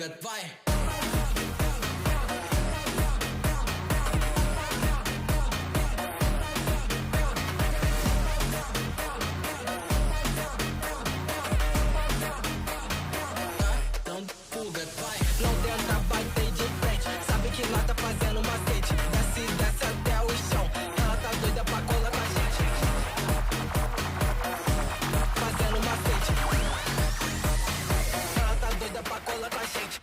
fuga, vai! Então fuga, vai! Não tenta bater de frente, sabe que lá tá fazendo macete. Desce, desce até o chão, ela tá doida pra colar com a gente. Fazendo macete. Ela tá doida pra colar com a gente.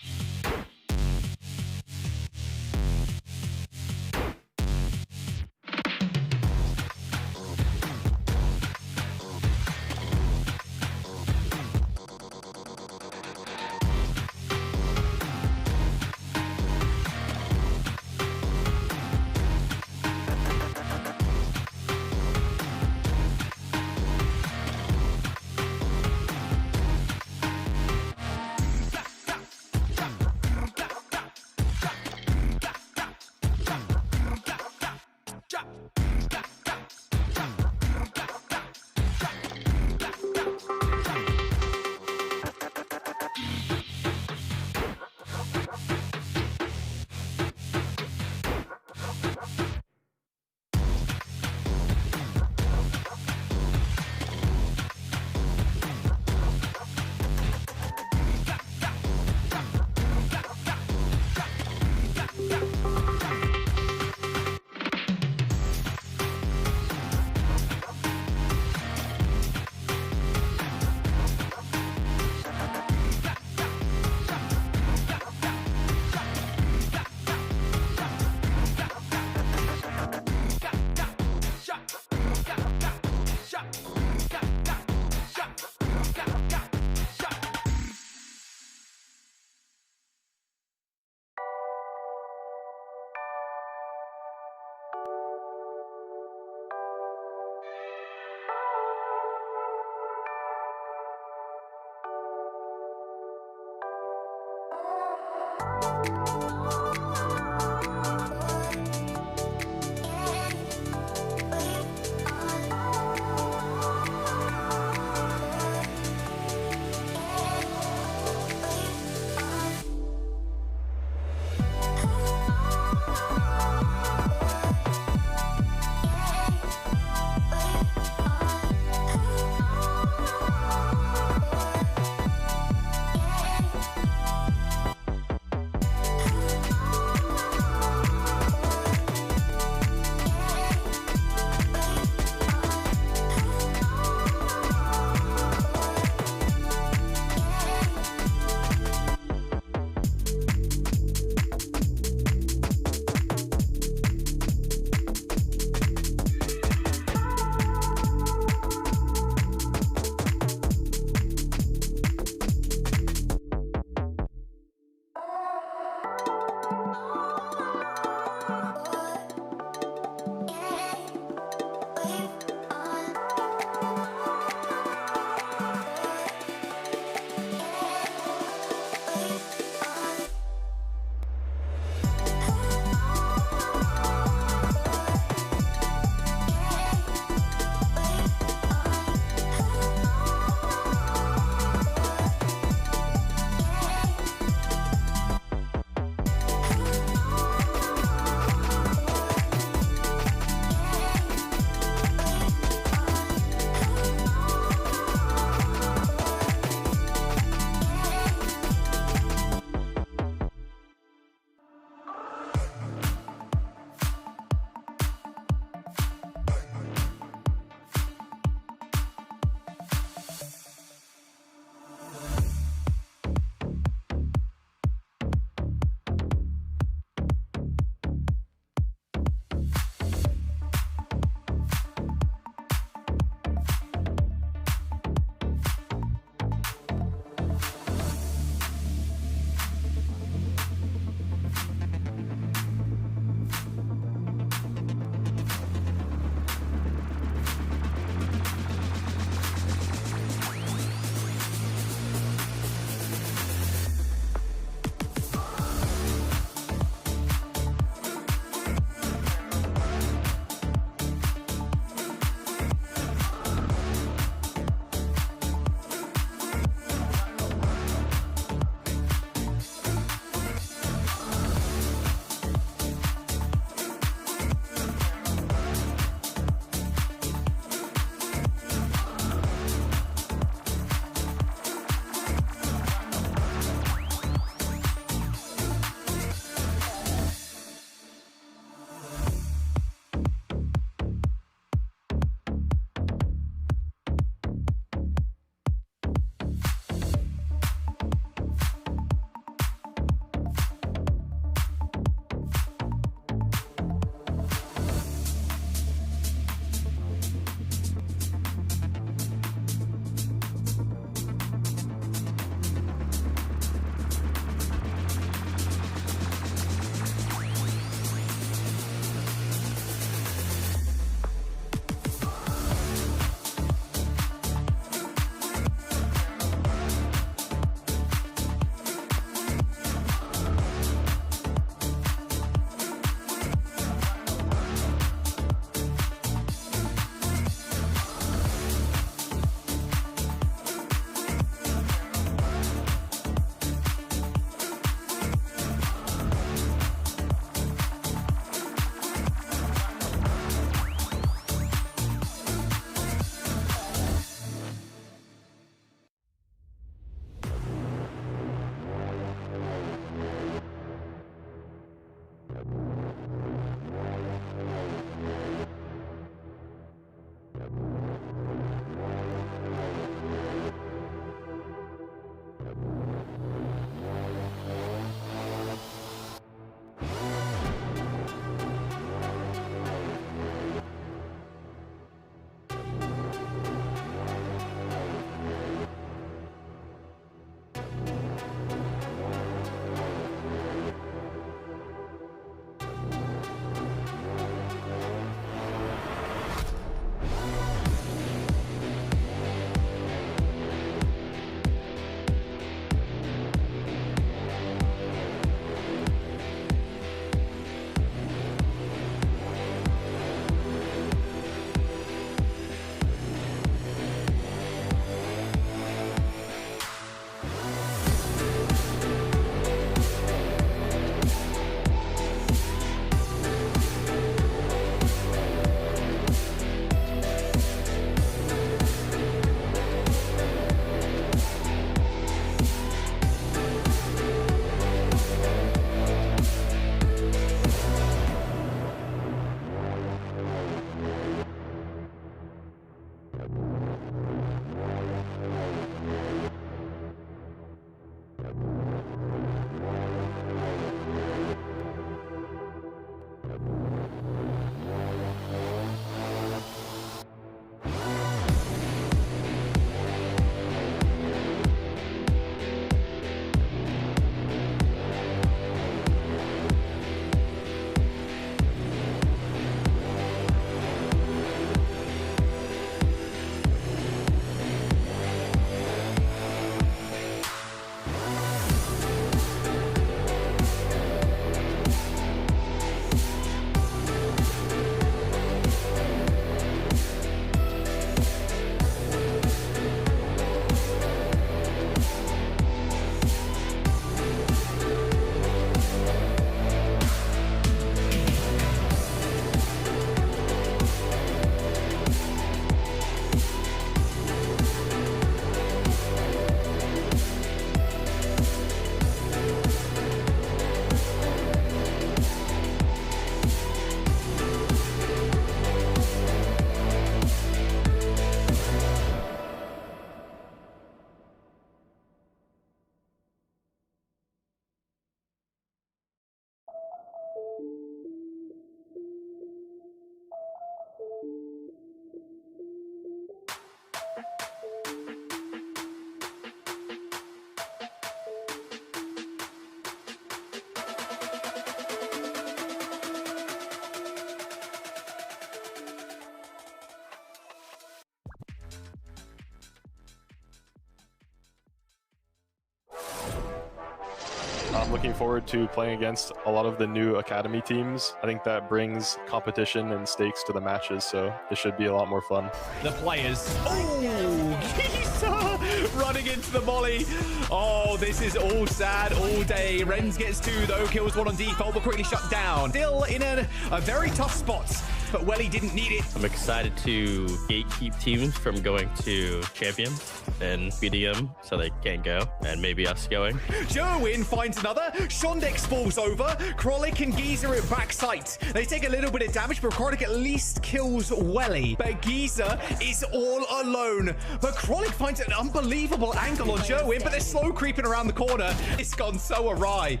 I'm looking forward to playing against a lot of the new Academy teams. I think that brings competition and stakes to the matches, so this should be a lot more fun. The players. Oh, Geezer running into the volley. Oh, this is all sad all day. Renz gets 2 though, kills 1 on default, but quickly shut down. Still in a very tough spot, but Welly didn't need it. I'm excited to gatekeep teams from going to champion and beating them so they can't go, and maybe us going. Jerwin finds another. Shondex falls over. Krolik and Geezer at backside. They take a little bit of damage, but Krolik at least kills Welly. But Geezer is all alone. But Krolik finds an unbelievable angle on Jerwin, but they're slow creeping around the corner. It's gone so awry.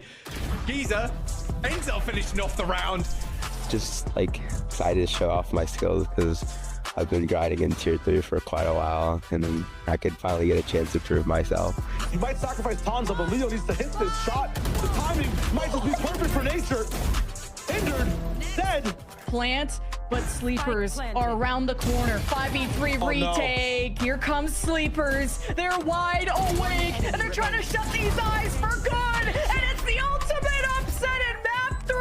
Geezer ends up finishing off the round. Just like excited to show off my skills because I've been grinding in tier 3 for quite a while, and then I could finally get a chance to prove myself. He might sacrifice Tanza, but Leo needs to hit this shot. The timing might just be perfect for nature. Injured, dead. Plant, but Sleepers are around the corner. 5v3 retake. No. Here comes Sleepers. They're wide awake, and they're trying to shut these eyes for good. And it's the ultimate upset in map 3.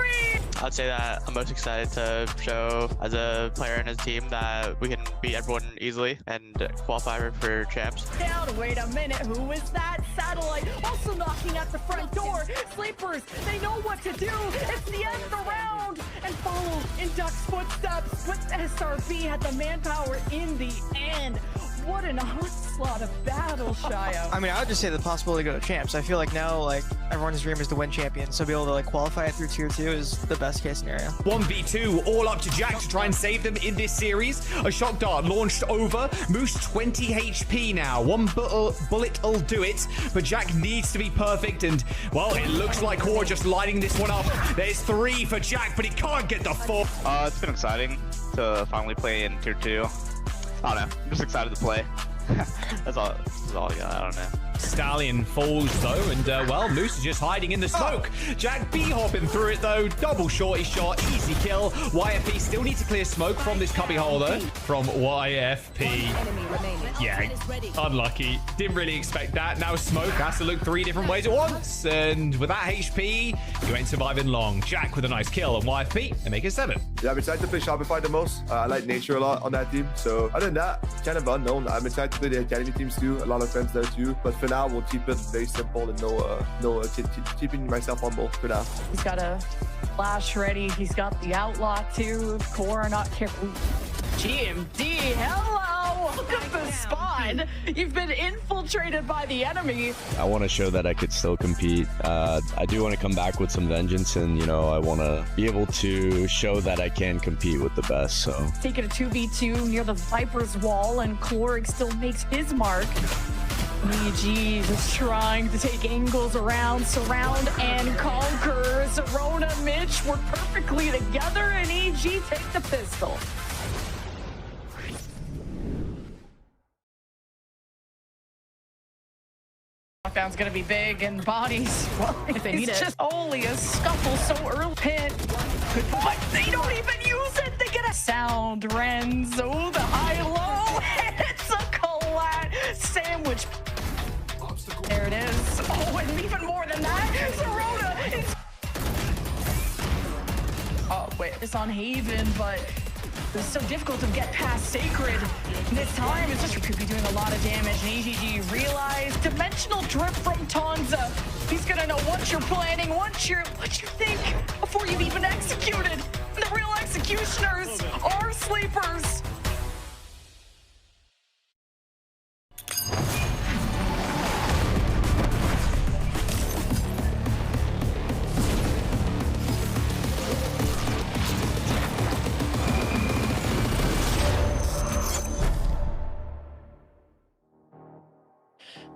I'd say that I'm most excited to show as a player in his team that we can beat everyone easily and qualify for champs. Down, wait a minute, who is that? Satellite also knocking at the front door. Sleepers, they know what to do. It's the end of the round, and follow in Duck's footsteps. But SRB had the manpower in the end. What an onslaught of battle, Shio. I mean, I would just say the possibility to go to champs. I feel like now, like, everyone's dream is to win champion, so be able to like qualify it through tier 2 is the best case scenario. 1v2, all up to Jack to try and save them in this series. A shock dart launched over. Moose 20 HP now. 1 bullet will do it, but Jack needs to be perfect, and well, it looks like Core just lighting this one up. There's 3 for Jack, but he can't get the 4. It's been exciting to finally play in tier 2. I don't know. I'm just excited to play. That's all I got. I don't know. Stallion falls though, and well, Moose is just hiding in the smoke. Jack B hopping through it though. Double shorty shot, easy kill. YFP still needs to clear smoke from this cubby holder from YFP. Yeah, unlucky. Didn't really expect that. Now smoke has to look 3 different ways at once, and with that HP, you ain't surviving long. Jack with a nice kill on YFP and make it 7. Yeah, I'm excited to play Shopify the most. I like nature a lot on that team. So other than that, kind of unknown. I'm excited to play the Academy teams too. A lot of friends there too. But for now, we'll keep it very simple and keeping myself humble for now. He's got a flash ready. He's got the outlaw too. Core not careful. GMD, hello! Look at the spawn. You've been infiltrated by the enemy. I want to show that I could still compete. I do want to come back with some vengeance, and you know, I want to be able to show that I can compete with the best. So taking a 2v2 near the Viper's wall, and Klorig still makes his mark. EG just trying to take angles around, surround and conquer. Zerona, Mitch work perfectly together, and EG take the pistol. Knockdown's gonna be big, and bodies, well, if they need it. It's just only a scuffle so early. Pit, but they don't even use it. They get a sound. Renz, oh, the high-low. It's a collat sandwich. There it is. Oh, and even more than that, Zerona is... Oh, wait, it's on Haven, but it's so difficult to get past Sacred. This time, it's just could be doing a lot of damage. And AGG realized dimensional drip from Tanza. He's gonna know what you're planning, what you think before you've even executed. And the real executioners are Sleepers.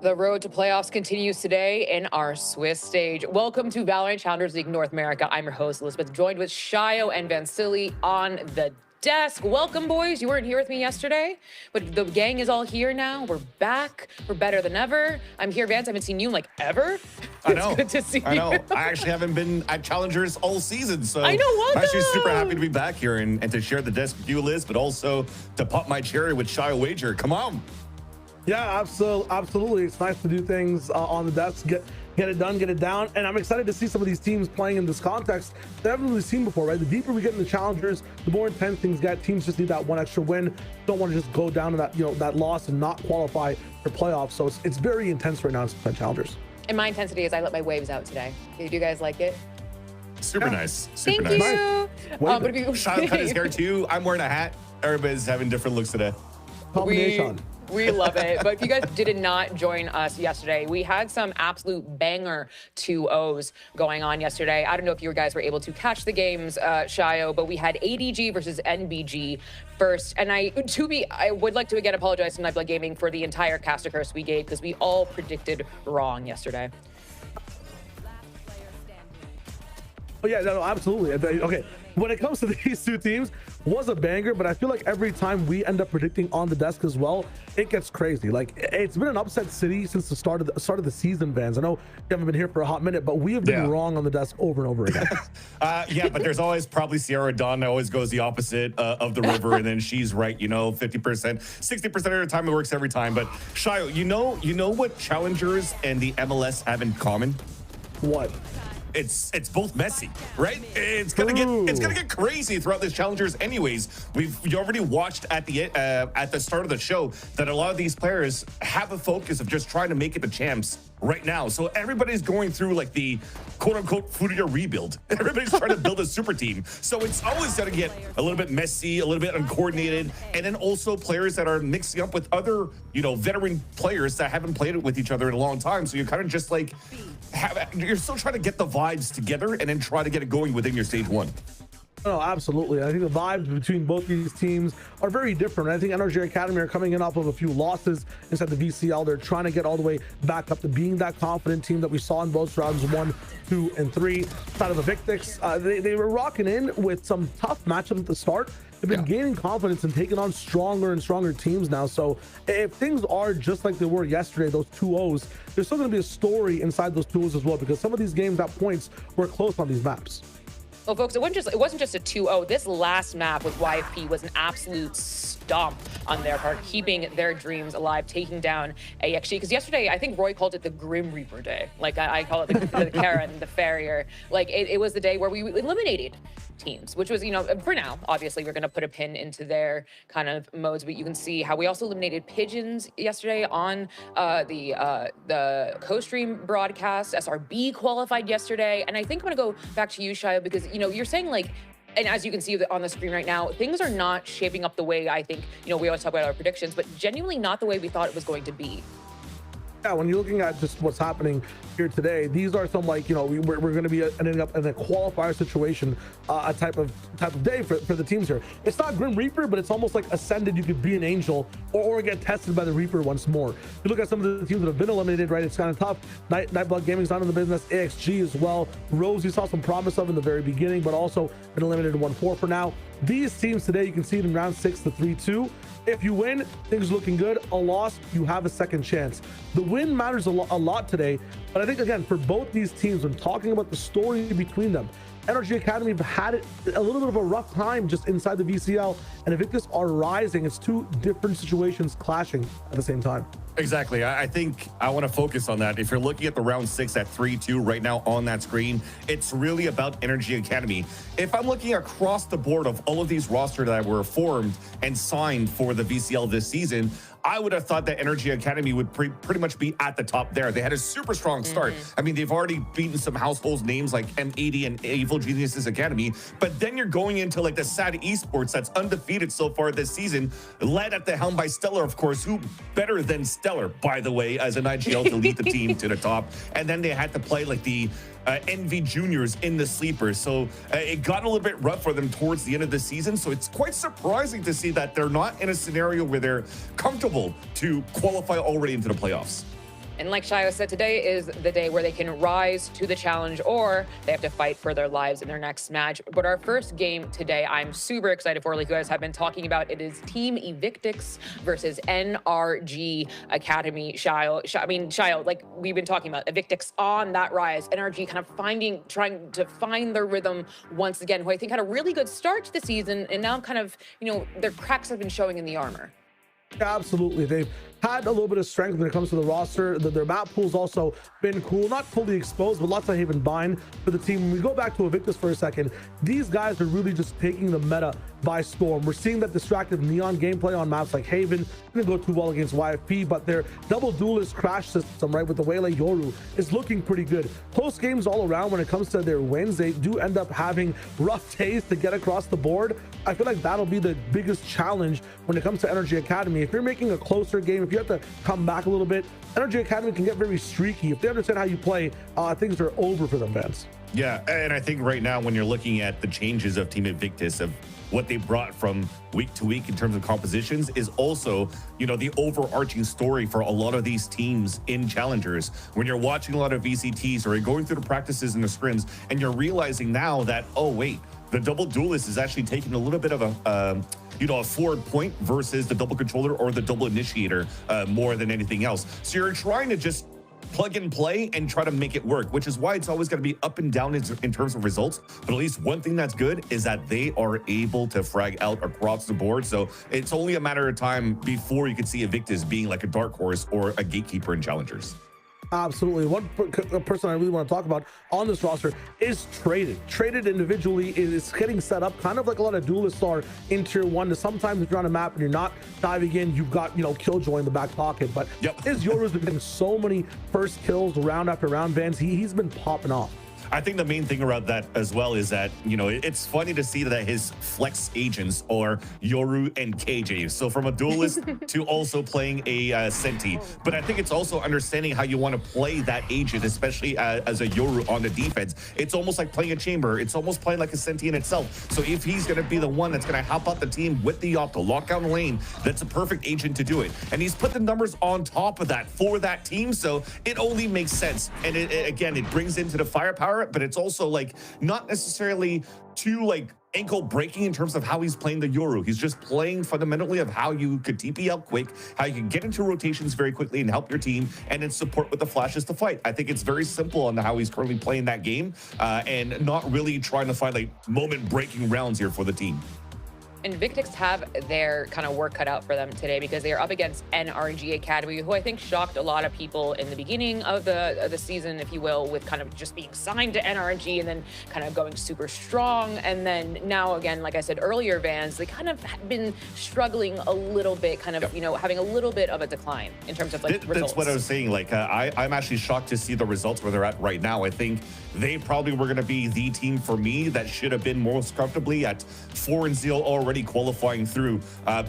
The road to playoffs continues today in our Swiss stage. Welcome to VALORANT Challengers League North America. I'm your host, Elizabeth, joined with Shio and Vansili on the desk. Welcome, boys. You weren't here with me yesterday, but the gang is all here now. We're back. We're better than ever. I'm here, Vance. I haven't seen you in like ever. I know. It's good to see you. I know. I actually haven't been at Challengers all season, so I know. Welcome. I'm actually super happy to be back here and to share the desk with you, Liz, but also to pop my cherry with Shio Wager. Come on. Yeah, absolutely. It's nice to do things on the desk, get it done, get it down. And I'm excited to see some of these teams playing in this context that I haven't really seen before, right? The deeper we get in the challengers, the more intense things get. Teams just need that one extra win. Don't want to just go down to that, that loss and not qualify for playoffs. So it's very intense right now in challengers. And my intensity is I let my waves out today. Do you guys like it? Super nice. Super Thank nice. you. But if you Shiloh cut his hair too. I'm wearing a hat. Everybody's having different looks today. Combination. We love it. But if you guys did not join us yesterday, we had some absolute banger 2-0s going on yesterday. I don't know if you guys were able to catch the games, Shio, but we had ADG versus NBG first. And I would like to again apologize to Nightblood Gaming for the entire caster curse we gave because we all predicted wrong yesterday. Oh yeah, no, absolutely. Okay, when it comes to these two teams, was a banger, but I feel like every time we end up predicting on the desk as well, it gets crazy. Like it's been an upset city since the start of the season, Vans. I know you haven't been here for a hot minute, but we have been wrong on the desk over and over again. Yeah, but there's always probably Sierra Dawn that always goes the opposite of the river, and then she's right, 50%, 60% of the time it works every time. But Shio, you know what challengers and the MLS have in common? What? It's both messy, right? It's gonna get crazy throughout this challengers. Anyways, you already watched at the start of the show that a lot of these players have a focus of just trying to make it the champs right now. So everybody's going through like the quote unquote Furia rebuild. Everybody's trying to build a super team. So it's always gonna get a little bit messy, a little bit uncoordinated, and then also players that are mixing up with other, veteran players that haven't played it with each other in a long time. So you're kind of just like you're still trying to get the vibes together and then try to get it going within your stage one. No, absolutely. I think the vibes between both these teams are very different. I think NRG Academy are coming in off of a few losses inside the VCL. They're trying to get all the way back up to being that confident team that we saw in both rounds 1, 2, and 3. Side of Evictix, they were rocking in with some tough matchups at the start. They've been gaining confidence and taking on stronger and stronger teams now. So if things are just like they were yesterday, those 2-0s, there's still going to be a story inside those 2-0s as well, because some of these games at points were close on these maps. Well, folks, it wasn't just a 2-0. This last map with YFP was an absolute stomp on their part, keeping their dreams alive, taking down AXG. Because yesterday, I think Roy called it the Grim Reaper Day. Like I call it the Karen, the Farrier. Like it was the day where we eliminated teams, which was, for now, obviously, we're going to put a pin into their kind of modes, but you can see how we also eliminated Pigeons yesterday on the co-stream broadcast. SRB qualified yesterday, and I think I'm going to go back to you, Shia, because, you're saying like, and as you can see on the screen right now, things are not shaping up the way I think, we always talk about our predictions, but genuinely not the way we thought it was going to be. Yeah, when you're looking at just what's happening here today, these are some like, we're going to be ending up in a qualifier situation, a type of day for the teams here. It's not Grim Reaper, but it's almost like Ascended. You could be an Angel or get tested by the Reaper once more. If you look at some of the teams that have been eliminated, right, it's kind of tough. Nightblood Gaming's not in the business. AXG as well. Rose, you saw some promise of in the very beginning, but also been eliminated 1-4 for now. These teams today, you can see it in round 6 to 3-2. If you win, things are looking good. A loss, you have a second chance. The win matters a lot today, but I think, again, for both these teams, when talking about the story between them, NRG Academy have had it a little bit of a rough time just inside the VCL, and Evictix are rising. It's two different situations clashing at the same time. Exactly. I think I want to focus on that. If you're looking at the round 6 at 3-2 right now on that screen, it's really about NRG Academy. If I'm looking across the board of all of these rosters that were formed and signed for the VCL this season, I would have thought that NRG Academy would pretty much be at the top there. They had a super strong start. I mean, they've already beaten some household names like M80 and Evil Geniuses Academy, but then you're going into like the SAD Esports that's undefeated so far this season, led at the helm by Stellar, of course, who better than Stellar, by the way, as an IGL to lead the team to the top. And then they had to play like the NV Juniors in the sleepers. So it got a little bit rough for them towards the end of the season. So it's quite surprising to see that they're not in a scenario where they're comfortable to qualify already into the playoffs. And like Shio said, today is the day where they can rise to the challenge or they have to fight for their lives in their next match. But our first game today, I'm super excited for, like you guys have been talking about. It is Team Evictix versus NRG Academy. Shio, like we've been talking about, Evictix on that rise. NRG kind of trying to find their rhythm once again, who I think had a really good start to the season. And now kind of, their cracks have been showing in the armor. Absolutely. They've had a little bit of strength when it comes to the roster. Their map pool's also been cool, not fully exposed, but lots of Haven bind for the team. When we go back to Evictix for a second, these guys are really just taking the meta by storm. We're seeing that distractive neon gameplay on maps like Haven. Didn't go too well against YFP, but their double duelist crash system, right, with the Waylay Yoru is looking pretty good. Close games all around when it comes to their wins. They do end up having rough days to get across the board. I feel like that'll be the biggest challenge when it comes to NRG Academy. If you're making a closer game, if you have to come back a little bit, NRG Academy can get very streaky. If they understand how you play, things are over for them, Vance. Yeah, and I think right now when you're looking at the changes of Team Evictix, of what they brought from week to week in terms of compositions, is also, you know, the overarching story for a lot of these teams in challengers. When you're watching a lot of VCTs or you're going through the practices and the scrims, and you're realizing now that, oh wait, the double duelist is actually taking a little bit of a a forward point versus the double controller or the double initiator more than anything else. So you're trying to just plug and play and try to make it work, which is why it's always going to be up and down in terms of results. But at least one thing that's good is that they are able to frag out across the board. So it's only a matter of time before you can see Evictix being like a dark horse or a gatekeeper in challengers. Absolutely. One person I really want to talk about on this roster is Traded. Traded individually is getting set up kind of like a lot of duelists are in tier 1. Sometimes if you're on a map and you're not diving in, you've got, Killjoy in the back pocket. But his Yoru's been getting so many first kills round after round, Vans. He's been popping off. I think the main thing around that as well is that, it's funny to see that his flex agents are Yoru and KJ. So from a duelist to also playing a Senti. But I think it's also understanding how you want to play that agent, especially as a Yoru on the defense. It's almost like playing a chamber. It's almost playing like a Senti in itself. So if he's going to be the one that's going to help out the team with the op to lock down the lane, that's a perfect agent to do it. And he's put the numbers on top of that for that team. So it only makes sense. And again, it brings into the firepower, but it's also like not necessarily too ankle breaking in terms of how he's playing the Yoru. He's just playing fundamentally of how you could TP out quick, how you can get into rotations very quickly and help your team, and then support with the flashes to fight. I think it's very simple on how he's currently playing that game, and not really trying to find moment breaking rounds here for the team. And Evictix have their kind of work cut out for them today because they are up against NRG Academy, who I think shocked a lot of people in the beginning of the season, if you will, with kind of just being signed to NRG and then kind of going super strong. And then now, again, like I said earlier, Vans, they kind of have been struggling a little bit, kind of, having a little bit of a decline in terms of results. That's what I was saying. I'm actually shocked to see the results where they're at right now. I think they probably were going to be the team for me that should have been most comfortably at 4-0 already qualifying through,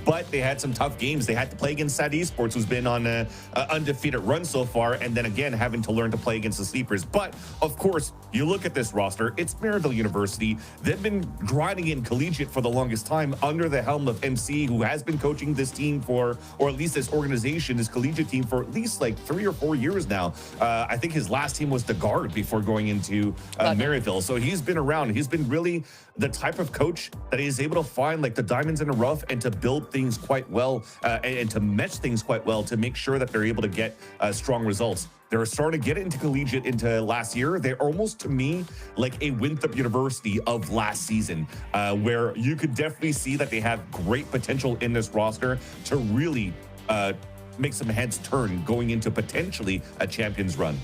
but they had some tough games. They had to play against Sad Esports, who's been on an undefeated run so far, and then again having to learn to play against the sleepers. But of course, you look at this roster, it's Maryville University. They've been grinding in collegiate for the longest time under the helm of MC, who has been coaching this team for, or at least this organization, this collegiate team, for at least 3 or 4 years now. I think his last team was the Guard before going into Maryville. So he's been around. He's been really the type of coach that is able to find the diamonds in the rough and to build things quite well, and to mesh things quite well to make sure that they're able to get strong results. They're starting to get into collegiate into last year. They're almost, to me, like a Winthrop University of last season, where you could definitely see that they have great potential in this roster to really make some heads turn going into potentially a champions run.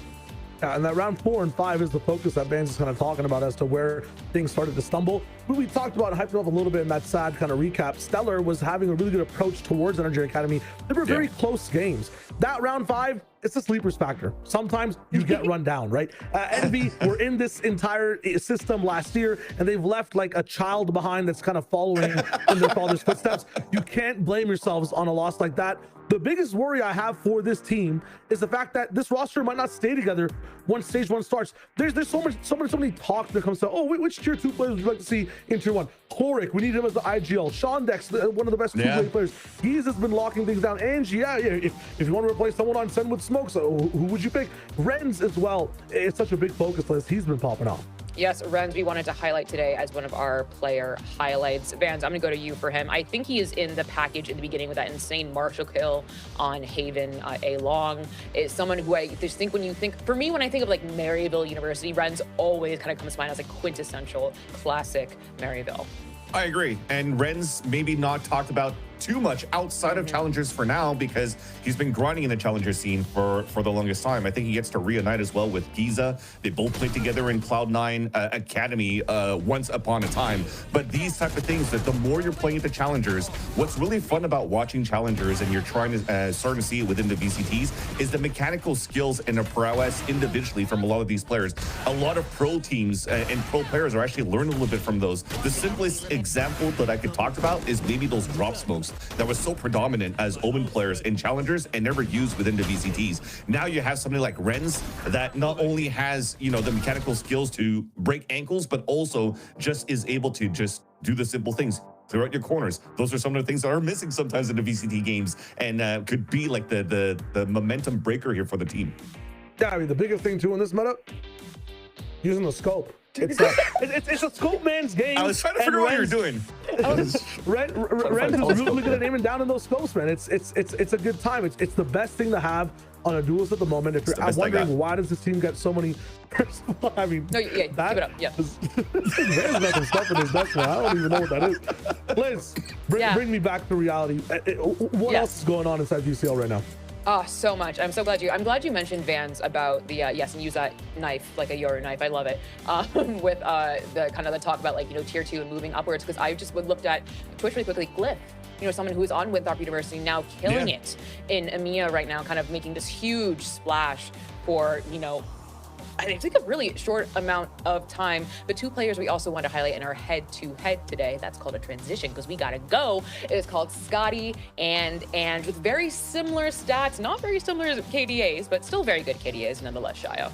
Yeah, and that round 4 and 5 is the focus that Vans is kind of talking about as to where things started to stumble. We talked about hyping up a little bit in that sad kind of recap. Stellar was having a really good approach towards NRG Academy. They were very close games. That round 5, it's a sleepers factor. Sometimes you get run down, right? Envy were in this entire system last year, and they've left a child behind that's kind of following in their father's footsteps. You can't blame yourselves on a loss like that. The biggest worry I have for this team is the fact that this roster might not stay together once stage 1 starts. There's so many talk that comes to, which tier 2 players would you like to see in tier 1? Chloric, we need him as the IGL. Shondex, one of the best two-way players. He's just been locking things down. Angie, if you want to replace someone on Send with Smoke, so who would you pick? Renz as well. It's such a big focus list. He's been popping off. Yes, Renz, we wanted to highlight today as one of our player highlights. Vans, I'm going to go to you for him. I think he is in the package in the beginning with that insane Marshall kill on Haven A Long. Is someone who I just think when I think of Maryville University, Renz always kind of comes to mind as a quintessential classic Maryville. I agree. And Renz maybe not talked about too much outside of challengers for now because he's been grinding in the challenger scene for the longest time. I think he gets to reunite as well with Giza. They both played together in Cloud9 Academy once upon a time. But these type of things, that the more you're playing at the challengers, what's really fun about watching challengers, and you're trying to starting to see it within the VCTs, is the mechanical skills and the prowess individually from a lot of these players. A lot of pro teams and pro players are actually learning a little bit from those. The simplest example that I could talk about is maybe those drop smokes that was so predominant as Omen players in challengers and never used within the VCTs. Now you have somebody like Renz that not only has, you know, the mechanical skills to break ankles, but also just is able to just do the simple things. Clear out your corners. Those are some of the things that are missing sometimes in the VCT games, and could be like the momentum breaker here for the team. Yeah, I mean, the biggest thing too in this meta, using the scope. It's a scope man's game. I was trying to figure out what you're doing. Ren is really good at aiming down in those scopes, man. It's a good time. It's the best thing to have on a duelist at the moment. If you're wondering why does this team get so many, I mean, no, yeah, keep it up. Yeah, there's nothing stuff in his next one. I don't even know what that is. Liz, bring me back to reality. What else is going on inside VCL right now? Oh, so much. I'm glad you mentioned Vans about the yes, and use that knife like a Yoru knife. I love it. With the kind of the talk about, like, you know, tier 2 and moving upwards, because I just looked at Twitch really quickly. Glyph, you know, someone who is on Winthrop University now, killing it in EMEA right now, kind of making this huge splash for, you know, I think a really short amount of time. The two players we also want to highlight in our head-to-head today, that's called a transition because we gotta go, is called Scotty and with very similar stats, not very similar KDAs, but still very good KDAs nonetheless, Shayo.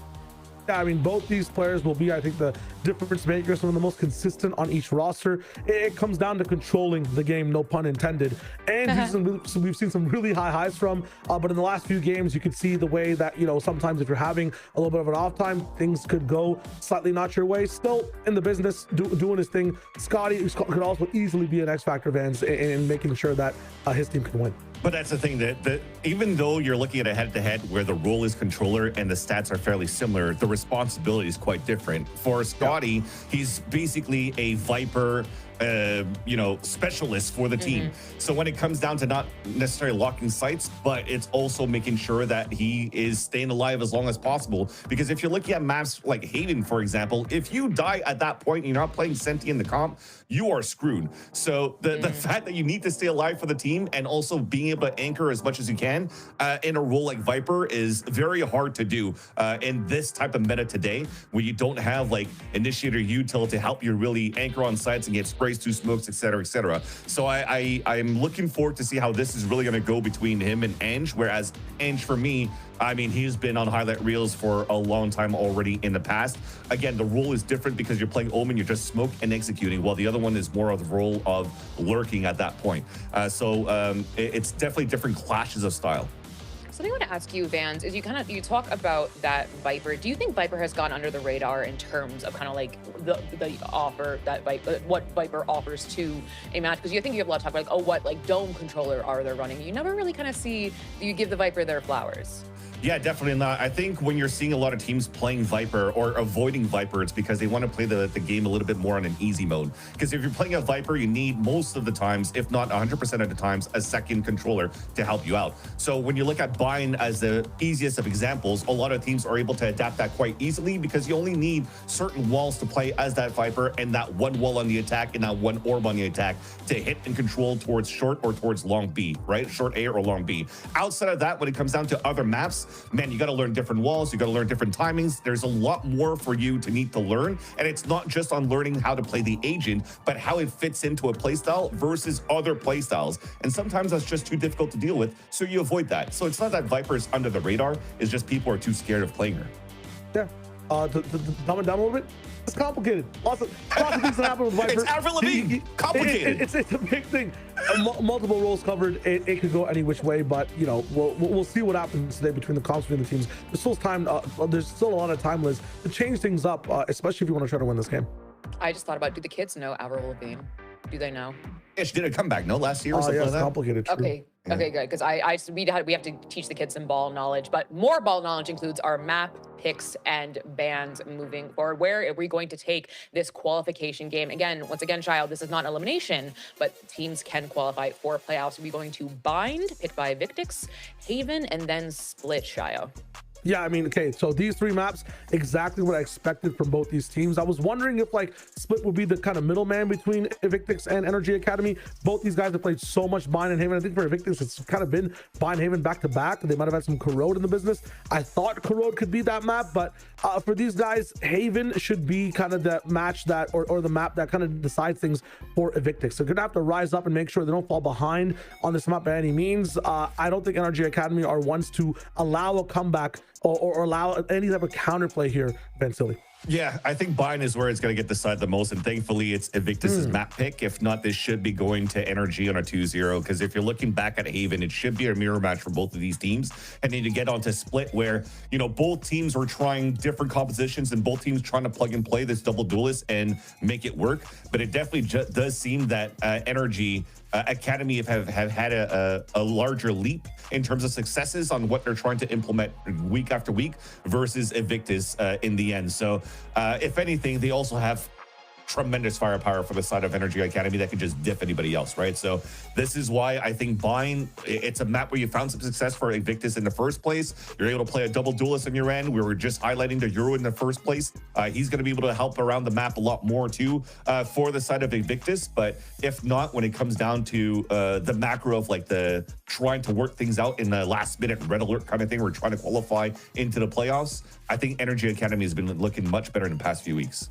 I mean, both these players will be, I think, the difference makers, some of the most consistent on each roster. It comes down to controlling the game, no pun intended. And we've seen some really high highs from, but in the last few games, you can see the way that, you know, sometimes if you're having a little bit of an off time, things could go slightly not your way. Still in the business, doing his thing. Scotty could also easily be an X Factor, Vans, in making sure that his team can win. But that's the thing, that even though you're looking at a head-to-head where the role is controller and the stats are fairly similar, the responsibility is quite different. For Scotty, he's basically a Viper, you know, specialist for the team. So when it comes down to not necessarily locking sites, but it's also making sure that he is staying alive as long as possible. Because if you're looking at maps like Hayden, for example, if you die at that point and you're not playing Senti in the comp, you are screwed. So the fact that you need to stay alive for the team and also being able to anchor as much as you can in a role like Viper is very hard to do in this type of meta today, where you don't have like Initiator Util to help you really anchor on sites and get sprays to smokes, etc., etc. So I'm looking forward to see how this is really going to go between him and Ange, whereas Ange, for me, I mean, he's been on highlight reels for a long time already in the past. Again, the role is different because you're playing Omen, you're just smoke and executing, while the other one is more of the role of lurking at that point. It's definitely different clashes of style. Something I want to ask you, Vans, is you talk about that Viper. Do you think Viper has gone under the radar in terms of kind of like the offer that what Viper offers to a match? Because I think you have a lot of talk about, like, oh, what like dome controller are they running? You never really kind of see you give the Viper their flowers. Yeah, definitely not. I think when you're seeing a lot of teams playing Viper or avoiding Viper, it's because they want to play the game a little bit more on an easy mode. Because if you're playing a Viper, you need most of the times, if not 100% of the times, a second controller to help you out. So when you look at Bind as the easiest of examples, a lot of teams are able to adapt that quite easily because you only need certain walls to play as that Viper and that one wall on the attack and that one orb on the attack to hit and control towards short or towards long B, right? Short A or long B. Outside of that, when it comes down to other maps, man, you got to learn different walls, you got to learn different timings. There's a lot more for you to need to learn, and it's not just on learning how to play the agent, but how it fits into a playstyle versus other playstyles. And sometimes that's just too difficult to deal with, so you avoid that. So it's not that Viper is under the radar, it's just people are too scared of playing her. Yeah, to dumb it down a little bit, it's complicated. Lots of things that happen with Viper. It's Avril Lavigne. Complicated. It's a big thing. Multiple roles covered. It could go any which way, but you know, we'll see what happens today between the comps between the teams. There's still time. There's still a lot of time, Liz, to change things up, especially if you want to try to win this game. I just thought about, do the kids know Avril Lavigne? Do they know? Yeah, she did a comeback, no, last year or something yeah, like it's that. complicated. True. Okay. Okay, good. Because we have to teach the kids some ball knowledge, but more ball knowledge includes our map picks and bans moving forward. Where are we going to take this qualification game? Again, once again, child, this is not elimination, but teams can qualify for playoffs. We're going to Bind, picked by Evictix, Haven, and then Split, Shio. Yeah, I mean, okay, so these three maps, exactly what I expected from both these teams. I was wondering if like Split would be the kind of middleman between Evictix and NRG Academy. Both these guys have played so much Bind and Haven. I think for Evictix, it's kind of been Bind Haven back to back. They might have had some Corrode in the business. I thought Corrode could be that map, but for these guys, Haven should be kind of the match that, or the map that kind of decides things for Evictix. So they're gonna have to rise up and make sure they don't fall behind on this map by any means. I don't think NRG Academy are ones to allow a comeback or allow any type of counterplay here, Vansili. Yeah, I think Bind is where it's going to get decided the most, and thankfully it's Evictis' map pick. If not, this should be going to NRG on a 2-0, because if you're looking back at Haven, it should be a mirror match for both of these teams. And then to get onto Split, where, you know, both teams were trying different compositions and both teams trying to plug and play this double duelist and make it work. But it definitely does seem that NRG Academy have had a larger leap in terms of successes on what they're trying to implement week after week versus Evictis in the end. So if anything, they also have tremendous firepower for the side of NRG Academy that can just diff anybody else, right? So this is why I think Bind, it's a map where you found some success for Evictis in the first place. You're able to play a double duelist on your end. We were just highlighting the Euro in the first place. He's going to be able to help around the map a lot more too for the side of Evictis. But if not, when it comes down to the macro of like the trying to work things out in the last minute red alert kind of thing, we're trying to qualify into the playoffs, I think NRG Academy has been looking much better in the past few weeks.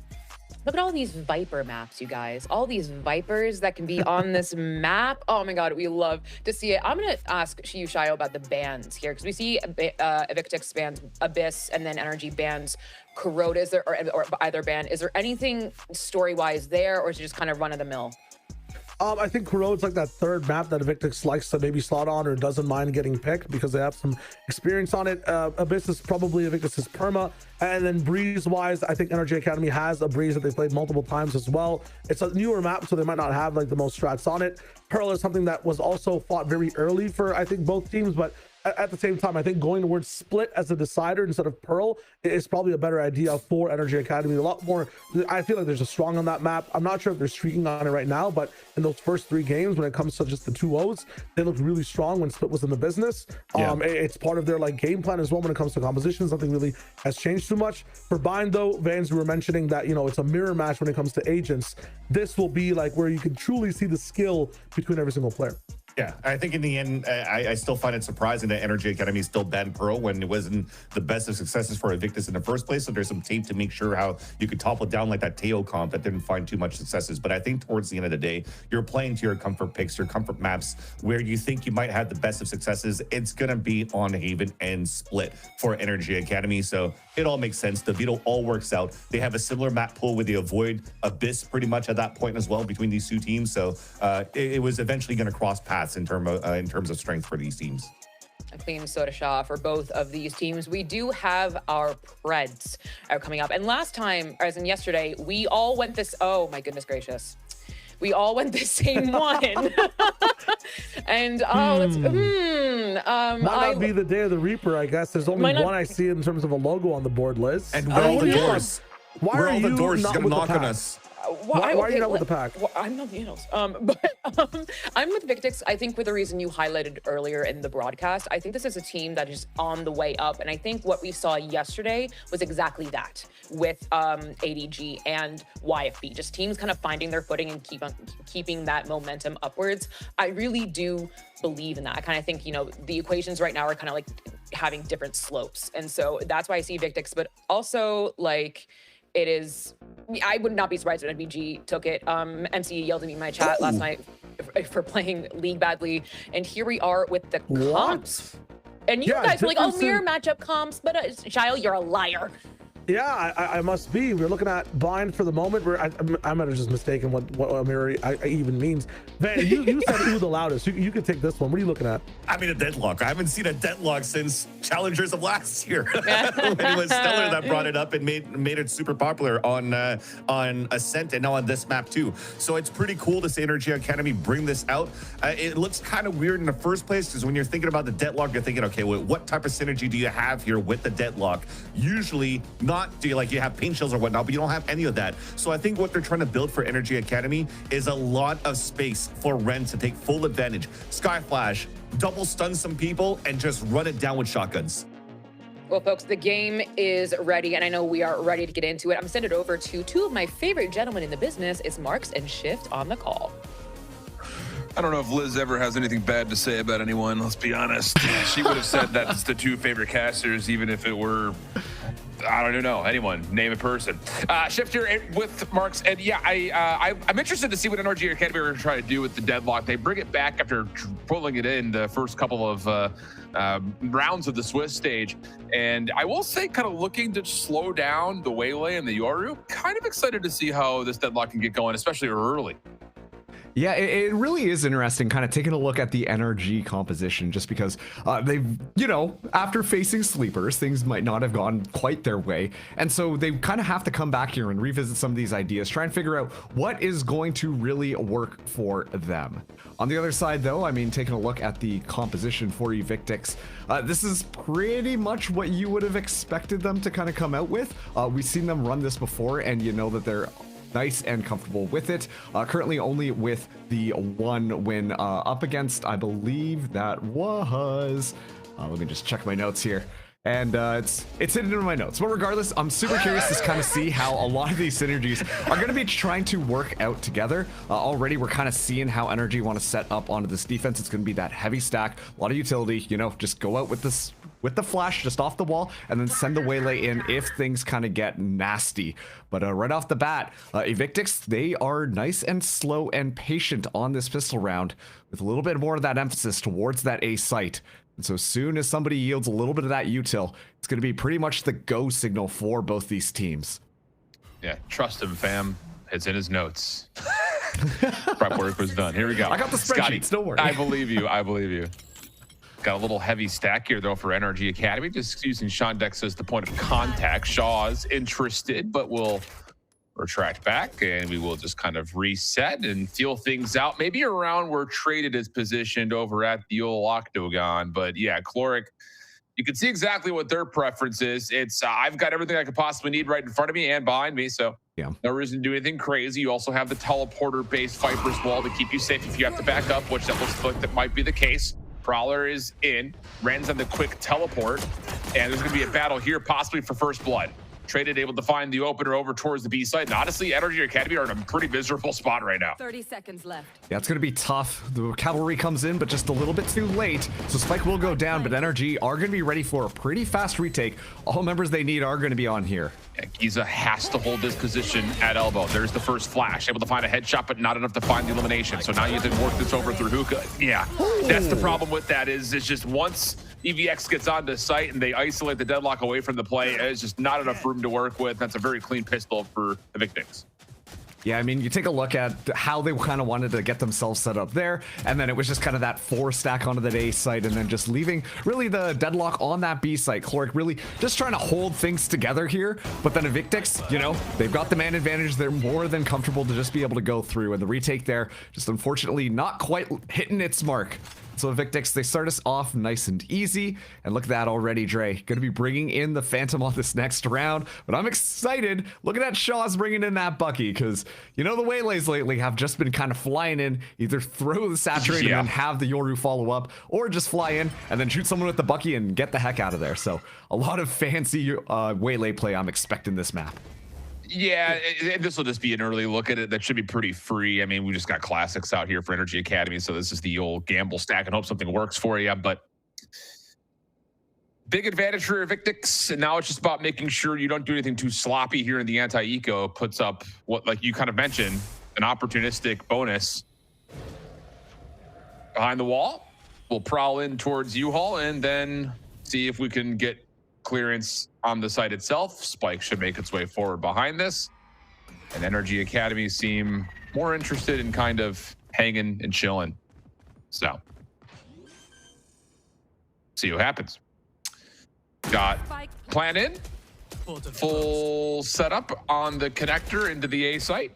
Look at all these Viper maps, you guys. All these Vipers that can be on this map. Oh my God, we love to see it. I'm gonna ask you, Shio, about the bans here, because we see Evictix bans Abyss and then NRG bans Corrode. Is there, or either ban, is there anything story-wise there, or is it just kind of run-of-the-mill? I think Corrode's like that third map that Evictix likes to maybe slot on or doesn't mind getting picked because they have some experience on it. Abyss is probably Evictis' perma. And then Breeze-wise, I think NRG Academy has a Breeze that they played multiple times as well. It's a newer map, so they might not have like the most strats on it. Pearl is something that was also fought very early for, I think, both teams, but at the same time, I think going towards Split as a decider instead of Pearl is probably a better idea for NRG Academy. A lot more, I feel like there's a strong on that map. I'm not sure if they're streaking on it right now, but in those first 3 games, when it comes to just the 2-0s, they looked really strong when Split was in the business. It's part of their like game plan as well when it comes to compositions. Nothing really has changed too much. For Bind though, Vans, we were mentioning that, you know, it's a mirror match when it comes to agents. This will be like where you can truly see the skill between every single player. Yeah, I think in the end, I still find it surprising that NRG Academy still banned Pearl when it wasn't the best of successes for Evictis in the first place. So there's some tape to make sure how you could topple down like that Teo comp that didn't find too much successes. But I think towards the end of the day, you're playing to your comfort picks, your comfort maps, where you think you might have the best of successes. It's going to be on Haven and Split for NRG Academy. So it all makes sense. The veto all works out. They have a similar map pool where they avoid Abyss pretty much at that point as well between these two teams. So it was eventually going to cross paths in terms of strength for these teams. A clean soda shot for both of these teams. We do have our Preds coming up. And last time, as in yesterday, we all went this, oh my goodness gracious. We all went the same one. And might not be the day of the Reaper, I guess. There's only one I see in terms of a logo on the board list. And where all the doors? Where all the doors is gonna knock on us? Why are you not with the pack? Well, I'm not the Annals. But I'm with Evictix. I think for the reason you highlighted earlier in the broadcast, I think this is a team that is on the way up. And I think what we saw yesterday was exactly that with ADG and YFB. Just teams kind of finding their footing and keeping that momentum upwards. I really do believe in that. I kind of think, you know, the equations right now are kind of like having different slopes. And so that's why I see Evictix, but also like, it is, I would not be surprised if NBG took it. MC yelled at me in my chat last night for playing League badly. And here we are with the comps. And you guys were like, oh, mirror matchup comps. But Shio, you're a liar. Yeah, I must be. We're looking at blind for the moment. I might have just mistaken what Amiri even means. Van, you said ooh the loudest. You could take this one. What are you looking at? I mean, a deadlock. I haven't seen a deadlock since Challengers of last year. When it was Stellar that brought it up and made it super popular on Ascent and now on this map too. So it's pretty cool to see NRG Academy bring this out. It looks kind of weird in the first place because when you're thinking about the deadlock, you're thinking, okay, well, what type of synergy do you have here with the deadlock? Usually not do you have paint shells or whatnot, but you don't have any of that. So I think what they're trying to build for NRG Academy is a lot of space for Ren to take full advantage. Sky Flash, double stun some people, and just run it down with shotguns. Well, folks, the game is ready, and I know we are ready to get into it. I'm sending it over to two of my favorite gentlemen in the business. It's Marks and Shift on the call. I don't know if Liz ever has anything bad to say about anyone, let's be honest. She would have said that's the two favorite casters, even if it were, I don't know, anyone, name a person. Shift here with Marks, and yeah, I'm interested to see what NRG Academy are going to try to do with the deadlock. They bring it back after pulling it in the first couple of rounds of the Swiss stage, and I will say, kind of looking to slow down the Waylay and the Yoru. Kind of excited to see how this deadlock can get going, especially early. Yeah, it really is interesting kind of taking a look at the NRG composition, just because they've, after facing sleepers, things might not have gone quite their way. And so they kind of have to come back here and revisit some of these ideas, try and figure out what is going to really work for them. On the other side, though, I mean, taking a look at the composition for Evictix, this is pretty much what you would have expected them to kind of come out with. We've seen them run this before, and you know that they're nice and comfortable with it. Currently only with the one win up against, I believe that was, let me just check my notes here. And it's hidden in my notes. But regardless, I'm super curious to kind of see how a lot of these synergies are going to be trying to work out together. Already, we're kind of seeing how NRG want to set up onto this defense. It's going to be that heavy stack, a lot of utility, just go out with this, with the flash just off the wall, and then send the Waylay in if things kind of get nasty. But right off the bat, Evictix, they are nice and slow and patient on this pistol round, with a little bit more of that emphasis towards that A site. And so as soon as somebody yields a little bit of that util, it's going to be pretty much the go signal for both these teams. Yeah, trust him, fam. It's in his notes. Prep work was done. Here we go. I got the spreadsheets, don't worry. I believe you. I believe you. Got a little heavy stack here, though, for NRG Academy. Just using Sean Dex as the point of contact. Shaw's interested, but we'll retract back, and we will just kind of reset and feel things out. Maybe around where Traded is positioned over at the old Octagon. But yeah, Chloric, you can see exactly what their preference is. It's I've got everything I could possibly need right in front of me and behind me, so yeah, no reason to do anything crazy. You also have the teleporter-based Viper's Wall to keep you safe if you have to back up, which that looks like that might be the case. Prowler is in, Ren's on the quick teleport, and there's going to be a battle here, possibly for first blood. Traded able to find the opener over towards the B side. And honestly, NRG Academy are in a pretty miserable spot right now. 30 seconds left. Yeah, it's going to be tough. The cavalry comes in, but just a little bit too late. So Spike will go down, but NRG are going to be ready for a pretty fast retake. All members they need are going to be on here. Yeah, Giza has to hold this position at elbow. There's the first flash. Able to find a headshot, but not enough to find the elimination. So now you have to work this over through hookah. Yeah, that's the problem with that is it's just once EVX gets onto site and they isolate the deadlock away from the play, it's just not enough room to work with. That's a very clean pistol for Evictix. Yeah, I mean, you take a look at how they kind of wanted to get themselves set up there, and then it was just kind of that 4 stack onto that A site, and then just leaving really the deadlock on that B site. Chloric really just trying to hold things together here, but then Evictix, they've got the man advantage. They're more than comfortable to just be able to go through, and the retake there just unfortunately not quite hitting its mark. So Evictix, they start us off nice and easy, and look at that already, Dre. Going to be bringing in the Phantom on this next round, but I'm excited. Look at that Shaw's bringing in that Bucky, because the Waylays lately have just been kind of flying in, either throw the Saturate and then have the Yoru follow up, or just fly in and then shoot someone with the Bucky and get the heck out of there. So a lot of fancy Waylay play I'm expecting this map. Yeah, this will just be an early look at it. That should be pretty free. I mean, we just got classics out here for NRG Academy, so this is the old gamble stack and hope something works for you. But big advantage for Evictix, and now it's just about making sure you don't do anything too sloppy here in the anti-eco. Puts up what, like you kind of mentioned, an opportunistic bonus. Behind the wall, we'll prowl in towards U-Haul and then see if we can get clearance on the site itself. Spike should make its way forward behind this. And NRG Academy seem more interested in kind of hanging and chilling. So, see what happens. Got plan in. Full setup on the connector into the A site.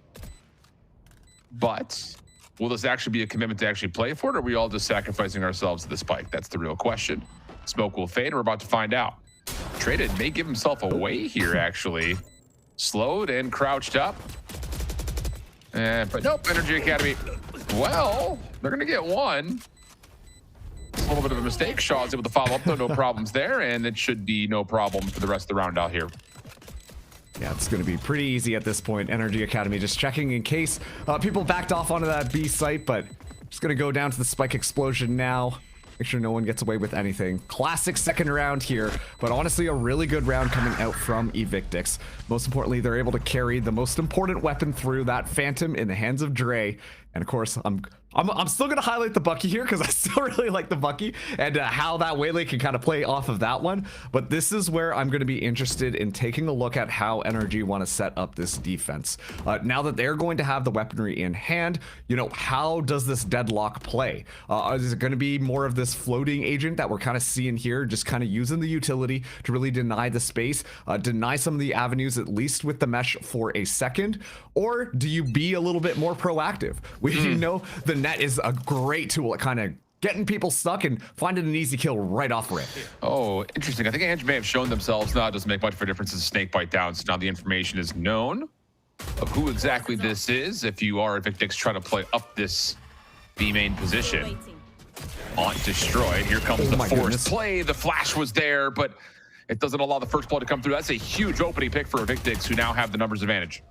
But will this actually be a commitment to actually play for it, or are we all just sacrificing ourselves to the spike? That's the real question. Smoke will fade. We're about to find out. Traded may give himself away here, actually. Slowed and crouched up. But nope, NRG Academy. Well, they're going to get one. It's a little bit of a mistake. Shaw's able to follow up, though. No problems there. And it should be no problem for the rest of the round out here. Yeah, it's going to be pretty easy at this point. NRG Academy just checking in case people backed off onto that B site, but just going to go down to the spike explosion now. Make sure no one gets away with anything. Classic second round here, but honestly a really good round coming out from Evictix. Most importantly, they're able to carry the most important weapon through, that Phantom in the hands of Dre. And of course, I'm still going to highlight the Bucky here because I still really like the Bucky and how that Waylay can kind of play off of that one. But this is where I'm going to be interested in taking a look at how NRG want to set up this defense. Now that they're going to have the weaponry in hand, you know, how does this deadlock play? Is it going to be more of this floating agent that we're kind of seeing here, just kind of using the utility to really deny the space, deny some of the avenues, at least with the mesh for a second? Or do you be a little bit more proactive? We know the net is a great tool at kind of getting people stuck and finding an easy kill right off rip. Oh, interesting. I think Ange may have shown themselves. Now it doesn't make much of a difference as a snake bite down. So now the information is known of who exactly this is. If you are Evictix trying to play up this B main position. Aunt destroyed. Here comes the forced play. The flash was there, but it doesn't allow the first blood to come through. That's a huge opening pick for Evictix, who now have the numbers advantage.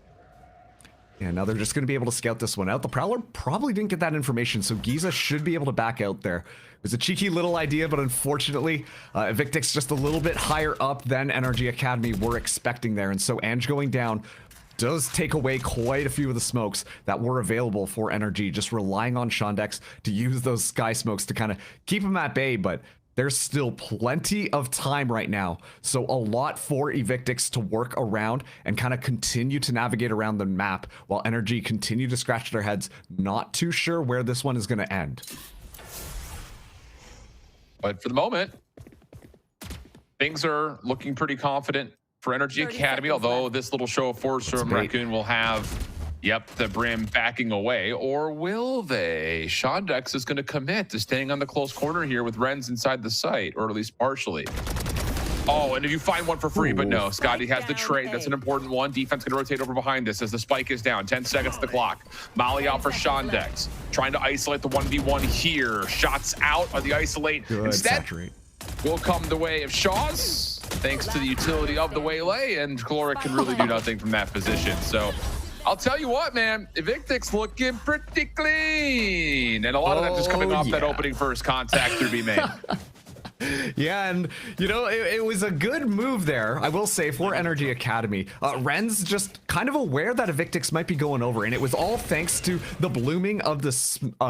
Yeah, now they're just going to be able to scout this one out. The Prowler probably didn't get that information, so Giza should be able to back out there. It was a cheeky little idea, but unfortunately, Evictix just a little bit higher up than NRG Academy were expecting there, and so Ange going down does take away quite a few of the smokes that were available for NRG, just relying on Shondex to use those sky smokes to kind of keep them at bay, but there's still plenty of time right now. So a lot for Evictix to work around and kind of continue to navigate around the map while NRG continue to scratch their heads, not too sure where this one is going to end. But for the moment, things are looking pretty confident for NRG Academy, although this little show of force from Raccoon will have, yep, the Brim backing away. Or will they? Shondex is going to commit to staying on the close corner here with Renz inside the site, or at least partially. Oh, and if you find one for free, but no, Scotty has the trade. That's an important one. Defense going to rotate over behind this as the spike is down. 10 seconds to the clock. Molly out for Shondex. Trying to isolate the 1v1 here. Shots out on the isolate. Good Instead, saturate. Will come the way of Shaw's, thanks to the utility of the Waylay, and Caloric can really do nothing from that position. So I'll tell you what, man, Evictix looking pretty clean. And a lot of that just coming off that opening first contact through B main. Yeah, and you know, it was a good move there, I will say, for NRG Academy. Ren's just kind of aware that Evictix might be going over, and it was all thanks to the blooming of the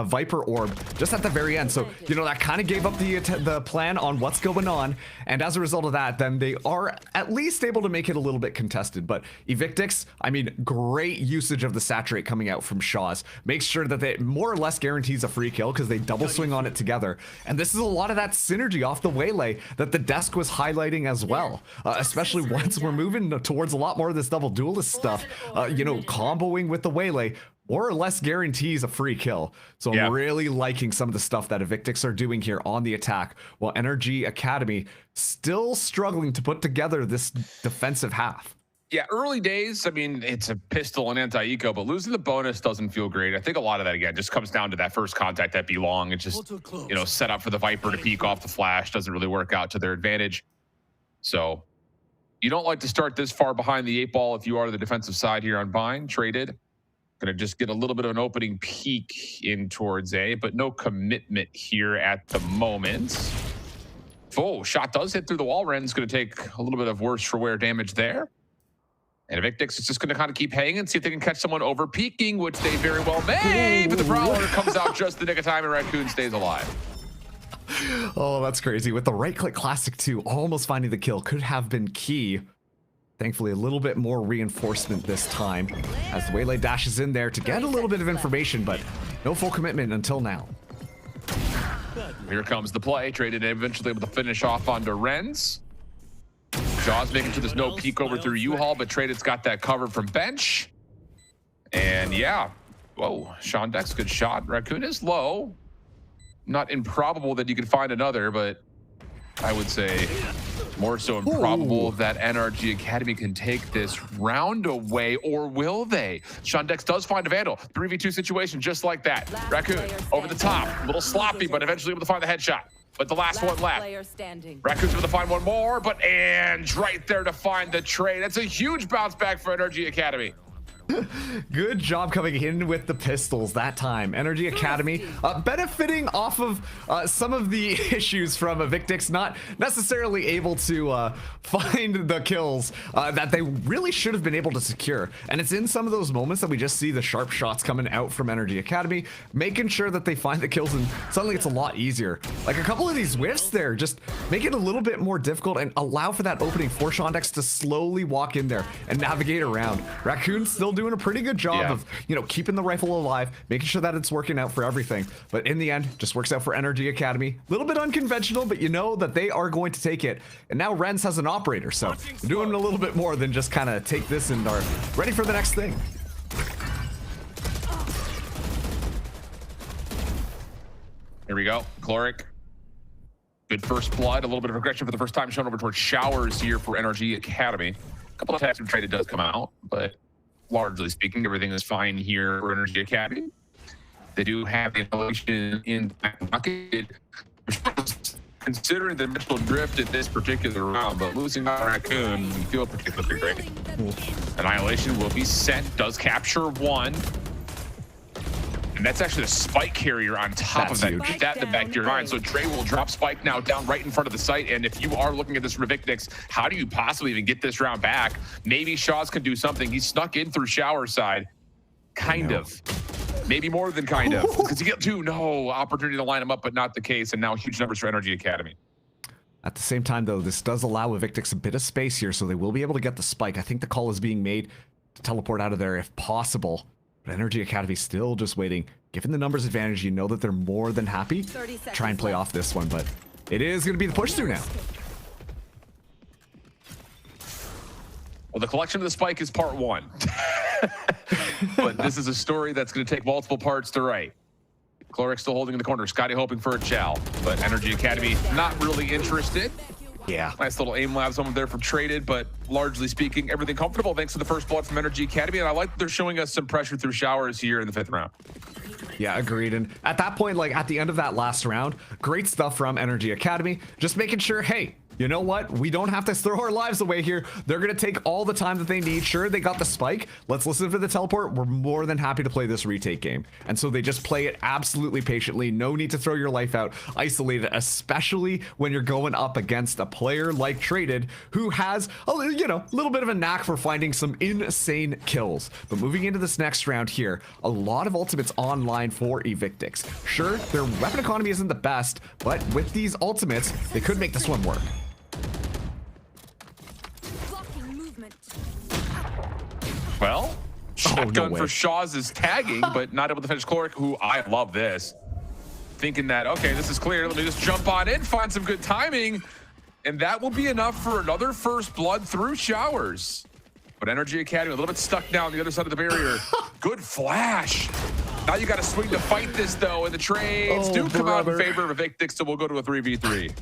Viper Orb just at the very end. So, you know, that kind of gave up the plan on what's going on, and as a result of that, then they are at least able to make it a little bit contested. But Evictix, I mean, great usage of the saturate coming out from Shaw's. Makes sure that they more or less guarantees a free kill because they double swing on it together. And this is a lot of that synergy off the Waylay that the desk was highlighting as well, especially once we're moving towards a lot more of this double duelist stuff. You know, comboing with the Waylay more or less guarantees a free kill. So I'm really liking some of the stuff that Evictix are doing here on the attack, while NRG Academy still struggling to put together this defensive half. Yeah, early days, I mean, it's a pistol and anti-eco, but losing the bonus doesn't feel great. I think a lot of that, again, just comes down to that first contact that belong. It's just, you know, set up for the Viper to peek off the flash. Doesn't really work out to their advantage. So you don't like to start this far behind the 8 ball if you are the defensive side here on Bind. Traded. Going to just get a little bit of an opening peek in towards A, but no commitment here at the moment. Oh, shot does hit through the wall. Ren's going to take a little bit of worse for wear damage there. And Evictix is just going to kind of keep hanging, see if they can catch someone over peeking, which they very well may. But the Prowler comes out just the nick of time, and Raccoon stays alive. Oh, that's crazy. With the right-click classic 2, almost finding the kill could have been key. Thankfully, a little bit more reinforcement this time as the Waylay dashes in there to get a little bit of information, but no full commitment until now. Here comes the play. Traded eventually able to finish off onto Renz. Jaws making sure there's no peek over through U-Haul, but Traded's got that covered from bench. And yeah, whoa, Sean Dex, good shot. Raccoon is low. Not improbable that you could find another, but I would say more so improbable that NRG Academy can take this round away, or will they? Sean Dex does find a Vandal. 3v2 situation just like that. Raccoon over the top, a little sloppy, but eventually able to find the headshot. But the last one left. Raccoon's able to find one more, but Ange right there to find the trade. That's a huge bounce back for NRG Academy. Good job coming in with the pistols that time. NRG Academy benefiting off of some of the issues from Evictix, not necessarily able to find the kills that they really should have been able to secure. And it's in some of those moments that we just see the sharp shots coming out from NRG Academy, making sure that they find the kills, and suddenly it's a lot easier. Like a couple of these whiffs there, just make it a little bit more difficult and allow for that opening for Sean Dex to slowly walk in there and navigate around. Raccoon's still doing a pretty good job of, you know, keeping the rifle alive, making sure that it's working out for everything. But in the end, just works out for NRG Academy. A little bit unconventional, but you know that they are going to take it. And now Renz has an operator, so they're doing a little bit more than just kind of take this and are ready for the next thing. Here we go, Chloric. Good first blood, a little bit of aggression for the first time shown over towards Showers here for NRG Academy. A couple of attacks from Traded does come out, but largely speaking, everything is fine here for NRG Academy. They do have the Relegation in pocket, considering the mental drift in this particular round, but losing out on Raccoon, you feel particularly great. Annihilation will be sent, does capture one. And that's actually the spike carrier on top of that. Huge. Keep that in the back of your mind. So Trey will drop spike now down right in front of the site. And if you are looking at this Evictix, how do you possibly even get this round back? Maybe Shaw's can do something. He snuck in through Shower side. Kind of. Maybe more than kind of. Because you get no opportunity to line him up, but not the case. And now huge numbers for NRG Academy. At the same time, though, this does allow Evictix a bit of space here, so they will be able to get the spike. I think the call is being made to teleport out of there if possible. But NRG Academy still just waiting. Given the numbers advantage, you know that they're more than happy to try and play off this one, but it is going to be the push through now. Well, the collection of the spike is part one. But this is a story that's going to take multiple parts to write. Chloric still holding in the corner. Scotty hoping for a chow, but NRG Academy not really interested. Yeah. Nice little aim labs over there from Traded, but largely speaking, everything comfortable thanks to the first blood from NRG Academy. And I like that they're showing us some pressure through Showers here in the 5th round. Yeah, agreed. And at that point, like at the end of that last round, great stuff from NRG Academy. Just making sure, hey, you know what? We don't have to throw our lives away here. They're going to take all the time that they need. Sure, they got the spike. Let's listen for the teleport. We're more than happy to play this retake game. And so they just play it absolutely patiently. No need to throw your life out. Isolated, especially when you're going up against a player like Traded, who has, a little bit of a knack for finding some insane kills. But moving into this next round here, a lot of ultimates online for Evictix. Sure, their weapon economy isn't the best, but with these ultimates, they could make this one work. Well, shotgun for Shaw's is tagging, but not able to finish Chloric, who I love this. Thinking that, okay, this is clear. Let me just jump on in, find some good timing, and that will be enough for another first blood through Showers. But NRG Academy a little bit stuck down on the other side of the barrier. Good flash. Now you got to swing to fight this, though, and the trades do come out in favor of Evictix, so we'll go to a 3v3.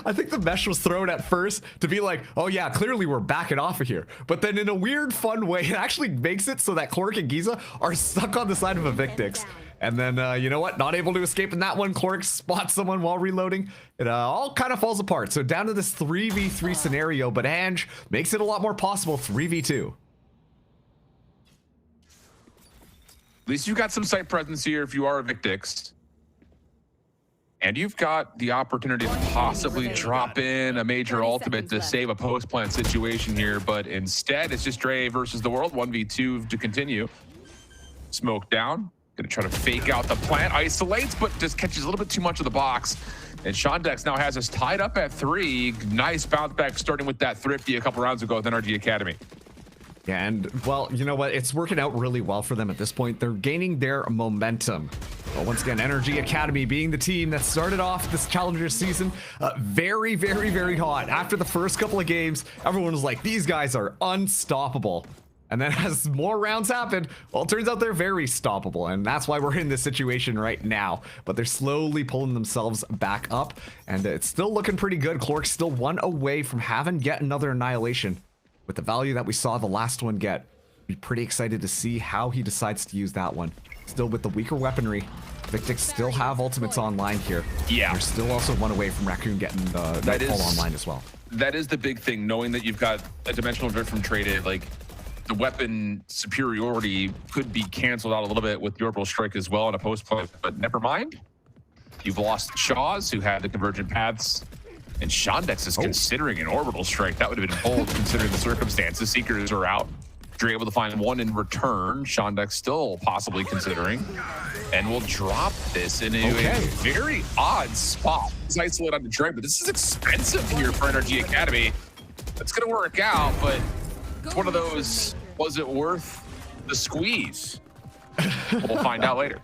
I think the mesh was thrown at first to be like, oh yeah, clearly we're backing off of here. But then in a weird, fun way, it actually makes it so that Chloric and Giza are stuck on the side of Evictix. And then, you know what? Not able to escape in that one. Chloric spots someone while reloading. It all kind of falls apart. So down to this 3v3 scenario, but Ange makes it a lot more possible 3v2. At least you got some site presence here if you are Evictix. And you've got the opportunity to possibly drop in a major ultimate to save a post-plant situation here, but instead it's just Dre versus the world, 1v2 to continue. Smoke down. Gonna try to fake out the plant, isolates, but just catches a little bit too much of the box. And Shondex now has us tied up at 3. Nice bounce back starting with that thrifty a couple rounds ago with NRG Academy. Yeah, and well, you know what? It's working out really well for them at this point. They're gaining their momentum. Well, once again, NRG Academy being the team that started off this Challenger season very, very, very hot. After the first couple of games, everyone was like, these guys are unstoppable. And then as more rounds happened, well, it turns out they're very stoppable. And that's why we're in this situation right now. But they're slowly pulling themselves back up. And it's still looking pretty good. Clork's still 1 away from having yet another annihilation. With the value that we saw the last one get, be pretty excited to see how he decides to use that one. Still with the weaker weaponry, Evictix still have ultimates online here. Yeah. They're still also 1 away from Raccoon getting the Nightfall online as well. That is the big thing, knowing that you've got a dimensional drift from Traded. Like, the weapon superiority could be canceled out a little bit with the orbital strike as well in a post play, but never mind. You've lost Shaws, who had the convergent paths, and Shondex is considering an orbital strike. That would have been bold considering the circumstances. Seekers are out. You're able to find 1 in return. Shondex still possibly considering, and we'll drop this in a very odd spot. It's isolate on the drag, but this is expensive here for NRG Academy. It's going to work out, but it's one of those, was it worth the squeeze? We'll find out later.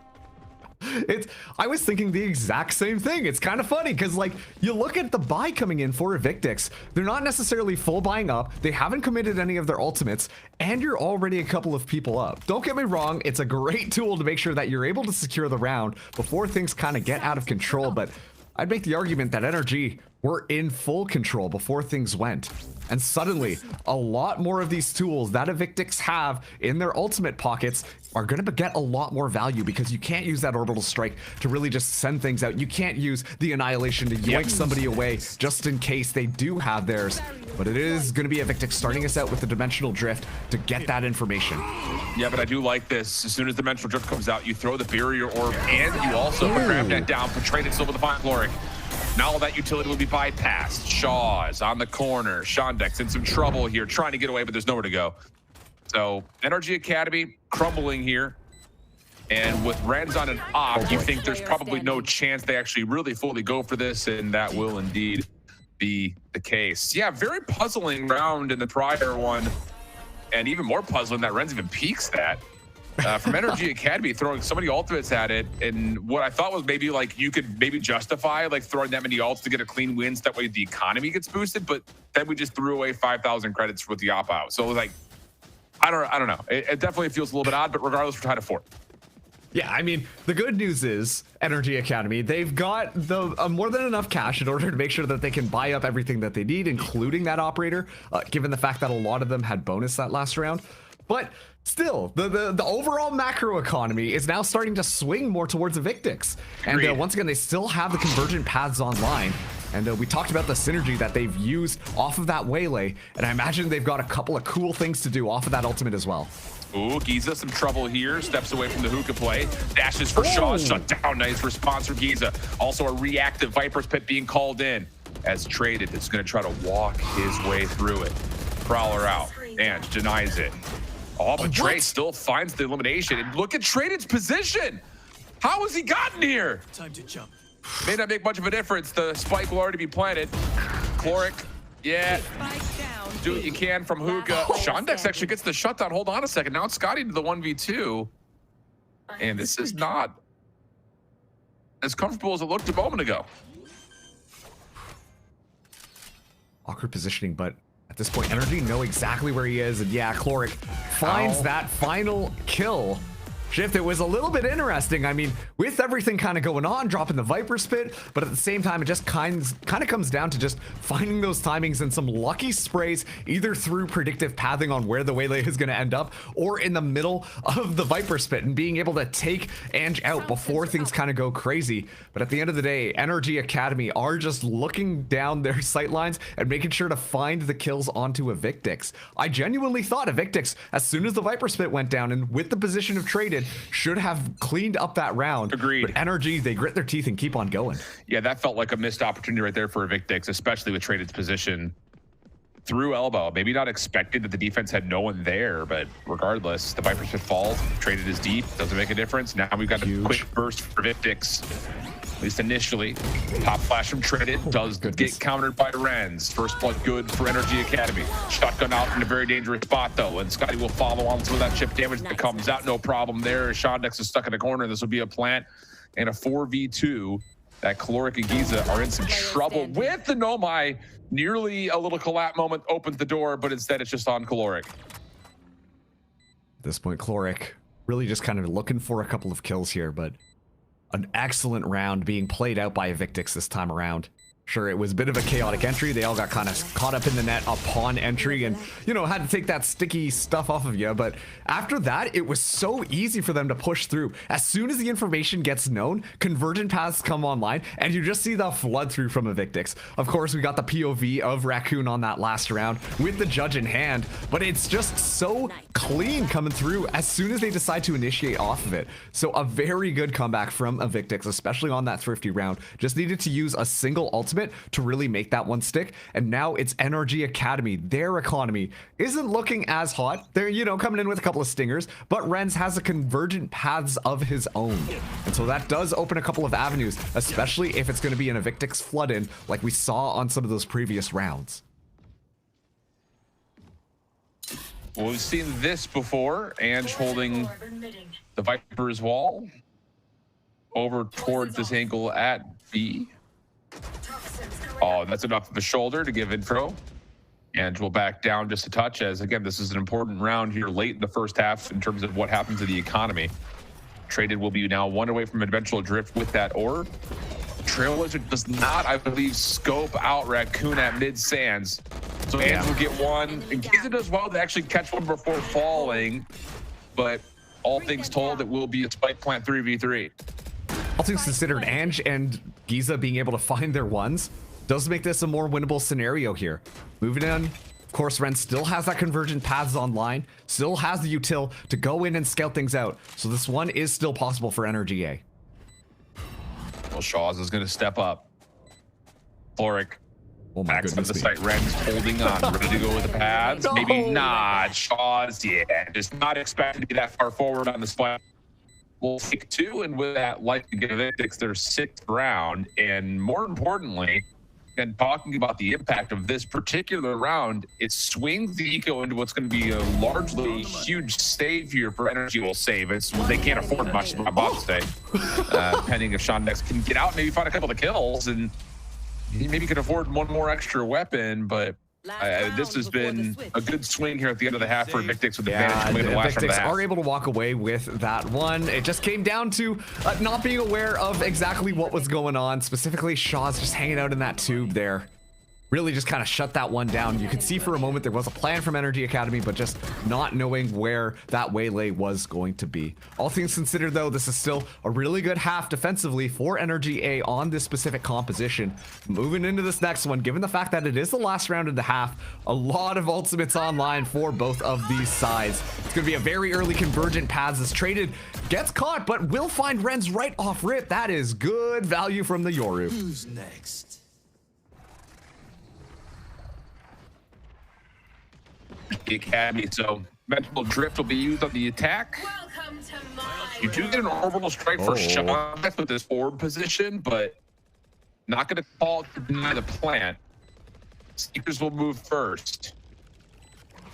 I was thinking the exact same thing. It's kind of funny because, like, you look at the buy coming in for Evictix. They're not necessarily full buying up. They haven't committed any of their ultimates, and you're already a couple of people up. Don't get me wrong. It's a great tool to make sure that you're able to secure the round before things kind of get out of control, but I'd make the argument that NRG were in full control before things went. And suddenly, a lot more of these tools that Evictix have in their ultimate pockets are going to get a lot more value because you can't use that orbital strike to really just send things out. You can't use the annihilation to yoink somebody away just in case they do have theirs. But it is going to be Evictix starting us out with the dimensional drift to get that information. Yeah, but I do like this. As soon as dimensional drift comes out, you throw the barrier orb and you also grab that down, portray it still with the fine Chloric. Now all that utility will be bypassed. Shaw's on the corner. Shondex in some trouble here, trying to get away, but there's nowhere to go. So NRG Academy crumbling here. And with Rens on an op, you think there's probably no chance they actually really fully go for this, and that will indeed be the case. Yeah, very puzzling round in the prior one, and even more puzzling that Rens even peaks that. From NRG Academy throwing so many ultimates at it, and what I thought was maybe like you could maybe justify like throwing that many ults to get a clean win so that way the economy gets boosted, but then we just threw away 5,000 credits with the op out. So it was like, I don't know. It definitely feels a little bit odd, but regardless, we're tied at 4. Yeah, I mean, the good news is NRG Academy, they've got the more than enough cash in order to make sure that they can buy up everything that they need, including that operator, given the fact that a lot of them had bonus that last round. But still, the overall macro economy is now starting to swing more towards Evictix. And once again, they still have the convergent paths online. And we talked about the synergy that they've used off of that waylay. And I imagine they've got a couple of cool things to do off of that ultimate as well. Ooh, Giza, some trouble here. Steps away from the hookah play. Dashes for Shaw. Shut down. Nice response from Giza. Also a reactive Viper's Pit being called in. As Traded is going to try to walk his way through it. Prowler out. And denies it. Oh, but Trey still finds the elimination. And look at Traded's position. How has he gotten here? Time to jump. May not make much of a difference. The spike will already be planted. Chloric, yeah. Do what you can from Hookah. Shondex actually gets the shutdown. Hold on a second. Now it's Scotty to the 1v2. And this is not as comfortable as it looked a moment ago. Awkward positioning, but at this point, NRG know exactly where he is. And yeah, Chloric finds that final kill. Shift, it was a little bit interesting. I mean, with everything kind of going on, dropping the Viper's Pit, but at the same time, it just kind of comes down to just finding those timings and some lucky sprays, either through predictive pathing on where the waylay is going to end up, or in the middle of the Viper's Pit and being able to take Ange out before things kind of go crazy. But at the end of the day, NRG Academy are just looking down their sight lines and making sure to find the kills onto Evictix. I genuinely thought Evictix, as soon as the Viper's Pit went down and with the position of Traded, should have cleaned up that round. Agreed. But NRG, they grit their teeth and keep on going. Yeah, that felt like a missed opportunity right there for Evictix, especially with Traded's position. through elbow. Maybe not expected that the defense had no one there, but regardless, the Viper should fall. Traded is deep. Doesn't make a difference. Now we've got a quick burst for Evictix. At least initially. Pop flash from Traded does get countered by Renz. First blood good for NRG Academy. Shotgun out in a very dangerous spot though, and Scotty will follow on some of that chip damage that comes out. No problem there. Shondex is stuck in the corner. This will be a plant and a 4v2. That Caloric and Giza are in some trouble with the Nomai. Nearly a little collapse moment opens the door, but instead it's just on Caloric. At this point, Caloric really just kind of looking for a couple of kills here, but an excellent round being played out by Evictix this time around. Sure, it was a bit of a chaotic entry. They all got kind of caught up in the net upon entry and, you know, had to take that sticky stuff off of you. But after that, it was so easy for them to push through. As soon as the information gets known, convergent paths come online, and you just see the flood through from Evictix. Of course, we got the POV of Raccoon on that last round with the judge in hand, but it's just so clean coming through as soon as they decide to initiate off of it. So a very good comeback from Evictix, especially on that Thrifty round. Just needed to use a single ultimate to really make that one stick, and now it's NRG Academy. Their economy isn't looking as hot. They're, you know, coming in with a couple of stingers, but Renz has a convergent paths of his own, and so that does open a couple of avenues, especially if it's going to be an Evictix flood in like we saw on some of those previous rounds. Well, we've seen this before. Ange holding the Viper's wall over towards this angle at B. Oh, that's enough of a shoulder to give intro. And we'll back down just a touch, as again, this is an important round here late in the first half in terms of what happens to the economy. Traded will be now one away from eventual drift with that orb. Trailblazer does not, I believe, scope out Raccoon at mid sands. So Ange will get one. And Giza does well to actually catch one before falling. But all things told, it will be a spike plant 3v3. All things considered, Ange and Giza being able to find their ones does make this a more winnable scenario here. Moving in, of course, Ren still has that convergent paths online, still has the util to go in and scout things out. So this one is still possible for NRGA. Well, Shaws is going to step up. Floric. Oh my goodness. The me. site Ren's holding on, ready to go with the paths. No. Maybe not. Shaws, yeah, just not expected to be that far forward on the spot. We'll take two, and with that, like to get Evictix their sixth round. And more importantly, and talking about the impact of this particular round, it swings the eco into what's going to be a largely huge save here for NRG. Will save. It's they can't afford much, as Bob say. Depending if Shondex can get out, maybe find a couple of kills, and he maybe could afford one more extra weapon, but this has been a good swing here at the end of the half for Evictix with advantage coming in the last round of the half. Are able to walk away with that one. It just came down to not being aware of exactly what was going on. Specifically, Shaw's just hanging out in that tube there. Really just kind of shut that one down. You could see for a moment there was a plan from NRG Academy, but just not knowing where that waylay was going to be. All things considered, though, this is still a really good half defensively for NRGA on this specific composition. Moving into this next one, given the fact that it is the last round of the half, a lot of ultimates online for both of these sides. It's going to be a very early convergent paths as Traded gets caught, but will find Renz right off rip. That is good value from the Yoru. Who's next? The Academy, so mental drift will be used on the attack. You do get an orbital strike for Shondex with this orb position, but not going to call to deny the plant. Seekers will move first.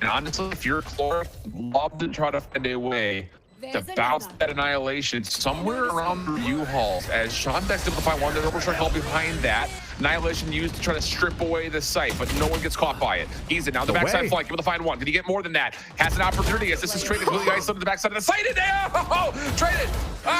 And honestly, if you're Caloric, love to try to find a way to bounce that annihilation somewhere around the U-Hauls. As Shondex able to find one, the orbital strike all behind that. Annihilation used to try to strip away the site, but no one gets caught by it. He's in now the backside flank, able to find one. Did he get more than that? Has an opportunity as this is Traded really isolated to the backside of the site. And there, Traded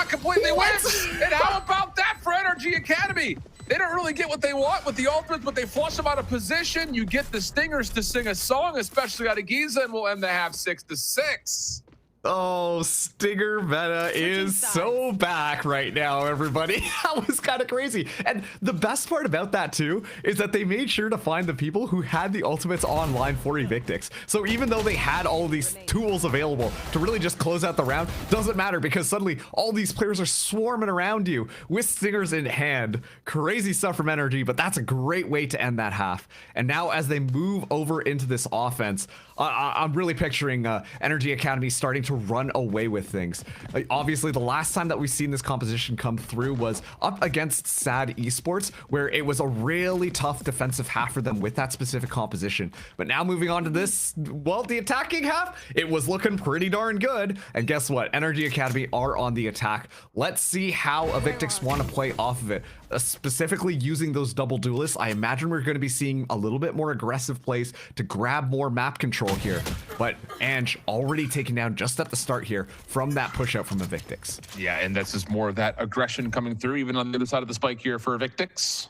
completely wins. And how about that for NRG Academy? They don't really get what they want with the ultimates, but they flush them out of position. You get the Stingers to sing a song, especially out of Giza, and we'll end the half 6-6. Oh, Stinger meta is so back right now, everybody. That was kind of crazy. And the best part about that too is that they made sure to find the people who had the ultimates online for Evictix. So even though they had all these tools available to really just close out the round, doesn't matter because suddenly all these players are swarming around you with Stingers in hand. Crazy stuff from NRG, but that's a great way to end that half. And now as they move over into this offense, I'm really picturing NRG Academy starting to run away with things. Obviously, the last time that we've seen this composition come through was up against SAD Esports, where it was a really tough defensive half for them with that specific composition. But now moving on to this, well, the attacking half, it was looking pretty darn good. And guess what? NRG Academy are on the attack. Let's see how Evictix want to play off of it. Specifically using those double duelists, I imagine we're going to be seeing a little bit more aggressive plays to grab more map control here. But Ange already taken down just at the start here from that push out from Evictix. Yeah, and this is more of that aggression coming through, even on the other side of the spike here for Evictix.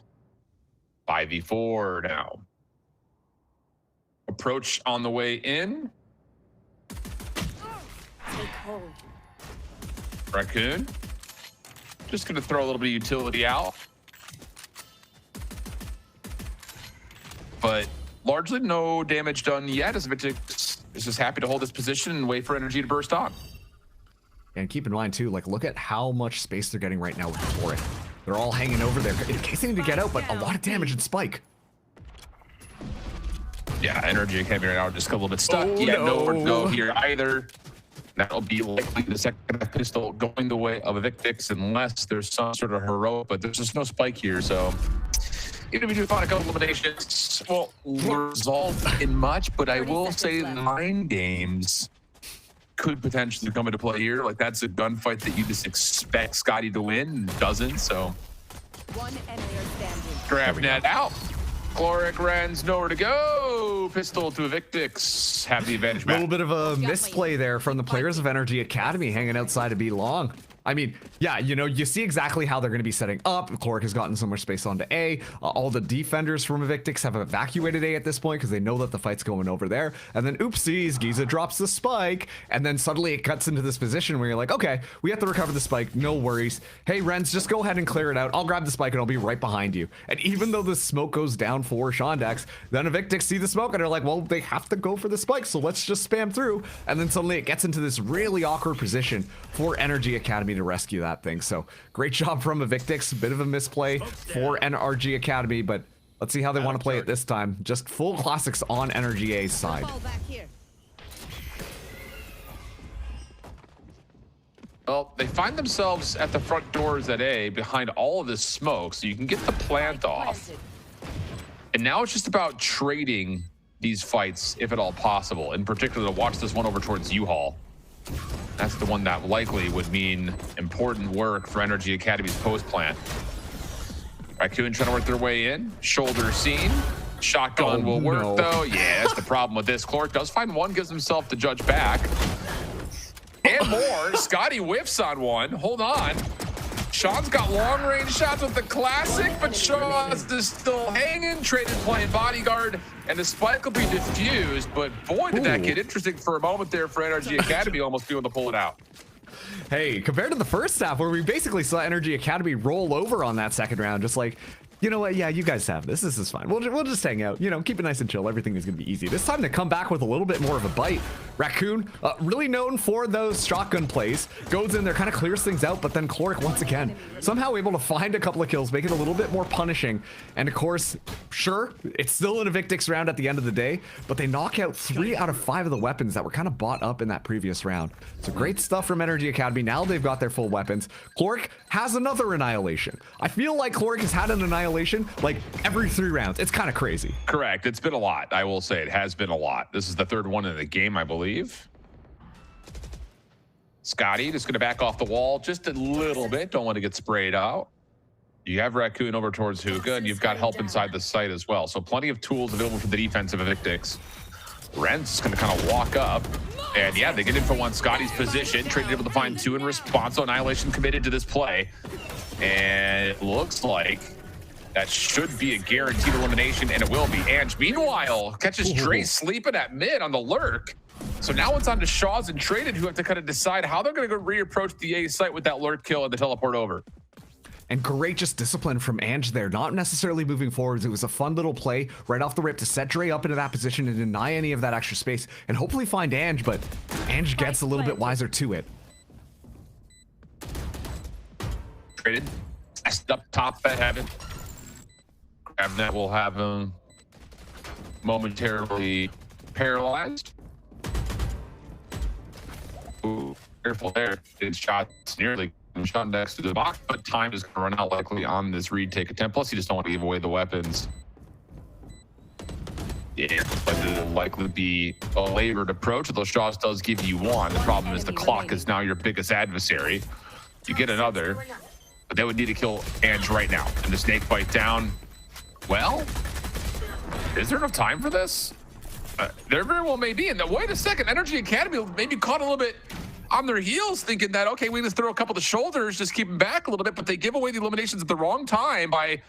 5v4 now. Approach on the way in. Raccoon. Just gonna throw a little bit of utility out. But largely no damage done yet, as Evictix is just happy to hold this position and wait for NRG to burst on. And keep in mind too, like look at how much space they're getting right now with the turret. They're all hanging over there in case they need to get out, but a lot of damage in Spike. Yeah, NRG Academy right now just a little bit stuck. Oh, yeah, no. no here either. That'll be likely the second pistol going the way of Evictix unless there's some sort of heroic, but there's just no spike here, so even if we do find a couple eliminations, well, result in much, but I will say 9 games could potentially come into play here. Like that's a gunfight that you just expect Scotty to win and doesn't, so grab net out. Chloric Ren's nowhere to go. Pistol to Evictix. Have the advantage A back. little bit of a misplay there from the players of NRG Academy hanging outside of B long. I mean, yeah, you know, you see exactly how they're going to be setting up. Chloric has gotten so much space onto A. All the defenders from Evictix have evacuated A at this point because they know that the fight's going over there. And then, oopsies, Giza drops the spike. And then suddenly it cuts into this position where you're like, okay, we have to recover the spike. No worries. Hey, Renz, just go ahead and clear it out. I'll grab the spike and I'll be right behind you. And even though the smoke goes down for Shondex, then Evictix see the smoke and they're like, well, they have to go for the spike, so let's just spam through. And then suddenly it gets into this really awkward position for NRG Academy to rescue that thing. So great job from Evictix. A bit of a misplay for NRG Academy, but let's see how they want to play it this time. Just full classics on NRGA's side. Well, they find themselves at the front doors at A behind all of this smoke, so you can get the plant off. And now it's just about trading these fights, if at all possible. In particular, to watch this one over towards U-Haul. That's the one that likely would mean important work for NRG Academy's post plant. Raccoon trying to work their way in. Shoulder seen. Shotgun will work though. Yeah, that's the problem with this. Chloric does find one, gives himself the judge back. And more. Scotty whiffs on one. Hold on. Sean's got long range shots with the classic, but Sean's just still hanging. Traded playing bodyguard, and the spike will be diffused. But boy, did that get interesting for a moment there for NRG Academy, almost being able to pull it out. Hey, compared to the first half where we basically saw NRG Academy roll over on that second round, just like, you know what, yeah, you guys have this. This is fine. We'll just hang out. You know, keep it nice and chill. Everything is going to be easy. This time to come back with a little bit more of a bite. Raccoon, really known for those shotgun plays, goes in there, kind of clears things out, but then Chloric once again, somehow able to find a couple of kills, make it a little bit more punishing. And of course, sure, it's still an Evictix round at the end of the day, but they knock out 3 out of 5 of the weapons that were kind of bought up in that previous round. So great stuff from NRG Academy. Now they've got their full weapons. Chloric has another annihilation. I feel like Chloric has had an annihilation like every 3 rounds. It's kind of crazy. Correct. It's been a lot. I will say it has been a lot. This is the 3rd one in the game, I believe. Scotty just going to back off the wall just a little bit. Don't want to get sprayed out. You have Raccoon over towards Hookah, and you've got help inside the site as well. So plenty of tools available for the defense of Evictix. Rent's going to kind of walk up. And yeah, they get in for one. Scotty's position. Traded able to find 2 in response. So Annihilation committed to this play. And it looks like that should be a guaranteed elimination, and it will be. Ange, meanwhile, catches Dre sleeping at mid on the lurk. So now it's on to Shaw's and Traded, who have to kind of decide how they're going to go reapproach the A site with that lurk kill and the teleport over. And great just discipline from Ange there, not necessarily moving forwards. It was a fun little play right off the rip to set Dre up into that position and deny any of that extra space and hopefully find Ange, but Ange gets a little bit wiser to it. Traded, test up top at heaven. Grab that will have him momentarily paralyzed. Ooh, careful there. His shots nearly shot next to the box, but time is going to run out likely on this retake attempt. Plus, you just don't want to give away the weapons. Yeah, but it'll likely be a labored approach, although Shaw's does give you one. The problem is the clock is now your biggest adversary. You get another, but they would need to kill Ange right now. And the snake bite down. Well, is there enough time for this? There very well may be. And wait a second, NRG Academy maybe caught a little bit on their heels, thinking that, okay, we just throw a couple of the shoulders, just keep them back a little bit, but they give away the eliminations at the wrong time by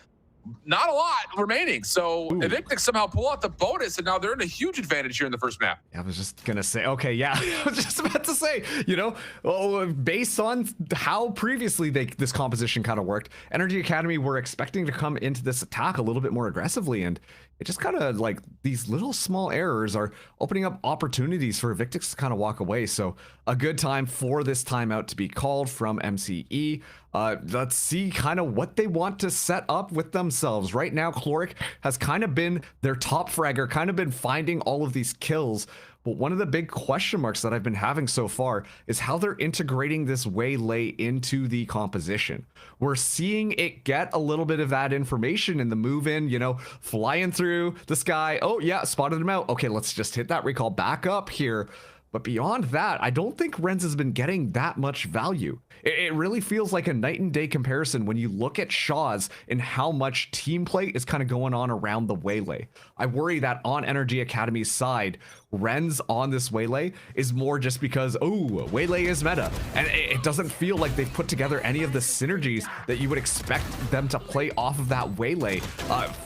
not a lot remaining. So Evictix somehow pull out the bonus, and now they're in a huge advantage here in the first map. I was just gonna say, okay, yeah, I was just about to say, you know, based on how previously this composition kind of worked, NRG Academy were expecting to come into this attack a little bit more aggressively, and it just kind of like these little small errors are opening up opportunities for Evictix to kind of walk away. So a good time for this timeout to be called from MCE. Let's see kind of what they want to set up with themselves. Right now, Chloric has kind of been their top fragger, kind of been finding all of these kills. But one of the big question marks that I've been having so far is how they're integrating this waylay into the composition. We're seeing it get a little bit of that information in the move in, you know, flying through the sky. Oh yeah, spotted him out. Okay, let's just hit that recall back up here. But beyond that, I don't think Renz has been getting that much value. It really feels like a night and day comparison when you look at Shaw's and how much team play is kind of going on around the waylay. I worry that on NRG Academy's side, Renz on this waylay is more just because, oh, waylay is meta. And it doesn't feel like they've put together any of the synergies that you would expect them to play off of that waylay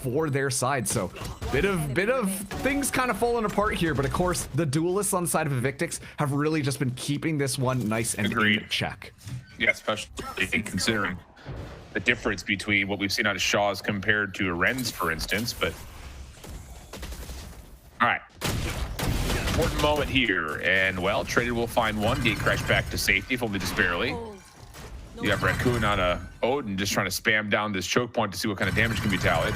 for their side. So bit of things kind of falling apart here. But of course, the duelists on the side of Evictix have really just been keeping this one nice and in check. Yeah, especially considering the difference between what we've seen out of Shaw's compared to a Renz, for instance. But all right, important moment here, and well, Traded will find one. Gate crash back to safety, if only just barely. You have Raccoon on a Odin just trying to spam down this choke point to see what kind of damage can be tallied,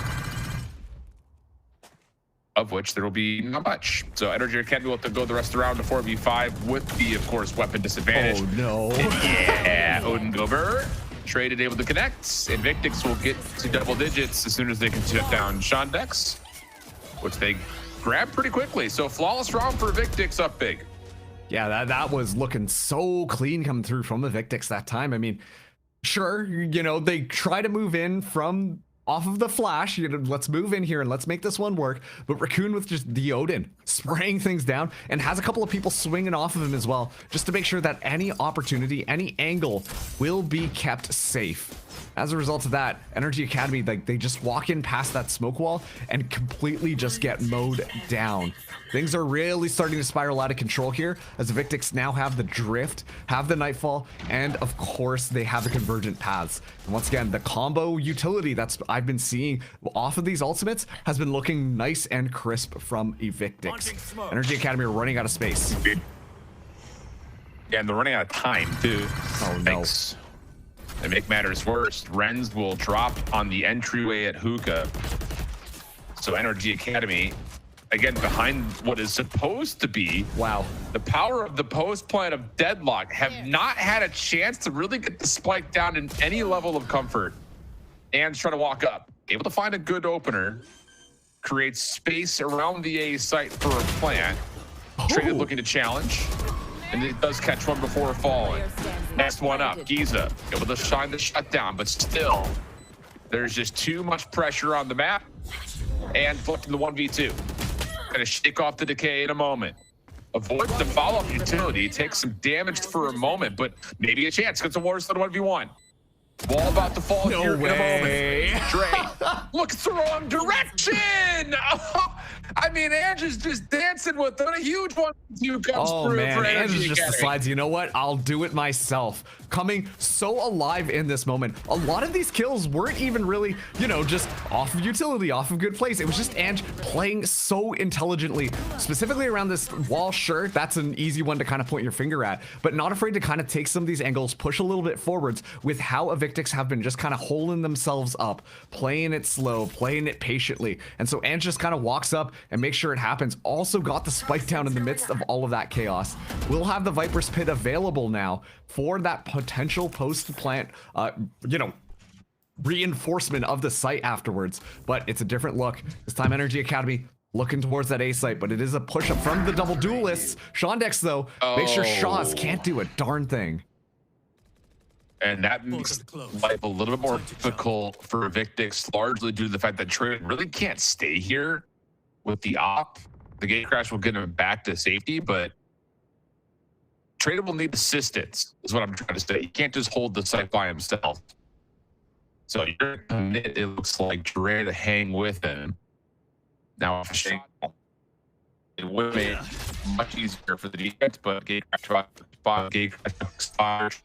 of which there will be not much. So NRG Academy will have to go the rest of the round to 4v5 with the, of course, weapon disadvantage. Oh no. Yeah, Odin Gober. Traded able to connect. Evictix will get to double digits as soon as they can shut down Shondex, which they grab pretty quickly. So flawless round for Evictix up big. Yeah, that was looking so clean coming through from Evictix that time. I mean, sure, you know, they try to move in from off of the flash, you know, let's move in here and let's make this one work. But Raccoon with just the Odin spraying things down and has a couple of people swinging off of him as well, just to make sure that any opportunity, any angle will be kept safe. As a result of that, NRG Academy, like, they just walk in past that smoke wall and completely just get mowed down. Things are really starting to spiral out of control here, as Evictix now have the drift, have the nightfall, and of course they have the convergent paths. And once again, the combo utility that's I've been seeing off of these ultimates has been looking nice and crisp from Evictix. NRG Academy are running out of space. Yeah, and they're running out of time too. Oh no. Thanks. To make matters worse, Renz will drop on the entryway at Hookah. So NRG Academy, again, behind what is supposed to be the power of the post plan of Deadlock, have not had a chance to really get the spike down in any level of comfort. And trying to walk up, able to find a good opener, create space around the A site for a plant. Traded looking to challenge, and it does catch one before falling. Next one up, Giza, able to shine the shutdown, but still, there's just too much pressure on the map, and flipping the 1v2. Gonna shake off the decay in a moment. Avoid the follow-up utility, takes some damage for a moment, but maybe a chance, gets a worse than 1v1. Wall about to fall here in a moment. Dre, look, it's the wrong direction! I mean, Ange is just dancing with it. A huge one. You comes through man, for Ange NRG just Academy. decides, you know what? I'll do it myself. Coming so alive in this moment. A lot of these kills weren't even really, you know, just off of utility, off of good plays. It was just Ange playing so intelligently, specifically around this wall. Sure, that's an easy one to kind of point your finger at, but not afraid to kind of take some of these angles, push a little bit forwards with how Evictix have been just kind of holding themselves up, playing it slow, playing it patiently. And so Ange just kind of walks up and makes sure it happens. Also got the spike down in the midst of all of that chaos. We'll have the Viper's Pit available now for that potential post-plant, you know, reinforcement of the site afterwards. But it's a different look. This time NRG Academy looking towards that A site, but it is a push-up from the double duelists. Shondex, though, make sure Shaws can't do a darn thing. And that makes life a little bit more difficult for Evictix, largely due to the fact that Trey really can't stay here with the op. The gate crash will get him back to safety, but Trader will need assistance, is what I'm trying to say. He can't just hold the site by himself. So you're commit, it looks like, Dre to hang with him. Now, it would make it much easier for the defense, but gate crash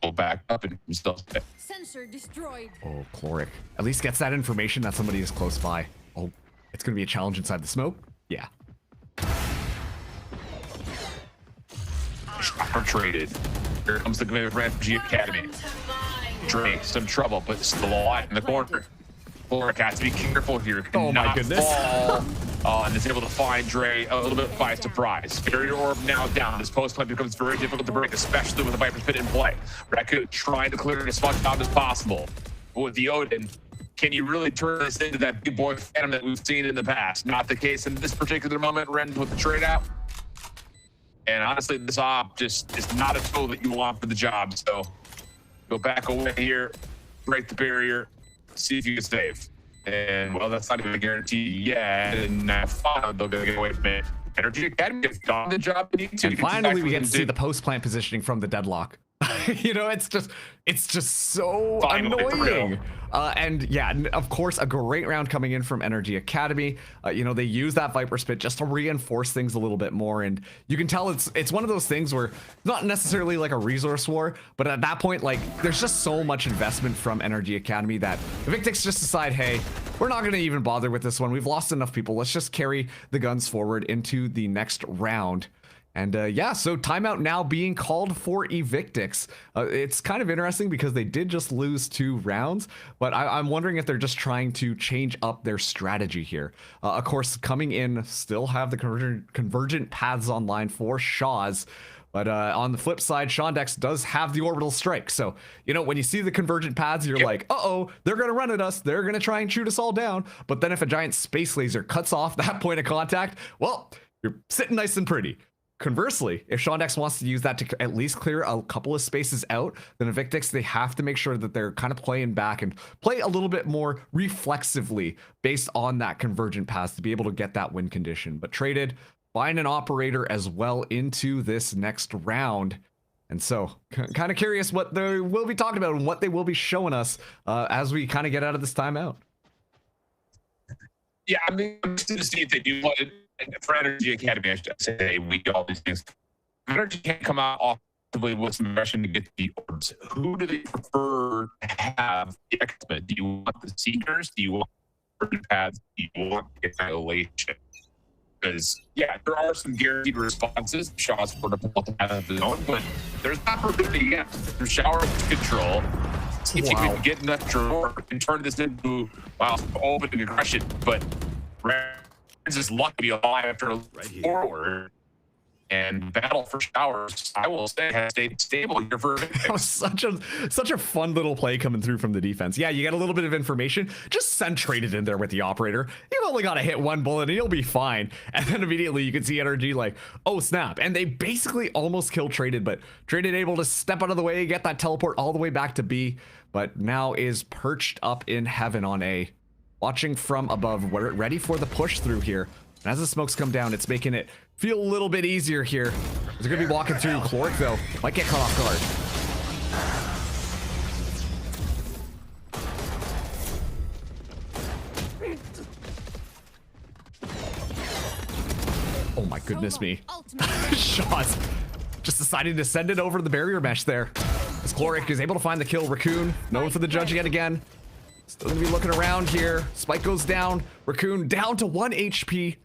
will back up and himself. Sensor destroyed. Oh, Chloric at least gets that information that somebody is close by. Oh, it's going to be a challenge inside the smoke. Yeah. Shocker traded. Here comes the commitment for NRG Academy. Dre, some trouble, but still alive in the corner. Chloric has to be careful here. Oh my goodness. Fall, and is able to find Dre a little bit by surprise. Barrier orb now down. This post plant becomes very difficult to break, especially with the Viper's Pit in play. Raccoon trying to clear it as much out as possible. But with the Odin, can you really turn this into that big boy phantom that we've seen in the past? Not the case in this particular moment. Ren with the trade out. And honestly, this op just is not a tool that you want for the job. So go back away here, break the barrier, see if you can save. And well, that's not even a guarantee yet. And they'll get away from it. NRG Academy has done the job they need to. And finally, we get to see the post plant positioning from the deadlock. You know, it's just so annoying. And yeah, of course, a great round coming in from NRG Academy. You know, they use that Viper Spit just to reinforce things a little bit more. And you can tell it's one of those things where not necessarily like a resource war, but at that point, like there's just so much investment from NRG Academy that Evictix just decide, hey, we're not going to even bother with this one. We've lost enough people. Let's just carry the guns forward into the next round. And yeah, so timeout now being called for Evictix. It's kind of interesting because they did just lose 2 rounds, but I'm wondering if they're just trying to change up their strategy here. Of course, coming in, still have the convergent paths online for Shaws. But on the flip side, Shondex does have the orbital strike. So, you know, when you see the convergent paths, you're like, uh-oh, they're going to run at us. They're going to try and shoot us all down. But then if a giant space laser cuts off that point of contact, well, you're sitting nice and pretty. Conversely, if Shondex wants to use that to at least clear a couple of spaces out, then Evictix, they have to make sure that they're kind of playing back and play a little bit more reflexively based on that convergent path to be able to get that win condition. But traded, find an operator as well into this next round. And so, kind of curious what they will be talking about and what they will be showing us as we kind of get out of this timeout. Yeah, I mean, I'm interested to see if they do want it. For NRG Academy, I should say, we do all these things. NRG can't come out offensively with some aggression to get the orbs. Who do they prefer to have the X-Men? Do you want the Seekers? Do you want the paths? Do you want the Annihilation? Because, yeah, there are some guaranteed responses. Shaw's for the path of his own, but there's not opportunity yet. There's shower control. See if you can get enough drawer and turn this into, well, open aggression, but it's just lucky to be alive after a forward. And battle for showers, I will say, has stayed stable here for that was such a fun little play coming through from the defense. Yeah, you get a little bit of information. Just send Traded in there with the operator. You've only got to hit 1 bullet and you'll be fine. And then immediately you can see NRG like, oh snap. And they basically almost killed Traded, but Traded able to step out of the way, get that teleport all the way back to B, but now is perched up in heaven on A. Watching from above, we're ready for the push through here. And as the smokes come down, it's making it feel a little bit easier here. They're going to be walking through. Chloric, though, might get caught off guard. my goodness me. Shots just deciding to send it over the barrier mesh there. As Chloric is able to find the kill. Raccoon, known for the judge yet again. Still gonna be looking around here. Spike goes down. Raccoon down to 1 HP.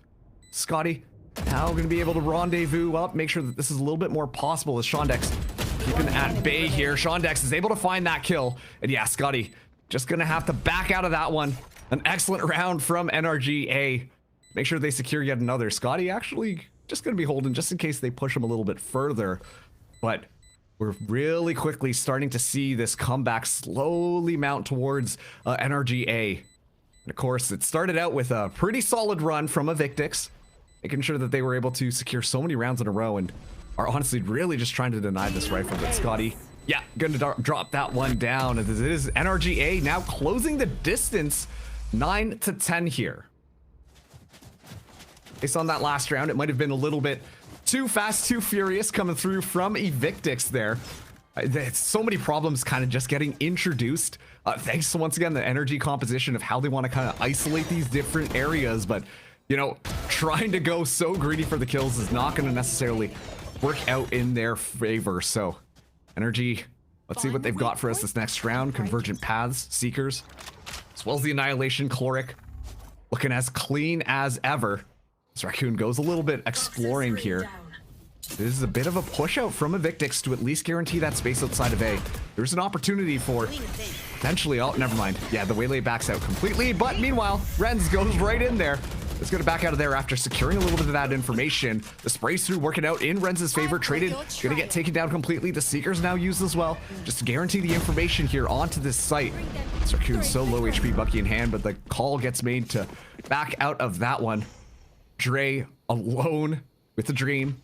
Scotty now gonna be able to rendezvous up, make sure that this is a little bit more possible as Shondex keeping at bay here. Shondex is able to find that kill. And yeah, Scotty just gonna have to back out of that one. An excellent round from NRGA. Make sure they secure yet another. Scotty actually just gonna be holding just in case they push him a little bit further. But we're really quickly starting to see this comeback slowly mount towards NRGA. And of course, it started out with a pretty solid run from Evictix, making sure that they were able to secure so many rounds in a row and are honestly really just trying to deny this rifle. But Scotty, yeah, gonna drop that one down. As it is NRGA now closing the distance 9 to 10 here. Based on that last round, it might have been a little bit too fast, too furious coming through from Evictix there. So many problems kind of just getting introduced. Thanks to, once again, the energy composition of how they want to kind of isolate these different areas. But, you know, trying to go so greedy for the kills is not going to necessarily work out in their favor. So, Energy, let's see what they've got for us this next round. Convergent Paths, Seekers, as well as the Annihilation. Chloric looking as clean as ever. This Raccoon goes a little bit exploring here. This is a bit of a push out from Evictix to at least guarantee that space outside of A. There's an opportunity for potentially, oh, never mind. Yeah, the waylay backs out completely, but meanwhile, Renz goes right in there. It's gonna back out of there after securing a little bit of that information. The sprays through working out in Renz's favor. Traded, gonna get taken down completely. The Seeker's now used as well, just to guarantee the information here onto this site. This Raccoon's so low HP, Bucky in hand, but the call gets made to back out of that one. Dre alone with the dream.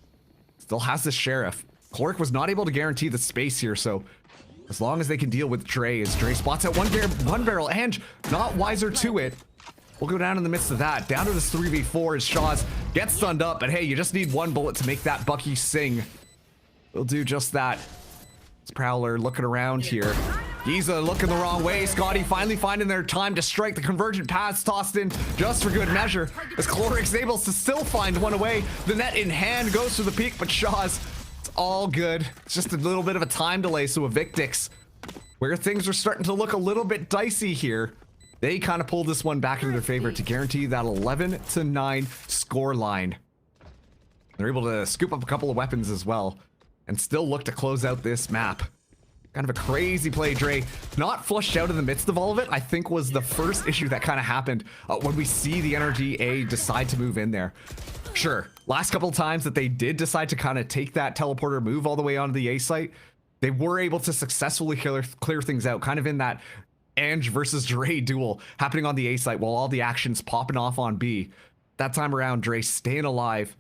Still has the Sheriff. Chloric was not able to guarantee the space here, so as long as they can deal with Dre, as Dre spots out one barrel and not wiser to it. We'll go down in the midst of that. Down to this 3v4 as Shaw's gets stunned up, but hey, you just need one bullet to make that Bucky sing. We'll do just that. It's Prowler looking around here. Giza looking the wrong way. Scotty finally finding their time to strike. The Convergent Paths tossed in just for good measure, as Chloric's able to still find one away. The net in hand goes to the peak, but Shaw's, it's all good. It's just a little bit of a time delay, so Evictix, where things are starting to look a little bit dicey here, they kind of pulled this one back into their favor to guarantee that 11-9 score line. They're able to scoop up a couple of weapons as well and still look to close out this map. Kind of a crazy play, Dre. Not flushed out in the midst of all of it, I think was the first issue that kind of happened when we see the NRGA decide to move in there. Sure, last couple of times that they did decide to kind of take that teleporter move all the way onto the A site, they were able to successfully clear things out, kind of in that Ange versus Dre duel happening on the A site while all the action's popping off on B. That time around, Dre staying alive,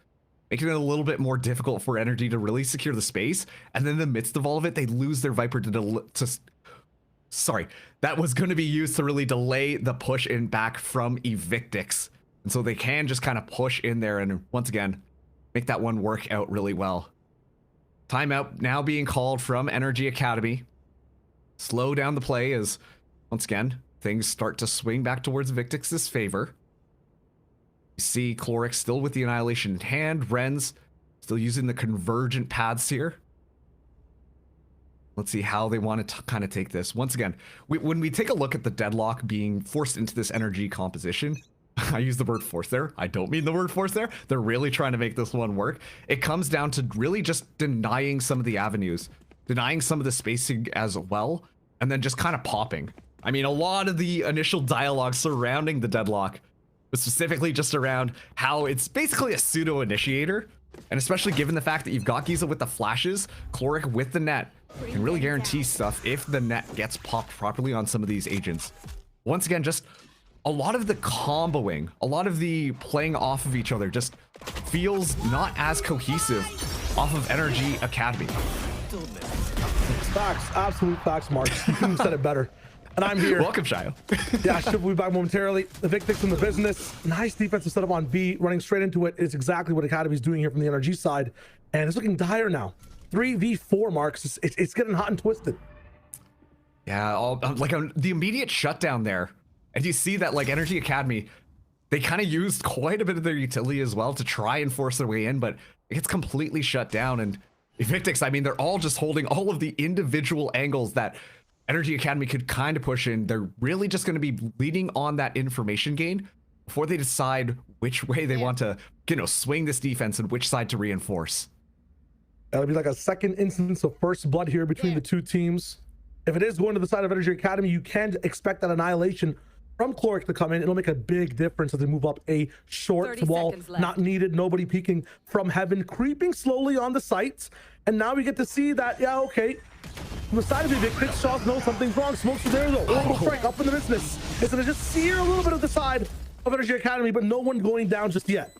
making it a little bit more difficult for Energy to really secure the space. And then in the midst of all of it, they lose their Viper that was going to be used to really delay the push in back from Evictix. And so they can just kind of push in there and once again, make that one work out really well. Timeout now being called from NRG Academy. Slow down the play as, once again, things start to swing back towards Evictix's favor. You see Chloric still with the Annihilation in hand. Renz still using the Convergent Paths here. Let's see how they want to kind of take this. Once again, when we take a look at the deadlock being forced into this energy composition, I use the word force there. I don't mean the word force there. They're really trying to make this one work. It comes down to really just denying some of the avenues, denying some of the spacing as well, and then just kind of popping. I mean, a lot of the initial dialogue surrounding the deadlock was specifically just around how it's basically a pseudo-initiator, and especially given the fact that you've got Giza with the flashes, Chloric with the net, can really guarantee stuff if the net gets popped properly on some of these agents. Once again, just a lot of the comboing, a lot of the playing off of each other just feels not as cohesive off of NRG Academy. Facts, absolute facts, Mark. You couldn't have said it better. And I'm here. Welcome, Shayo. Yeah, Shiv will be back momentarily. Evictix in the business. Nice defensive setup on B. Running straight into it is exactly what Academy's doing here from the NRG side. And it's looking dire now. 3v4, Marks. It's getting hot and twisted. Yeah, the immediate shutdown there. And you see that, like, NRG Academy they kind of used quite a bit of their utility as well to try and force their way in, but it gets completely shut down. And Evictix, I mean, they're all just holding all of the individual angles that NRG Academy could kind of push in. They're really just going to be leading on that information gain before they decide which way they want to, you know, swing this defense and which side to reinforce. That'll be like a second instance of first blood here between the two teams. If it is going to the side of NRG Academy, you can expect that annihilation from Chloric to come in. It'll make a big difference as they move up a short wall. Not needed. Nobody peeking from heaven, creeping slowly on the sights. And now we get to see that, yeah, okay. From the side of Evictix, Shaws knows something's wrong. Smokes are there though. Orbital strike up in the business. It's gonna just sear a little bit of the side of NRG Academy, but no one going down just yet.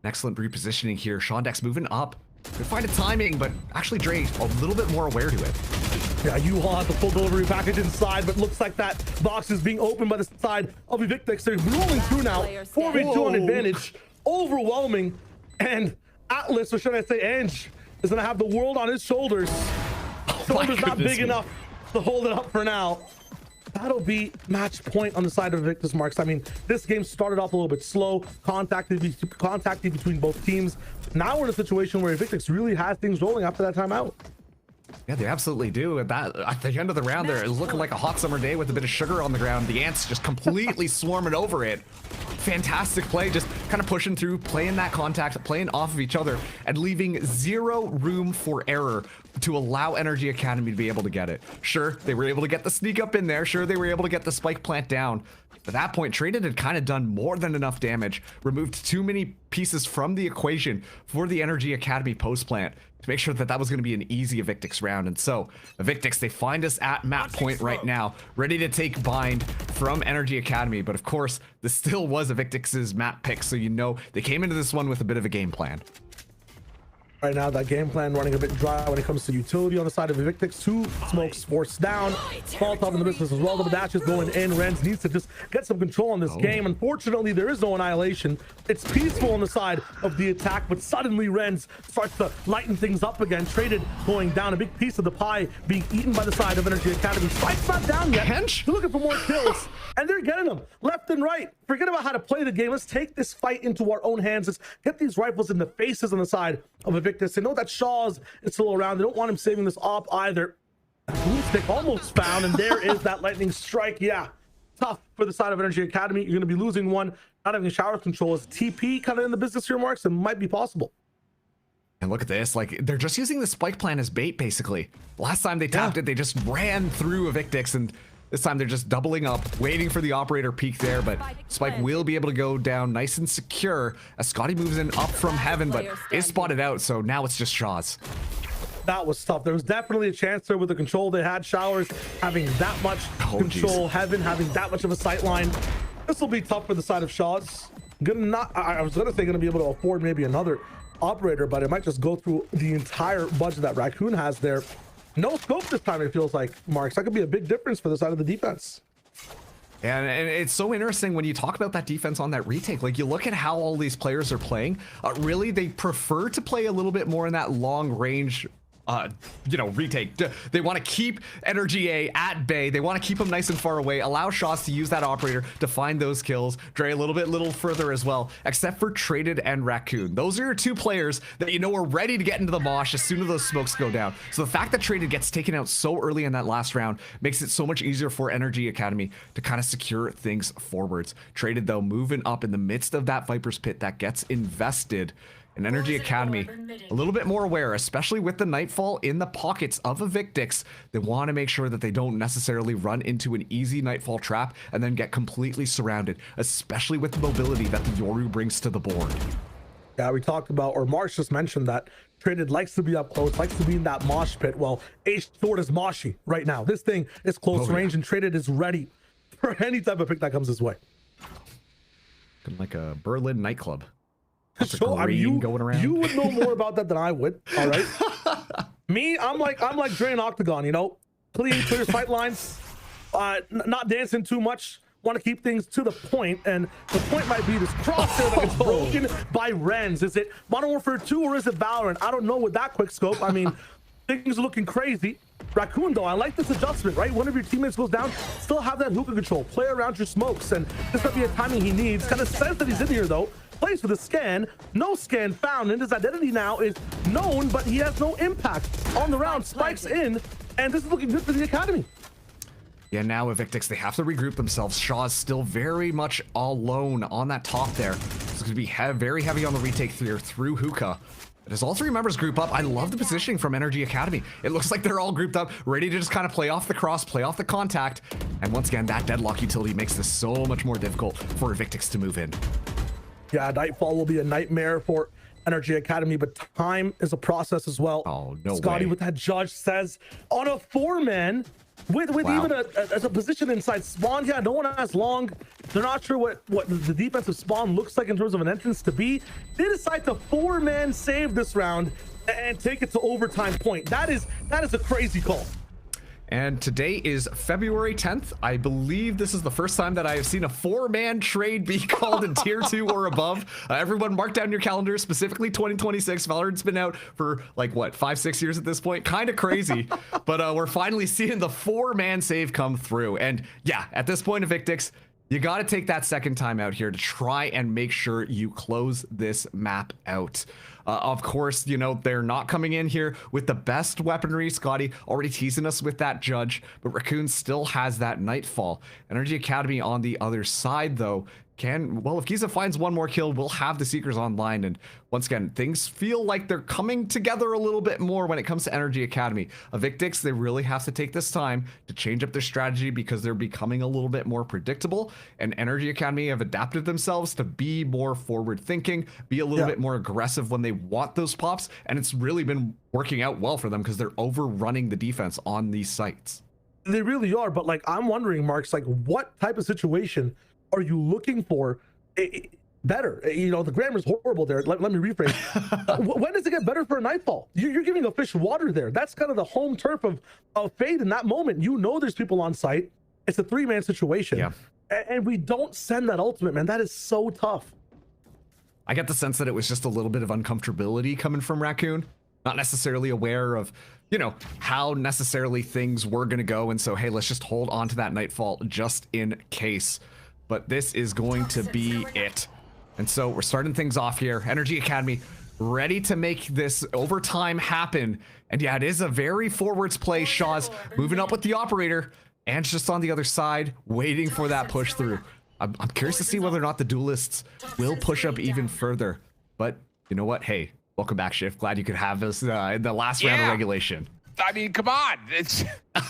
Excellent repositioning here. Shondex moving up. Could find a timing, but actually Dre a little bit more aware to it. Yeah, you all have the full delivery package inside, but looks like that box is being opened by the side of Evictix. They're rolling through now. 4v2 on advantage. Overwhelming. And Atlas, or should I say Ange, is going to have the world on his shoulders. Shoulders not big enough to hold it up for now. That'll be match point on the side of Evictix, Marks. I mean, this game started off a little bit slow, contacted between both teams. Now we're in a situation where Evictix really has things rolling after that timeout. Yeah, they absolutely do. At the end of the round there, it was looking like a hot summer day with a bit of sugar on the ground. The ants just completely swarming over it. Fantastic play, just kind of pushing through, playing that contact, playing off of each other, and leaving zero room for error to allow NRG Academy to be able to get it. Sure, they were able to get the sneak up in there. Sure, they were able to get the spike plant down. At that point, Traded had kind of done more than enough damage, removed too many pieces from the equation for the NRG Academy post plant to make sure that that was going to be an easy Evictix round. And so, Evictix, they find us at map point right now, ready to take bind from NRG Academy. But of course, this still was Evictix's map pick, so you know they came into this one with a bit of a game plan. Right now, that game plan running a bit dry when it comes to utility on the side of Evictix. 2 smokes forced down. Fall top in the business as well. The dash is going in. Renz needs to just get some control on this game. Unfortunately, there is no annihilation. It's peaceful on the side of the attack, but suddenly Renz starts to lighten things up again. Traded going down. A big piece of the pie being eaten by the side of NRG Academy. Spike's not down yet. They're looking for more kills, and they're getting them left and right. Forget about how to play the game. Let's take this fight into our own hands. Let's get these rifles in the faces on the side of Evictix. They know that Shaws is still around. They don't want him saving this op either. Boomstick almost found, and there is that lightning strike. Yeah, tough for the side of NRG Academy. You're going to be losing one. Not having shower control. Is TP kind of in the business here, Marks? It might be possible. And look at this, like they're just using the spike plan as bait, basically. Last time they tapped it, they just ran through Evictix, and this time they're just doubling up, waiting for the operator peak there, but Spike will be able to go down nice and secure as Scotty moves in up from heaven, but is spotted out, so now it's just Shaws. That was tough. There was definitely a chance there with the control they had. Showers having that much control, Heaven having that much of a sight line. This will be tough for the side of Shaws. I was gonna say gonna be able to afford maybe another operator, but it might just go through the entire budget that Raccoon has there. No scope this time, it feels like, Marks. That could be a big difference for the side of the defense. And it's so interesting when you talk about that defense on that retake. Like, you look at how all these players are playing. Really, they prefer to play a little bit more in that long range retake. They want to keep NRGA at bay. They want to keep them nice and far away, allow Shaws to use that operator to find those kills. Dre a little further as well, except for Traded and Raccoon. Those are your 2 players that you know are ready to get into the mosh as soon as those smokes go down. So the fact that Traded gets taken out so early in that last round makes it so much easier for NRG Academy to kind of secure things forwards. Traded, though, moving up in the midst of that Viper's Pit that gets invested. And NRG Academy, a little bit more aware, especially with the Nightfall in the pockets of Evictix. They want to make sure that they don't necessarily run into an easy Nightfall trap and then get completely surrounded, especially with the mobility that the Yoru brings to the board. Yeah, we talked about, or Marsh just mentioned that Traded likes to be up close, likes to be in that mosh pit. Well, H-Sword is moshy right now. This thing is close range, and Traded is ready for any type of pick that comes his way. Like a Berlin nightclub. So, I mean, going around. You would know more about that than I would. All right. Me, I'm like Dre and Octagon, you know, clear sight lines, not dancing too much. Want to keep things to the point, and the point might be this crosshair that gets broken by Renz. Is it Modern Warfare 2 or is it Valorant? I don't know with that quick scope. I mean, things are looking crazy. Raccoon, though, I like this adjustment, right? One of your teammates goes down, still have that hookah control, play around your smokes, and this might be a timing he needs. Kind of says that he's in here, though. Plays for the scan, no scan found, and his identity now is known, but he has no impact on the round. Spikes in, and this is looking good for the Academy. Yeah, now Evictix, they have to regroup themselves. Shaw's still very much alone on that top there. It's going to be very heavy on the retake through hookah. But as all three members group up, I love the positioning from NRG Academy. It looks like they're all grouped up, ready to just kind of play off the cross, play off the contact. And once again, that deadlock utility makes this so much more difficult for Evictix to move in. Yeah, Nightfall will be a nightmare for NRG Academy, but time is a process as well. Oh, no Scotty way. with that judge says on a 4-man with Wow. even a position inside spawn. Yeah, no one has long. They're not sure what the defensive spawn looks like in terms of an entrance to be. They decide to 4-man save this round and take it to overtime point. That is a crazy call. And today is February 10th. I believe this is the first time that I have seen a 4-man trade be called in tier 2 or above. Everyone mark down your calendar, specifically 2026. Valorant's been out for like what, 5-6 years at this point? Kind of crazy. But we're finally seeing the 4-man save come through. And yeah, at this point, Evictix, you got to take that second time out here to try and make sure you close this map out. Of course, you know, they're not coming in here with the best weaponry. Scotty already teasing us with that judge, but Raccoon still has that Nightfall. NRG Academy on the other side, though, well, if Giza finds one more kill, we'll have the Seekers online. And once again, things feel like they're coming together a little bit more when it comes to NRG Academy. Evictix, they really have to take this time to change up their strategy because they're becoming a little bit more predictable. And NRG Academy have adapted themselves to be more forward thinking, be a little bit more aggressive when they want those pops. And it's really been working out well for them because they're overrunning the defense on these sites. They really are, but like I'm wondering, Marks, like what type of situation are you looking for better? You know, the grammar's horrible there. Let me rephrase. When does it get better for a Nightfall? You're giving a fish water there. That's kind of the home turf of Fade in that moment. You know there's people on site. It's a 3-man situation. Yeah. And we don't send that ultimate, man. That is so tough. I get the sense that it was just a little bit of uncomfortability coming from Raccoon. Not necessarily aware of, you know, how necessarily things were going to go. And so, hey, let's just hold on to that Nightfall just in case. But this is going to be it. And so we're starting things off here. NRG Academy ready to make this overtime happen. And yeah, it is a very forwards play. Shaw's moving up with the operator. And just on the other side, waiting for that push through. I'm curious to see whether or not the duelists will push up even further. But you know what? Hey, welcome back, Shift. Glad you could have us in the last round of regulation. I mean, come on.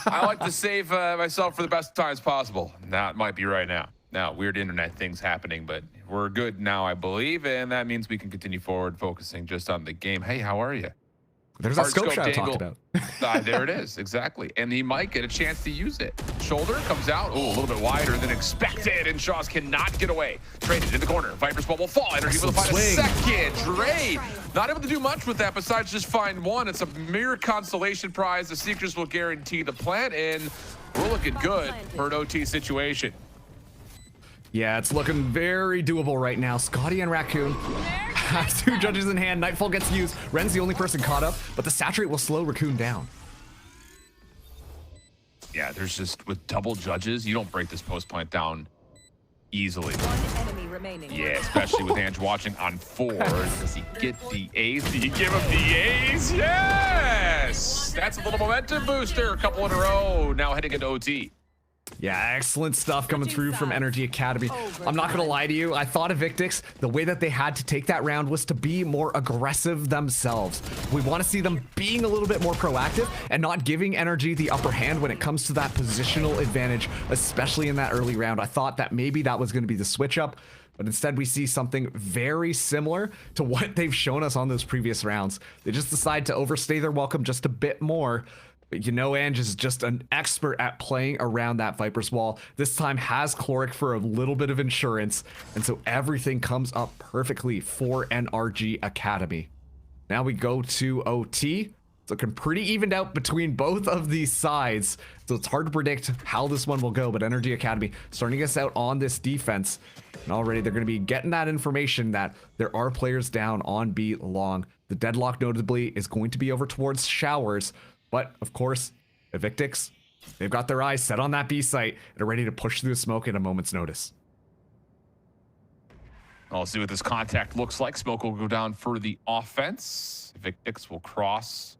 I like to save myself for the best times possible. Now, it might be right now. Now, weird internet things happening, but we're good now, I believe, and that means we can continue forward, focusing just on the game. Hey, how are you? There's that scope shot I talked about. There it is, exactly. And he might get a chance to use it. Shoulder comes out, a little bit wider than expected, and Shaws cannot get away. Traded in the corner. Viper's ball will fall. NRG will find a second. Dre, not able to do much with that besides just find one. It's a mere consolation prize. The Seekers will guarantee the plant, and we're looking good for an OT situation. Yeah, it's looking very doable right now. Scotty and Raccoon have 2 judges in hand. Nightfall gets used. Ren's the only person caught up, but the saturate will slow Raccoon down. Yeah, there's just, with double judges, you don't break this post plant down easily. Yeah, especially with Ange watching on 4. Does he get the A's? Do you give him the A's? Yes! That's a little momentum booster. A couple in a row. Now heading into OT. Yeah, excellent stuff coming through from NRG Academy. I'm not going to lie to you. I thought Evictix, the way that they had to take that round was to be more aggressive themselves. We want to see them being a little bit more proactive and not giving NRG the upper hand when it comes to that positional advantage, especially in that early round. I thought that maybe that was going to be the switch up, but instead we see something very similar to what they've shown us on those previous rounds. They just decide to overstay their welcome just a bit more. But you know, Ange is just an expert at playing around that Viper's wall. This time has Chloric for a little bit of insurance, and so everything comes up perfectly for NRG Academy. Now we go to OT. It's looking pretty evened out between both of these sides, so it's hard to predict how this one will go, but NRG Academy starting us out on this defense, and already they're going to be getting that information that there are players down on B long. The deadlock notably is going to be over towards Showers, but of course, Evictix, they've got their eyes set on that B site and are ready to push through the smoke at a moment's notice. I'll see what this contact looks like. Smoke will go down for the offense. Evictix will cross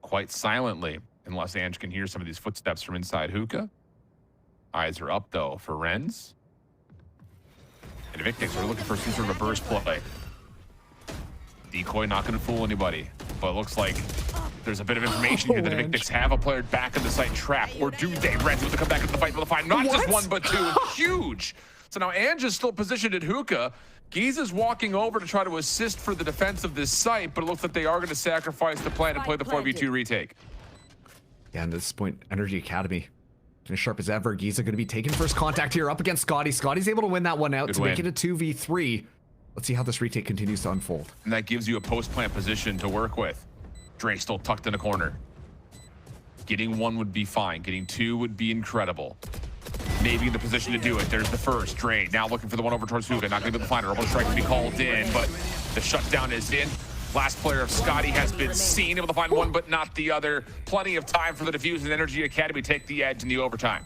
quite silently, unless Ange can hear some of these footsteps from inside hookah. Eyes are up, though, for Renz. And Evictix are looking for some sort of a burst play. Decoy not going to fool anybody, but it looks like there's a bit of information here that Evictix have a player back in the site trap. Or do they? Renz with to come back into the fight for the fight. Not just one, but two. Huge. So now Ange is still positioned at hookah. Giza's walking over to try to assist for the defense of this site, but it looks like they are going to sacrifice the plan and play the 4v2 retake. Yeah, and at this point, NRG Academy, as sharp as ever. Giza going to be taking first contact here up against Scotty. Scotty's able to win that one out to make it a 2v3. Let's see how this retake continues to unfold. And that gives you a post-plant position to work with. Dre still tucked in a corner. Getting one would be fine. Getting two would be incredible. Maybe in the position to do it. There's the first. Dre now looking for the one over towards Huga. Not going to be the finder. Able to strike to be called in, but the shutdown is in. Last player of Scotty has been seen. Able to find one, but not the other. Plenty of time for the defuse and NRG Academy take the edge in the overtime.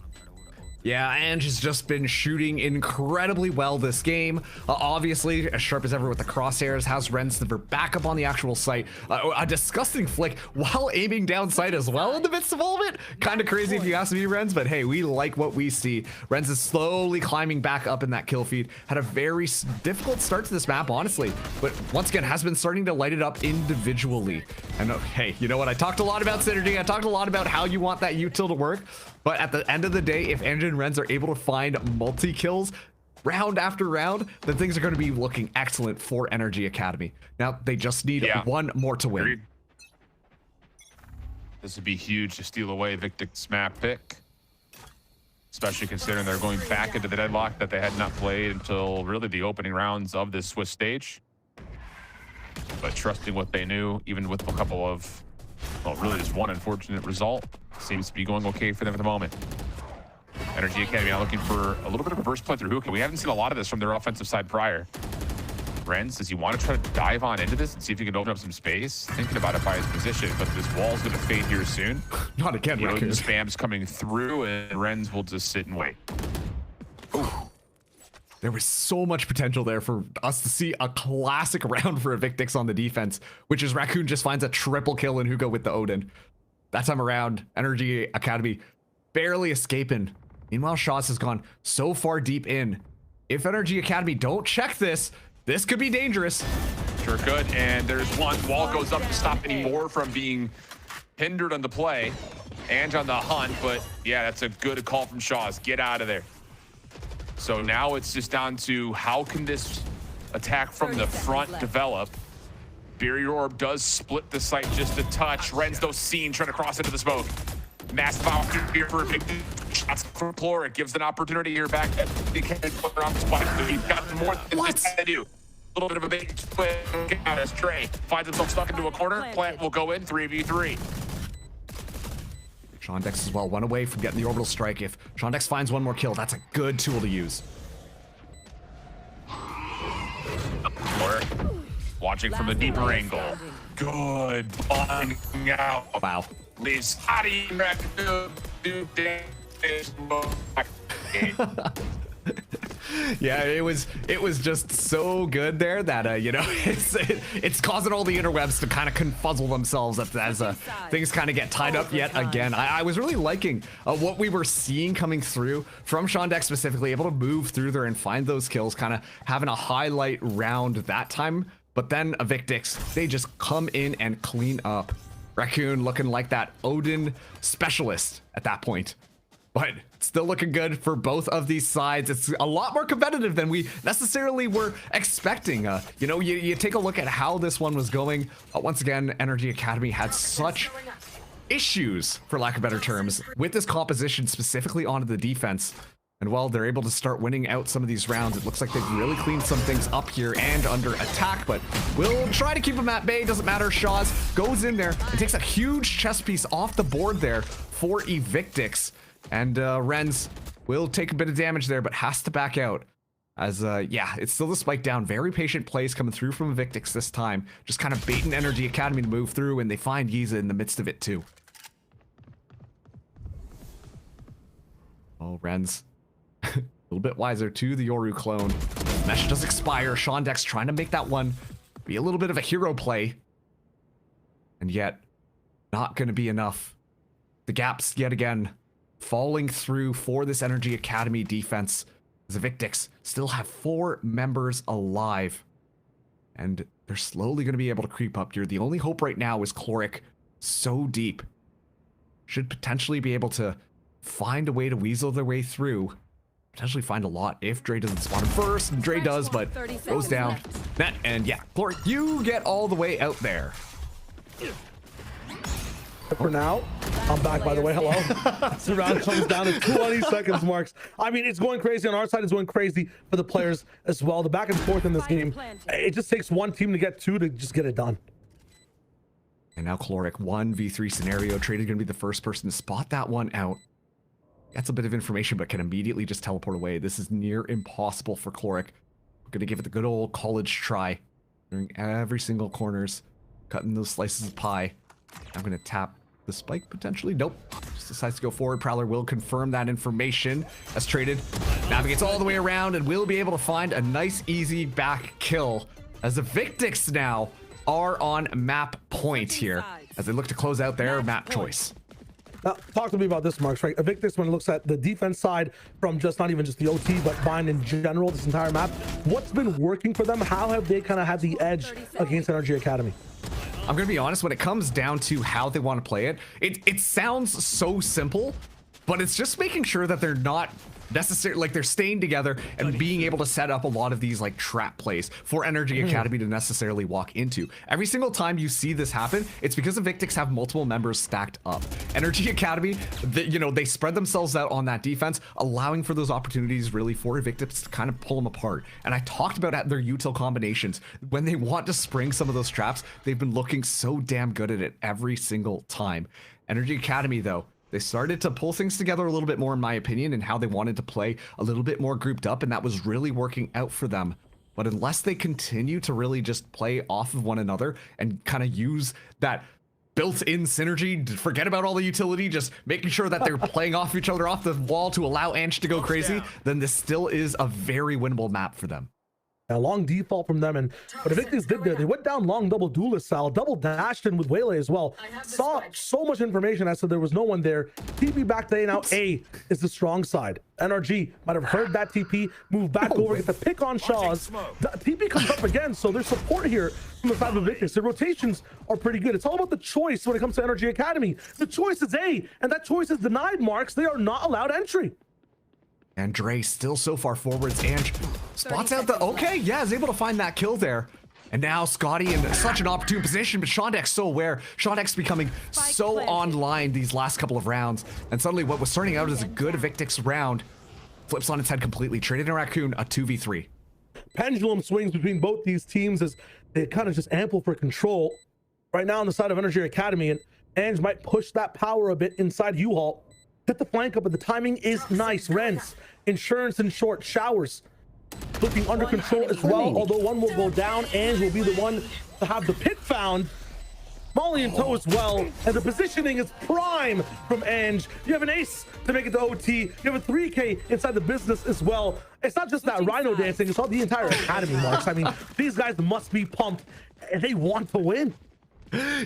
Yeah, Ange has just been shooting incredibly well this game. Obviously, as sharp as ever with the crosshairs, has Renz back up on the actual site. A disgusting flick while aiming down sight as well in the midst of all of it. Kind of crazy if you ask me, Renz, but hey, we like what we see. Renz is slowly climbing back up in that kill feed. Had a very difficult start to this map, honestly, but once again, has been starting to light it up individually. And hey, you know what? I talked a lot about synergy. I talked a lot about how you want that util to work. But at the end of the day, if Ange and Renz are able to find multi-kills round after round, then things are going to be looking excellent for NRG Academy. Now, they just need one more to win. This would be huge to steal away Evictix map pick, especially considering they're going back into the deadlock that they had not played until really the opening rounds of this Swiss stage. But trusting what they knew, even with a couple of, well, really just one unfortunate result, seems to be going okay for them at the moment. NRG Academy now looking for a little bit of a burst play through hookah. We haven't seen a lot of this from their offensive side prior. Renz, does he want to try to dive on into this and see if he can open up some space? Thinking about it by his position, but this wall's going to fade here soon. Not again, the spam's coming through, and Renz will just sit and wait. Ooh. There was so much potential there for us to see a classic round for Evictix on the defense, which is Raccoon just finds a triple kill in hookah with the Odin. That time around, NRG Academy barely escaping. Meanwhile, Shots has gone so far deep in. If NRG Academy don't check this, this could be dangerous. Sure could, and there's one. Wall goes up to stop any more from being hindered on the play. Ange on the hunt, but yeah, that's a good call from Shaws. Get out of there. So now it's just down to how can this attack from the front develop. Barrier Orb does split the site just a touch. Renz, though, seen trying to cross into the smoke. Massive opportunity here for a big shots from floor. It gives an opportunity here back at the on the spot. He's got more than this to do. A little bit of a big split out as Trey finds himself stuck into a corner. Plant will go in 3v3. Shondex as well, one away from getting the orbital strike. If Shondex finds one more kill, that's a good tool to use. Watching from a deeper angle. Good bonding out. Wow. Leaves Scotty back to do Yeah, it was just so good there that you know, it's causing all the interwebs to kind of confuzzle themselves as things kind of get tied up yet again. I was really liking what we were seeing coming through from Shondex specifically, able to move through there and find those kills, kind of having a highlight round that time. But then Evictix, they just come in and clean up. Raccoon looking like that Odin specialist at that point. But still looking good for both of these sides. It's a lot more competitive than we necessarily were expecting. You know, you take a look at how this one was going. Once again, NRG Academy had such issues, for lack of better terms, with this composition specifically onto the defense. And while they're able to start winning out some of these rounds, it looks like they've really cleaned some things up here and under attack, but we'll try to keep them at bay. Doesn't matter. Shaws goes in there and takes a huge chest piece off the board there for Evictix. And Renz will take a bit of damage there, but has to back out. As yeah, it's still the spike down. Very patient plays coming through from Evictix this time. Just kind of baiting NRG Academy to move through, and they find Giza in the midst of it too. Oh, Renz. A little bit wiser to the Yoru clone. Mesh does expire. Shondex trying to make that one be a little bit of a hero play. And yet, not going to be enough. The gaps, yet again, falling through for this NRG Academy defense. As Evictix still have 4 members alive. And they're slowly going to be able to creep up here. The only hope right now is Chloric so deep. Should potentially be able to find a way to weasel their way through. Potentially find a lot if Dre doesn't spot him first. And Dre does, but goes down. Net, and yeah, Chloric, you get all the way out there. For now, I'm back, by the way. Hello. The round comes down to 20 seconds marks. I mean, it's going crazy on our side. It's going crazy for the players as well. The back and forth in this game, it just takes one team to get 2 to just get it done. And now Chloric, 1v3 scenario. Traded going to be the first person to spot that one out. That's a bit of information, but can immediately just teleport away. This is near impossible for Chloric. We're going to give it the good old college try. Doing every single corners. Cutting those slices of pie. I'm going to tap the spike potentially. Nope. Just decides to go forward. Prowler will confirm that information as Traded navigates all the way around and will be able to find a nice, easy back kill as the Evictix now are on map point here as they look to close out their map choice. Now, talk to me about this, Marks, right? Evictix, when it looks at the defense side from just not even just the OT, but Bind in general, this entire map, what's been working for them? How have they kind of had the edge against NRG Academy? I'm going to be honest, when it comes down to how they want to play it, it sounds so simple, but it's just making sure that they're not necessarily, like, they're staying together and being able to set up a lot of these, like, trap plays for NRG Academy to necessarily walk into. Every single time you see this happen, it's because Evictix have multiple members stacked up. NRG Academy, you know, they spread themselves out on that defense, allowing for those opportunities really for Evictix to kind of pull them apart. And I talked about their util combinations. When they want to spring some of those traps, they've been looking so damn good at it every single time. NRG Academy, though, they started to pull things together a little bit more, in my opinion, and how they wanted to play a little bit more grouped up, and that was really working out for them. But unless they continue to really just play off of one another and kind of use that built-in synergy, forget about all the utility, just making sure that they're playing off each other off the wall to allow Ange to go crazy, then this still is a very winnable map for them. A long default from them, and what Evictix did there, they went down long double duelist style, double dashed in with Waylay as well. Saw so much information as to there was no one there. TP back to A, now A is the strong side. NRG might have heard that TP, move back over, get the pick on Shaw's. The TP comes up again, so there's support here from the side of Evictix. The rotations are pretty good. It's all about the choice when it comes to NRG Academy. The choice is A, and that choice is denied, Marks. They are not allowed entry. And Dre still so far forwards. Ange spots out the, okay, yeah, is able to find that kill there. And now Scotty in such an opportune position, but Shondex so aware. Shondex becoming so online these last couple of rounds. And suddenly what was starting out as a good Evictix round flips on its head completely. Traded in Raccoon, a 2v3. Pendulum swings between both these teams as they kind of just ample for control. Right now on the side of NRG Academy, and Ange might push that power a bit inside U-Haul. Hit the flank up, but the timing is nice. Renz, insurance in short, showers looking under control as well, although one will go down. Ange will be the one to have the pit found. Molly in tow as well, and the positioning is prime from Ange. You have an ace to make it to OT. You have a 3K inside the business as well. It's not just that Rhino dancing, it's all the entire Academy, Marks. I mean, these guys must be pumped, and they want to win.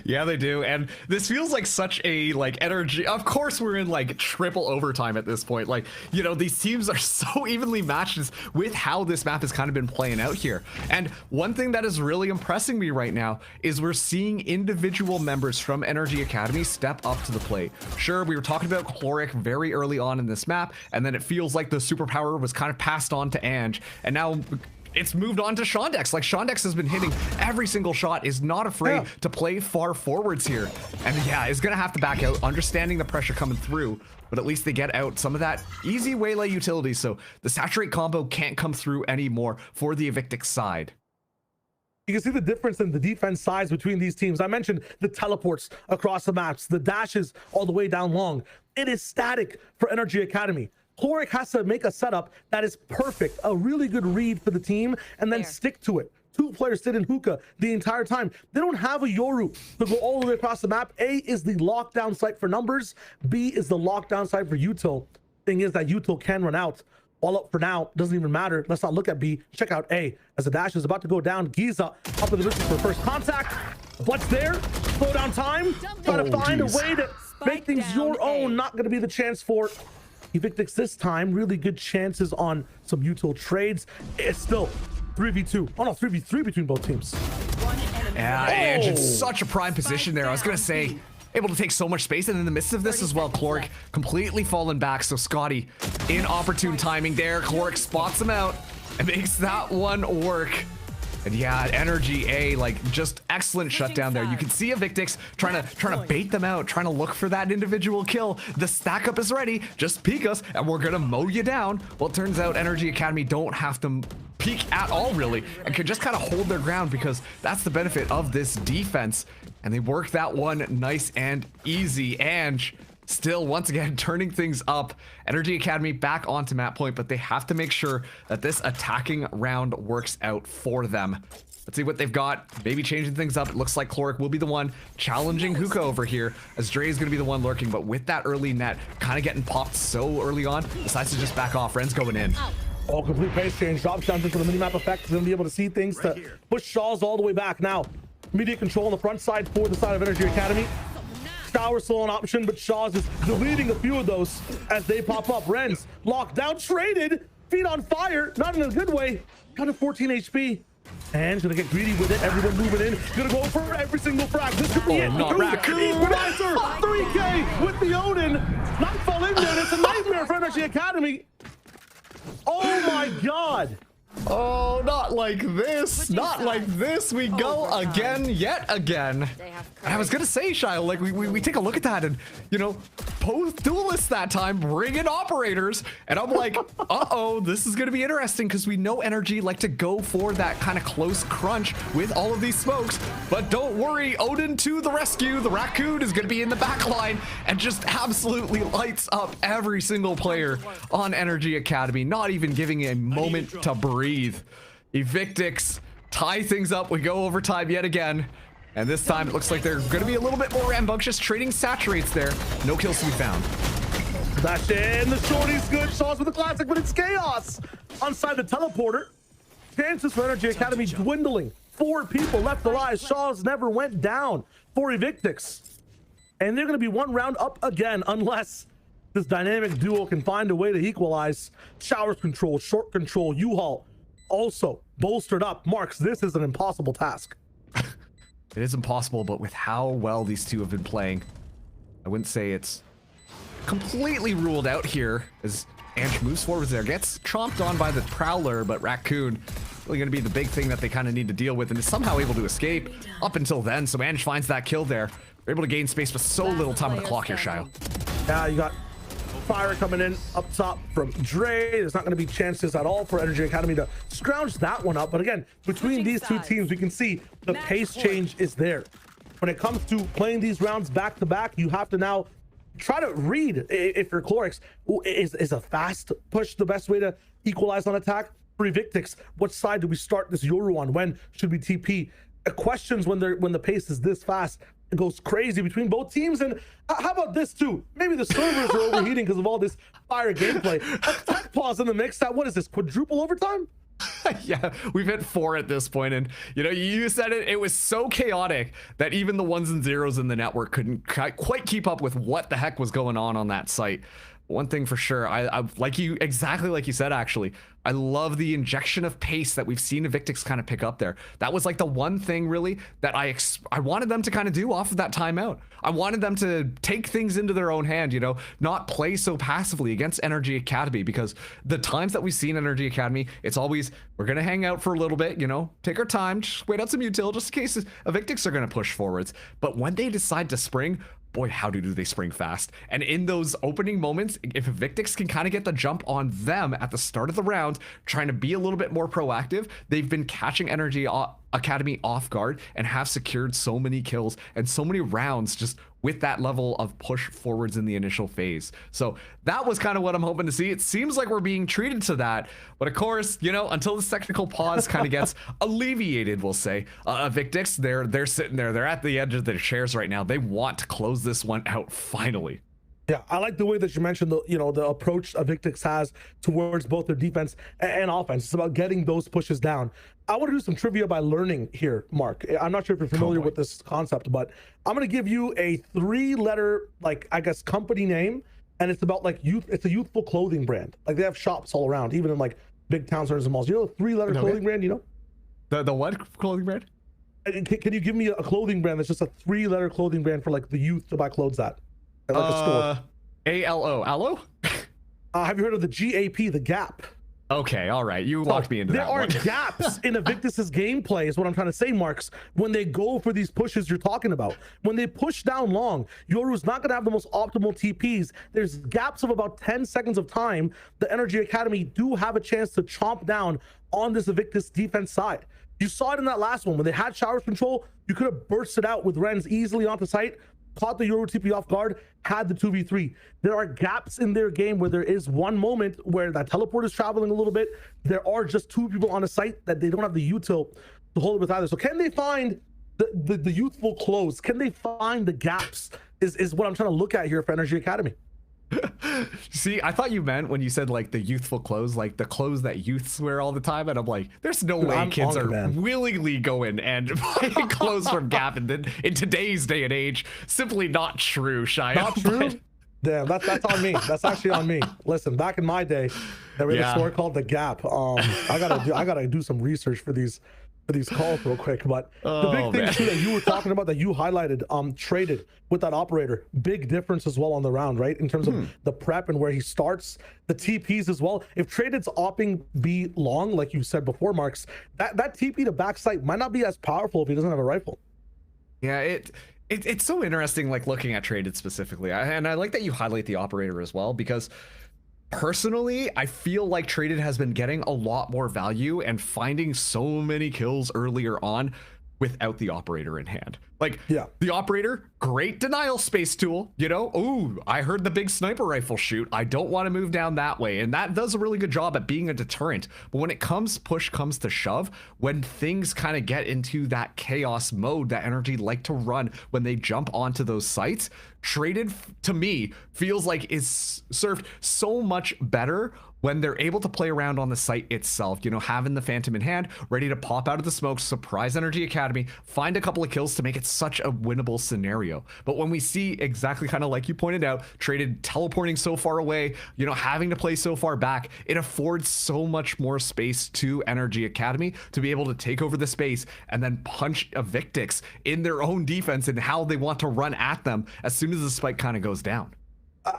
Yeah, they do. And this feels like such a, like, energy. Of course, we're in, like, triple overtime at this point. Like, you know, these teams are so evenly matched with how this map has kind of been playing out here. And one thing that is really impressing me right now is we're seeing individual members from NRG Academy step up to the plate. Sure, we were talking about Chloric very early on in this map, and then it feels like the superpower was kind of passed on to Ange. And now it's moved on to Shondex. Like, Shondex has been hitting every single shot, is not afraid to play far forwards here. And yeah, is gonna have to back out, understanding the pressure coming through, but at least they get out some of that easy Waylay utility, so the saturate combo can't come through anymore for the Evictix side. You can see the difference in the defense size between these teams. I mentioned the teleports across the maps, the dashes all the way down long. It is static for NRG Academy. Chloric has to make a setup that is perfect, a really good read for the team, and then stick to it. 2 players sit in hookah the entire time. They don't have a Yoru to go all the way across the map. A is the lockdown site for numbers. B is the lockdown site for util. Thing is that util can run out. All up for now, doesn't even matter. Let's not look at B. Check out A. As the dash is about to go down, Giza up in the distance for first contact. What's there? Slow down time. Try to find a way to make things your own. Not going to be the chance for Evictix this time. Really good chances on some util trades. It's still 3v2. Oh no, 3v3 between both teams. Yeah, Ange in such a prime position there. I was gonna say, able to take so much space, and in the midst of this as well, Chloric completely fallen back. So Scotty in opportune timing there. Chloric spots him out and makes that one work. And yeah, NRGA, like, just excellent shutdown there. You can see Evictix trying to bait them out, trying to look for that individual kill. The stack up is ready. Just peek us, and we're gonna mow you down. Well, it turns out NRG Academy don't have to peek at all, really, and can just kind of hold their ground, because that's the benefit of this defense. And they work that one nice and easy. Ange still, once again, turning things up. NRG Academy back onto map point, but they have to make sure that this attacking round works out for them. Let's see what they've got. Maybe changing things up. It looks like Chloric will be the one challenging Hookah over here, as Dre is going to be the one lurking. But with that early net, kind of getting popped so early on, decides to just back off. Ren's going in. Oh, complete pace change. Drops down into the mini-map effect. He's going to be able to see things to push Shaw's all the way back. Now, immediate control on the front side for the side of NRG Academy. Shower still an option, but Shaw's is deleting a few of those as they pop up. Ren's locked down, traded, feet on fire, not in a good way. Kind of 14 HP. And gonna get greedy with it. Everyone moving in. Gonna go for every single frag. This could be it. Equalizer, 3K with the Odin. Nightfall in there. It's a nightmare for NRG Academy. Oh my God. Oh, not like this. Not like this. We go again, yet again. And I was gonna say, Shile, like we take a look at that, and you know, both duelists that time bring in operators, and I'm like, uh-oh, this is gonna be interesting, because we know NRG like to go for that kind of close crunch with all of these smokes. But don't worry, Odin to the rescue. The Raccoon is gonna be in the back line and just absolutely lights up every single player on NRG Academy, not even giving a moment to breathe. Evictix tie things up. We go overtime yet again, and this time it looks like they're going to be a little bit more rambunctious. Trading saturates there. No kills to be found. Flash in. The shorty's good. Shaw's with the classic, but it's chaos onside the teleporter. Chances for NRG Academy dwindling. 4 people left alive. Shaw's never went down for Evictix, and they're going to be 1 round up again unless this dynamic duo can find a way to equalize. Showers control, short control, U-Haul also bolstered up. Marks, this is an impossible task. It is impossible, but with how well these two have been playing, I wouldn't say it's completely ruled out here, as Ange moves forward there, gets chomped on by the Prowler, but Raccoon really going to be the big thing that they kind of need to deal with, and is somehow able to escape up until then. So Ange finds that kill there. They're able to gain space with so little time on the clock here, Shio. Yeah, you got fire coming in up top from Dre. There's not going to be chances at all for NRG Academy to scrounge that one up. But again, between these two teams, we can see the pace change is there. When it comes to playing these rounds back to back, you have to now try to read, if you're Chlorix, is a fast push the best way to equalize on attack? For Evictix, what side do we start this Yoru on? When should we TP? Questions when the pace is this fast. It goes crazy between both teams. And how about this too? Maybe the servers are overheating because of all this fire gameplay. Attack pause in the mix. What is this, quadruple overtime? Yeah, we've hit 4 at this point, and you know, you said it, it was so chaotic that even the 1s and 0s in the network couldn't quite keep up with what the heck was going on that site. One thing for sure, I like you, exactly like you said, actually, I love the injection of pace that we've seen Evictix kind of pick up there. That was like the one thing really that I wanted them to kind of do off of that timeout. I wanted them to take things into their own hand, you know, not play so passively against NRG Academy, because the times that we've seen NRG Academy, it's always, we're going to hang out for a little bit, you know, take our time, just wait out some util, just in case Evictix are going to push forwards. But when they decide to spring, boy, how do they spring fast. And in those opening moments, if Evictix can kind of get the jump on them at the start of the round, trying to be a little bit more proactive, they've been catching NRG Academy off guard and have secured so many kills and so many rounds just with that level of push forwards in the initial phase. So that was kind of what I'm hoping to see. It seems like we're being treated to that, but of course, you know, until this technical pause kind of gets alleviated, we'll say, Evictix, they're sitting there, they're at the edge of their chairs right now. They want to close this one out finally. Yeah, I like the way that you mentioned the, you know, the approach Evictix has towards both their defense and offense. It's about getting those pushes down. I want to do some trivia by learning here, Mark. I'm not sure if you're familiar with this concept, but I'm going to give you a 3-letter, like, I guess, company name, and it's about like youth. It's a youthful clothing brand. Like they have shops all around, even in like big town centers and malls. You know, a 3-letter clothing brand. You know, the what clothing brand? Can you give me a clothing brand that's just a 3-letter clothing brand for like the youth to buy clothes at? Like a store. ALO, Aloe? Have you heard of the GAP, the Gap? Okay, all right. You walked me into that one. There are gaps in Evictix's gameplay is what I'm trying to say, Marks, when they go for these pushes you're talking about. When they push down long, Yoru's not going to have the most optimal TPs. There's gaps of about 10 seconds of time. The NRG Academy do have a chance to chomp down on this Evictix defense side. You saw it in that last one. When they had showers control, you could have bursted out with Renz easily onto site, caught the Yoru TP off guard, had the 2v3. There are gaps in their game where there is one moment where that teleport is traveling a little bit. There are just 2 people on a site that they don't have the util to hold it with either. So can they find the youthful clothes? Can they find the gaps is what I'm trying to look at here for NRG Academy. See, I thought you meant when you said like the youthful clothes, like the clothes that youths wear all the time, and I'm like, there's no way kids are willingly going and buying clothes from Gap in today's day and age. Simply not true, Shia. Not true. Damn, that's on me. That's actually on me. Listen, back in my day, there was a store called the Gap. I gotta do some research for these calls real quick. But the big thing too that you were talking about, that you highlighted, traded with that operator, big difference as well on the round, right? In terms of the prep and where he starts, the TPs as well. If traded's opping B long, like you said before, Marks, that TP to backside might not be as powerful if he doesn't have a rifle. Yeah, it's so interesting, like looking at traded specifically, and I like that you highlight the operator as well, because personally, I feel like traded has been getting a lot more value and finding so many kills earlier on without the operator in hand. Like, the operator, great denial space tool, you know? Ooh, I heard the big sniper rifle shoot. I don't want to move down that way. And that does a really good job at being a deterrent. But when it push comes to shove, when things kind of get into that chaos mode that NRG like to run when they jump onto those sites, traded, to me, feels like is served so much better when they're able to play around on the site itself, you know, having the Phantom in hand, ready to pop out of the smoke, surprise NRG Academy, find a couple of kills to make it such a winnable scenario. But when we see exactly kind of like you pointed out, traded teleporting so far away, you know, having to play so far back, it affords so much more space to NRG Academy to be able to take over the space and then punch Evictix in their own defense and how they want to run at them as soon as the spike kind of goes down.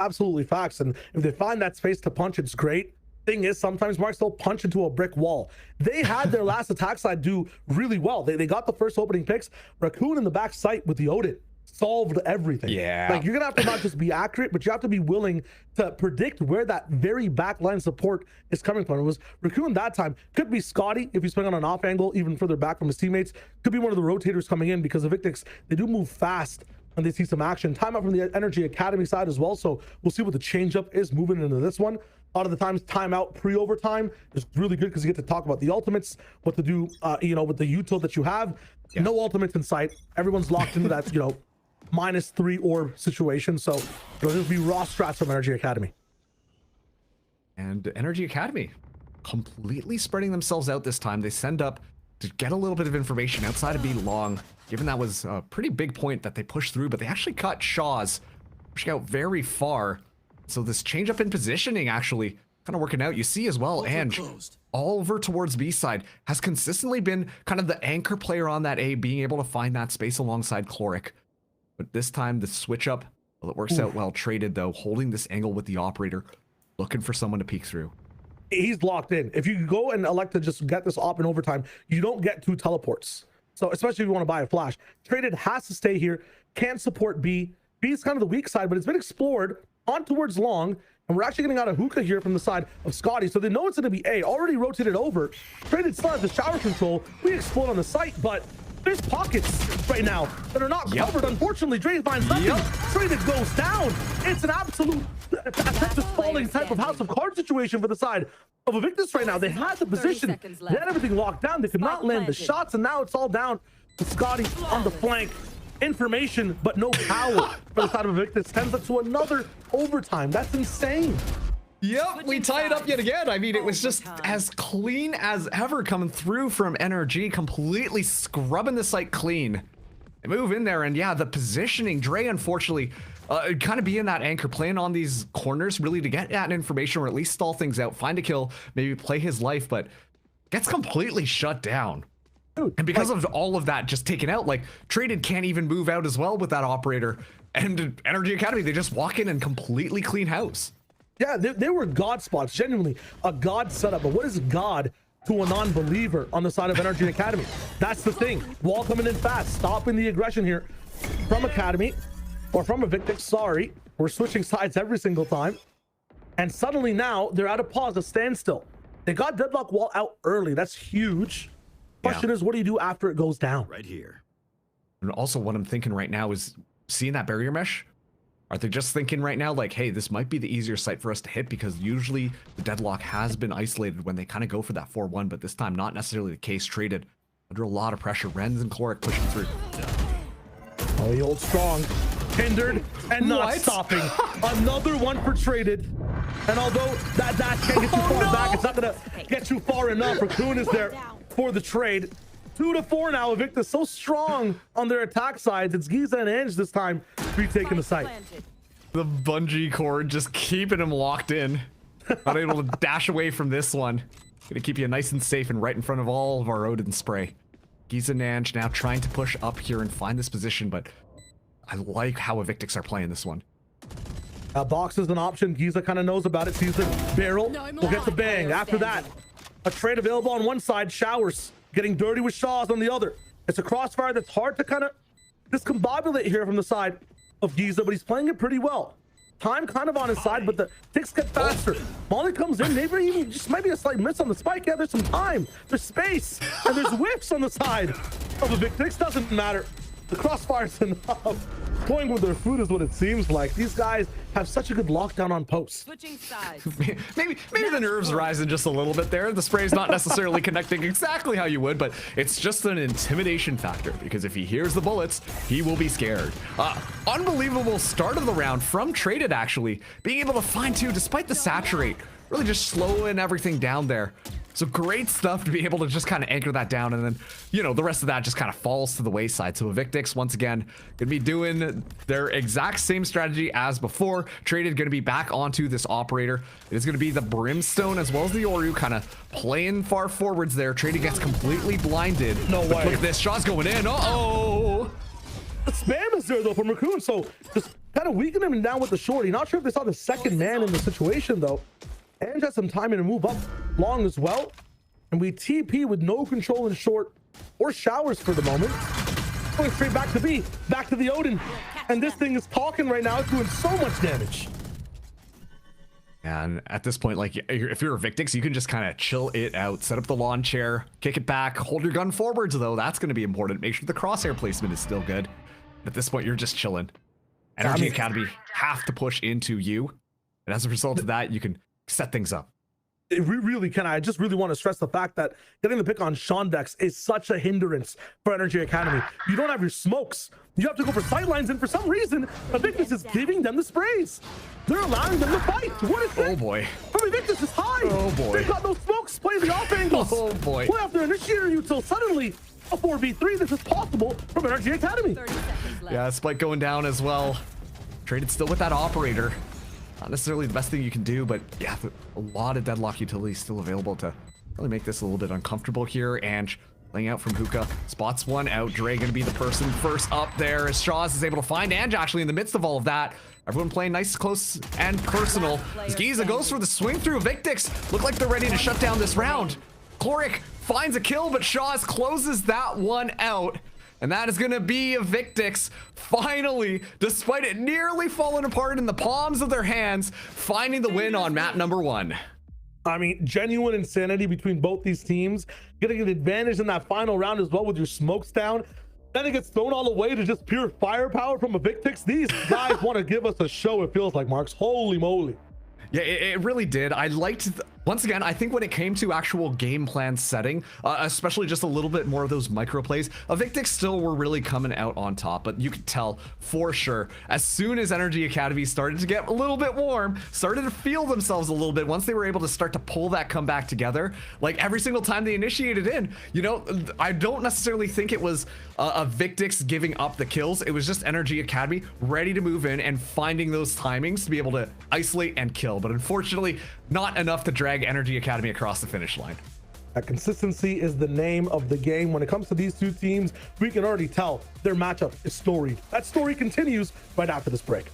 Absolutely facts. And if they find that space to punch, it's great. Thing is, sometimes Marks, they'll punch into a brick wall. They had their last attack side do really well. They got the first opening picks. Raccoon in the back site with the Odin solved everything. Yeah, like you're gonna have to not just be accurate, but you have to be willing to predict where that very back line support is coming from. It was Raccoon that time. Could be Scotty if he's playing on an off angle, even further back from his teammates. Could be one of the rotators coming in, because Evictix, they do move fast when they see some action. Timeout from the NRG Academy side as well, so we'll see what the changeup is moving into this one. A lot of the times, timeout pre-overtime is really good because you get to talk about the ultimates, what to do, you know, with the util that you have. No ultimates in sight. Everyone's locked into that, you know, -3 orb situation. So it'll just be raw strats from NRG Academy. And NRG Academy completely spreading themselves out this time. They send up to get a little bit of information outside of B long, given that was a pretty big point that they pushed through, but they actually cut Shaw's, pushing out very far. So this change up in positioning actually kind of working out. You see as well, and all over towards B side has consistently been kind of the anchor player on that A, being able to find that space alongside Chloric. But this time the switch up, well, it works out well. Traded though, holding this angle with the operator, looking for someone to peek through. He's locked in. If you go and elect to just get this op in overtime, you don't get 2 teleports. So especially if you want to buy a flash, traded has to stay here, can't support B. B is kind of the weak side, but it's been explored on towards long, and we're actually getting out a hookah here from the side of Scotty, so they know it's going to be A. Already rotated over. Traded still has the shower control. We explode on the site, but There's pockets right now that are not covered. Unfortunately, Dre finds nothing. Traded goes down. It's an absolute Texas falling type of house of cards situation for the side of Evictix right now. They had the position, they had everything locked down. They could not land the shots, and now it's all down to Scotty on the flank. Information, but no power for the side of Evictix. Sends it to another overtime. That's insane. Yep, we tie it up yet again. I mean, it was just as clean as ever coming through from NRG, completely scrubbing the site clean. They move in there, and yeah, the positioning, Dre, unfortunately, kind of being that anchor, playing on these corners, really to get that information or at least stall things out, find a kill, maybe play his life, but gets completely shut down. And because of all of that just taken out, like, Traded can't even move out as well with that operator. And NRG Academy, they just walk in and completely clean house. Yeah, they were God spots, genuinely a God setup. But what is God to a non-believer on the side of NRG Academy? That's the thing. Wall coming in fast, stopping the aggression here from Academy, or from Evictix, sorry. We're switching sides every single time. And suddenly now, they're at a pause, a standstill. They got Deadlock Wall out early. That's huge. Question is, what do you do after it goes down? Right here. And also what I'm thinking right now is, seeing that barrier mesh, are they just thinking right now like, hey, this might be the easier site for us to hit, because usually the deadlock has been isolated when they kind of go for that 4-1, but this time not necessarily the case. Traded under a lot of pressure. Rens and Chloric pushing through. Oh, he holds strong, hindered and not stopping. Another one for Traded. And although that can't get too far back, it's not gonna get too far enough. Raccoon is there for the trade. 2-4 now. Evictix so strong on their attack sides. It's Giza and Ange this time retaking the site. The bungee cord just keeping him locked in. Not able to dash away from this one. Gonna keep you nice and safe and right in front of all of our Odin spray. Giza and Ange now trying to push up here and find this position, but I like how Evictix are playing this one. Box is an option. Giza kind of knows about it. Sees the barrel. Will get the bang. After that, a trade available on one side. Showers getting dirty with Shaws on the other. It's a crossfire that's hard to kind of discombobulate here from the side of Giza, but he's playing it pretty well. Time kind of on his side, but the ticks get faster. Molly comes in, maybe even just maybe a slight miss on the spike. Yeah, there's some time, there's space, and there's whiffs on the side of Evictix. Doesn't matter. The crossfire's enough. Going with their food is what it seems like. These guys have such a good lockdown on posts. maybe the nerves rising just a little bit there. The spray's not necessarily connecting exactly how you would, but it's just an intimidation factor, because if he hears the bullets, he will be scared. Unbelievable start of the round from Traded, actually. Being able to find two despite the saturate. Really just slowing everything down there. So great stuff to be able to just kind of anchor that down, and then, you know, the rest of that just kind of falls to the wayside. So Evictix, once again, gonna be doing their exact same strategy as before. Traded gonna be back onto this operator. It is gonna be the Brimstone as well as the Oru kind of playing far forwards there. Traded gets completely blinded. No way. Look at this, shot's going in. Uh-oh! The spam is there though from Raccoon, so just kind of weakening him down with the shorty. Not sure if they saw the second man in the situation though. And has some time to move up long as well. And we TP with no control in short or showers for the moment. Going straight back to B, back to the Odin. And this thing is talking right now. It's doing so much damage. And at this point, like, if you're Evictix, you can just kind of chill it out. Set up the lawn chair, kick it back, hold your gun forwards though. That's going to be important. Make sure the crosshair placement is still good. At this point, you're just chilling. NRG Academy have to push into you. And as a result of that, you can set things up. It really can. I just really want to stress the fact that getting the pick on Shondex is such a hindrance for NRG Academy. You don't have your smokes. You have to go for sightlines, and for some reason, Evictix is giving them the sprays. They're allowing them to fight. What is that? Oh boy. From Evictix is high. Oh boy. They've got no smokes. Play the off angles. Oh boy. Play after initiator you till suddenly a 4v3. This is possible from NRG Academy. Yeah, spike going down as well. Traded still with that operator. Not necessarily the best thing you can do, but yeah, a lot of deadlock utilities still available to really make this a little bit uncomfortable here. And laying out from Hookah, spots one out. Dre gonna be the person first up there as Shaws is able to find Ange actually in the midst of all of that. Everyone playing nice, close, and personal. As Giza goes for the swing through. Evictix look like they're ready to shut down this round. Chloric finds a kill, but Shaws closes that one out. And that is going to be Evictix finally, despite it nearly falling apart in the palms of their hands, finding the win on map number 1. I mean, genuine insanity between both these teams, getting an advantage in that final round as well with your smokes down. Then it gets thrown all the way to just pure firepower from Evictix. These guys want to give us a show, it feels like, Marks. Holy moly. Yeah, it really did. I liked, once again, I think when it came to actual game plan setting, especially just a little bit more of those micro plays, Evictix still were really coming out on top, but you could tell for sure, as soon as NRG Academy started to get a little bit warm, started to feel themselves a little bit, once they were able to start to pull that comeback together, like every single time they initiated in, you know, I don't necessarily think it was Evictix giving up the kills. It was just NRG Academy ready to move in and finding those timings to be able to isolate and kill. But unfortunately, not enough to drag NRG Academy across the finish line. That consistency is the name of the game. When it comes to these two teams, we can already tell their matchup is storied. That story continues right after this break.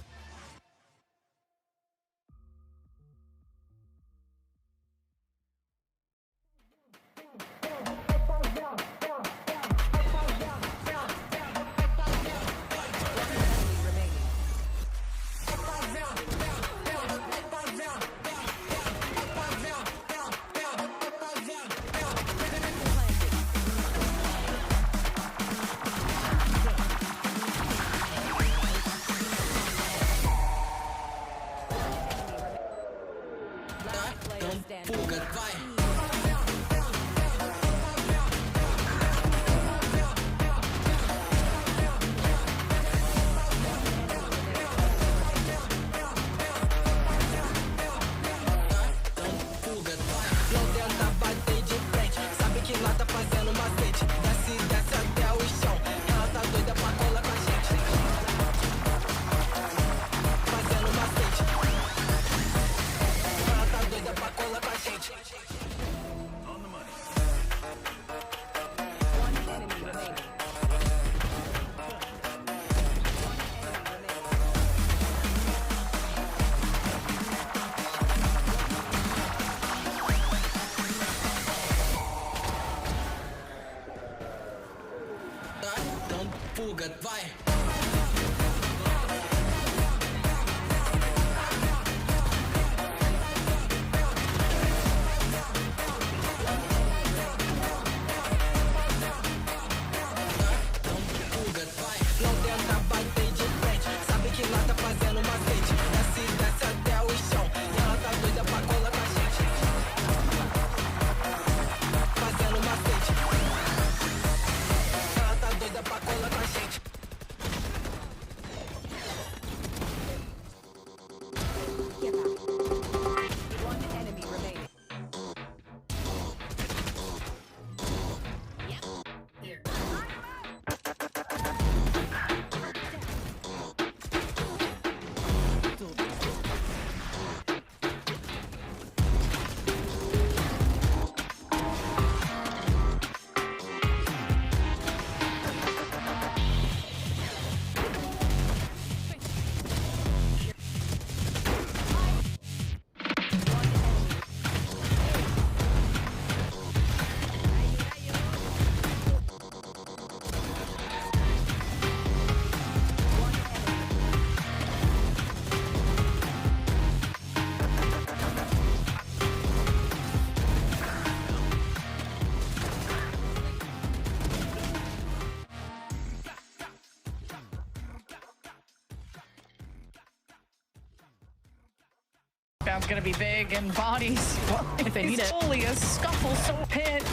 Bound's gonna be big and bodies. If they need it. Only a scuffle, so pit.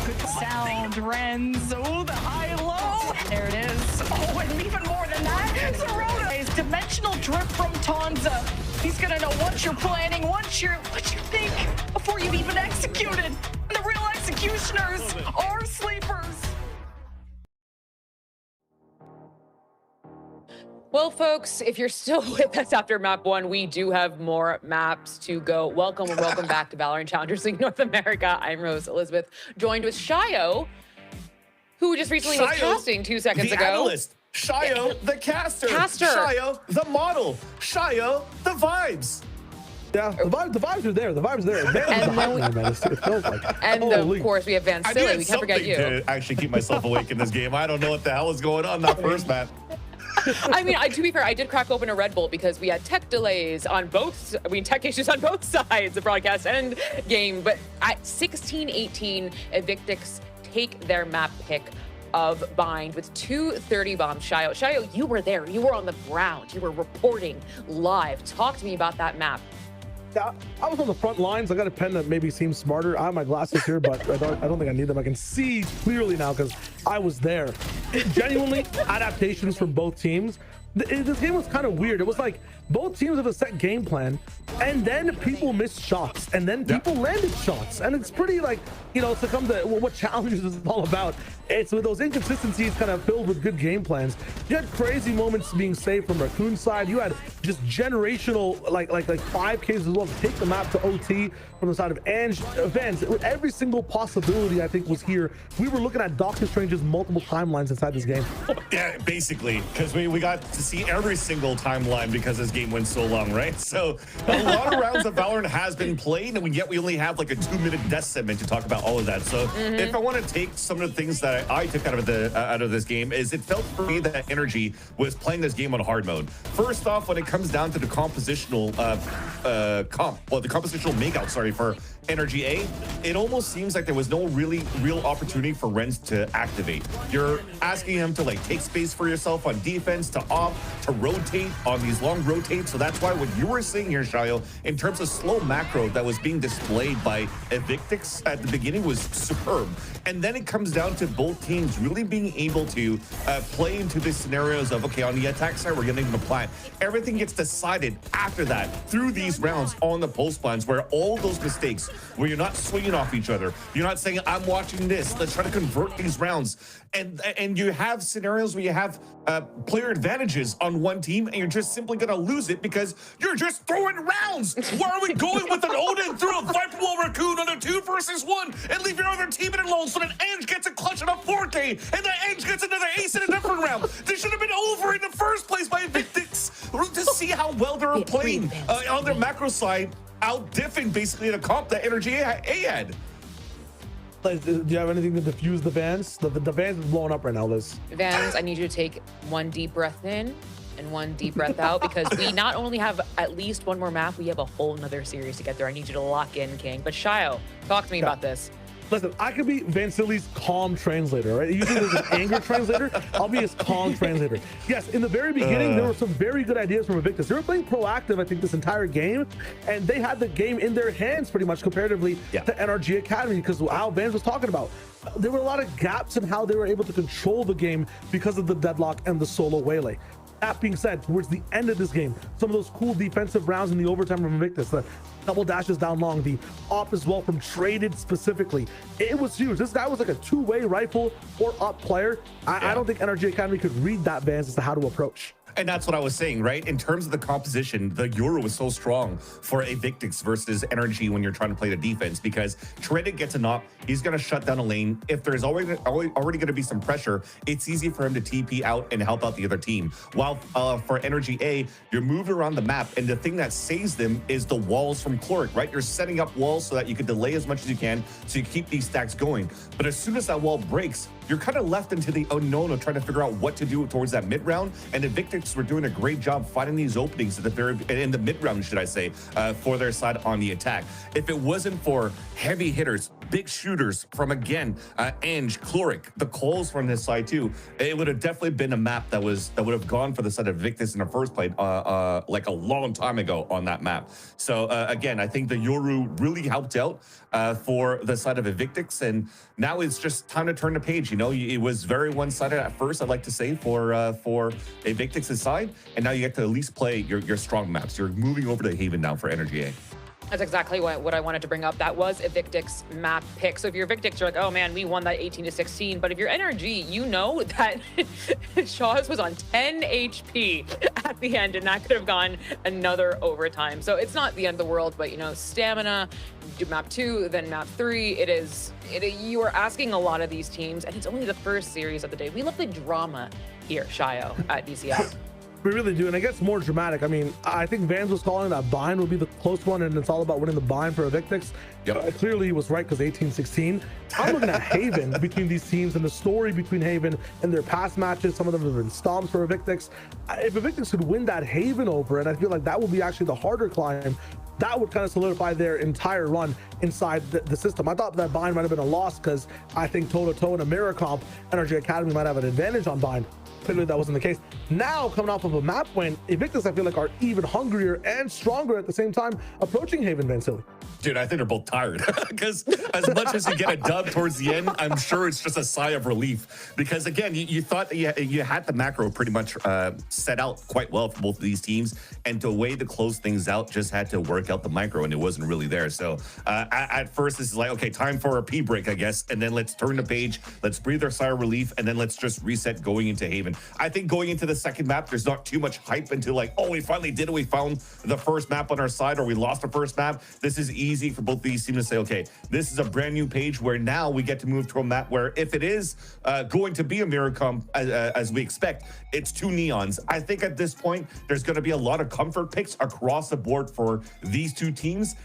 Good sound, Renz. Oh, the high-low. There it is. Oh, and even more than that, Zorota is dimensional drift from Tonza. He's gonna know what you're planning, what you think before you've even executed. And the real executioners are sleepers. Well, folks, if you're still with us after map 1, we do have more maps to go. Welcome and welcome back to Valorant Challengers League North America. I'm Rose Elizabeth, joined with Shayo, who just recently was casting 2 seconds ago. Analyst. Shayo, the caster. Shayo, the model. Shayo, the vibes. Yeah, the vibes are there. The vibes are there. It feels like. And of course, we have Van Silly. We can't forget you. To actually keep myself awake in this game. I don't know what the hell is going on that first map. I mean, to be fair, I did crack open a Red Bull because we had tech delays on both, tech issues on both sides, the broadcast and game. But at 16-18, Evictix take their map pick of Bind with 230 bombs. Shayo, you were there. You were on the ground. You were reporting live. Talk to me about that map. Yeah, I was on the front lines. I got a pen that maybe seems smarter. I have my glasses here, but I don't think I need them. I can see clearly now because I was there. Genuinely, adaptations from both teams. This game was kind of weird. It was like both teams have a set game plan, and then people missed shots, and then people landed shots, and it's pretty like, you know, to come to what challenges is all about. It's with those inconsistencies kind of filled with good game plans. You had crazy moments being saved from Raccoon's side. You had just generational like 5Ks as well to take the map to OT from the side of Ange. Vans, every single possibility I think was here. We were looking at Doctor Strange's multiple timelines inside this game. Yeah, basically, because we got to see every single timeline because this game went so long, right? So a lot of rounds of Valorant has been played, and yet we only have like a 2-minute death segment to talk about all of that. So if I want to take some of the things that I took out of this game, is it felt for me that NRG was playing this game on hard mode. First off, when it comes down to the compositional the compositional makeout, sorry, for NRGA, it almost seems like there was no real opportunity for Renz to activate. You're asking him to like take space for yourself on defense, to off, to rotate on these long rotates. So that's why what you were saying here, Shayo, in terms of slow macro that was being displayed by Evictix at the beginning was superb. And then it comes down to both teams really being able to play into the scenarios of, okay, on the attack side, we're getting the plant. Everything gets decided after that through these rounds on the post plans, where all those mistakes, where you're not swinging off each other, you're not saying, I'm watching this, let's try to convert these rounds. And you have scenarios where you have player advantages on one team, and you're just simply going to lose it because you're just throwing rounds. Why are we going with an Odin through a Viper Wall Raccoon on a 2 versus 1 and leave your other team in alone so that Ange gets a clutch on a 4K and then Ange gets another ace in a different round? This should have been over in the first place by Evictix. To see how well they were playing on their macro side, out-diffing basically the comp that NRGA had. Do you have anything to diffuse the Vans? The Vans is blowing up right now, Liz. Vans, I need you to take one deep breath in and one deep breath out, because we not only have at least one more map, we have a whole nother series to get there. I need you to lock in, King. But Shayo, talk to me about this. Listen, I could be Vansili's calm translator, right? Usually there's an anger translator. I'll be his calm translator. Yes, in the very beginning, there were some very good ideas from Evictix. They were playing proactive, I think, this entire game, and they had the game in their hands pretty much comparatively to NRG Academy, because how Vans was talking about. There were a lot of gaps in how they were able to control the game because of the deadlock and the solo waylay. That being said, towards the end of this game, some of those cool defensive rounds in the overtime from Evictix, the double dashes down long, the op as well from Traded specifically, it was huge. This guy was like a two-way rifle or up player. I don't think NRG Academy could read that, Vans, as to how to approach. And that's what I was saying, right? In terms of the composition, the Euro was so strong for Evictix versus NRG when you're trying to play the defense, because Traded gets a knock, he's going to shut down a lane. If there's already going to be some pressure, it's easy for him to TP out and help out the other team. While for NRGA, you're moving around the map, and the thing that saves them is the walls from Chloric, right? You're setting up walls so that you can delay as much as you can so you keep these stacks going. But as soon as that wall breaks, you're kind of left into the unknown of trying to figure out what to do towards that mid round. And Evictix were doing a great job finding these openings in the mid round, should I say, for their side on the attack. If it wasn't for heavy hitters, big shooters from, again, Ange, Chloric, the calls from this side too, it would have definitely been a map that would have gone for the side of Evictix in the first place, like a long time ago on that map. So again, I think the Yoru really helped out for the side of Evictix, and now it's just time to turn the page. You know, it was very one-sided at first, I'd like to say, for Evictix's side, and now you get to at least play your strong maps. You're moving over to Haven now for NRGA. That's exactly what I wanted to bring up. That was Evictix map pick. So if you're Evictix, you're like, oh man, we won that 18-16. But if you're NRG, you know that Shaw's was on 10 HP at the end, and that could have gone another overtime. So it's not the end of the world, but you know, stamina, do map 2, then map 3. You are asking a lot of these teams, and it's only the first series of the day. We love the drama here, Shayo, at VCF. We really do, and it gets more dramatic. I mean, I think Vans was calling that bind would be the close one, and it's all about winning the bind for Evictix. Yep. Clearly, he was right because 18-16. I'm looking at Haven between these teams and the story between Haven and their past matches. Some of them have been stomps for Evictix. If Evictix could win that Haven over, and I feel like that would be actually the harder climb, that would kind of solidify their entire run inside the system. I thought that bind might have been a loss because I think toe-to-toe in a mirror comp, NRG Academy might have an advantage on bind. Clearly that wasn't the case. Now, coming off of a map win, Evictix, I feel like, are even hungrier and stronger at the same time, approaching Haven Van Silly. Dude, I think they're both tired because as much as you get a dub towards the end, I'm sure it's just a sigh of relief because, again, you thought that you had the macro pretty much set out quite well for both of these teams, and the way to close things out just had to work out the micro, and it wasn't really there. So at first, this is like, okay, time for a pee break, I guess, and then let's turn the page, let's breathe our sigh of relief, and then let's just reset going into Haven. I think going into the second map, there's not too much hype until like, oh, we finally did it. We found the first map on our side, or we lost the first map. This is easy for both these teams to say, okay, this is a brand new page where now we get to move to a map where if it is going to be a mirror comp as we expect, it's 2 neons. I think at this point, there's going to be a lot of comfort picks across the board for these two teams.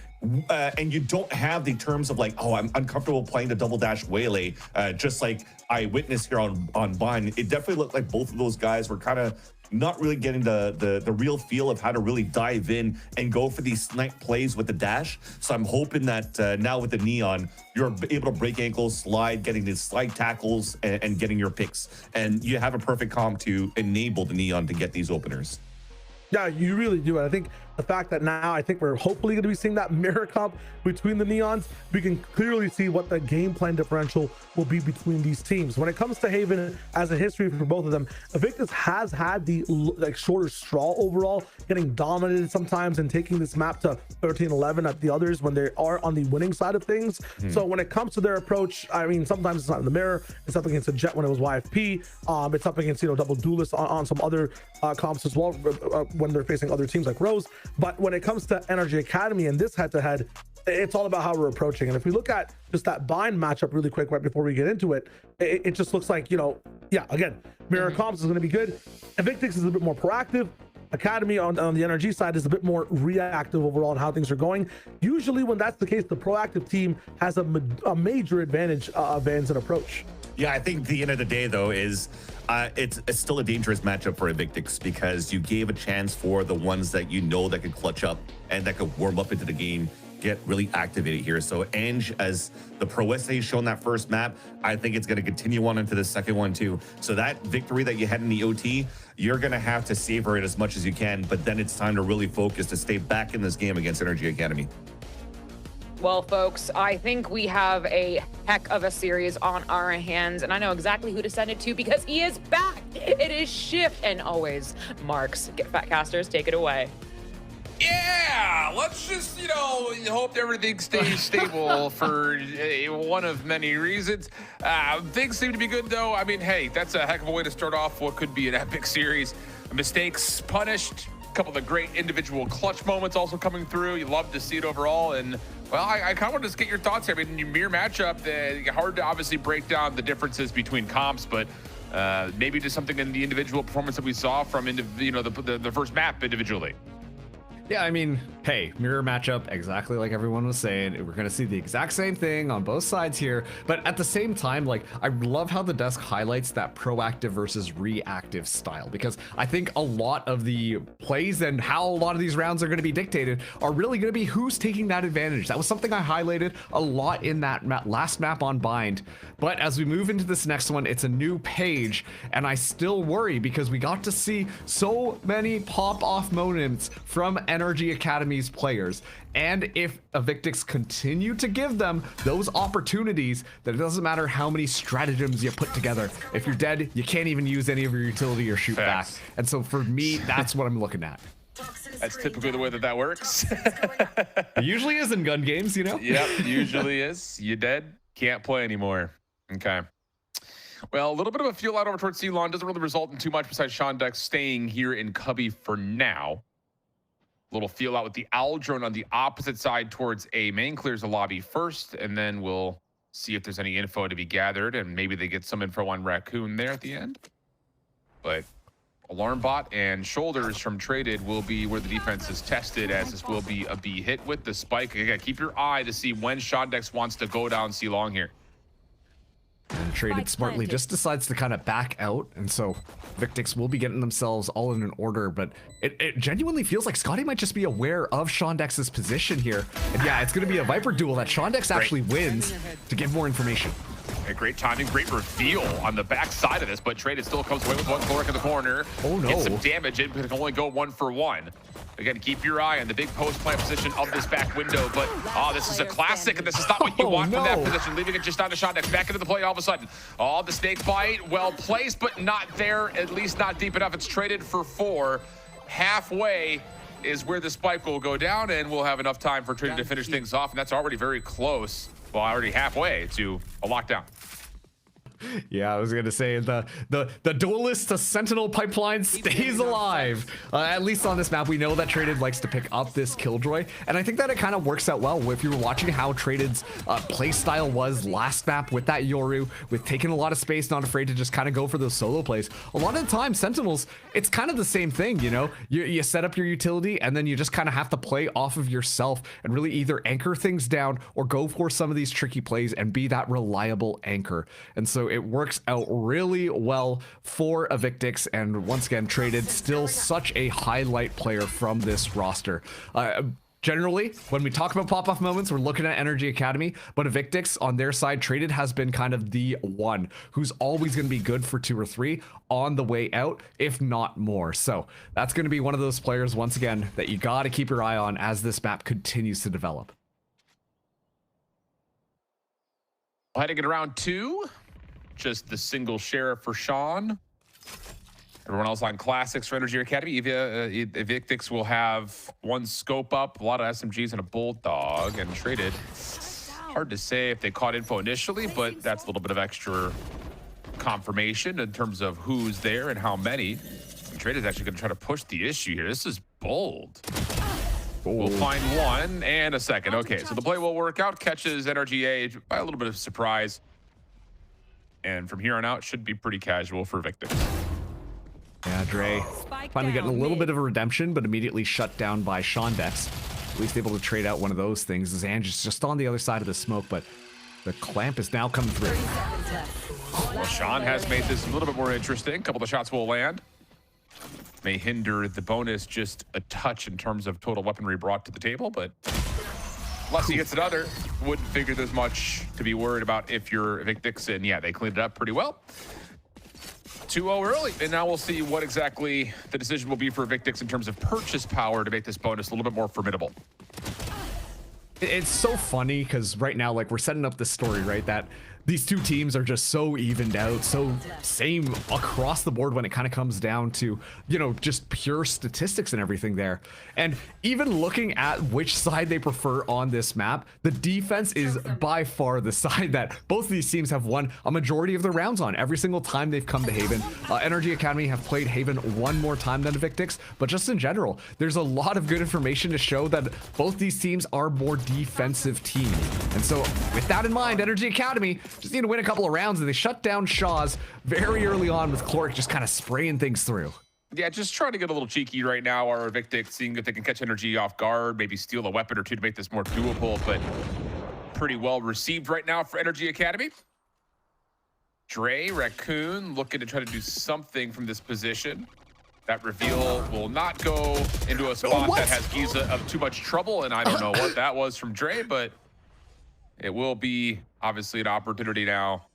And you don't have the terms of like, oh, I'm uncomfortable playing the double dash waylay, just like I witnessed here on Bind. It definitely looked like both of those guys were kind of not really getting the real feel of how to really dive in and go for these snipe plays with the dash. So I'm hoping that now with the neon, you're able to break ankles, slide, getting these slide tackles, and getting your picks. And you have a perfect comp to enable the neon to get these openers. Yeah, you really do. And I think the fact that now I think we're hopefully going to be seeing that mirror comp between the neons, we can clearly see what the game plan differential will be between these teams. When it comes to Haven, as a history for both of them, Evictix has had the like shorter straw overall, getting dominated sometimes and taking this map to 13-11 at the others when they are on the winning side of things. So when it comes to their approach, I mean, sometimes it's not in the mirror. It's up against a Jet when it was YFP. It's up against, double duelists on some other comps as well when they're facing other teams like Rose. But when it comes to NRG Academy and this head-to-head, it's all about how we're approaching. And if we look at just that bind matchup really quick right before we get into it, it just looks like, yeah, again, mirror comps is going to be good. Evictix is a bit more proactive. Academy on the NRG side is a bit more reactive overall on how things are going. Usually when that's the case, the proactive team has a major advantage of Vans and approach. Yeah, I think the end of the day, though, is it's still a dangerous matchup for Evictix because you gave a chance for the ones that that could clutch up and that could warm up into the game, get really activated here. So Ange, as the prowess that he's shown that first map, I think it's going to continue on into the second one too. So that victory that you had in the OT, you're going to have to savor it as much as you can, but then it's time to really focus to stay back in this game against NRG Academy. Well, folks, I think we have a heck of a series on our hands, and I know exactly who to send it to because he is back. It is Shift, and always Marks. Fatcasters, take it away. Yeah, let's just, hope everything stays stable for one of many reasons. Things seem to be good, though. I mean, hey, that's a heck of a way to start off what could be an epic series. Mistakes punished, a couple of great individual clutch moments also coming through. You love to see it overall, and well, I kind of want to just get your thoughts here. I mean, in your mirror matchup, hard to obviously break down the differences between comps, but maybe just something in the individual performance that we saw from the first map individually. Yeah, I mean, hey, mirror matchup, exactly like everyone was saying. We're going to see the exact same thing on both sides here. But at the same time, like, I love how the desk highlights that proactive versus reactive style, because I think a lot of the plays and how a lot of these rounds are going to be dictated are really going to be who's taking that advantage. That was something I highlighted a lot in that last map on Bind. But as we move into this next one, it's a new page, and I still worry because we got to see so many pop-off moments from NRG Academy's players. And if Evictix continue to give them those opportunities, then it doesn't matter how many stratagems you put together. If you're dead, you can't even use any of your utility or shoot back. And so for me, that's what I'm looking at. That's typically the way that works. It usually is in gun games, Yep, usually is. You dead, can't play anymore. Okay. Well, a little bit of a feel out over towards C-Lon doesn't really result in too much besides Shondex staying here in Cubby for now. A little feel out with the Owl drone on the opposite side towards A main. Clears the lobby first, and then we'll see if there's any info to be gathered, and maybe they get some info on Raccoon there at the end. But Alarm bot and shoulders from Traded will be where the defense is tested, as this will be a B hit with the spike. Again, keep your eye to see when Shondex wants to go down C long here. And Traded smartly just decides to kind of back out, and so Evictix will be getting themselves all in an order, but it genuinely feels like Scotty might just be aware of Shondex's position here. And yeah, it's going to be a Viper duel that Shondex actually wins to give more information. Okay, great timing, great reveal on the back side of this, but Traded still comes away with one Chloric in the corner. Oh no. Gets some damage in, but it can only go 1 for 1. Again, keep your eye on the big post plant position of this back window, but this is a classic, and this is not what you want from that position, leaving it just down to Shondex. Back into the play all of a sudden. The snake bite, well placed, but not there, at least not deep enough. It's Traded for 4. Halfway is where the spike will go down, and we'll have enough time for Traded to finish things off, and that's already very close. Well, already halfway to a lockdown. Yeah, I was gonna say the duelist to Sentinel pipeline stays alive. At least on this map, we know that Traded likes to pick up this Killjoy, and I think that it kind of works out well. If you were watching how Traded's play style was last map with that Yoru, with taking a lot of space, not afraid to just kind of go for those solo plays. A lot of the time, Sentinels, it's kind of the same thing, you know? You set up your utility, and then you just kind of have to play off of yourself and really either anchor things down or go for some of these tricky plays and be that reliable anchor. And so it works out really well for Evictix, and once again, Traded still such a highlight player from this roster. Generally, when we talk about pop-off moments, we're looking at NRG Academy, but Evictix on their side, Traded has been kind of the one who's always going to be good for 2 or 3 on the way out, if not more. So that's going to be one of those players, once again, that you got to keep your eye on as this map continues to develop. Heading in round 2. Just the single sheriff for Sean. Everyone else on classics for NRG Academy. Evictix will have 1 scope up, a lot of SMGs, and a bulldog. And Traded, hard to say if they caught info initially, but that's a little bit of extra confirmation in terms of who's there and how many. And Traded's actually going to try to push the issue here. This is bold. We'll find 1 and a second. Okay, so the play will work out. Catches NRGA by a little bit of surprise. And from here on out, should be pretty casual for Evictix. Yeah, Dre finally getting a little bit of a redemption, but immediately shut down by Shondex. At least able to trade out one of those things. Zange is just on the other side of the smoke, but the clamp is now coming through. Well, Sean has made this a little bit more interesting. A couple of shots will land. May hinder the bonus just a touch in terms of total weaponry brought to the table, but unless he gets another, wouldn't figure there's much to be worried about if you're Evictix. And yeah, they cleaned it up pretty well. 2-0 early, and now we'll see what exactly the decision will be for Evictix in terms of purchase power to make this bonus a little bit more formidable. It's so funny because right now, like, we're setting up this story, right, that these two teams are just so evened out, so same across the board when it kind of comes down to, you know, just pure statistics and everything there. And even looking at which side they prefer on this map, the defense is by far the side that both of these teams have won a majority of their rounds on every single time they've come to Haven. NRG Academy have played Haven 1 more time than Evictix, but just in general, there's a lot of good information to show that both these teams are more defensive teams. And so with that in mind, NRG Academy just need to win a couple of rounds, and they shut down Shaw's very early on with Chloric just kind of spraying things through. Yeah, just trying to get a little cheeky right now, or Evictix, seeing if they can catch NRG off guard, maybe steal a weapon or two to make this more doable, but pretty well received right now for NRG Academy. Dre, Raccoon, looking to try to do something from this position. That reveal will not go into a spot that has Giza of too much trouble, and I don't know what that was from Dre, but it will be obviously an opportunity now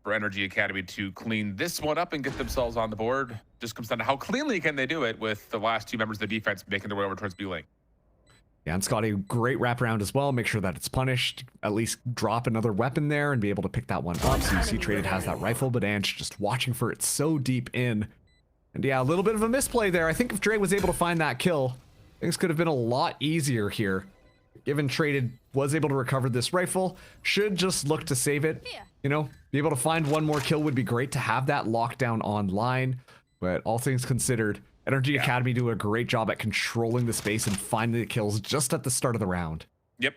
for NRG Academy to clean this one up and get themselves on the board. Just comes down to how cleanly can they do it with the last 2 members of the defense making their way over towards B lane. Yeah, and Scotty, great wraparound as well. Make sure that it's punished. At least drop another weapon there and be able to pick that one up. So you see Traded has that rifle, but Ange just watching for it so deep in. And yeah, a little bit of a misplay there. I think if Dre was able to find that kill, things could have been a lot easier here. Given Traded was able to recover this rifle, should just look to save it. You know, be able to find 1 more kill would be great to have that lockdown online. But all things considered, NRG Academy do a great job at controlling the space and finding the kills just at the start of the round. Yep.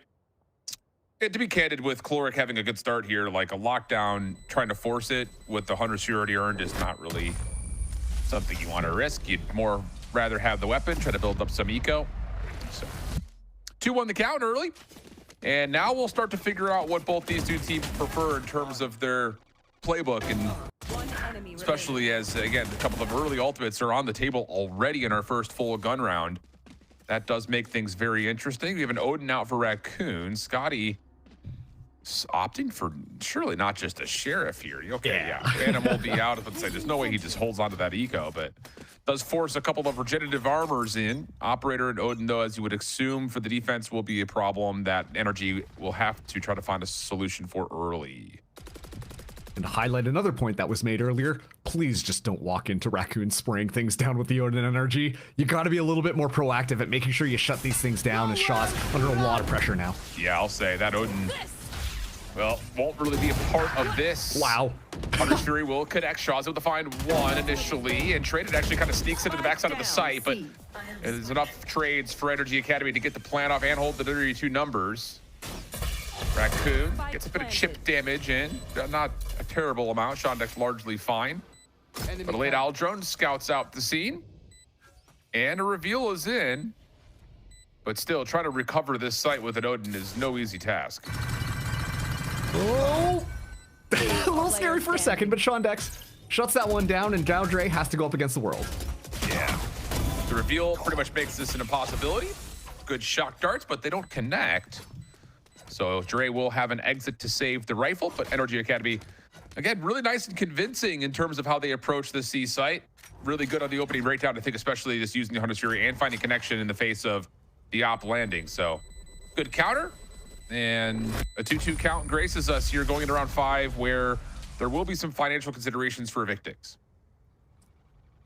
And to be candid, with Chloric having a good start here, like a lockdown, trying to force it with the 100s you already earned is not really something you want to risk. You'd more rather have the weapon, try to build up some eco. So 2-1 the count early. And now we'll start to figure out what both these two teams prefer in terms of their playbook, and especially as, again, a couple of early ultimates are on the table already in our first full gun round. That does make things very interesting. We have an Odin out for Raccoon. Scotty opting for surely not just a Sheriff here. Okay, yeah. Phantom will be out. Let's say there's no way he just holds on to that eco, but does force a couple of regenerative armors in. Operator and Odin, though, as you would assume for the defense, will be a problem that NRG will have to try to find a solution for early. And to highlight another point that was made earlier, please just don't walk into Raccoon spraying things down with the Odin NRG. You got to be a little bit more proactive at making sure you shut these things down, as Shaw's under a lot of pressure now. Yeah, I'll say that Odin, well, won't really be a part of this. Wow. Hunter's Fury will connect. Shaw's able to find one initially, and Traded actually kind of sneaks into the backside of the site, but there's enough trades for NRG Academy to get the plant off and hold the 32 numbers. Raccoon gets a bit of chip damage in, not a terrible amount. Shondex largely fine. But a late owl drone scouts out the scene, and a reveal is in. But still, trying to recover this site with an Odin is no easy task. Oh, a little scary for a second, but Shondex shuts that one down, and now Dre has to go up against the world. Yeah, the reveal pretty much makes this an impossibility. Good shock darts, but they don't connect. So Dre will have an exit to save the rifle, but NRG Academy, again, really nice and convincing in terms of how they approach the C site. Really good on the opening breakdown, I think, especially just using the Hunter's Fury and finding connection in the face of the op landing. So good counter, and a 2-2 count graces us here going into round 5, where there will be some financial considerations for Evictix.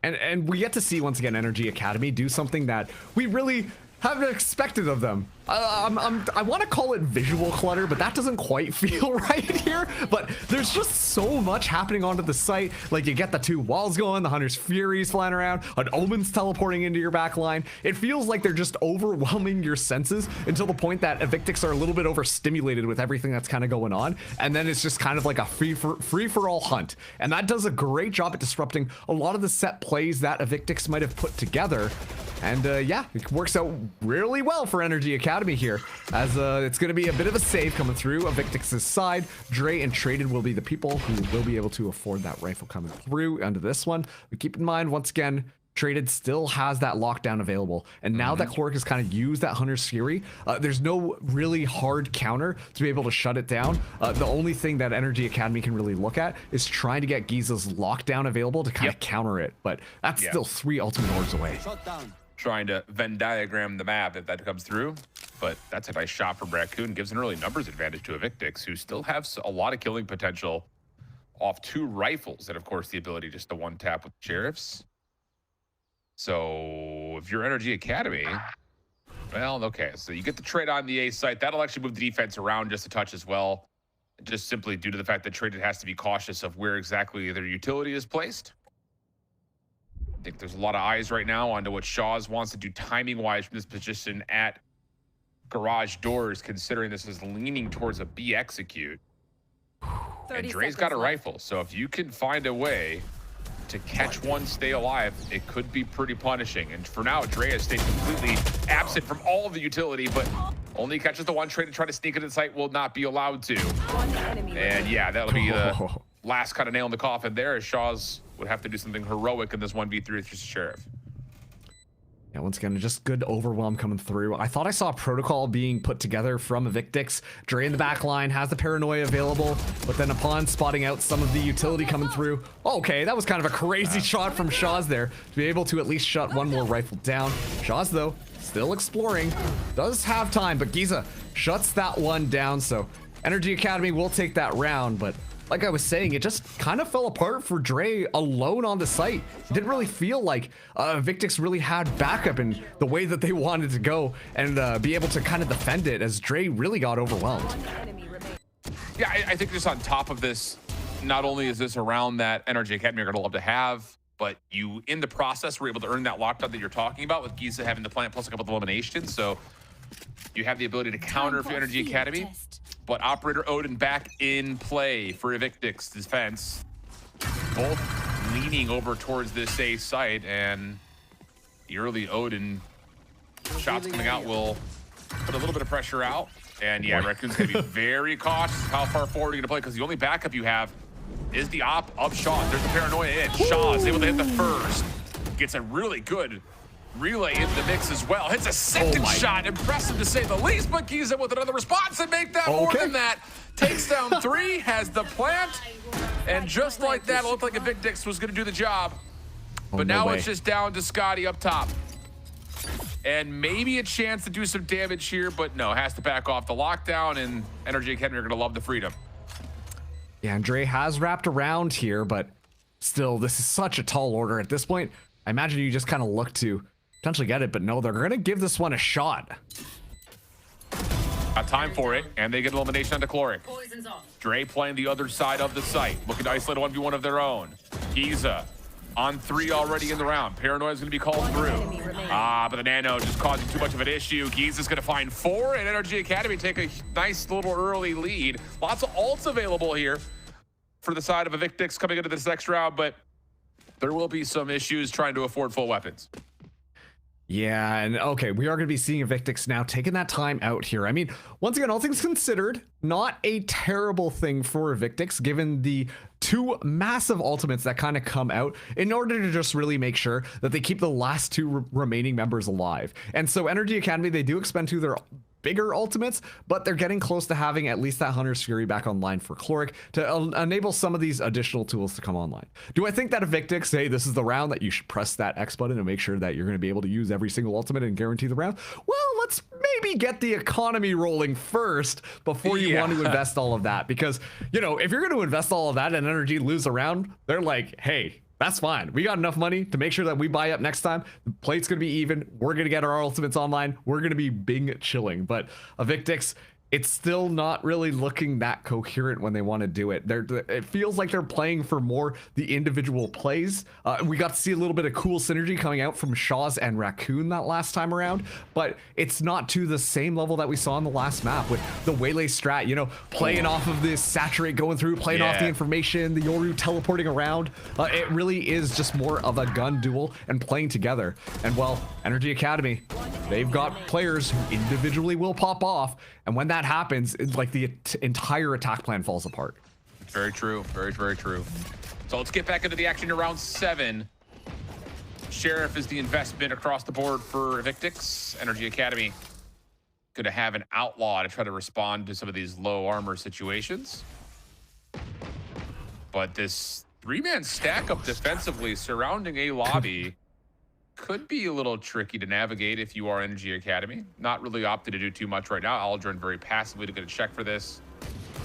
And we get to see, once again, NRG Academy do something that we really haven't expected of them. I want to call it visual clutter, but that doesn't quite feel right here. But there's just so much happening onto the site. Like, you get the 2 walls going, the Hunter's Furies flying around, an Omen's teleporting into your back line. It feels like they're just overwhelming your senses until the point that Evictix are a little bit overstimulated with everything that's kind of going on. And then it's just kind of like a free-for-all hunt. And that does a great job at disrupting a lot of the set plays that Evictix might have put together. And yeah, it works out really well for NRG Academy here, as it's going to be a bit of a save coming through Evictix's side. Dre and Traded will be the people who will be able to afford that rifle coming through under this one. But keep in mind, once again, Traded still has that lockdown available. And now that Cloric has kind of used that Hunter's Fury, there's no really hard counter to be able to shut it down. The only thing that NRG Academy can really look at is trying to get Giza's lockdown available to kind of counter it. But that's still 3 ultimate orbs away. Trying to Venn diagram the map if that comes through, but that's a nice shot from Raccoon. Gives an early numbers advantage to Evictix, who still has a lot of killing potential off 2 rifles, and of course the ability just to one-tap with Sheriffs. So if you're NRG Academy, well, okay, so you get the trade on the A site. That'll actually move the defense around just a touch as well, just simply due to the fact that Traded has to be cautious of where exactly their utility is placed. I think there's a lot of eyes right now onto what Shaw's wants to do timing-wise from this position at garage doors, considering this is leaning towards a B execute. And Dre's got a rifle, so if you can find a way to catch one, stay alive, it could be pretty punishing. And for now, Dre has stayed completely absent from all of the utility, but only catches the one. Trade to try to sneak into the site will not be allowed to. And yeah, that'll be the last kind of nail in the coffin there, as Shaw's would have to do something heroic in this 1v3 with just Sheriff. Yeah, once again, just good overwhelm coming through. I thought I saw a protocol being put together from Evictix. Dre in the back line has the paranoia available, but then upon spotting out some of the utility coming through, okay, that was kind of a crazy shot from Shaw's there to be able to at least shut one more rifle down. Shaw's, though, still exploring, does have time, but Giza shuts that one down, so NRG Academy will take that round, but like I was saying, it just kind of fell apart for Dre alone on the site. It didn't really feel like Evictix really had backup in the way that they wanted to go and be able to kind of defend it, as Dre really got overwhelmed. Yeah, I think just on top of this, not only is this a round that NRG Academy are going to love to have, but you, in the process, were able to earn that lockdown that you're talking about, with Giza having the plant plus a couple of eliminations. So you have the ability to counter for NRG Academy. But Operator Odin back in play for Evictix defense. Both leaning over towards this A site, and the early Odin shots coming out will put a little bit of pressure out. And yeah, Raccoon's gonna be very cautious how far forward you're gonna play, because the only backup you have is the op of Shaw. There's the paranoia in. Shaw is able to hit the first. Gets a really good relay in the mix as well. Hits a second shot. Impressive to say the least, but Giza with another response and make that more than that. Takes down 3, has the plant, and just like that, it looked like Evictix was gonna do the job. But now it's just down to Scotty up top. And maybe a chance to do some damage here, but no, has to back off the lockdown, and NRG Academy are gonna love the freedom. Yeah, and Dre has wrapped around here, but still, this is such a tall order at this point. I imagine you just kind of look to potentially get it, but no, they're gonna give this one a shot. Got time for it, and they get elimination onto Chloric. Dre playing the other side of the site, looking to isolate a 1v1 of their own. Giza on 3 already in the round. Paranoia is going to be called through. But the Nano just causing too much of an issue. Giza's going to find 4, and NRG Academy take a nice little early lead. Lots of ults available here for the side of Evictix coming into this next round, but there will be some issues trying to afford full weapons. Yeah, and okay, we are going to be seeing Evictix now taking that time out here. I mean, once again, all things considered, not a terrible thing for Evictix, given the 2 massive ultimates that kind of come out in order to just really make sure that they keep the last 2 remaining members alive. And so NRG Academy, they do expend 2 of their bigger ultimates, but they're getting close to having at least that Hunter's Fury back online for Chloric to enable some of these additional tools to come online. Do I think that Evictix, hey, this is the round that you should press that X button and make sure that you're going to be able to use every single ultimate and guarantee the round? Well, let's maybe get the economy rolling first before you want to invest all of that, because, you know, if you're going to invest all of that and NRG lose a round, they're like, hey, that's fine. We got enough money to make sure that we buy up next time. The plate's going to be even. We're going to get our ultimates online. We're going to be bing chilling. But Evictix, it's still not really looking that coherent when they want to do it. It feels like they're playing for more the individual plays. We got to see a little bit of cool synergy coming out from Shaw's and Raccoon that last time around, but it's not to the same level that we saw in the last map with the Waylay strat, you know, playing off of this Saturate going through, playing off the information, the Yoru teleporting around. It really is just more of a gun duel and playing together. And well, NRG Academy, they've got players who individually will pop off, and when that happens, it's like the entire attack plan falls apart. Very true. Very, very true. So let's get back into the action in round 7. Sheriff is the investment across the board for Evictix. NRG Academy going to have an outlaw to try to respond to some of these low armor situations. But this 3-man stack up defensively surrounding a lobby could be a little tricky to navigate if you are NRG Academy. Not really opted to do too much right now. Aldrin very passively to get a check for this.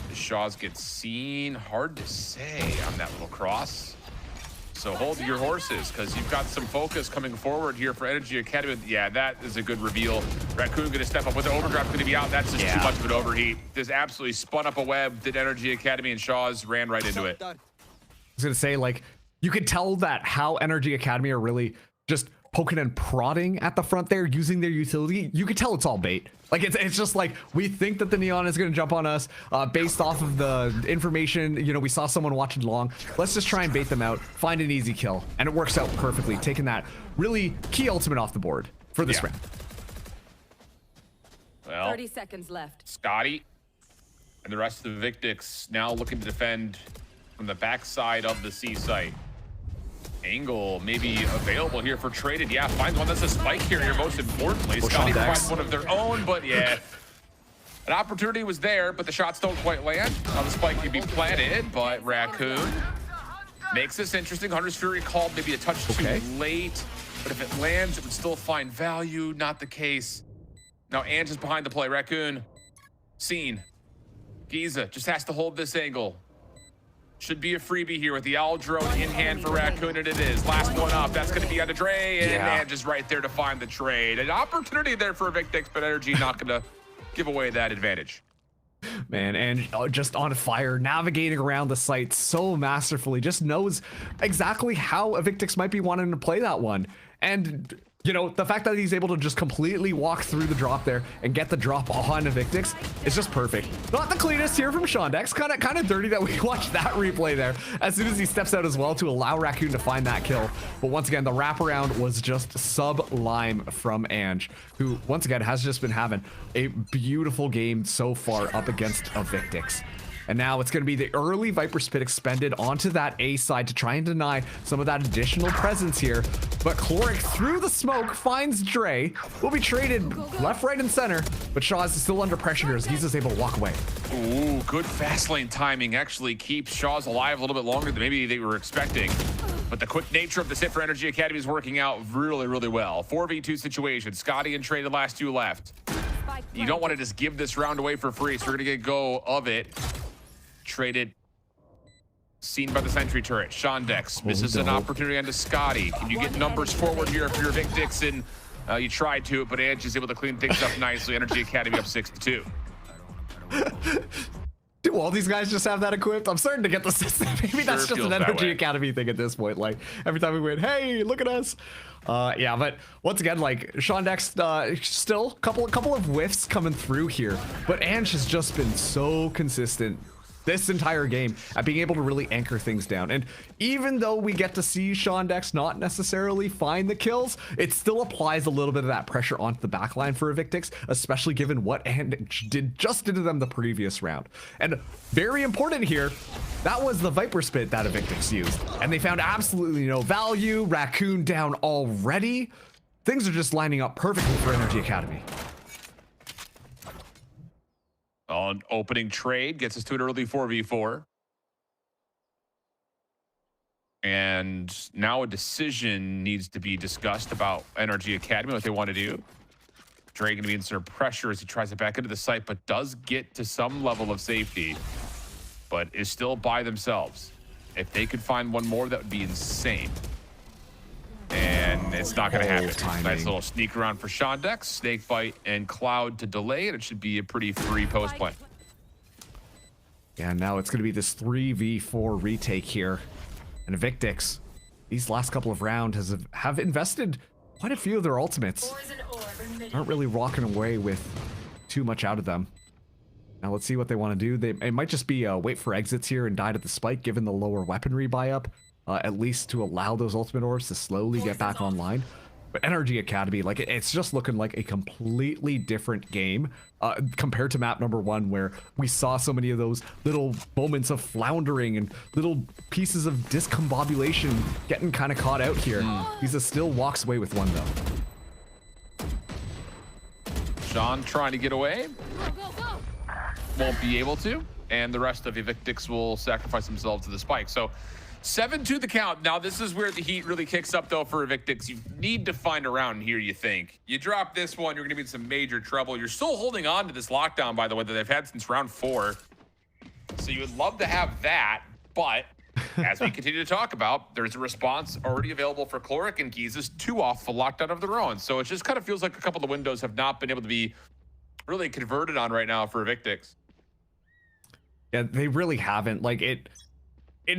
The Shaws get seen. Hard to say on that little cross. So hold your horses, because you've got some focus coming forward here for NRG Academy. Yeah, that is a good reveal. Raccoon going to step up with the overdrive, going to be out. That's just too much of an overheat. This absolutely spun up a web. Did NRG Academy, and Shaws ran right into it. I was going to say, like, you could tell that how NRG Academy are really just poking and prodding at the front there, using their utility. You could tell it's all bait. Like, it's just like, we think that the Neon is going to jump on us based off of the information. You know, we saw someone watching long. Let's just try and bait them out, find an easy kill. And it works out perfectly, taking that really key ultimate off the board for this round. Well, 30 seconds left. Scotty and the rest of the Evictix now looking to defend from the backside of the C site. Angle maybe available here for traded. Yeah, finds one that's a spike here most importantly. Scotty finds one of their own, but yeah. An opportunity was there, but the shots don't quite land. Now the spike can be planted, but Raccoon makes this interesting. Hunter's Fury called maybe a touch too late, but if it lands, it would still find value. Not the case. Now Ange is behind the play. Raccoon, seen. Giza just has to hold this angle. Should be a freebie here with the owl drone in hand for Raccoon, and it is. Last one up, that's going to be on the Dre, and Ange is right there to find the trade. An opportunity there for Evictix, but NRG not going to give away that advantage. Man, and just on fire, navigating around the site so masterfully, just knows exactly how Evictix might be wanting to play that one. And you know, the fact that he's able to just completely walk through the drop there and get the drop on Evictix is just perfect. Not the cleanest here from Shondex. Kind of dirty that we watched that replay there as soon as he steps out as well to allow Raccoon to find that kill. But once again, the wraparound was just sublime from Ange, who once again has just been having a beautiful game so far up against Evictix. And now it's going to be the early Viper Spit expended onto that A side to try and deny some of that additional presence here. But Chloric through the smoke finds Dre. Will be traded left, right, and center. But Shaw's still under pressure here as he's just able to walk away. Ooh, good fast lane timing actually keeps Shaw's alive a little bit longer than maybe they were expecting. But the quick nature of this hit for NRG Academy is working out really, really well. 4v2 situation. Scotty and Trey, the last two left. You don't want to just give this round away for free, so we're going to get go of it. Traded, seen by the sentry turret. Shondex misses an opportunity onto Scotty. Can you get numbers forward here if you're Evictix? And you tried to, but Ange is able to clean things up nicely. NRG Academy up 6-2. Do all these guys just have that equipped? I'm starting to get the system. Maybe that's just an NRG Academy thing at this point. Like every time we win, hey, look at us. Yeah, but once again, like Shondex, still couple of whiffs coming through here, but Ange has just been so consistent this entire game at being able to really anchor things down. And even though we get to see Shondex not necessarily find the kills, it still applies a little bit of that pressure onto the backline for Evictix, especially given what Ange did to them the previous round. And very important here, that was the Viper Spit that Evictix used. And they found absolutely no value. Raccoon down already. Things are just lining up perfectly for NRG Academy. On opening trade, gets us to an early 4v4. And now a decision needs to be discussed about NRG Academy, what they want to do. Dre going to be in some pressure as he tries to back into the site, but does get to some level of safety, but is still by themselves. If they could find one more, that would be insane. And it's not going to happen. Nice little sneak around for Shondex, Snakebite, and Cloud to delay, and it should be a pretty free post play. Yeah, now it's going to be this 3v4 retake here. And Evictix, these last couple of rounds have invested quite a few of their ultimates. Aren't really walking away with too much out of them. Now let's see what they want to do. It might just be wait for exits here and die to the spike, given the lower weaponry buy-up. At least to allow those ultimate orbs to slowly get back online. But NRG Academy, like it's just looking like a completely different game compared to map number 1, where we saw so many of those little moments of floundering and little pieces of discombobulation getting kind of caught out here. He's still walks away with one though. Sean trying to get away. Won't be able to. And the rest of Evictix will sacrifice themselves to the spike. So 7-2 the count. Now, this is where the heat really kicks up, though, for Evictix. You need to find a round here, you think. You drop this one, you're going to be in some major trouble. You're still holding on to this lockdown, by the way, that they've had since round 4. So you would love to have that, but as we continue to talk about, there's a response already available for Chloric and Giza's 2 off the lockdown of their own. So it just kind of feels like a couple of the windows have not been able to be really converted on right now for Evictix. Yeah, they really haven't. Like, it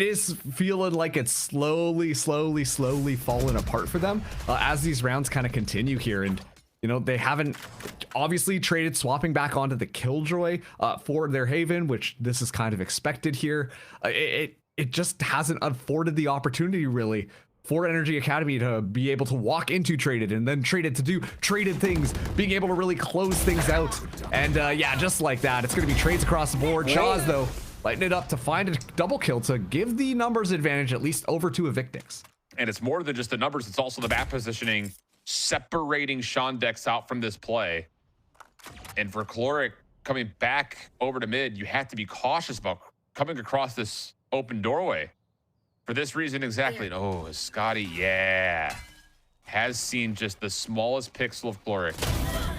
is feeling like it's slowly falling apart for them as these rounds kind of continue here. And, you know, they haven't obviously traded swapping back onto the Killjoy for their Haven, which this is kind of expected here. It just hasn't afforded the opportunity really for NRG Academy to be able to walk into traded and then traded to do traded things, being able to really close things out. And yeah, just like that, it's going to be trades across the board. Shaw's though lighting it up to find a double kill to give the numbers advantage at least over to Evictix. And it's more than just the numbers, it's also the map positioning separating Shondex out from this play. And for Chloric coming back over to mid, you have to be cautious about coming across this open doorway. For this reason exactly. Oh, Scotty, yeah. Has seen just the smallest pixel of Chloric.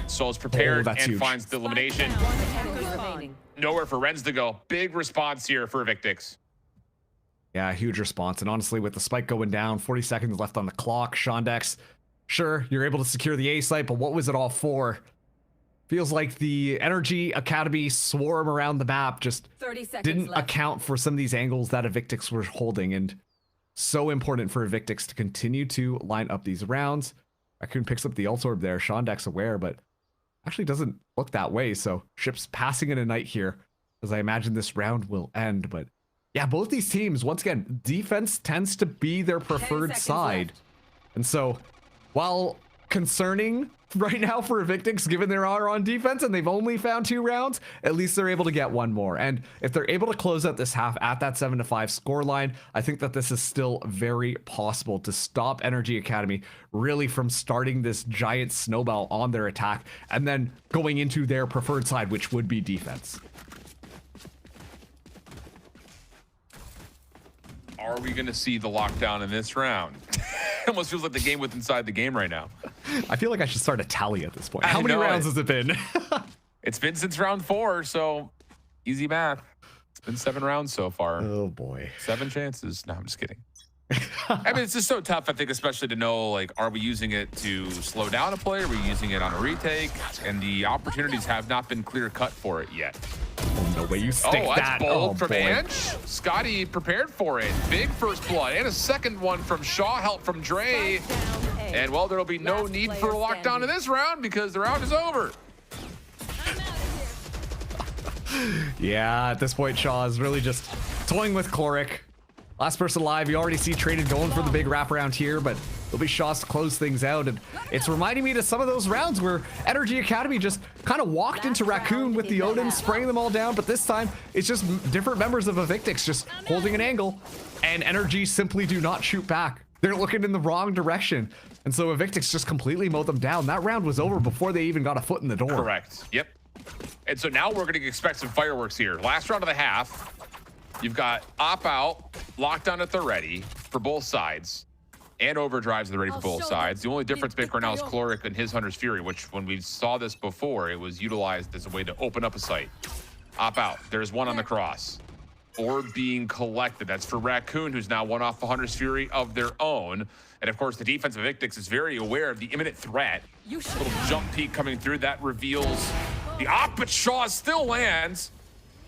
So is prepared and huge. Finds the elimination. Nowhere for Renz to go. Big response here for Evictix. Yeah, huge response. And honestly, with the spike going down, 40 seconds left on the clock, Shondex, sure, you're able to secure the A site, but what was it all for? Feels like the NRG Academy swarm around the map just didn't account for some of these angles that Evictix were holding. And so important for Evictix to continue to line up these rounds. Raccoon picks up the ult orb there. Shondex aware, but actually doesn't look that way. So Ship's passing in a night here, as I imagine this round will end. But yeah, both these teams, once again, defense tends to be their preferred side. And so while concerning right now for Evictix, given they are on defense and they've only found 2 rounds, at least they're able to get 1 more. And if they're able to close out this half at that 7-5 scoreline, I think that this is still very possible to stop NRG Academy really from starting this giant snowball on their attack and then going into their preferred side, which would be defense. Are we going to see the lockdown in this round? It almost feels like the game within inside the game right now. I feel like I should start a tally at this point. How many rounds has it been? It's been since round 4, so easy math. It's been 7 rounds so far. Oh boy. 7 chances. No, I'm just kidding. I mean, it's just so tough, I think, especially to know, like, are we using it to slow down a play? Are we using it on a retake? And the opportunities have not been clear cut for it yet. Oh, no way you stick that's that. bold from Ange. Scotty prepared for it. Big first blood. And a second one from Shaw. Help from Dre. And, well, there'll be no need for a lockdown in this round because the round is over. Yeah, at this point, Shaw is really just toying with Chloric. Last person alive, you already see Traded going for the big wraparound here, but it'll be Shaw's to close things out. And it's reminding me to some of those rounds where NRG Academy just kind of walked into Raccoon with the Odin, spraying them all down, but this time it's just different members of Evictix just holding an angle, and NRG simply do not shoot back. They're looking in the wrong direction. And so Evictix just completely mowed them down. That round was over before they even got a foot in the door. Correct. Yep. And so now we're going to expect some fireworks here. Last round of the half. You've got Op Out, Lockdown at the ready for both sides, and Overdrives at the ready for both sides. The only difference maker right now is Chloric and his Hunter's Fury, which when we saw this before, it was utilized as a way to open up a site. Op Out, there's one on the cross. Orb being collected. That's for Raccoon, who's now one off the Hunter's Fury of their own. And of course, the defense of Evictix is very aware of the imminent threat. Little jump peek coming through, that reveals the op, but Shaw still lands.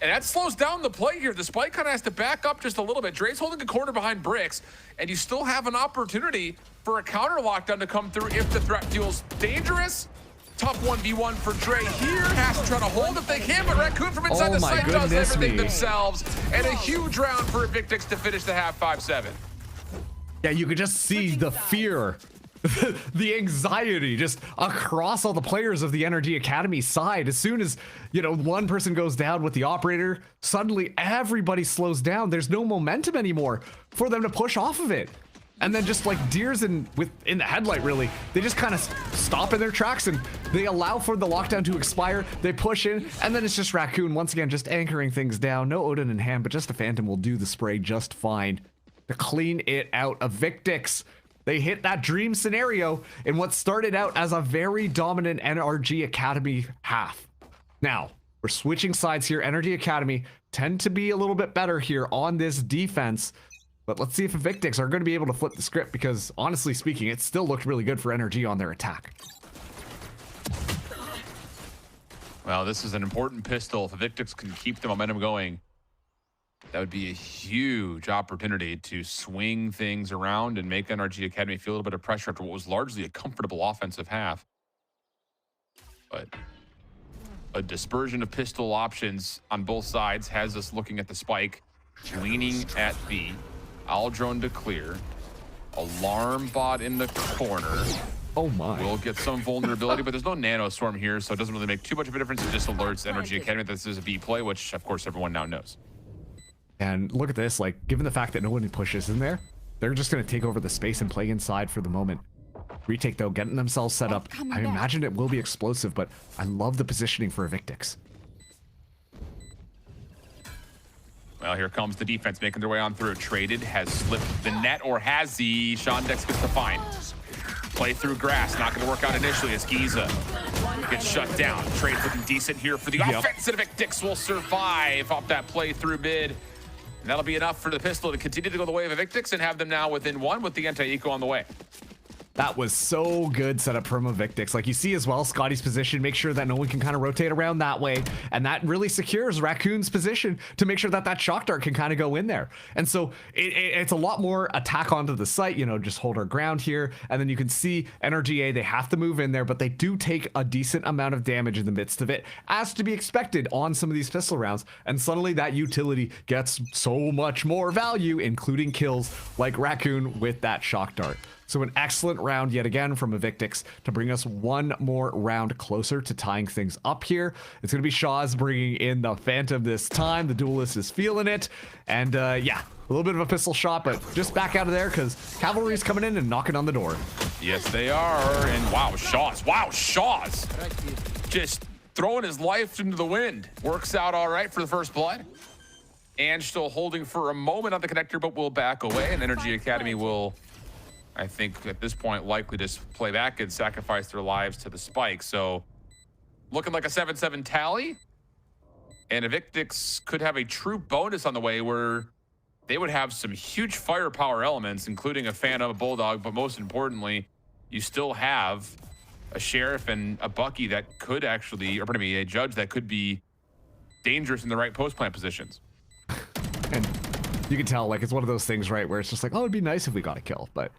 And that slows down the play here. The spike kind of has to back up just a little bit. Dre's holding a corner behind bricks, and you still have an opportunity for a counter lockdown to come through if the threat feels dangerous. Tough 1v1 for Dre here. Has to try to hold if they can, but Raccoon from inside the site does everything themselves. And a huge round for Evictix to finish the half 5-7. Yeah, you could just see the fear, the anxiety just across all the players of the NRG Academy side. As soon as, you know, one person goes down with the operator, suddenly everybody slows down. There's no momentum anymore for them to push off of it. And then just like deers in the headlight, really, they just kind of stop in their tracks and they allow for the lockdown to expire. They push in, and then it's just Raccoon once again just anchoring things down. No Odin in hand, but just a Phantom will do the spray just fine to clean it out. Evictix, they hit that dream scenario in what started out as a very dominant NRG Academy half. Now, we're switching sides here. NRG Academy tend to be a little bit better here on this defense, but let's see if Evictix are going to be able to flip the script, because honestly speaking, it still looked really good for NRG on their attack. Well, this is an important pistol. If Evictix can keep the momentum going, that would be a huge opportunity to swing things around and make NRG Academy feel a little bit of pressure after what was largely a comfortable offensive half. But a dispersion of pistol options on both sides has us looking at the spike, leaning at B. Aldrone to clear. Alarm bot in the corner. Oh my. We'll get some vulnerability, but there's no nano storm here, so it doesn't really make too much of a difference. It just alerts NRG Academy that this is a B play, which of course everyone now knows. And look at this, like, given the fact that no one pushes in there, they're just going to take over the space and play inside for the moment. Retake, though, getting themselves set up. I imagine it will be explosive, but I love the positioning for Evictix. Well, here comes the defense making their way on through. Traded, has slipped the net, or has he? Shondex gets the find. Play through grass, not going to work out initially as Giza gets shut down. Trade looking decent here for the offense, and Evictix will survive off that play through mid. And that'll be enough for the pistol to continue to go the way of Evictix and have them now within one with the anti-eco on the way. That was so good setup from Evictix. Like you see as well, Scotty's position, make sure that no one can kind of rotate around that way. And that really secures Raccoon's position to make sure that that shock dart can kind of go in there. And so it's a lot more attack onto the site, you know, just hold our ground here. And then you can see NRGA, they have to move in there, but they do take a decent amount of damage in the midst of it, as to be expected on some of these pistol rounds. And suddenly that utility gets so much more value, including kills like Raccoon with that shock dart. So an excellent round yet again from Evictix to bring us one more round closer to tying things up here. It's going to be Shaw's bringing in the Phantom this time. The Duelist is feeling it. And yeah, a little bit of a pistol shot, but just back out of there because Cavalry's coming in and knocking on the door. Yes, they are. And wow, Shaw's. Wow, Shaw's. Just throwing his life into the wind. Works out all right for the first blood. And still holding for a moment on the connector, but will back away. And NRG Academy will, I think at this point, likely just play back and sacrifice their lives to the spike. So looking like a 7-7 tally. And Evictix could have a true bonus on the way where they would have some huge firepower elements, including a Phantom, a Bulldog, but most importantly, you still have a Sheriff and a Bucky that could actually, or pardon me, a Judge that could be dangerous in the right post plant positions. And you can tell, like, it's one of those things, right, where it's just like, oh, it'd be nice if we got a kill, but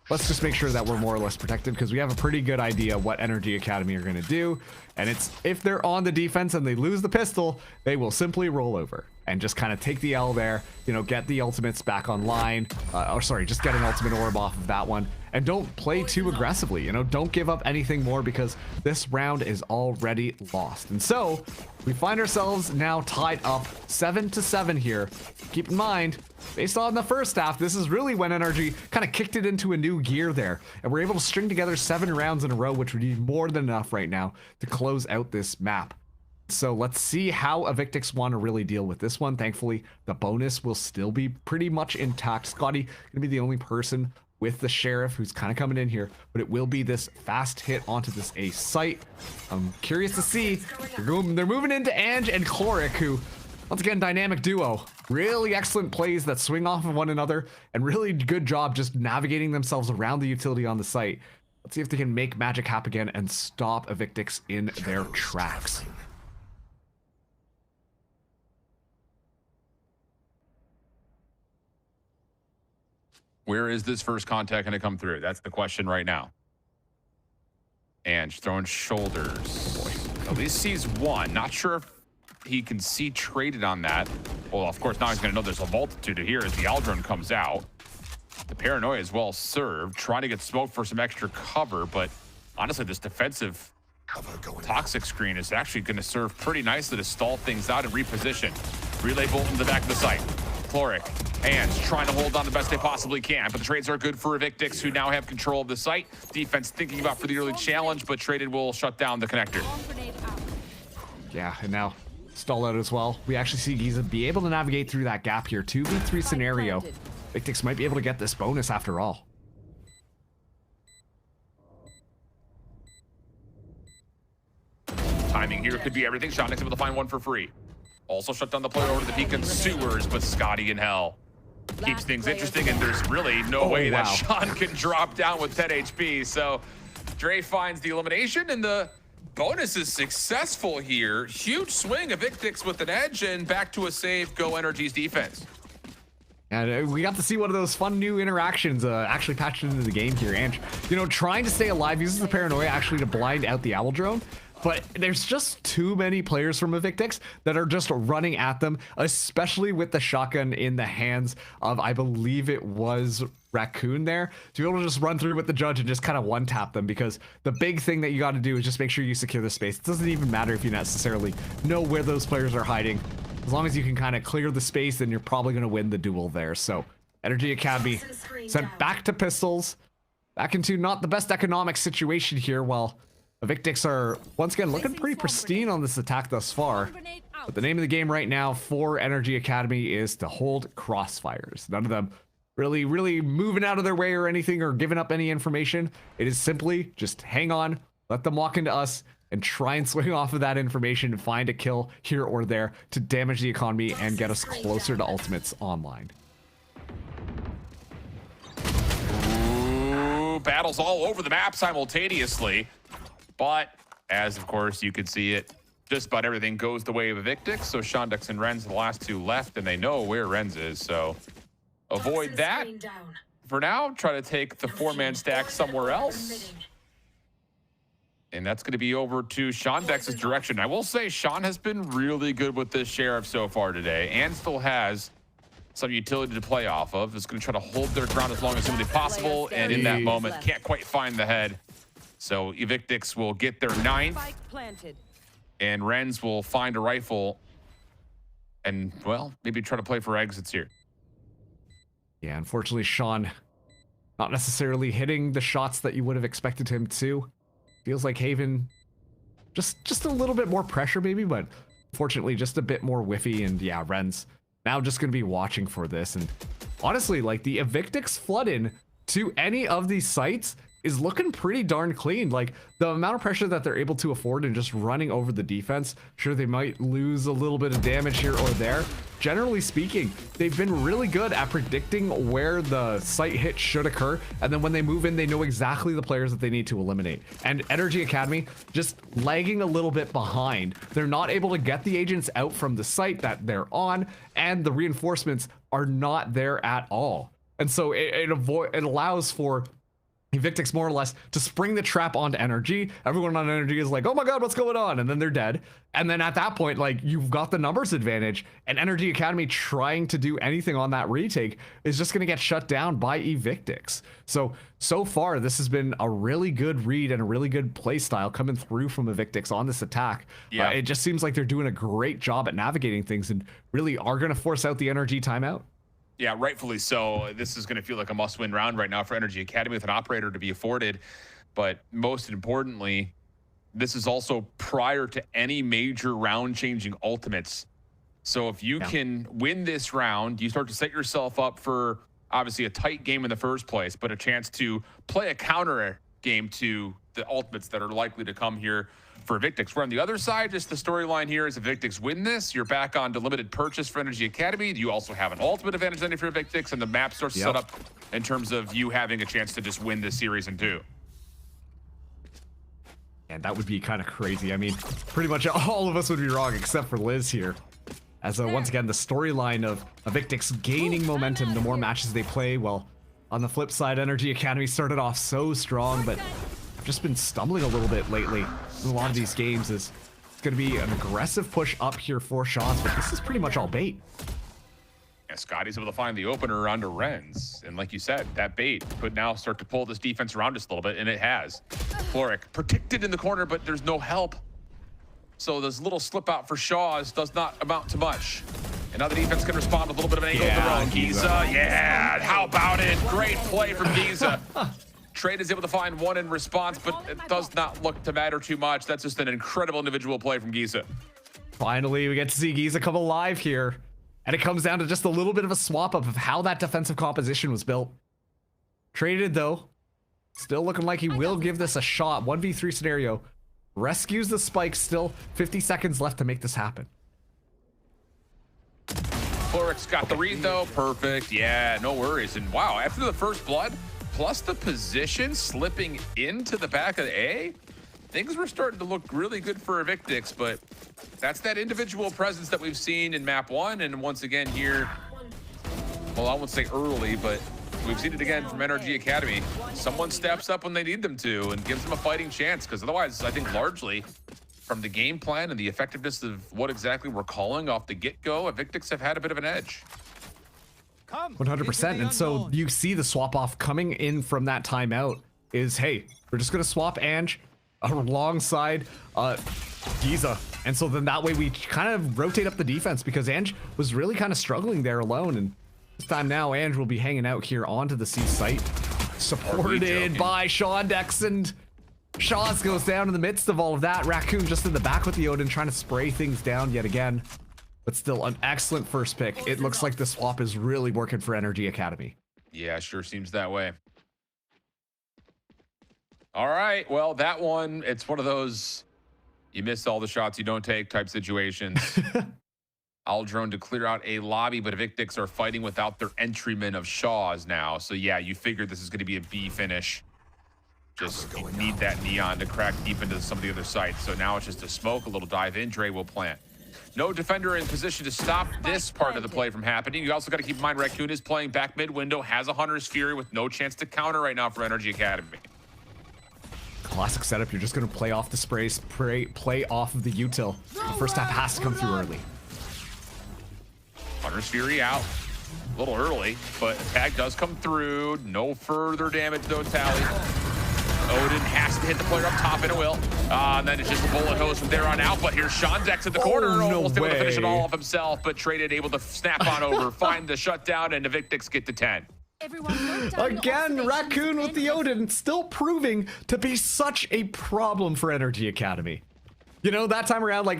let's just make sure that we're more or less protected because we have a pretty good idea what NRG Academy are going to do. And it's, if they're on the defense and they lose the pistol, they will simply roll over and just kind of take the L there, you know, get the ultimates back online. Or sorry, just get an ultimate orb off of that one. And don't play too aggressively, you know, don't give up anything more because this round is already lost. And so we find ourselves now tied up 7-7 here. Keep in mind, based on the first half, this is really when NRG kind of kicked it into a new gear there. And we're able to string together 7 rounds in a row, which would be more than enough right now to close out this map. So let's see how Evictix want to really deal with this one. Thankfully, the bonus will still be pretty much intact. Scotty gonna be the only person with the Sheriff who's kind of coming in here, but it will be this fast hit onto this A site. I'm curious to see. They're moving into Ange and Chloric, who, once again, dynamic duo. Really excellent plays that swing off of one another, and really good job just navigating themselves around the utility on the site. Let's see if they can make magic happen again and stop Evictix in their tracks. Where is this first contact going to come through? That's the question right now. And throwing shoulders. At least sees one. Not sure if he can see traded on that. Well, of course, now he's going to know there's a multitude here as the Aldrin comes out. The Paranoia is well served. Trying to get smoked for some extra cover, but honestly, this defensive toxic screen is actually going to serve pretty nicely to stall things out and reposition. Relay bolt into the back of the site. Chloric, hands trying to hold on the best they possibly can, but the trades are good for Evictix, who now have control of the site. Defense thinking about for the early challenge, but traded will shut down the connector. Yeah, and now stall out as well. We actually see Giza be able to navigate through that gap here. 2v3 scenario. Evictix might be able to get this bonus after all. Timing here could be everything. Shotnik's able to find one for free. Also shut down the play over to the Beacon Sewers, but Scotty in hell keeps things interesting, and there's really no way that Sean can drop down with 10 HP. So Dre finds the elimination, and the bonus is successful here. Huge swing of Evictix with an edge, and back to a save. Go NRG's defense. And we got to see one of those fun new interactions actually patched into the game here. And, you know, trying to stay alive uses the Paranoia actually to blind out the Owl Drone. But there's just too many players from Evictix that are just running at them, especially with the shotgun in the hands of, I believe it was Raccoon there, to be able to just run through with the Judge and just kind of one-tap them, because the big thing that you got to do is just make sure you secure the space. It doesn't even matter if you necessarily know where those players are hiding. As long as you can kind of clear the space, then you're probably going to win the duel there. So NRG Academy sent back to pistols, back into not the best economic situation here, while Evictix are once again looking pretty pristine on this attack thus far. But the name of the game right now for NRG Academy is to hold crossfires. None of them really moving out of their way or anything, or giving up any information. It is simply just hang on, let them walk into us, and try and swing off of that information and find a kill here or there to damage the economy and get us closer to ultimates online. battles all over the map simultaneously. But as, of course, you can see it, just about everything goes the way of Evictix. So Shondex and Renz are the last two left, and they know where Renz is. So avoid that. For now, try to take the 4-man stack somewhere else. And that's going to be over to Shondex's direction. I will say Sean has been really good with this Sheriff so far today, and still has some utility to play off of. Is going to try to hold their ground as long as humanly possible, and in that moment, can't quite find the head. So Evictix will get their 9th, and Renz will find a rifle and, well, maybe try to play for exits here. Yeah, unfortunately, Sean not necessarily hitting the shots that you would have expected him to. Feels like Haven just a little bit more pressure maybe, but unfortunately just a bit more whiffy. And yeah, Renz now just going to be watching for this. And honestly, like the Evictix flood in to any of these sites is looking pretty darn clean. Like the amount of pressure that they're able to afford and just running over the defense. Sure, they might lose a little bit of damage here or there. Generally speaking, they've been really good at predicting where the site hit should occur. And then when they move in, they know exactly the players that they need to eliminate. And NRG Academy just lagging a little bit behind. They're not able to get the agents out from the site that they're on, and the reinforcements are not there at all. And so it allows for Evictix more or less to spring the trap onto NRG. Everyone on NRG is like, oh my god, what's going on? And then they're dead. And then at that point, like, you've got the numbers advantage, and NRG Academy trying to do anything on that retake is just going to get shut down by Evictix. So far, this has been a really good read and a really good play style coming through from Evictix on this attack. Yeah. It just seems like they're doing a great job at navigating things and really are going to force out the NRG timeout. Yeah, rightfully so. This is going to feel like a must-win round right now for NRG Academy with an operator to be afforded. But most importantly, this is also prior to any major round-changing ultimates. So if you can win this round, you start to set yourself up for obviously a tight game in the first place, but a chance to play a counter game to the ultimates that are likely to come here for Evictix. Where on the other side, just the storyline here is if Evictix win this, you're back on to limited purchase for NRG Academy. You also have an ultimate advantage then for Evictix, and the map starts to set up in terms of you having a chance to just win this series in 2. And that would be kind of crazy. I mean, pretty much all of us would be wrong except for Liz here. As once again, the storyline of Evictix gaining momentum the more matches they play. Well, on the flip side, NRG Academy started off so strong, but just been stumbling a little bit lately in a lot of these games. It's going to be an aggressive push up here for shots, but this is pretty much all bait. Yeah, Scotty's able to find the opener onto Renz. And like you said, that bait could now start to pull this defense around just a little bit, and it has. Floric protected in the corner, but there's no help. So this little slip out for Shaws does not amount to much. And now the defense can respond with a little bit of an angle of their own. Giza, yeah, how about it? Great play from Giza. Trade is able to find one in response, but it does not look to matter too much. That's just an incredible individual play from Giza. Finally, we get to see Giza come alive here. And it comes down to just a little bit of a swap up of how that defensive composition was built. Traded, though. Still looking like he will give this a shot. 1v3 scenario. Rescues the spike. Still 50 seconds left to make this happen. Floric's got the read, though. Perfect. Yeah, no worries. And wow, after the first blood, plus the position slipping into the back of the A, things were starting to look really good for Evictix, but that's that individual presence that we've seen in map 1, and once again here, well, I won't say early, but we've seen it again from NRG Academy. Someone steps up when they need them to and gives them a fighting chance, because otherwise, I think largely from the game plan and the effectiveness of what exactly we're calling off the get-go, Evictix have had a bit of an edge. 100%. And so you see the swap off coming in from that timeout is, hey, we're just going to swap Ange alongside Giza. And so then that way we kind of rotate up the defense, because Ange was really kind of struggling there alone. And this time now, Ange will be hanging out here onto the C site, supported by Shondex, and Shaws goes down in the midst of all of that. Raccoon just in the back with the Odin, trying to spray things down yet again. But still, an excellent first pick. It looks like the swap is really working for NRG Academy. Yeah, sure seems that way. All right, well, that one, it's one of those you miss all the shots you don't take type situations. Aldrone to clear out a lobby, but Evictix are fighting without their entryman of Shaws now. So yeah, you figured this is going to be a B finish. Just you need that neon to crack deep into some of the other sites. So now it's just a smoke, a little dive in. Dre will plant. No defender in position to stop this part of the play from happening. You also got to keep in mind Raccoon is playing back mid window, has a Hunter's Fury with no chance to counter right now for NRG Academy. Classic setup. You're just going to play off the sprays, play off of the util. The first half has to come through early. Hunter's Fury out. A little early, but tag does come through. No further damage though, Tally. Odin has to hit the player up top, and it will. And then it's just a bullet hose from there on out. But here's Shondex at the corner, almost able to finish it all off himself, but traded, able to snap on over, find the shutdown, and Evictix get to 10. Again, Raccoon with the Odin, still proving to be such a problem for NRG Academy. You know, that time around, like,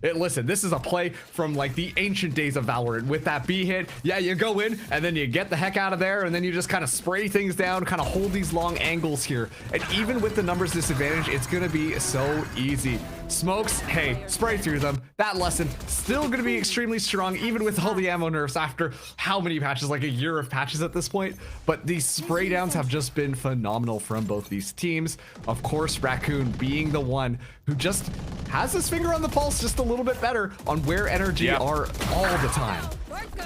listen, this is a play from, like, the ancient days of Valorant. With that B hit, yeah, you go in, and then you get the heck out of there, and then you just kind of spray things down, kind of hold these long angles here. And even with the numbers disadvantage, it's going to be so easy. Smokes, hey, spray through them. That lesson, still going to be extremely strong, even with all the ammo nerfs after how many patches, like a year of patches at this point. But these spray downs have just been phenomenal from both these teams. Of course, Raccoon being the one who just has his finger on the pulse just a little bit better on where NRG are all the time.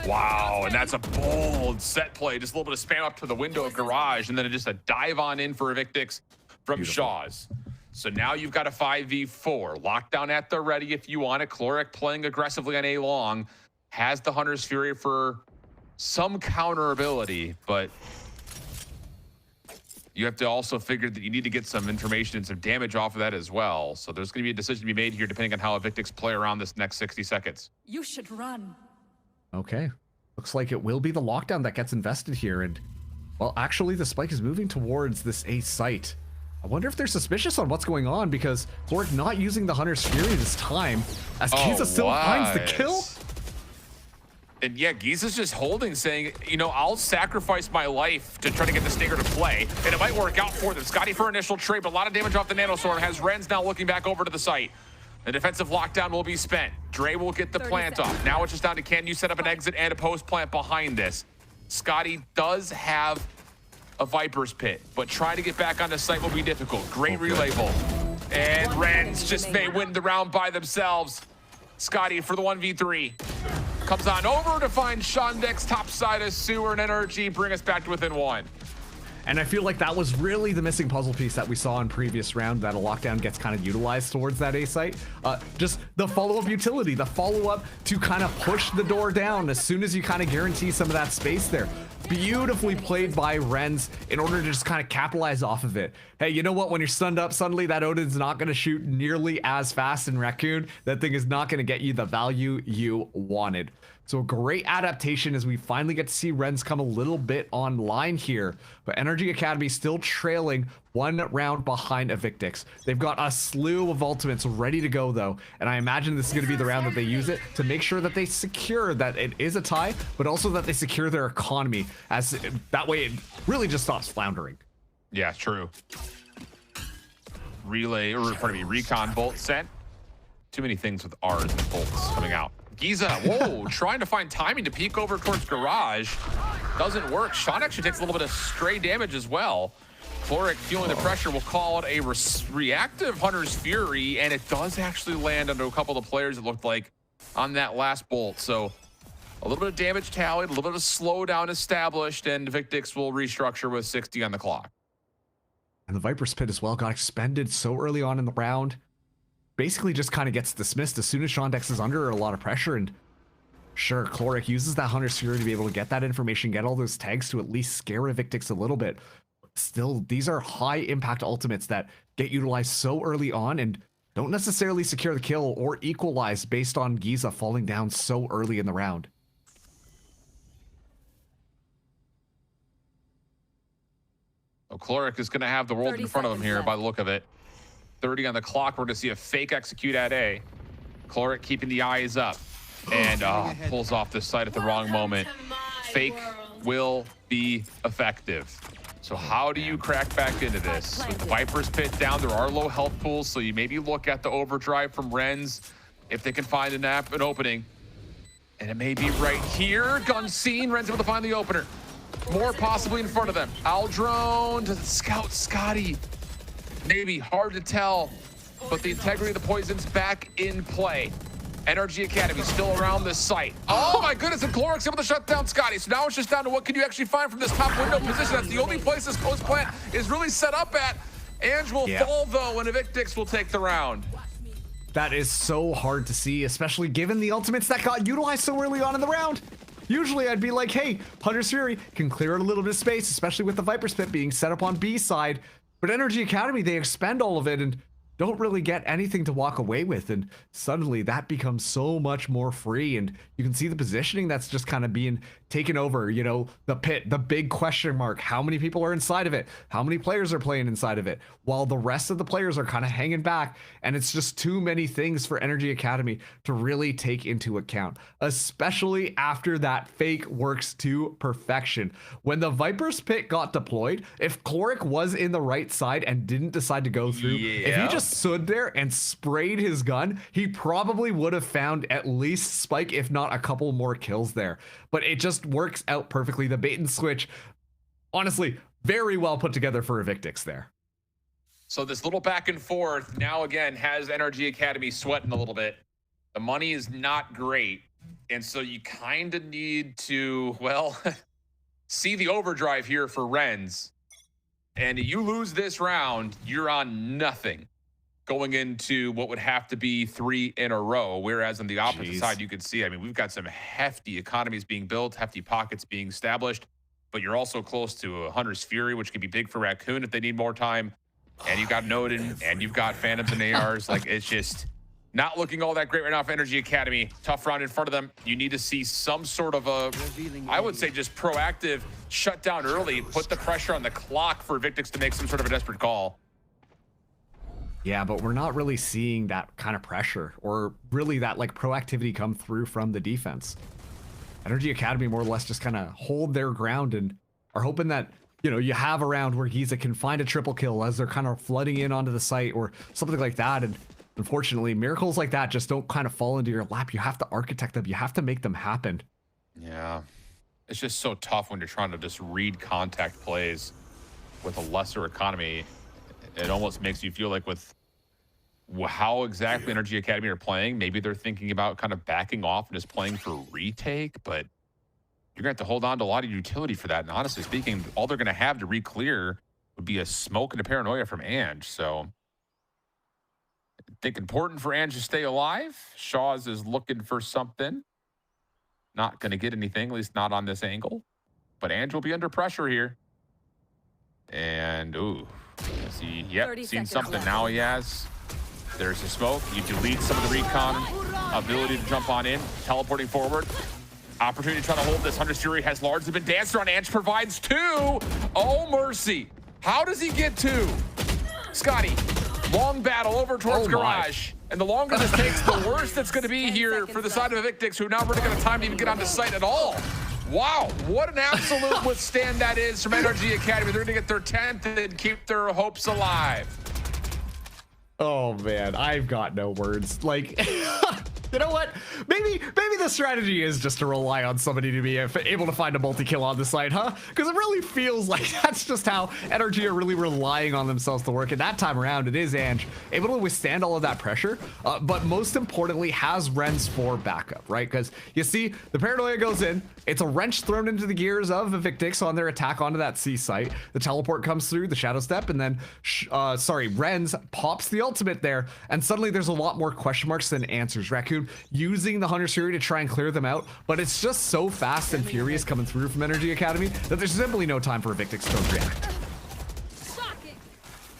Wow, and that's a bold set play. Just a little bit of spam up to the window of Garage, and then just a dive on in for Evictix from Shaw's. So now you've got a 5v4. Lockdown at the ready if you want it. Cloric playing aggressively on A long. Has the Hunter's Fury for some counter ability, but you have to also figure that you need to get some information and some damage off of that as well. So there's going to be a decision to be made here depending on how Evictix play around this next 60 seconds. You should run. Okay. Looks like it will be the lockdown that gets invested here. And, well, actually, the spike is moving towards this A site. I wonder if they're suspicious on what's going on because Cloric not using the Hunter's Fury this time as Giza still finds the kill. And yeah, Giza's just holding, saying, you know, I'll sacrifice my life to try to get the Stinger to play, and it might work out for them. Scotty for initial trade, but a lot of damage off the Nanostorm. Has Renz now looking back over to the site. The defensive lockdown will be spent. Dre will get the plant off. Now it's just down to can you set up an exit and a post plant behind this. Scotty does have a Viper's Pit, but trying to get back on the site will be difficult. Great relay bolt. And Renz just may win the round by themselves. Scotty for the 1v3. Comes on over to find Shondex top side of sewer, and NRG bring us back to within one. And I feel like that was really the missing puzzle piece that we saw in previous round, that a lockdown gets kind of utilized towards that A site. Just the follow-up utility, the follow-up to kind of push the door down as soon as you kind of guarantee some of that space there. Beautifully played by Renz in order to just kind of capitalize off of it. Hey, you know what? When you're stunned up, suddenly that Odin's not going to shoot nearly as fast in Raccoon. That thing is not going to get you the value you wanted. So a great adaptation as we finally get to see Renz come a little bit online here. But NRG Academy still trailing one round behind Evictix. They've got a slew of ultimates ready to go though. And I imagine this is going to be the round that they use it to make sure that they secure that it is a tie, but also that they secure their economy, as that way it really just stops floundering. Yeah, true. Relay, or pardon me, recon bolt sent. Too many things with R's and bolts coming out. Giza, whoa, trying to find timing to peek over towards Garage. Doesn't work. Sean actually takes a little bit of stray damage as well. Cloric feeling the pressure will call it a reactive Hunter's Fury, and it does actually land under a couple of players, it looked like, on that last bolt. So a little bit of damage tallied, a little bit of slowdown established, and Evictix will restructure with 60 on the clock. And the Viper's Pit as well got expended so early on in the round. Basically just kind of gets dismissed as soon as Shondex is under a lot of pressure. And sure, Cloric uses that Hunter's Fury to be able to get that information, get all those tags to at least scare Evictix a little bit. Still, these are high impact ultimates that get utilized so early on and don't necessarily secure the kill or equalize based on Giza falling down so early in the round. So Cloric is going to have the world in front of him here by the look of it. 30 on the clock. We're going to see a fake execute at A. Cloric keeping the eyes up and pulls off the site at the wrong moment. Fake will be effective. So how do you crack back into this? With the Viper's Pit down, there are low health pools, so you maybe look at the overdrive from Renz if they can find an opening. And it may be right here. Gun seen. Renz able to find the opener. More possibly in front of them. Aldrone to scout Scotty. maybe hard to tell, but the integrity of the poison's back in play. NRG Academy still around this site. Oh my goodness, and Clorix able to shut down Scotty. So now it's just down to what can you actually find from this top window position. That's the only place this post plant is really set up at. Ange will fall though, and Evictix will take the round. That is so hard to see, especially given the ultimates that got utilized so early on in the round. Usually I'd be like, hey, Hunter's Fury can clear out a little bit of space, especially with the Viper Spit being set up on B side. But NRG Academy, they expend all of it and don't really get anything to walk away with, and suddenly that becomes so much more free, and you can see the positioning that's just kind of being taken over. You know, the pit, the big question mark, how many people are inside of it, how many players are playing inside of it, while the rest of the players are kind of hanging back, and it's just too many things for NRG Academy to really take into account, especially after that fake works to perfection. When the Viper's pit got deployed, if Cloric was in the right side and didn't decide to go through, if he just stood there and sprayed his gun, he probably would have found at least Spike, if not a couple more kills there. But it just works out perfectly. The bait and switch, honestly, very well put together for Evictix there. So this little back and forth now again has NRG Academy sweating a little bit. The money is not great. And so you kind of need to, well, see the overdrive here for Renz. And you lose this round, you're on nothing going into what would have to be 3 in a row. Whereas on the opposite side, you could see, I mean, we've got some hefty economies being built, hefty pockets being established, but you're also close to a Hunter's Fury, which could be big for Raccoon if they need more time. And you've got Nodin, and you've got Phantoms and ARs. Like, it's just not looking all that great right now for NRG Academy. Tough round in front of them. You need to see some sort of a, I would say, just proactive shutdown early, put the pressure on the clock for Evictix to make some sort of a desperate call. Yeah, but we're not really seeing that kind of pressure or really that like proactivity come through from the defense. NRG Academy more or less just kind of hold their ground and are hoping that, you know, you have a round where Giza can find a triple kill as they're kind of flooding in onto the site or something like that. And unfortunately, miracles like that just don't kind of fall into your lap. You have to architect them. You have to make them happen. Yeah, it's just so tough when you're trying to just read contact plays with a lesser economy. It almost makes you feel like with how exactly NRG Academy are playing, maybe they're thinking about kind of backing off and just playing for retake, but you're going to have to hold on to a lot of utility for that. And honestly speaking, all they're going to have to re-clear would be a smoke and a paranoia from Ange. So I think important for Ange to stay alive. Shaw's is looking for something. Not going to get anything, at least not on this angle. But Ange will be under pressure here. And, ooh. See, yep, seen something left. Now he has. There's the smoke. You delete some of the recon ability to jump on in, teleporting forward. Opportunity to try to hold this. Hunter's Fury has largely been danced around. Ange provides 2. Oh, mercy. How does he get 2? Scotty, long battle over towards Garage. And the longer this takes, the worse it's going to be here for the side of Evictix, who now really got time to even get on the site at all. Wow, what an absolute withstand that is from NRG Academy. They're going to get their 10th and keep their hopes alive. Oh man, I've got no words. Like, you know what? Maybe the strategy is just to rely on somebody to be able to find a multi-kill on the site, huh? Because it really feels like that's just how NRG are really relying on themselves to work. And that time around, it is Ange able to withstand all of that pressure, but most importantly, has Renz for backup, right? Because you see, the paranoia goes in. It's a wrench thrown into the gears of Evictix on their attack onto that C site. The teleport comes through, the shadow step, and then, Renz pops the ultimate there, and suddenly there's a lot more question marks than answers. Raccoon using the Hunter's Fury to try and clear them out, but it's just so fast and furious coming through from NRG Academy that there's simply no time for Evictix to react.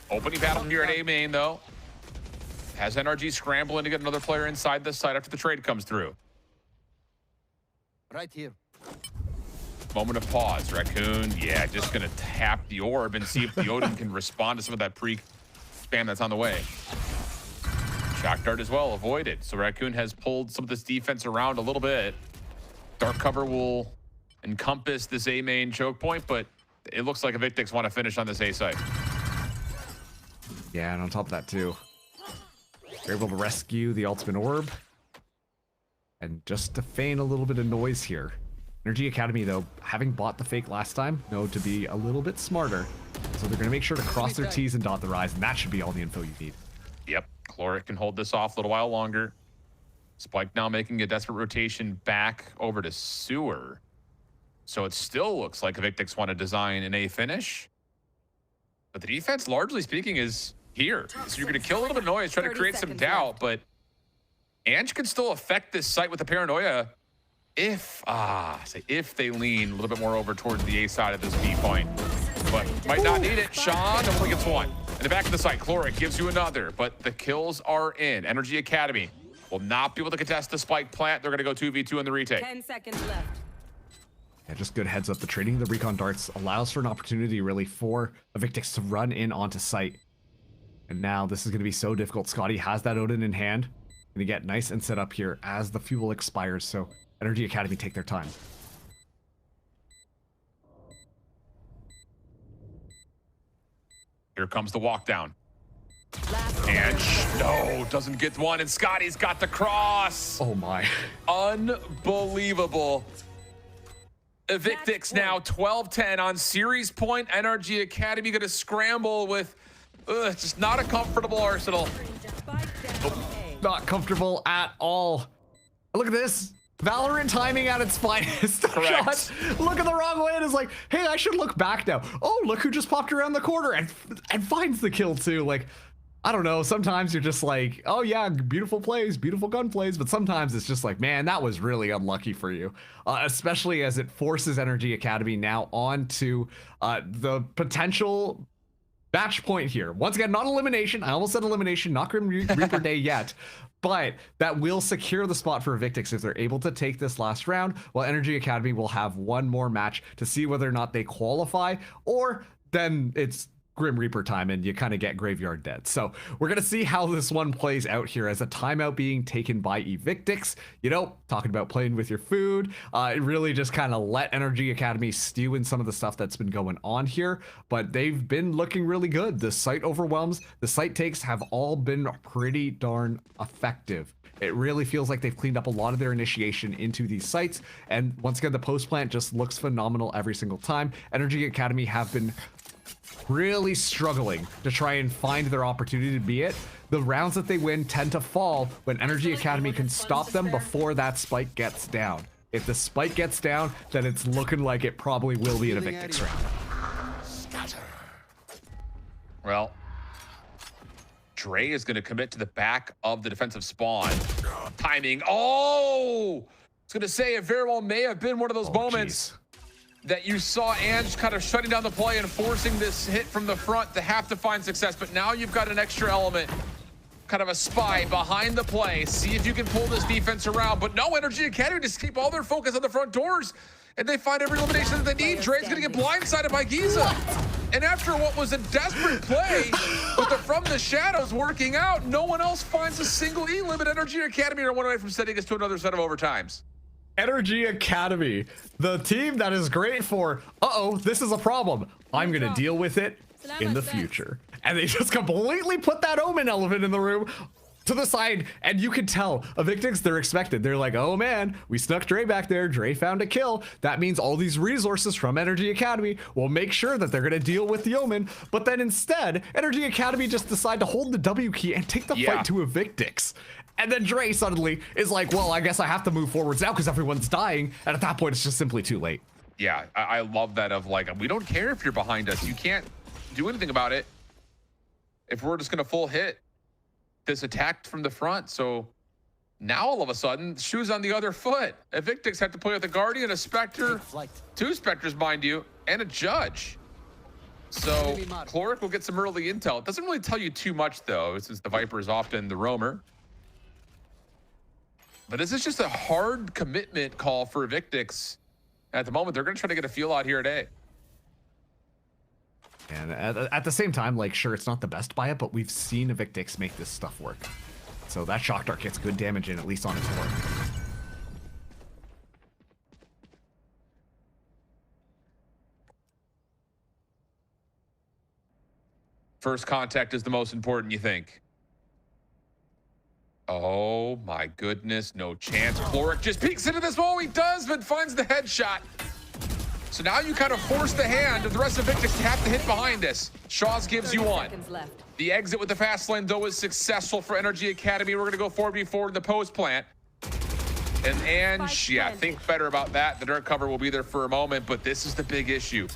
Opening battle here at A main, though. Has NRG scrambling to get another player inside this site after the trade comes through. Right here. Moment of pause. Raccoon, yeah, just going to tap the orb and see if the Odin can respond to some of that pre-spam that's on the way. Shock dart as well, avoided. So Raccoon has pulled some of this defense around a little bit. Dark cover will encompass this A main choke point, but it looks like Evictix want to finish on this A site. Yeah, and on top of that too, they're able to rescue the ultimate orb. And just to feign a little bit of noise here, NRG Academy, though, having bought the fake last time, know to be a little bit smarter So they're going to make sure to cross their T's and dot their I's, and that should be all the info you need. Yep, Chloric can hold this off a little while longer. Spike now making a desperate rotation back over to Sewer. So it still looks like Evictix want to design an A finish. But the defense, largely speaking, is here. So you're going to kill a little bit of noise, try to create some doubt, but Ange can still affect this site with the paranoia if they lean a little bit more over towards the A side of this B point. But might not need it. Sean only gets one. In the back of the site, Chloric gives you another, but the kills are in. NRG Academy will not be able to contest the spike plant. They're going to go 2v2 in the retake. 10 seconds left. Yeah, just good heads up. The trading the recon darts allows for an opportunity really for Evictix to run in onto site. And now this is going to be so difficult. Scotty has that Odin in hand. Going to get nice and set up here as the fuel expires. So NRG Academy take their time. Here comes the walk down. And no, doesn't get one. And Scotty's got the cross. Oh my. Unbelievable. Evictix now 12-10 on series point. NRG Academy going to scramble with just not a comfortable arsenal. Not comfortable at all. Look at this. Valorant timing at its finest. Correct. Look at the wrong way and is like, hey, I should look back now. Oh, look who just popped around the corner and finds the kill too. Like, I don't know. Sometimes you're just like, oh yeah, beautiful plays, beautiful gun plays. But sometimes it's just like, man, that was really unlucky for you. Especially as it forces NRG Academy now onto the potential match point here. Once again, not elimination. I almost said elimination, not Grim Reaper Day yet. But that will secure the spot for Evictix if they're able to take this last round, while NRG Academy will have one more match to see whether or not they qualify, or then it's Grim Reaper time and you kind of get graveyard dead. So we're going to see how this one plays out here as a timeout being taken by Evictix. You know, talking about playing with your food, it really just kind of let NRG Academy stew in some of the stuff that's been going on here, but they've been looking really good. The site overwhelms, the site takes have all been pretty darn effective. It really feels like they've cleaned up a lot of their initiation into these sites. And once again, the post plant just looks phenomenal every single time. NRG Academy have been really struggling to try and find their opportunity to be it. The rounds that they win tend to fall when NRG Academy can stop them before that spike gets down. If the spike gets down, then it's looking like it probably will be an Evictix round. Well, Dre is going to commit to the back of the defensive spawn. Timing. Oh! I was going to say it very well may have been one of those moments that you saw Ange kind of shutting down the play and forcing this hit from the front to have to find success. But now you've got an extra element, kind of a spy behind the play. See if you can pull this defense around. But no, NRG Academy just keep all their focus on the front doors, and they find every elimination that they need. Dre's going to get blindsided by Giza. And after what was a desperate play with the From the Shadows working out, no one else finds a single E-limit. NRG Academy are one away from sending us to another set of overtimes. NRG Academy, the team that is great for, this is a problem. I'm going to deal with it in the future. And they just completely put that Omen element in the room to the side, and you can tell Evictix, they're expected. They're like, oh man, we snuck Dre back there. Dre found a kill. That means all these resources from NRG Academy will make sure that they're going to deal with the Omen. But then instead, NRG Academy just decide to hold the W key and take the fight to Evictix. And then Dre suddenly is like, well, I guess I have to move forwards now because everyone's dying. And at that point, it's just simply too late. Yeah, I love that of like, we don't care if you're behind us. You can't do anything about it if we're just going to full hit this attack from the front. So now all of a sudden, shoes on the other foot. Evictix have to play with a Guardian, a Spectre, 2 Spectres, mind you, and a Judge. So Chloric will get some early intel. It doesn't really tell you too much, though, since the Viper is often the roamer. But this is just a hard commitment call for Evictix. At the moment, they're going to try to get a feel out here today. And at the same time, like, sure, it's not the best buy it, but we've seen Evictix make this stuff work. So that Shock Dart gets good damage in, at least on its work. First contact is the most important, you think? Oh my goodness, no chance. Chloric just peeks into this. Oh, he does, but finds the headshot. So now you kind of force the hand of the rest of Evictix to have to hit behind this. Shaw's gives you one. The exit with the fast lane, though, is successful for NRG Academy. We're going to go 4v4 in the post plant. And yeah, think better about that. The dirt cover will be there for a moment, but this is the big issue.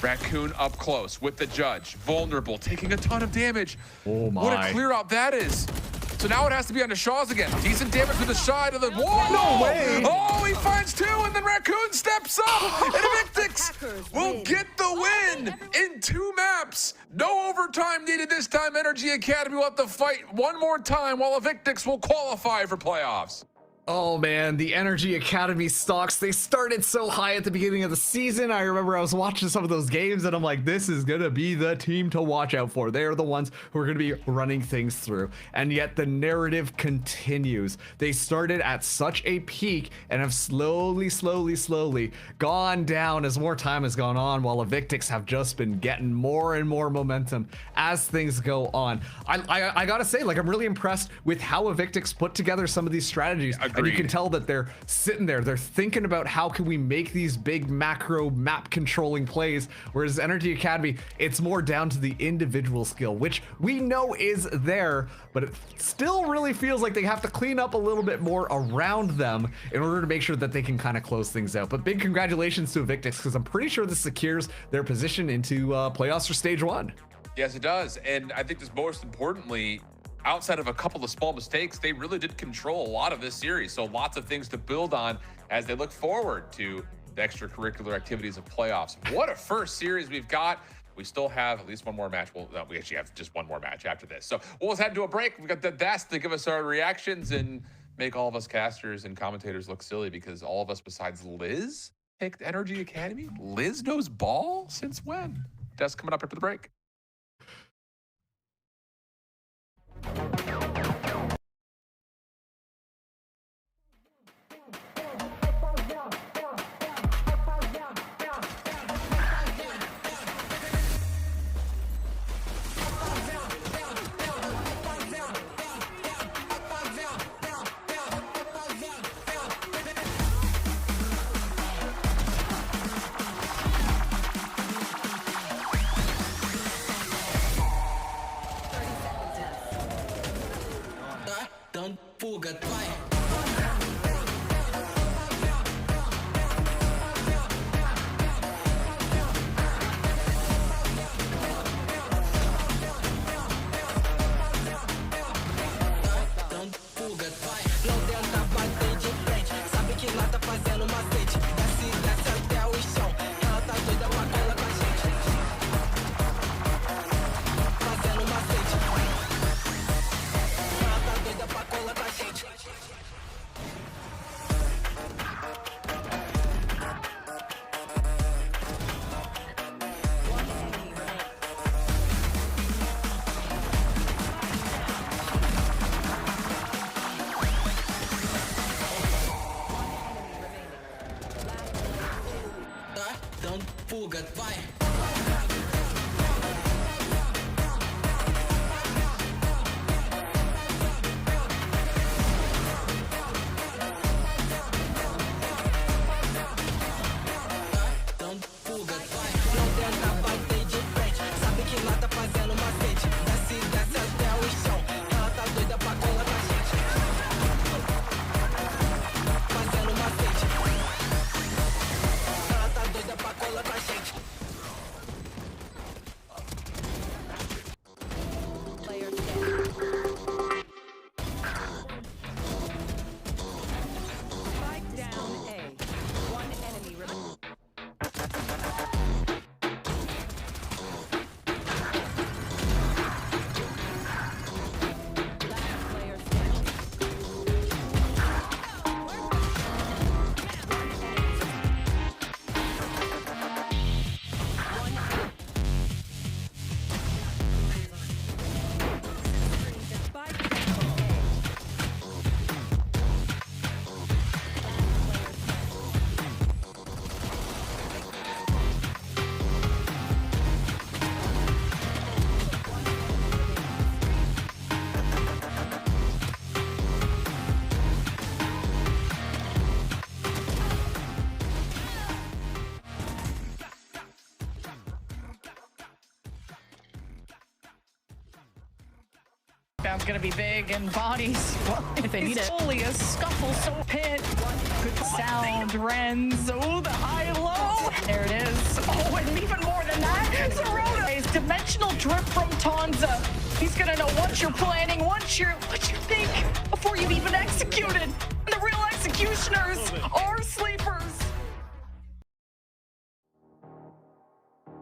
Raccoon up close with the judge. Vulnerable, taking a ton of damage. Oh my. What a clear out that is. So now it has to be on the Shaws again. Decent damage with the side of the wall. No way. Oh, he finds two, and then Raccoon steps up. And Evictix will get the win in 2 maps. No overtime needed this time. NRG Academy will have to fight one more time while Evictix will qualify for playoffs. Oh man, the NRG Academy stocks, they started so high at the beginning of the season. I remember I was watching some of those games and I'm like, this is gonna be the team to watch out for. They're the ones who are gonna be running things through. And yet the narrative continues. They started at such a peak and have slowly gone down as more time has gone on, while Evictix have just been getting more and more momentum as things go on. I gotta say, like, I'm really impressed with how Evictix put together some of these strategies. And you can tell that they're sitting there, they're thinking about how can we make these big macro map controlling plays, whereas NRG Academy, it's more down to the individual skill, which we know is there, but it still really feels like they have to clean up a little bit more around them in order to make sure that they can kind of close things out. But big congratulations to Evictix, because I'm pretty sure this secures their position into playoffs for stage 1. Yes, it does. And I think this most importantly, outside of a couple of small mistakes, they really did control a lot of this series. So lots of things to build on as they look forward to the extracurricular activities of playoffs. What a first series we've got. We still have at least one more match. Well, no, we actually have just one more match after this. So we'll head to a break. We've got the best to give us our reactions and make all of us casters and commentators look silly, because all of us besides Liz picked NRG Academy. Liz knows ball? Since when? That's coming up after the break. Don't forget why. Don't forget why. Não tenta bater de frente. Sabe que lá tá fazendo macete. Desce até o chão. Ela tá doida pra cola com a gente. Fazendo macete. Ela tá doida pra cola com a gente. Don't forget why. Don't forget why. Não tenta bater de frente. Sabe que lá tá fazendo macete. Desce até o chão. Ela tá doida pra cola com a gente. Fazendo macete. Ela tá doida pra cola com a gente. rebound's gonna be big and bodies. If they need it. Only a scuffle, so pit. Good sound, Renz. Oh, the high-low. There it is. Oh, and even more than that, Zerota is dimensional drip from Tanza. He's gonna know what you're planning, what you think before you've even executed. And the real executioners are sleepers.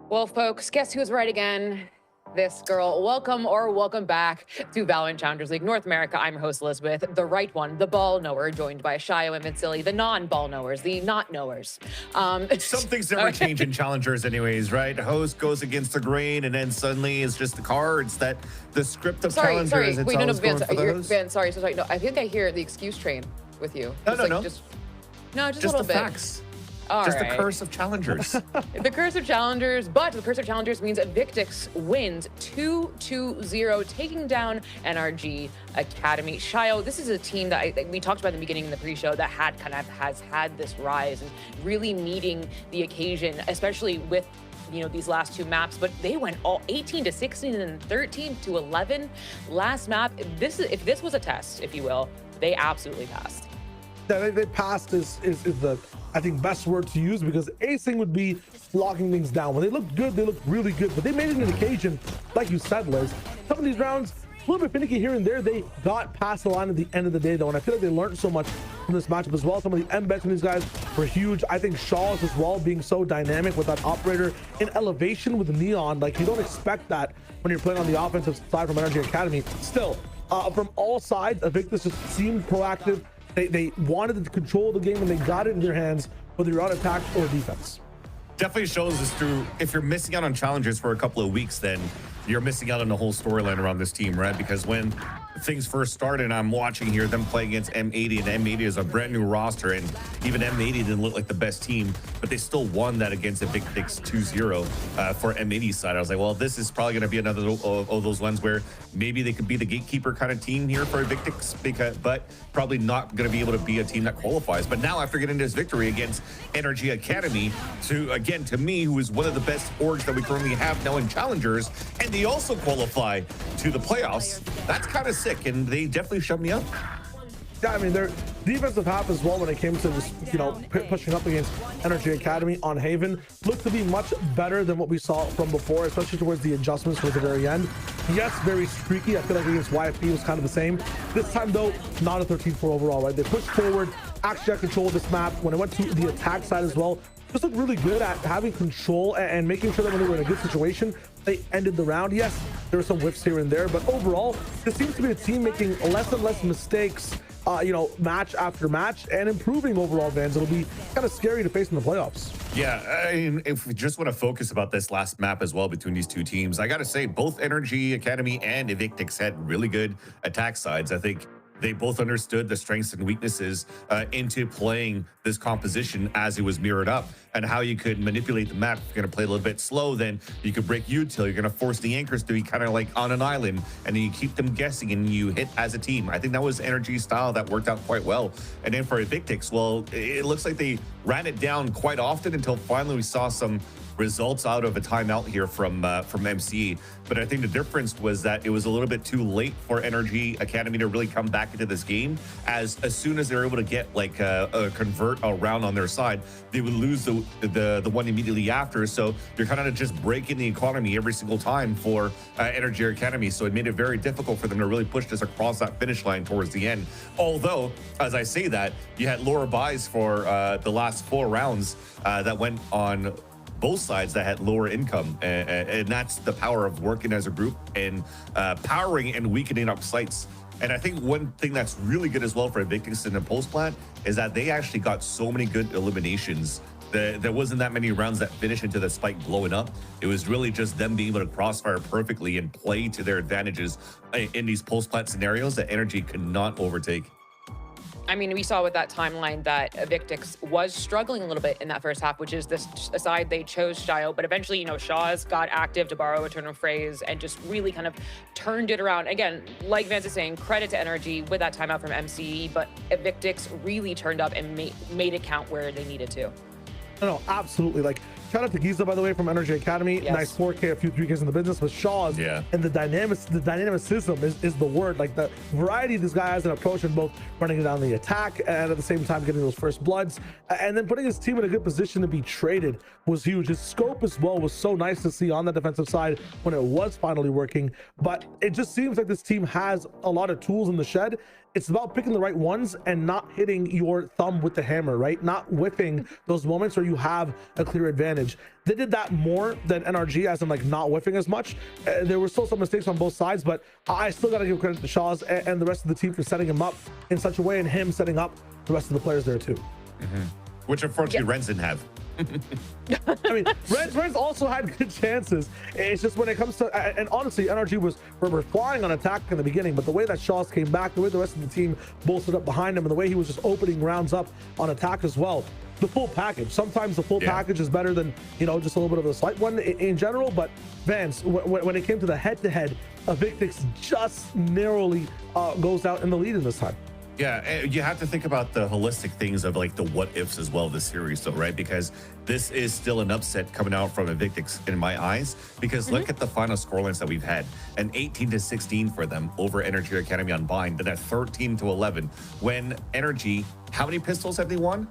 Well, folks, guess who's right again? This girl. Welcome back to VALORANT Challengers League North America. I'm your host, Elizabeth, the right one, the ball knower, joined by Shayo and Vincili, the non-ball knowers, the not knowers. Some things never change in Challengers anyways, right? Host goes against the grain, and then suddenly it's just the cards that the script of Challengers. Sorry. Wait, no, Van, sorry. No, I think I hear the excuse train with you. No. Just a little bit. Facts. All just right. the curse of Challengers. The curse of Challengers, but the curse of Challengers means Evictix wins 2-0, taking down NRG Academy. Shayo, this is a team that we talked about in the beginning in the pre-show that has had this rise and really meeting the occasion, especially with these last two maps, but they went all 18-16 and 13-11 last map. If this was a test, if you will, they absolutely passed. Yeah, they passed is the, I think, best word to use, because acing would be locking things down. When they look good, they look really good, but they made it an occasion, like you said, Liz. Some of these rounds, a little bit finicky here and there. They got past the line at the end of the day, though, and I feel like they learned so much from this matchup as well. Some of the M-bets from these guys were huge. I think Shaw's as well, being so dynamic with that operator in elevation with the Neon. Like, you don't expect that when you're playing on the offensive side from NRG Academy. Still, from all sides, Evictix just seemed proactive. They wanted to control the game, and they got it in their hands, whether you're on attack or defense. Definitely shows us through, if you're missing out on Challengers for a couple of weeks, then you're missing out on the whole storyline around this team, right? Because when things first started, I'm watching here them play against M80, and M80 is a brand new roster, and even M80 didn't look like the best team, but they still won that against Evictix 2-0 for M80's side. I was like, well, this is probably going to be another of those ones where maybe they could be the gatekeeper kind of team here for Evictix, but probably not going to be able to be a team that qualifies. But now, after getting this victory against NRG Academy, to me, who is one of the best orgs that we currently have now in Challengers, and they also qualify to the playoffs, that's kind of sick, and they definitely shut me up. Yeah, I mean, their defensive half as well, when it came to just, pushing up against NRG Academy on Haven, looked to be much better than what we saw from before, especially towards the adjustments towards the very end. Yes, very streaky. I feel like against YFP was kind of the same. This time, though, not a 13-4 overall, right? They pushed forward, actually had control of this map. When it went to the attack side as well, just looked really good at having control and making sure that when they were in a good situation, they ended the round. Yes, there were some whiffs here and there, but overall, this seems to be a team making less and less mistakes, match after match, and improving overall, Vans. It'll be kind of scary to face in the playoffs. Yeah, I mean, if we just want to focus about this last map as well between these two teams, I got to say both NRG Academy and Evictix had really good attack sides. I think they both understood the strengths and weaknesses into playing this composition as it was mirrored up, and how you could manipulate the map. If you're going to play a little bit slow, then you could break util. You're going to force the anchors to be kind of like on an island, and then you keep them guessing and you hit as a team. I think that was NRG's style that worked out quite well. And then for Evictix, well, it looks like they ran it down quite often until finally we saw some results out of a timeout here from MC. But I think the difference was that it was a little bit too late for NRG Academy to really come back into this game. As soon as they're able to get like a convert around on their side, they would lose the one immediately after. So you're kind of just breaking the economy every single time for NRG Academy. So it made it very difficult for them to really push this across that finish line towards the end. Although, as I say that, you had lower buys for the last 4 rounds that went on both sides that had lower income, and that's the power of working as a group and powering and weakening up sites. And I think one thing that's really good as well for Evictix in the post plant is that they actually got so many good eliminations. There wasn't that many rounds that finished into the spike blowing up. It was really just them being able to crossfire perfectly and play to their advantages in these post plant scenarios that NRG could not overtake. I mean, we saw with that timeline that Evictix was struggling a little bit in that first half, which is this side they chose Shayo, but eventually, Shaw's got active, to borrow a term of phrase, and just really kind of turned it around. Again, like Vance is saying, credit to NRG with that timeout from MCE, but Evictix really turned up and made it count where they needed to. No, absolutely. Like, shout out to Giza, by the way, from NRG Academy. Yes. Nice 4K, a few 3Ks in the business with Shaw's. Yeah. And the dynamicism is the word. Like, the variety this guy has an approach in both running down the attack and at the same time getting those first bloods. And then putting his team in a good position to be traded was huge. His scope as well was so nice to see on the defensive side when it was finally working. But it just seems like this team has a lot of tools in the shed. It's about picking the right ones and not hitting your thumb with the hammer, right? Not whiffing those moments where you have a clear advantage. They did that more than NRG, as in like not whiffing as much. There were still some mistakes on both sides, but I still got to give credit to Shaw's and the rest of the team for setting him up in such a way, and him setting up the rest of the players there too. Which unfortunately Renz didn't have. I mean, Renz also had good chances. It's just when it comes to, and honestly, NRG were flying on attack in the beginning, but the way that Shaw's came back, the way the rest of the team bolstered up behind him, and the way he was just opening rounds up on attack as well. The full package. Sometimes the full package is better than, you know, just a little bit of a slight one in general. But Vance, when it came to the head-to-head, Evictix just narrowly goes out in the lead in this time. Yeah, you have to think about the holistic things of like the what ifs as well this series, though, right? Because this is still an upset coming out from Evictix in my eyes. Because look at the final scorelines that we've had: an 18-16 for them over NRG Academy on Bind, then a 13-11. When NRG, how many pistols have they won?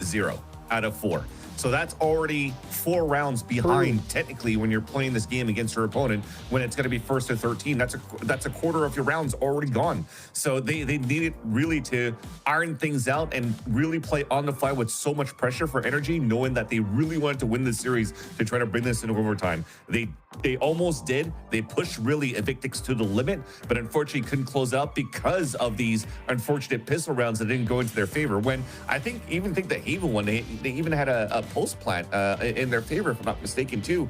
0 out of 4. So that's already 4 rounds behind technically when you're playing this game against your opponent. When it's going to be 1st to 13, that's a quarter of your rounds already gone. So they needed really to iron things out and really play on the fly with so much pressure for NRG, knowing that they really wanted to win this series to try to bring this into overtime. They almost did. They pushed really Evictix to the limit, but unfortunately couldn't close out because of these unfortunate pistol rounds that didn't go into their favor. When I even think the Haven one, they even had a post plant in their favor, if I'm not mistaken, too.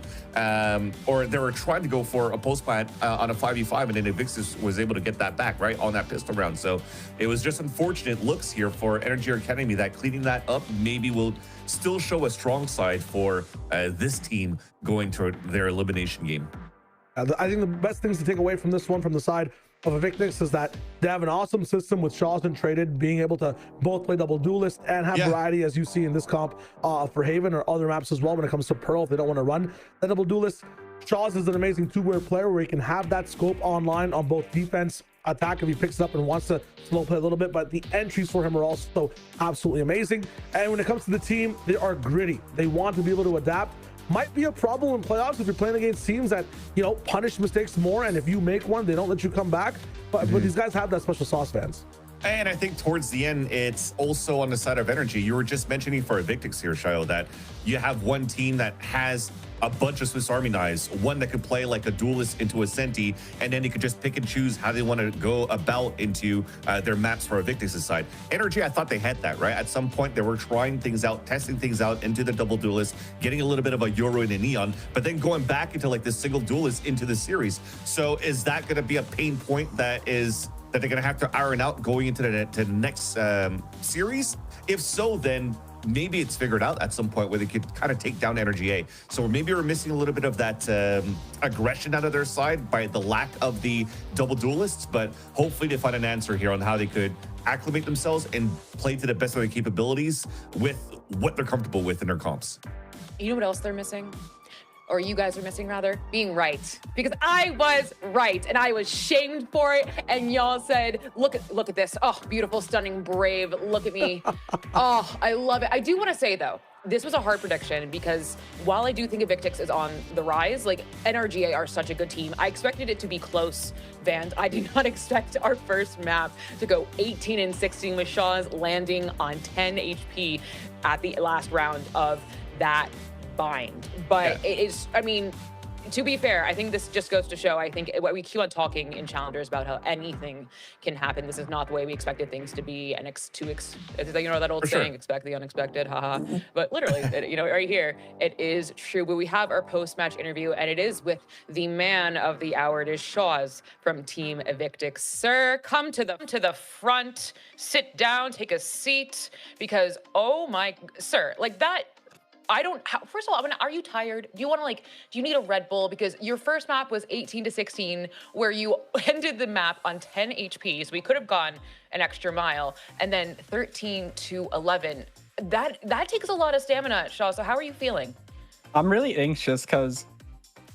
Or they were trying to go for a post plant on a 5v5, and then Evictix was able to get that back, right, on that pistol round. So it was just unfortunate looks here for NRG Academy that cleaning that up maybe will still show a strong side for this team going to their elimination game. I think the best things to take away from this one from the side of Evictix is that they have an awesome system with Shaw's and Traded being able to both play double duelist and have variety, as you see in this comp for Haven or other maps as well when it comes to Pearl if they don't want to run the double duelist. Shaw's is an amazing two-way player where he can have that scope online on both defense, attack if he picks it up and wants to slow play a little bit, but the entries for him are also absolutely amazing. And when it comes to the team, they are gritty. They want to be able to adapt. Might be a problem in playoffs if you're playing against teams that, you know, punish mistakes more, and if you make one, they don't let you come back. But these guys have that special sauce, fans. And I think towards the end, it's also on the side of energy. You were just mentioning for Evictix here, Shayo, that you have one team that has a bunch of Swiss Army knives, one that could play like a duelist into a Senti, and then you could just pick and choose how they want to go about into their maps for Evictix's side. NRG, I thought they had that, right? At some point, they were trying things out, testing things out into the double duelist, getting a little bit of a Euro and a Neon, but then going back into like the single duelist into the series. So is that going to be a pain point that they're going to have to iron out going into the next series? If so, then maybe it's figured out at some point where they could kind of take down NRGA. So maybe we're missing a little bit of that aggression out of their side by the lack of the double duelists, but hopefully they find an answer here on how they could acclimate themselves and play to the best of their capabilities with what they're comfortable with in their comps. You know what else they're missing? Or you guys are missing, rather, being right. Because I was right, and I was shamed for it, and y'all said, look at this. Oh, beautiful, stunning, brave. Look at me. Oh, I love it. I do want to say, though, this was a hard prediction because while I do think Evictix is on the rise, like, NRGA are such a good team. I expected it to be close, Van. I did not expect our first map to go 18-16 with Shaw's landing on 10 HP at the last round of that bind. But it is, I mean, to be fair, I think this just goes to show, I think we keep on talking in Challengers about how anything can happen. This is not the way we expected things to be. And you know that old saying, expect the unexpected, haha. But literally, you know, right here, it is true. But we have our post-match interview, and it is with the man of the hour. It is Shaw's from Team Evictix. Sir, come to the front, sit down, take a seat, because, oh my, sir, like that, first of all, are you tired? Do you want to do you need a Red Bull? Because your first map was 18-16, where you ended the map on 10 HP, so we could have gone an extra mile. And then 13-11, that takes a lot of stamina, Shaw. So how are you feeling? I'm really anxious because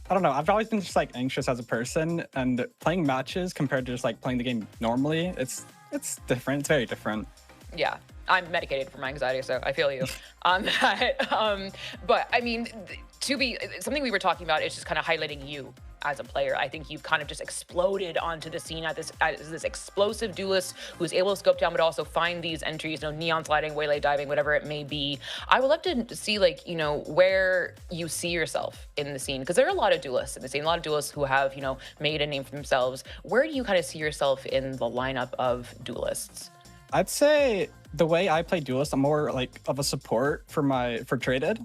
I don't know. I've always been just like anxious as a person, and playing matches compared to just like playing the game normally, it's different. It's very different. Yeah, I'm medicated for my anxiety, so I feel you on that. But I mean, something we were talking about is just kind of highlighting you as a player. I think you've kind of just exploded onto the scene as this explosive duelist who's able to scope down, but also find these entries, neon sliding, waylay diving, whatever it may be. I would love to see, like, where you see yourself in the scene, because there are a lot of duelists in the scene, a lot of duelists who have, made a name for themselves. Where do you kind of see yourself in the lineup of duelists? I'd say the way I play duelist, I'm more like of a support for traded.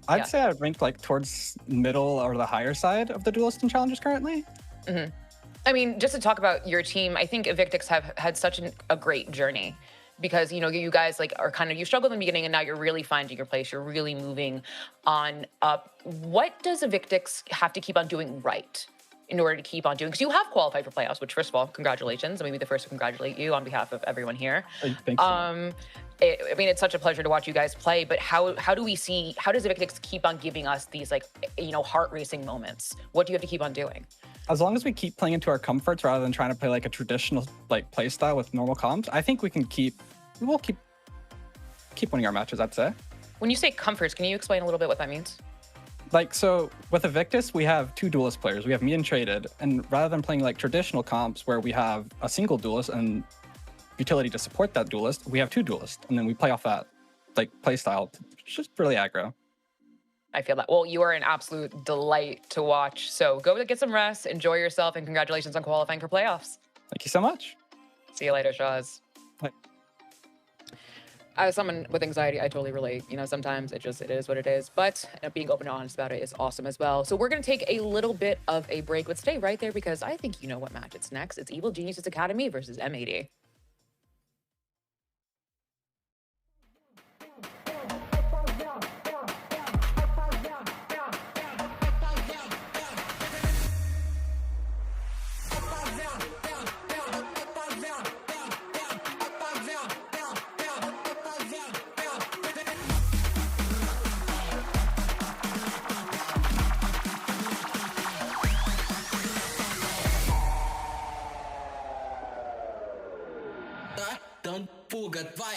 I'd say I'd rank like towards middle or the higher side of the duelist and challengers currently. I mean, just to talk about your team, I think Evictix have had such a great journey, because you guys like are kind of, you struggled in the beginning and now you're really finding your place. You're really moving on up. What does Evictix have to keep on doing right in order to keep on doing? Because you have qualified for playoffs, which, first of all, congratulations. Let me be the first to congratulate you on behalf of everyone here. Thank you. I mean, it's such a pleasure to watch you guys play, but how does Evictix keep on giving us these, like, heart-racing moments? What do you have to keep on doing? As long as we keep playing into our comforts rather than trying to play like a traditional like play style with normal comps, I think we'll keep winning our matches, I'd say. When you say comforts, can you explain a little bit what that means? Like, so with Evictix, we have two duelist players. We have me and Traded, and rather than playing like traditional comps where we have a single duelist and utility to support that duelist, we have two duelists, and then we play off that like play style. It's just really aggro. I feel that. Well, you are an absolute delight to watch. So go get some rest, enjoy yourself, and congratulations on qualifying for playoffs. Thank you so much. See you later, Shaz. Bye. As someone with anxiety, I totally relate. Sometimes it is what it is, but being open and honest about it is awesome as well. So we're going to take a little bit of a break, but stay right there because I think you know what match it's next. It's Evil Geniuses Academy versus M80. Don't forget why.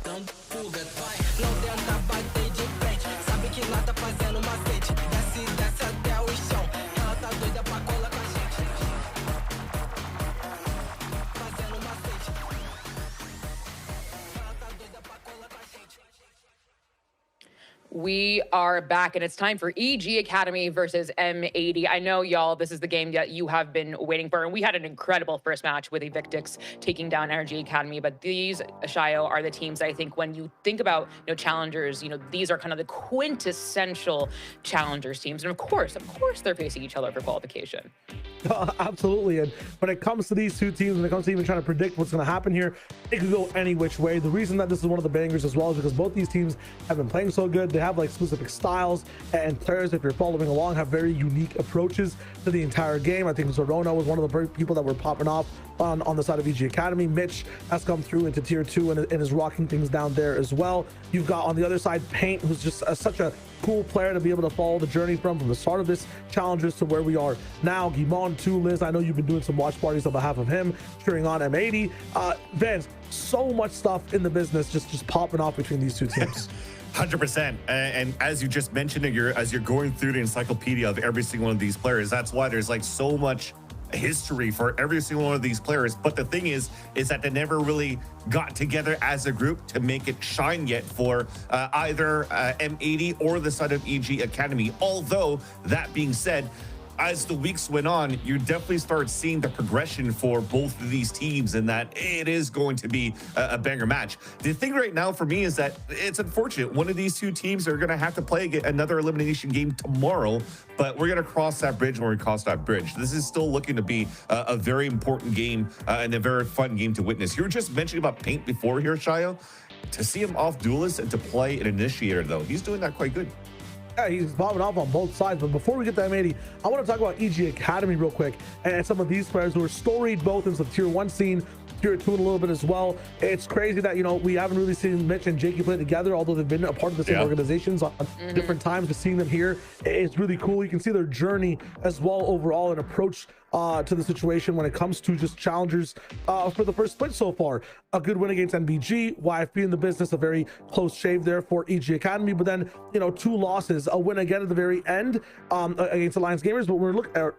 Don't forget why. Não tenta bater de frente. Sabe que lá tá fazendo macete. Desce até o chão. Ela tá doida pra colar com a gente. Fazendo macete. We are back, and it's time for NRG Academy versus M80. I know, y'all, this is the game that you have been waiting for, and we had an incredible first match with Evictix taking down NRG Academy, but these, Shayo, are the teams that I think when you think about, challengers, these are kind of the quintessential challengers teams, and of course, they're facing each other for qualification. Absolutely. And when it comes to these two teams, when it comes to even trying to predict what's going to happen here, it could go any which way. The reason that this is one of the bangers as well is because both these teams have been playing so good. They have like specific styles, and players, if you're following along, have very unique approaches to the entire game. I think Zorona was one of the people that were popping off on the side of NRG Academy. Mitch has come through into tier 2 and is rocking things down there as well. You've got on the other side Paint, who's just such a cool player to be able to follow the journey from the start of this challengers to where we are now. Guimon too, Liz, I know you've been doing some watch parties on behalf of him, cheering on M80. Vance, so much stuff in the business just popping off between these two teams. 100%. And as you just mentioned, as you're going through the encyclopedia of every single one of these players, that's why there's like so much history for every single one of these players. But the thing is that they never really got together as a group to make it shine yet for either M80 or the side of NRG Academy. Although, that being said, as the weeks went on, you definitely start seeing the progression for both of these teams, and that it is going to be a banger match. The thing right now for me is that it's unfortunate. One of these two teams are going to have to play another elimination game tomorrow, but we're going to cross that bridge when we cross that bridge. This is still looking to be a very important game and a very fun game to witness. You were just mentioning about Paint before here, Shayo. to see him off Duelist and to play an Initiator, though, he's doing that quite good. Yeah, he's bobbing off on both sides. But before we get to M80, I want to talk about EG Academy real quick and some of these players who are storied both into the tier 1 scene, tier 2 in a little bit as well. It's crazy that, you know, we haven't really seen Mitch and Jakey play together, although they've been a part of the same organizations on different times. Just seeing them here, it's really cool. You can see their journey as well overall and approach to the situation when it comes to just challengers for the first split so far. A good win against NBG, YFP in the business, a very close shave there for EG Academy, but then, you know, 2 losses, a win again at the very end against Alliance Gamers. But when we look at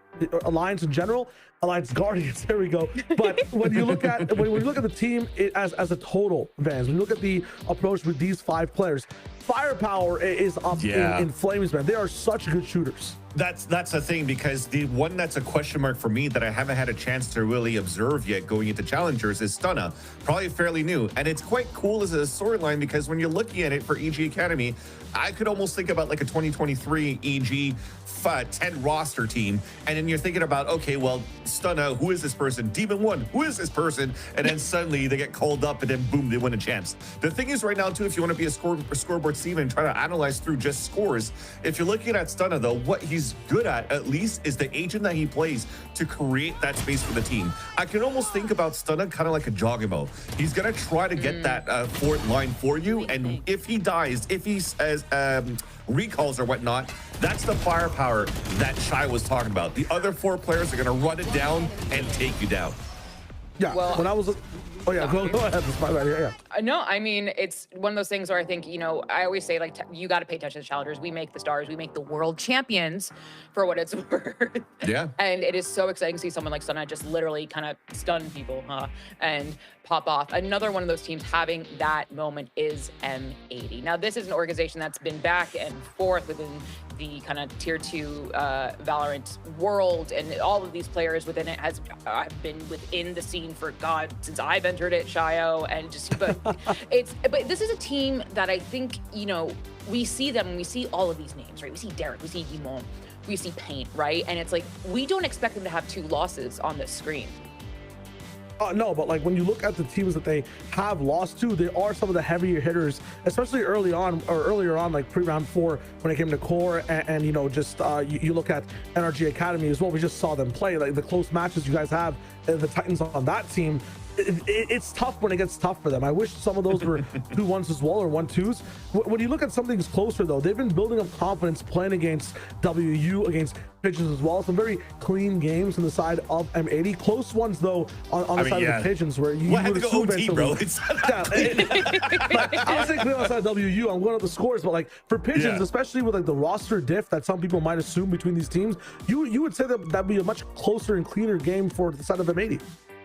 Alliance in general, Alliance Guardians, there we go. But when you look at when you look at the team as a total, Vans, when you look at the approach with these 5 players, firepower is up in flames, man. They are such good shooters. That's the thing, because the one that's a question mark for me that I haven't had a chance to really observe yet going into challengers is Stunna, probably fairly new, and it's quite cool as a storyline because when you're looking at it for EG Academy, I could almost think about like a 2023 EG 10 roster team, and then you're thinking about, okay, well, Stunna, who is this person? Demon 1, who is this person? And then suddenly they get called up, and then boom, they win a chance. The thing is right now too, if you want to be a scoreboard Steven and try to analyze through just scores, if you're looking at Stunna though, what he's good at least is the agent that he plays to create that space for the team. I can almost think about Stunna kind of like a Jogimo. He's gonna try to get that fourth line for you, and if he dies, if he says recalls or whatnot, that's the firepower that Shy was talking about. The other 4 players are gonna run it down and take you down. Yeah, well, when I was oh yeah, go ahead. No, I mean, it's one of those things where I think, you know, I always say, like, you got to pay attention to challengers. We make the stars, we make the world champions for what it's worth. Yeah. And it is so exciting to see someone like Stunna just literally kind of stun people, and pop off. Another one of those teams having that moment is M80. Now, this is an organization that's been back and forth within the kind of tier 2 Valorant world, and all of these players within it have been within the scene for God since I've entered it, Shio, and just but but this is a team that I think, you know, we see them and we see all of these names, right? We see Derek, we see Yimon, we see Paint, right? And it's like we don't expect them to have 2 losses on this screen. No, but like when you look at the teams that they have lost to, they are some of the heavier hitters, especially early on or earlier on, like pre-round 4 when it came to core, and you know, just you look at NRG Academy as well. We just saw them play, like the close matches you guys have, the Titans on that team. It's tough when it gets tough for them. I wish some of those were 2-1s as well, or 1-2s. When you look at something closer though, they've been building up confidence playing against WU, against Pigeons as well. Some very clean games on the side of M80. Close ones though on the side of the Pigeons, where you would assume OT, bro. I was saying clean on the side of WU. I'm going up the scores, but like for Pigeons, especially with like the roster diff that some people might assume between these teams, you would say that that'd be a much closer and cleaner game for the side of M80.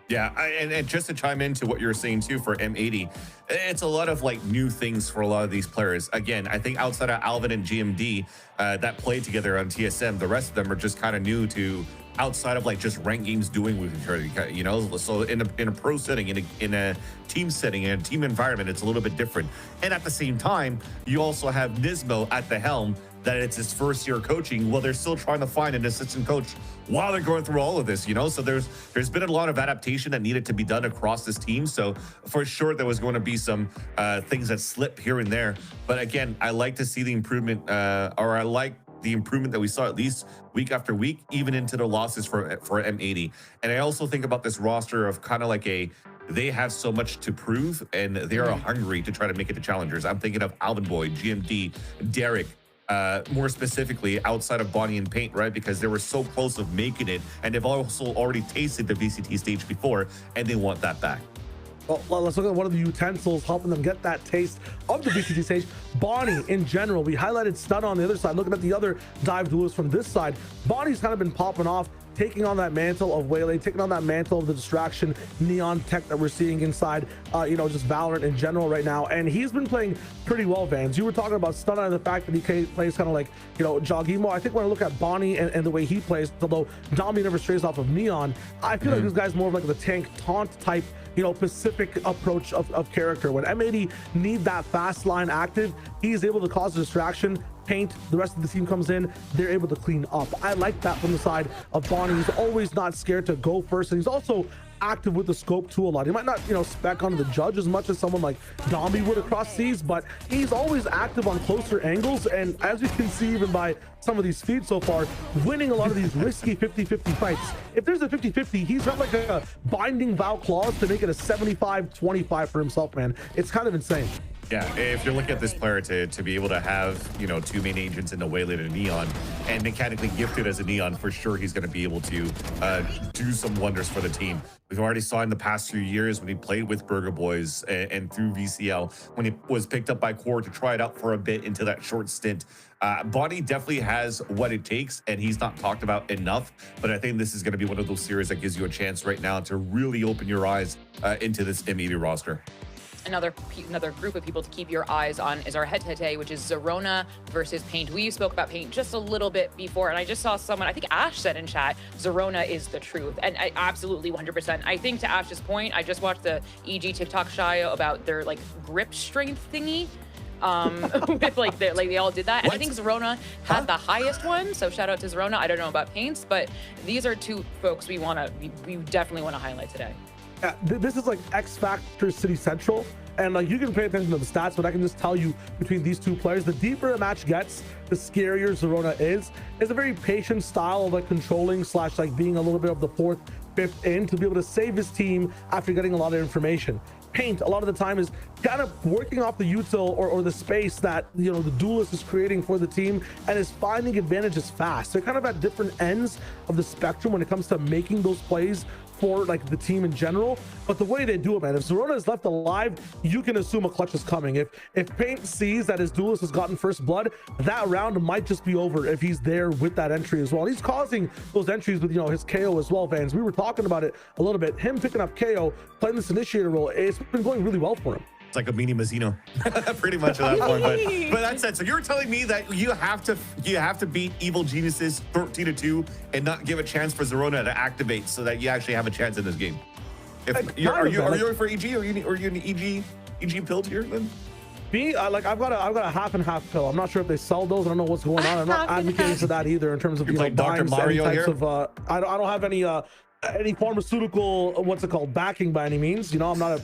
Yeah, and just to chime into what you're saying too for M80, it's a lot of like new things for a lot of these players. Again, I think outside of Alvin and GMD that play together on TSM, the rest of them are just kind of new to outside of like just ranked games doing with each other, you know. So in a pro setting, in a team setting, in a team environment, it's a little bit different. And at the same time, you also have Nismo at the helm, that it's his first year coaching. Well, they're still trying to find an assistant coach while they're going through all of this, you know. So there's been a lot of adaptation that needed to be done across this team. So for sure there was going to be some things that slip here and there. But again, I like to see the improvement, or I like the improvement that we saw at least week after week, even into the losses for M80. And I also think about this roster of kind of like they have so much to prove, and they are hungry to try to make it to challengers. I'm thinking of Alvin Boy, GMD, Derek, more specifically outside of Bonnie and Paint, right? Because they were so close of making it, and they've also already tasted the VCT stage before, and they want that back. Well, let's look at one of the utensils helping them get that taste of the VCT stage. Bonnie in general, we highlighted Stunna on the other side. Looking at the other dive duelists from this side, Bonnie's kind of been popping off, taking on that mantle of Waylay, taking on that mantle of the distraction, neon tech that we're seeing inside, you know, just Valorant in general right now. And he's been playing pretty well, Vans. You were talking about Stunna and the fact that he plays kind of like, you know, Jogimo. I think when I look at Bonnie and the way he plays, although Domi never strays off of neon, I feel like this guy's more of like the tank taunt type, you know, Pacific approach of character. When M80 need that fast line active, he's able to cause a distraction. Paint, the rest of the team comes in, they're able to clean up. I like that from the side of Bonnie. He's always not scared to go first, and he's also active with the scope too a lot. He might not, you know, spec onto the judge as much as someone like Domby would across seas, but he's always active on closer angles. And as you can see, even by some of these feeds so far, winning a lot of these risky 50-50 fights. If there's a 50-50, he's got like a binding Val clause to make it a 75-25 for himself, man. It's kind of insane. Yeah, if you're looking at this player to be able to have, you know, 2 main agents in the Wayland and Neon, and mechanically gifted as a Neon, for sure he's going to be able to do some wonders for the team. We've already saw in the past few years when he played with Burger Boys and through VCL, when he was picked up by Core to try it out for a bit into that short stint. Bonnie definitely has what it takes, and he's not talked about enough, but I think this is going to be one of those series that gives you a chance right now to really open your eyes into this M80 roster. Another group of people to keep your eyes on is our head-to-head today, which is Zerona versus Paint. We spoke about Paint just a little bit before, and I just saw someone, I think Ash said in chat, Zerona is the truth. And I absolutely 100%. I think to Ash's point, I just watched the EG TikTok Shio about their like grip strength thingy. With like they all did that. And I think Zerona had the highest one. So shout out to Zerona. I don't know about Paints, but these are two folks we definitely want to highlight today. Yeah, this is like X Factor City Central, and like you can pay attention to the stats, but I can just tell you between these two players, the deeper a match gets, the scarier Zerona is. It's a very patient style of like controlling / like being a little bit of the 4th, 5th in to be able to save his team after getting a lot of information. Paint a lot of the time is kind of working off the util or the space that, you know, the duelist is creating for the team, and is finding advantages fast. They're kind of at different ends of the spectrum when it comes to making those plays for like the team in general, but the way they do it, man, if Zerona is left alive, you can assume a clutch is coming. If Paint sees that his duelist has gotten first blood, that round might just be over if he's there with that entry as well. And he's causing those entries with, you know, his KO as well, fans. We were talking about it a little bit. Him picking up KO, playing this initiator role, it's been going really well for him. It's like a mini Mazzino, pretty much at that point. But that's it. So you're telling me that you have to beat Evil Geniuses 13-2 and not give a chance for Zerona to activate, so that you actually have a chance in this game. Are you for EG? Are you an EG pilled here then? Me, like I've got a half and half pill. I'm not sure if they sell those. I don't know what's going on. I'm not advocating for that either in terms of, you know, buying certain types of. I don't have any pharmaceutical, what's it called, backing by any means. You know, I'm not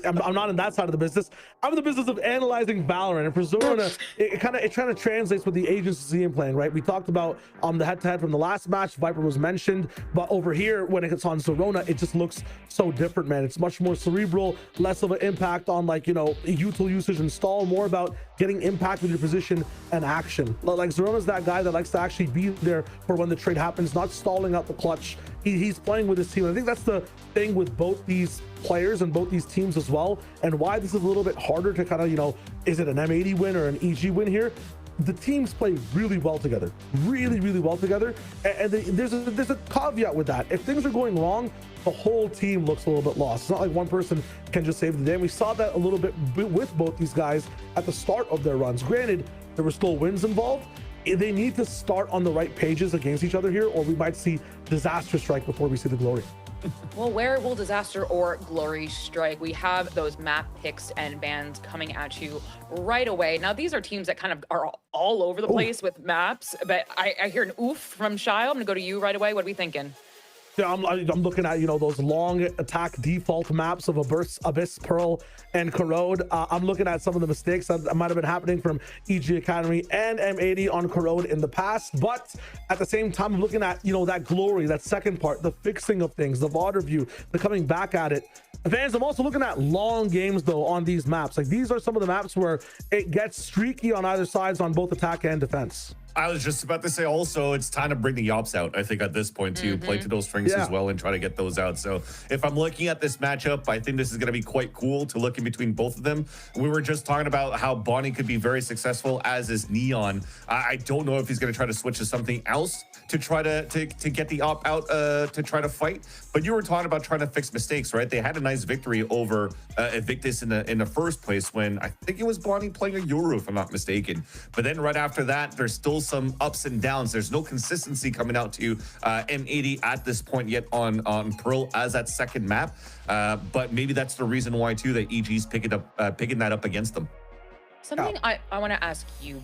I'm not in that side of the business. I'm in the business of analyzing Valorant, and for Zerona, it kind of translates with the agency in playing, right? We talked about the head-to-head from the last match. Viper was mentioned, but over here when it's on Zerona, it just looks so different, man. It's much more cerebral, less of an impact on, like, you know, util usage and stall, more about getting impact with your position and action. Like Zerona's that guy that likes to actually be there for when the trade happens, not stalling out the clutch. He's playing with his team. I think that's the thing with both these players and both these teams as well, and why this is a little bit harder to kind of, you know, is it an M80 win or an EG win here? The teams play really well together, really well together, and there's a caveat with that. If things are going wrong, the whole team looks a little bit lost. It's not like one person can just save the day. And we saw that a little bit with both these guys at the start of their runs. Granted, there were still wins involved. They need to start on the right pages against each other here, or we might see disaster strike before we see the glory. Well, where will disaster or glory strike? We have those map picks and bans coming at you right away. Now, these are teams that kind of are all over the place with maps, but I hear an oof from Shio. I'm gonna go to you right away. What are we thinking? Yeah, I'm looking at, you know, those long attack default maps of Abyss, Pearl, and Corrode. I'm looking at some of the mistakes that might have been happening from NRG Academy and M80 on Corrode in the past. But at the same time, I'm looking at, you know, that glory, that second part, the fixing of things, the VOD review, the coming back at it. Fans, I'm also looking at long games, though, on these maps. Like, these are some of the maps where it gets streaky on either sides on both attack and defense. I was just about to say also, it's time to bring the Yops out, I think, at this point, to play to those strengths as well and try to get those out. So if I'm looking at this matchup, I think this is going to be quite cool to look in between both of them. We were just talking about how Bonnie could be very successful, as is Neon. I don't know if he's going to try to switch to something else to try to get the op out to try to fight. But you were talking about trying to fix mistakes, right? They had a nice victory over Evictix in the first place when I think it was Bonnie playing a Yoru, if I'm not mistaken. But then right after that, there's still some ups and downs. There's no consistency coming out to M80 at this point yet on Pearl as that second map. But maybe that's the reason why too that EG's picking that up against them. Something I want to ask you,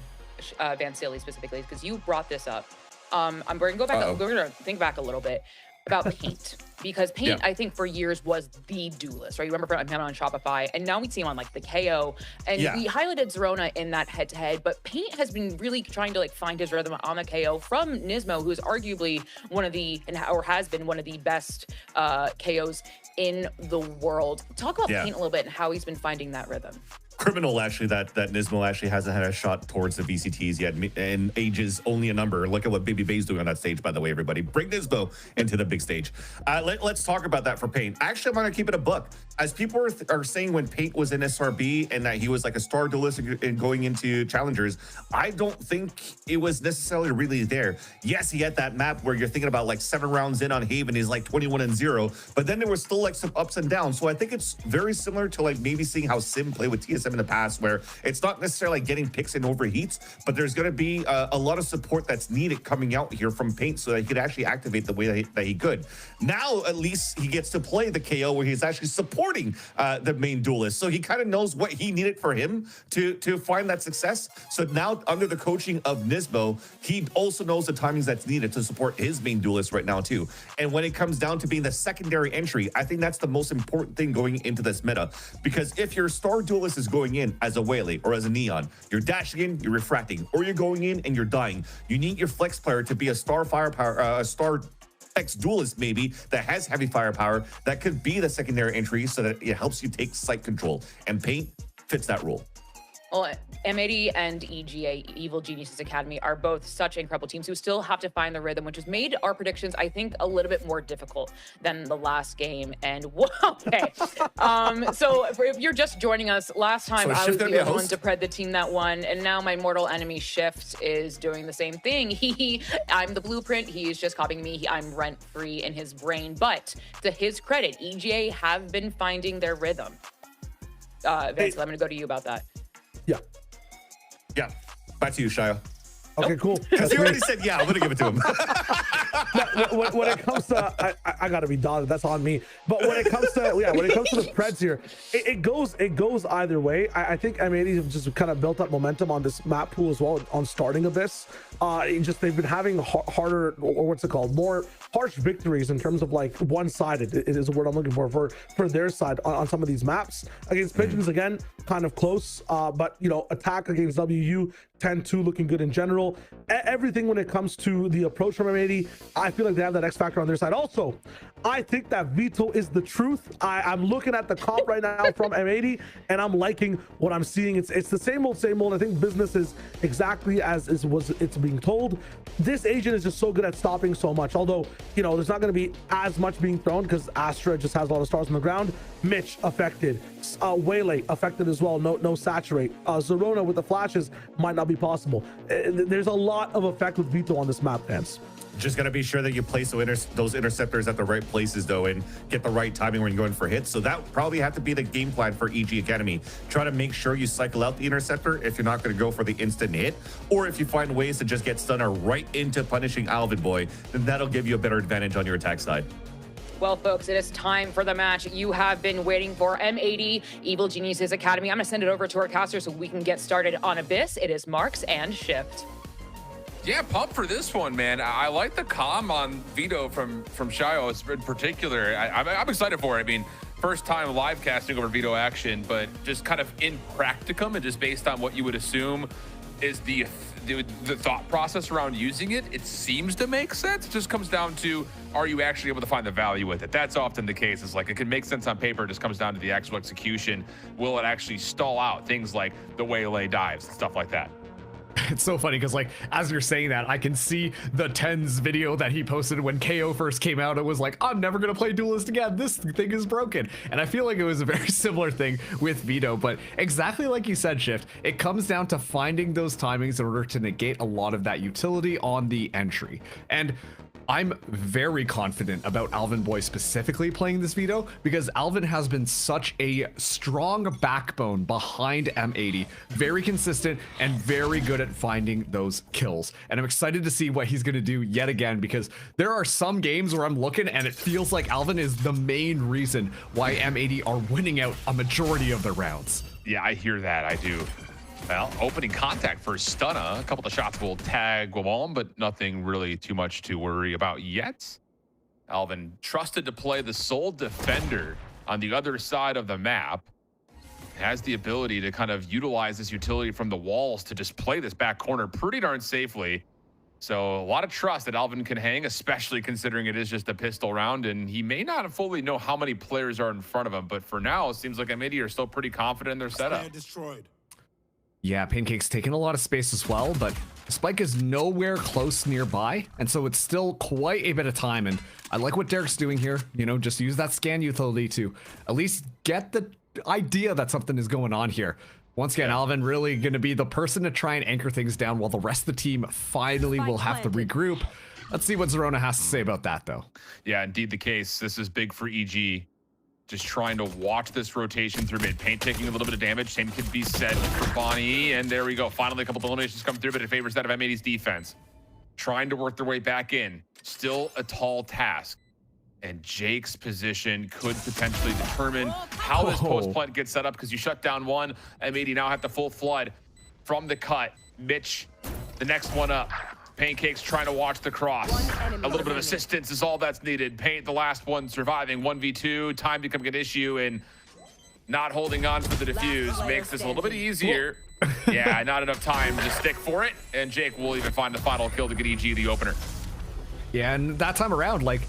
Van Silly, specifically, because you brought this up. We're gonna go back. We're gonna think back a little bit. about Paint. Because Paint, I think, for years was the duelist, right? You remember him on Shopify, and now we see him on like the KO. And we highlighted Zerona in that head-to-head, but Paint has been really trying to like find his rhythm on the KO from Nismo, who is arguably one of the, or has been one of the best KOs in the world. Talk about Paint a little bit and how he's been finding that rhythm. Criminal, actually, that Nismo actually hasn't had a shot towards the VCTs yet, and age is only a number. Look at what Baby Bay's doing on that stage, by the way, everybody. Bring Nismo into the big stage. Let's talk about that for Paint. Actually, I'm going to keep it a buck. As people are saying when Paint was in SRB and that he was like a star duelist and going into challengers, I don't think it was necessarily really there. Yes, he had that map where you're thinking about like 7 rounds in on Haven, he's like 21-0, but then there was still like some ups and downs. So I think it's very similar to like maybe seeing how Sim played with TSM in the past, where it's not necessarily like getting picks and overheats, but there's going to be a lot of support that's needed coming out here from Paint so that he could actually activate the way that he could. Now, at least he gets to play the KO where he's actually supporting the main duelist. So he kind of knows what he needed for him to find that success. So now under the coaching of Nismo, he also knows the timings that's needed to support his main duelist right now too. And when it comes down to being the secondary entry, I think that's the most important thing going into this meta. Because if your star duelist is going in as a Whaley or as a Neon, you're dashing in, you're refracting, or you're going in and you're dying. You need your flex player to be a star firepower, a star duelist maybe that has heavy firepower that could be the secondary entry so that it helps you take site control, and Paint fits that role. Well, M80 and EGA, Evil Geniuses Academy, are both such incredible teams who still have to find the rhythm, which has made our predictions, I think, a little bit more difficult than the last game. And okay, so if you're just joining us, last time I was the only one to pred the team that won, and now my mortal enemy Shift is doing the same thing. I'm the blueprint. He's just copying me. I'm rent-free in his brain. But to his credit, EGA have been finding their rhythm. Vince, I'm going to go to you about that. Yeah. Back to you, Shia. Okay, cool. Because he already said, yeah, I'm going to give it to him. When it comes to, I got to be dotted. That's on me. But when it comes to, when it comes to the Preds here, it goes either way. I think M80 have just kind of built up momentum on this map pool as well on starting Abyss. They've been having harder, or what's it called, more harsh victories in terms of like one-sided is the word I'm looking for their side on some of these maps. Against Pigeons, again, kind of close, but attack against WU 10-2 looking good in general. Everything when it comes to the approach from M80, I feel like they have that X factor on their side. Also, I think that Vito is the truth. I'm looking at the comp right now from M80 and I'm liking what I'm seeing. It's the same old. I think business is exactly as it's being told. This agent is just so good at stopping so much, although there's not going to be as much being thrown because Astra just has a lot of stars on the ground. Mitch affected, Waylay affected as well. No saturate. Zerona with the flashes might not be possible. There's a lot of effect with Vito on this map, fans. Just got to be sure that you place those interceptors at the right places, though, and get the right timing when you're going for hits. So that probably have to be the game plan for EG Academy. Try to make sure you cycle out the interceptor if you're not going to go for the instant hit, or if you find ways to just get stunner right into punishing Alvin Boy, then that'll give you a better advantage on your attack side. Well, folks, it is time for the match you have been waiting for. M80, Evil Geniuses Academy. I'm going to send it over to our caster so we can get started on Abyss. It is Marks and Shift. Yeah, pumped for this one, man. I like the comm on Vito from Shio in particular. I'm excited for it. I mean, first time live casting over Vito action, but just kind of in practicum and just based on what you would assume is the thought process around using it, it seems to make sense. It just comes down to, are you actually able to find the value with it? That's often the case. It's like, it can make sense on paper. It just comes down to the actual execution. Will it actually stall out things like the waylay dives and stuff like that? It's so funny because, like, as you're saying that, I can see the Tens video that he posted when KO first came out. It was like, I'm never going to play Duelist again. This thing is broken. And I feel like it was a very similar thing with Vito. But exactly like you said, Shift, it comes down to finding those timings in order to negate a lot of that utility on the entry. And I'm very confident about Alvin Boy specifically playing this Vito because Alvin has been such a strong backbone behind M80, very consistent and very good at finding those kills. And I'm excited to see what he's going to do yet again because there are some games where I'm looking and it feels like Alvin is the main reason why M80 are winning out a majority of their rounds. Yeah, I hear that. I do. Well, opening contact for Stunna. A couple of shots will tag Guam, but nothing really too much to worry about yet. Alvin trusted to play the sole defender on the other side of the map. Has the ability to kind of utilize this utility from the walls to just play this back corner pretty darn safely. So a lot of trust that Alvin can hang, especially considering it is just a pistol round, and he may not fully know how many players are in front of him, but for now, it seems like M80 are still pretty confident in their setup. Yeah, Pancake's taking a lot of space as well, but Spike is nowhere close nearby, and so it's still quite a bit of time, and I like what Derek's doing here. You know, just use that scan utility to at least get the idea that something is going on here. Once again, Alvin really going to be the person to try and anchor things down while the rest of the team finally will have to regroup. Let's see what Zerona has to say about that, though. Yeah, indeed the case. This is big for EG. Just trying to watch this rotation through mid. Paint taking a little bit of damage. Same could be said for Bonnie. And there we go. Finally, a couple of eliminations come through, but it favors that of M80's defense. Trying to work their way back in. Still a tall task. And Jake's position could potentially determine how this post plant gets set up, because you shut down one. M80 now have the full flood from the cut. Mitch, the next one up. Pancake's trying to watch the cross. A little bit of assistance is all that's needed. Paint, the last one surviving. 1v2, time becoming an issue, and not holding on for the defuse makes this a little bit easier. Yeah, not enough time to stick for it, and Jake will even find the final kill to get EG the opener. Yeah, and that time around, like,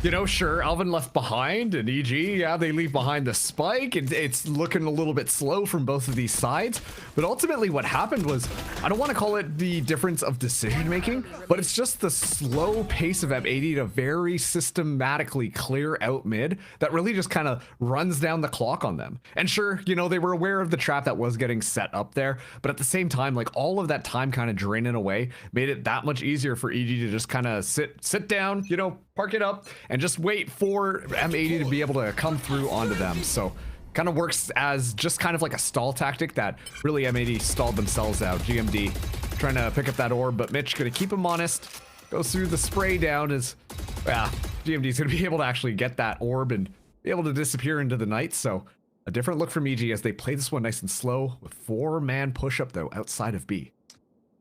you know, sure, Alvin left behind, and EG, yeah, they leave behind the spike, and it's looking a little bit slow from both of these sides. But ultimately what happened was, I don't want to call it the difference of decision making, but it's just the slow pace of M80 to very systematically clear out mid that really just kind of runs down the clock on them. And sure, you know, they were aware of the trap that was getting set up there, but at the same time, like, all of that time kind of draining away made it that much easier for EG to just kind of sit down, you know, park it up, and just wait for M80 to be able to come through onto them. So kind of works as just kind of like a stall tactic that really M80 stalled themselves out. GMD trying to pick up that orb, but Mitch gonna keep him honest. Goes through the spray down as, yeah, GMD's gonna be able to actually get that orb and be able to disappear into the night. So a different look from EG as they play this one nice and slow with 4-man push-up though outside of B.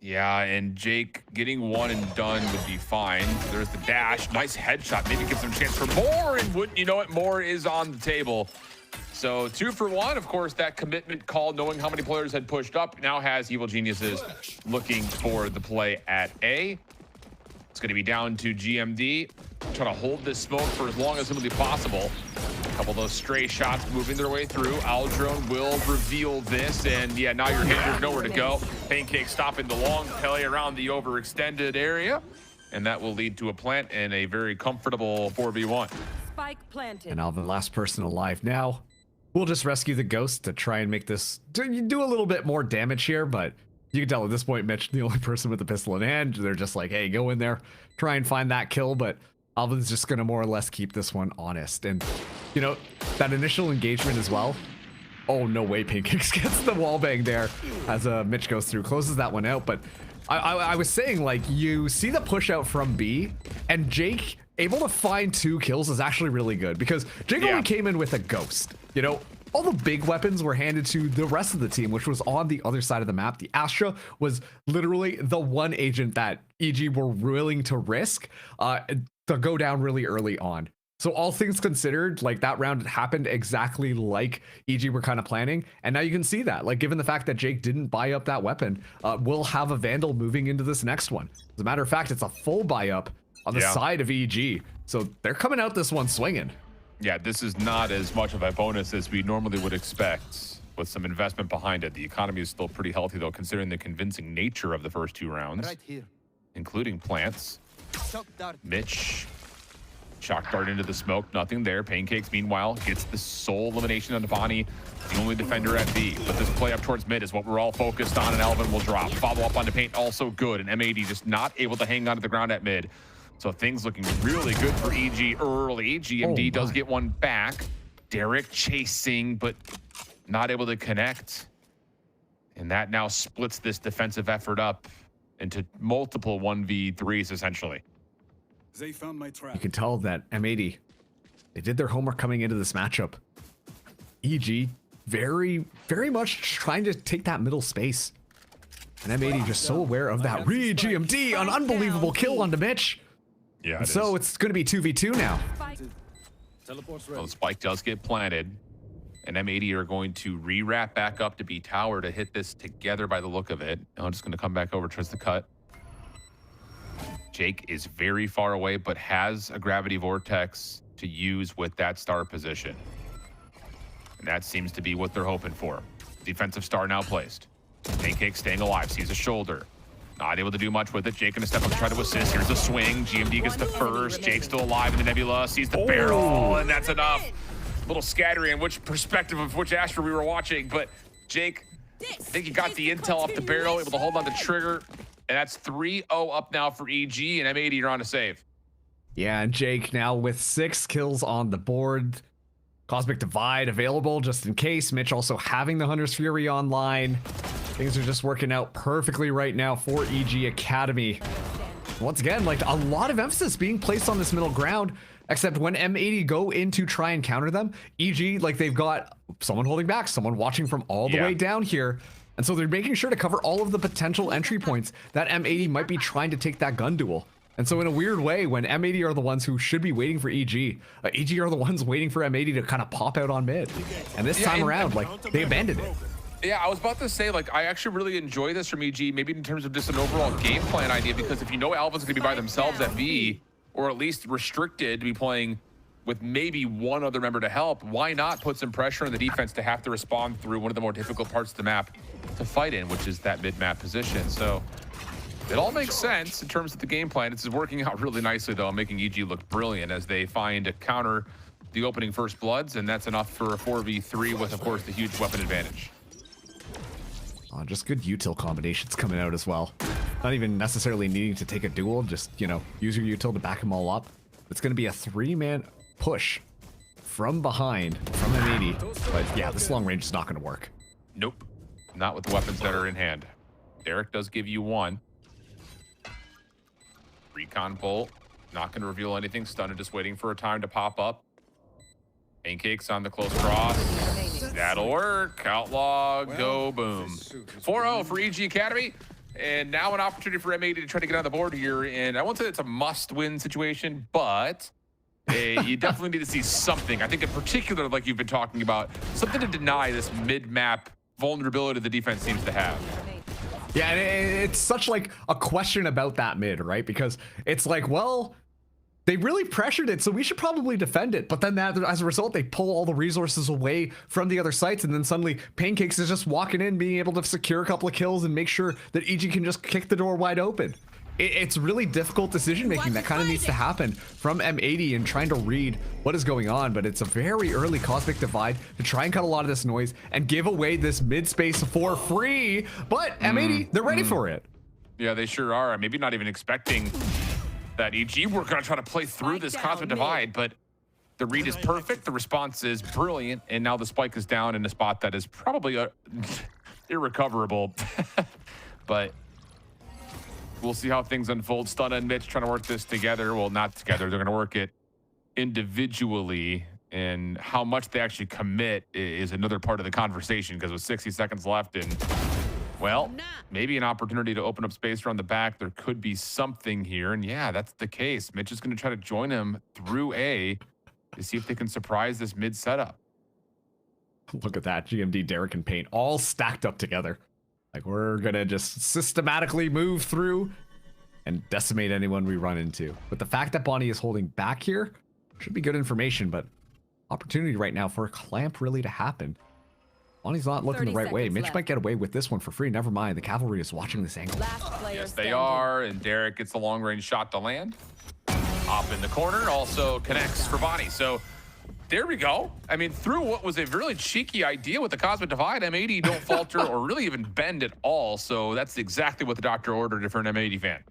Yeah, and Jake getting one and done would be fine. There's the dash. Nice headshot. Maybe gives him a chance for more, and wouldn't you know it, more is on the table. So 2 for 1. Of course, that commitment call, knowing how many players had pushed up, now has Evil Geniuses looking for the play at A. It's going to be down to GMD. Trying to hold this smoke for as long as humanly possible. A couple of those stray shots moving their way through. Aldrone will reveal this, and yeah, now you're hit. There's nowhere to go. Pancake stopping the long play around the overextended area, and that will lead to a plant and a very comfortable 4v1. Spike planted. And Alvin, last person alive now. We'll just rescue the ghost to try and make this do a little bit more damage here, but you can tell at this point, Mitch, the only person with the pistol in hand, they're just like, hey, go in there, try and find that kill, but Alvin's just gonna more or less keep this one honest. And you know, that initial engagement as well. Oh, no way, Pancakes gets the wall bang there as Mitch goes through, closes that one out. But I was saying, like, you see the push out from B, and Jake able to find 2 kills is actually really good, because Jake only came in with a ghost. You know, all the big weapons were handed to the rest of the team, which was on the other side of the map. The Astra was literally the one agent that EG were willing to risk to go down really early on. So all things considered, like, that round happened exactly like EG were kind of planning. And now you can see that, like, given the fact that Jake didn't buy up that weapon, we'll have a Vandal moving into this next one. As a matter of fact, it's a full buy up on the side of EG. So they're coming out this one swinging. Yeah, this is not as much of a bonus as we normally would expect with some investment behind it. The economy is still pretty healthy, though, considering the convincing nature of the first 2 rounds, right here, including plants. Mitch, shock dart into the smoke, nothing there. Pancakes, meanwhile, gets the sole elimination on Devani, the only defender at B. But this play up towards mid is what we're all focused on, and Alvin will drop. Follow up onto Paint, also good, and M80 just not able to hang on to the ground at mid. So things looking really good for EG early. GMD does get one back. Derek chasing, but not able to connect. And that now splits this defensive effort up into multiple 1v3s, essentially. They found my trap. You can tell that M80, they did their homework coming into this matchup. EG, very, very much trying to take that middle space. And M80 just so aware of that. GMD, an unbelievable kill onto Mitch. Yeah, so it's going to be 2v2 now. Well, the spike does get planted, and M80 are going to re-wrap back up to be tower to hit this together by the look of it. I'm just going to come back over, tries the cut. Jake is very far away, but has a gravity vortex to use with that star position. And that seems to be what they're hoping for. Defensive star now placed. Pancake staying alive, sees a shoulder. Not able to do much with it. Jake gonna step up to try to assist. Here's a swing. GMD gets the first. Jake still alive in the nebula. Sees the barrel, and that's enough. A little scattering in which perspective of which Astra we were watching, but Jake, I think he got the intel off the barrel, able to hold on the trigger, and that's 3-0 up now for EG, and M80 are on a save. Yeah, and Jake now with 6 kills on the board. Cosmic Divide available just in case. Mitch also having the Hunter's Fury online. Things are just working out perfectly right now for EG Academy. Once again, like a lot of emphasis being placed on this middle ground, except when M80 go in to try and counter them, EG, like they've got someone holding back, someone watching from all the way down here. And so they're making sure to cover all of the potential entry points that M80 might be trying to take that gun duel. And so in a weird way, when M80 are the ones who should be waiting for EG, EG are the ones waiting for M80 to kind of pop out on mid. And this time around, like, they abandoned it. Yeah, I was about to say, like, I actually really enjoy this from EG, maybe in terms of just an overall game plan idea, because if you know Alpha's going to be by themselves at B, or at least restricted to be playing with maybe one other member to help, why not put some pressure on the defense to have to respond through one of the more difficult parts of the map to fight in, which is that mid-map position. So it all makes sense in terms of the game plan. This is working out really nicely, though, making EG look brilliant as they find a counter the opening first bloods, and that's enough for a 4v3 with, of course, the huge weapon advantage. Just good util combinations coming out as well. Not even necessarily needing to take a duel, just, you know, use your util to back them all up. It's going to be a 3-man push from behind from M80. But yeah, this long range is not going to work. Nope. Not with the weapons that are in hand. Derek does give you one. Recon pull. Not going to reveal anything. Stunner just waiting for a time to pop up. Pancakes on the close cross. That'll work. Outlaw, go, boom. 4-0 for EG Academy. And now an opportunity for M80 to try to get on the board here. And I won't say it's a must-win situation, but you definitely need to see something. I think in particular, like you've been talking about, something to deny this mid-map vulnerability the defense seems to have. Yeah, and it's such like a question about that mid, right? Because it's like, well, they really pressured it, so we should probably defend it. But then that, as a result, they pull all the resources away from the other sites, and then suddenly Pancakes is just walking in, being able to secure a couple of kills and make sure that EG can just kick the door wide open. It's really difficult decision-making that kind of needs to happen from M80 and trying to read what is going on, but it's a very early Cosmic Divide to try and cut a lot of this noise and give away this mid-space for free, but M80, they're ready for it. Yeah, they sure are. Maybe not even expecting that EG were going to try to play through this Cosmic Divide, but the read is perfect, the response is brilliant, and now the spike is down in a spot that is probably irrecoverable. But we'll see how things unfold. Stunna and Mitch trying to work this together. Well, not together. They're going to work it individually, and how much they actually commit is another part of the conversation, because with 60 seconds left and, well, maybe an opportunity to open up space around the back. There could be something here, and yeah, that's the case. Mitch is going to try to join him through A to see if they can surprise this mid setup. Look at that. GMD, Derek, and Paint all stacked up together. Like, we're gonna just systematically move through and decimate anyone we run into. But the fact that Bonnie is holding back here should be good information, but opportunity right now for a clamp really to happen. Bonnie's not looking the right way. Mitch might get away with this one for free. Never mind, the cavalry is watching this angle. Yes, they are, and Derek gets the long-range shot to land. Hop in the corner, also connects for Bonnie. So there we go. I mean, through what was a really cheeky idea with the Cosmic Divide, M80 don't falter or really even bend at all. So that's exactly what the doctor ordered for an M80 fan.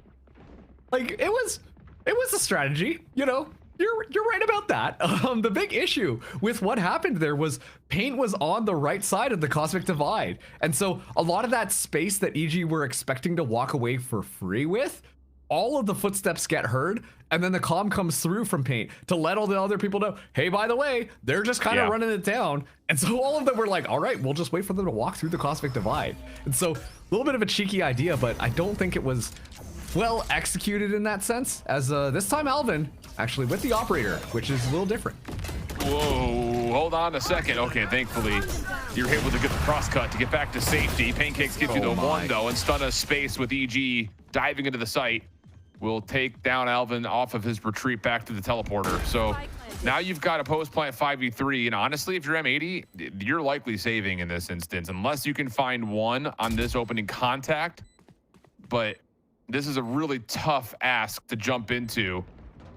Like, it was a strategy, you know. You're right about that. The big issue with what happened there was Paint was on the right side of the Cosmic Divide. And so a lot of that space that EG were expecting to walk away for free with, all of the footsteps get heard, and then the comm comes through from Paint to let all the other people know, hey, by the way, they're just kind of running it down. And so all of them were like, all right, we'll just wait for them to walk through the Cosmic Divide. And so a little bit of a cheeky idea, but I don't think it was well executed in that sense, as this time Alvin actually with the operator, which is a little different. Whoa, hold on a second. Okay, thankfully you're able to get the cross cut to get back to safety. Pancakes gives you the one though, and Stunna space with EG diving into the site will take down Alvin off of his retreat back to the teleporter. So now you've got a post plant 5v3, and honestly, if you're M80, you're likely saving in this instance, unless you can find one on this opening contact. But this is a really tough ask to jump into.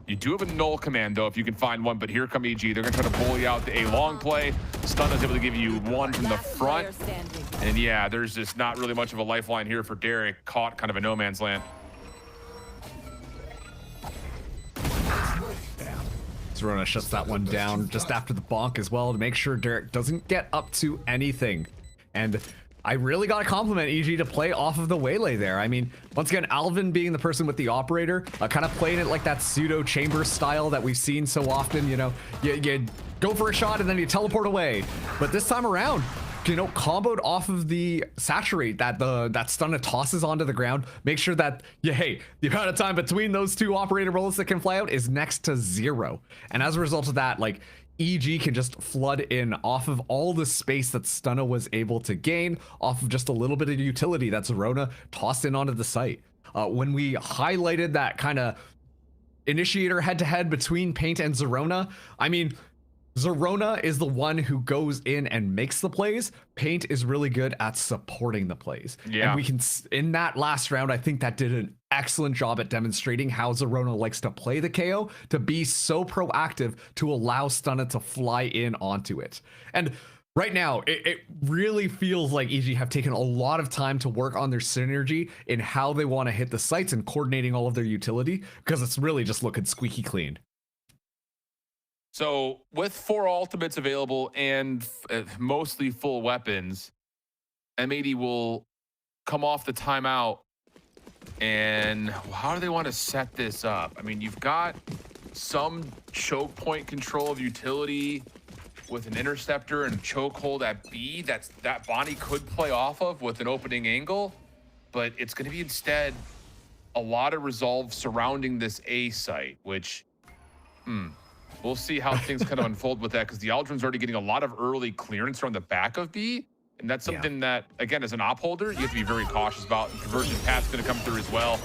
You do have a null command though if you can find one, but here come EG. They're gonna try to bully out a long play. Stun is able to give you one from the front. And yeah, there's just not really much of a lifeline here for Derek, caught kind of a no man's land. Zerona shuts that one down just after the bonk as well to make sure Derek doesn't get up to anything. And I really got to compliment EG to play off of the waylay there. I mean, once again, Alvin being the person with the operator, kind of playing it like that pseudo chamber style that we've seen so often. You know, you go for a shot and then you teleport away. But this time around, you know, comboed off of the saturate that Stunna tosses onto the ground. Make sure that, hey, the amount of time between those two operator bullets that can fly out is next to 0. And as a result of that, like, EG can just flood in off of all the space that Stunna was able to gain off of just a little bit of utility that Zerona tossed in onto the site. When we highlighted that kind of initiator head-to-head between Paint and Zerona, I mean, Zerona is the one who goes in and makes the plays. Paint is really good at supporting the plays. Yeah. And we can, in that last round, I think that did an excellent job at demonstrating how Zerona likes to play the KO, to be so proactive to allow Stunna to fly in onto it. And right now, it really feels like EG have taken a lot of time to work on their synergy in how they want to hit the sites and coordinating all of their utility, because it's really just looking squeaky clean. So with 4 ultimates available and mostly full weapons, M80 will come off the timeout. And how do they want to set this up? I mean, you've got some choke point control of utility with an interceptor and chokehold at B. That Bonnie could play off of with an opening angle, but it's going to be instead a lot of resolve surrounding this A site, which, we'll see how things kind of unfold with that, because the Aldrin's already getting a lot of early clearance from the back of B. And that's something that, again, as an op holder, you have to be very cautious about. The conversion path's going to come through as well.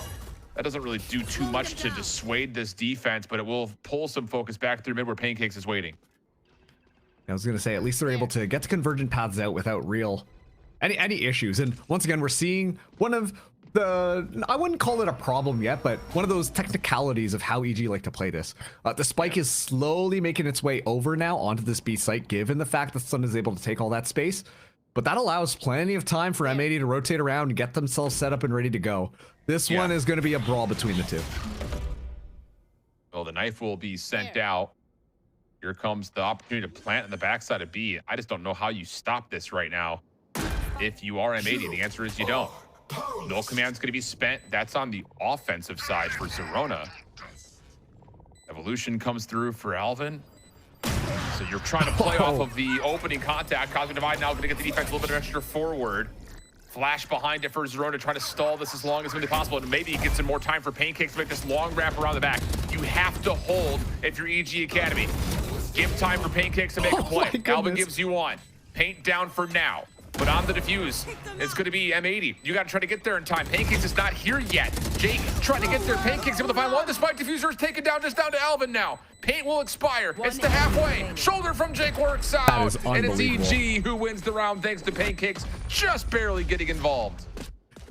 That doesn't really do too much to dissuade this defense, but it will pull some focus back through mid where Pancakes is waiting. I was going to say, at least they're able to get the convergent paths out without real any issues. And once again, we're seeing one of the, I wouldn't call it a problem yet, but one of those technicalities of how EG like to play this. The spike is slowly making its way over now onto this B site, given the fact that Sun is able to take all that space. But that allows plenty of time for M80 to rotate around and get themselves set up and ready to go. This one is going to be a brawl between the two. Well, the knife will be sent out. Here comes the opportunity to plant in the backside of B. I just don't know how you stop this right now. If you are M80, the answer is you don't. No command's going to be spent. That's on the offensive side for Zerona. Evolution comes through for Alvin. So you're trying to play off of the opening contact. Cosmic Divide now going to get the defense a little bit extra forward. Flash behind it for Zerona, trying to stall this as long as really possible. And maybe get some more time for Pancakes to make this long wrap around the back. You have to hold if you're EG Academy. Give time for Pancakes to make a play. Alvin gives you one. Paint down for now. But on the defuse, it's going to be M80. You got to try to get there in time. Pancakes is not here yet. Jake trying to get there. Pancakes able to find one. The spike diffuser is taken down, just down to Alvin now. Paint will expire. It's the halfway. Shoulder from Jake works out. And it's EG who wins the round thanks to Pancakes just barely getting involved.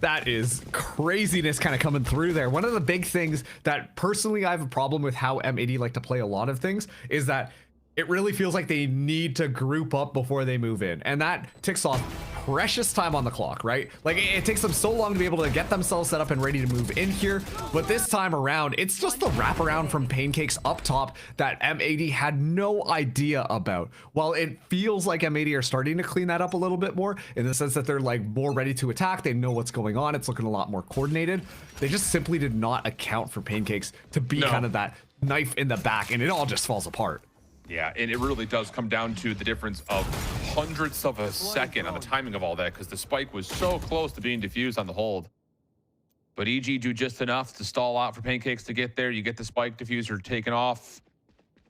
That is craziness kind of coming through there. One of the big things that personally I have a problem with how M80 like to play a lot of things is that it really feels like they need to group up before they move in. And that ticks off precious time on the clock, right? Like, it takes them so long to be able to get themselves set up and ready to move in here. But this time around, it's just the wraparound from Pancakes up top that M80 had no idea about. While it feels like M80 are starting to clean that up a little bit more, in the sense that they're like more ready to attack. They know what's going on. It's looking a lot more coordinated. They just simply did not account for Pancakes to be kind of that knife in the back, and it all just falls apart. Yeah, and it really does come down to the difference of hundredths of a second on the timing of all that, because the spike was so close to being diffused on the hold. But EG do just enough to stall out for Pancakes to get there. You get the spike diffuser taken off.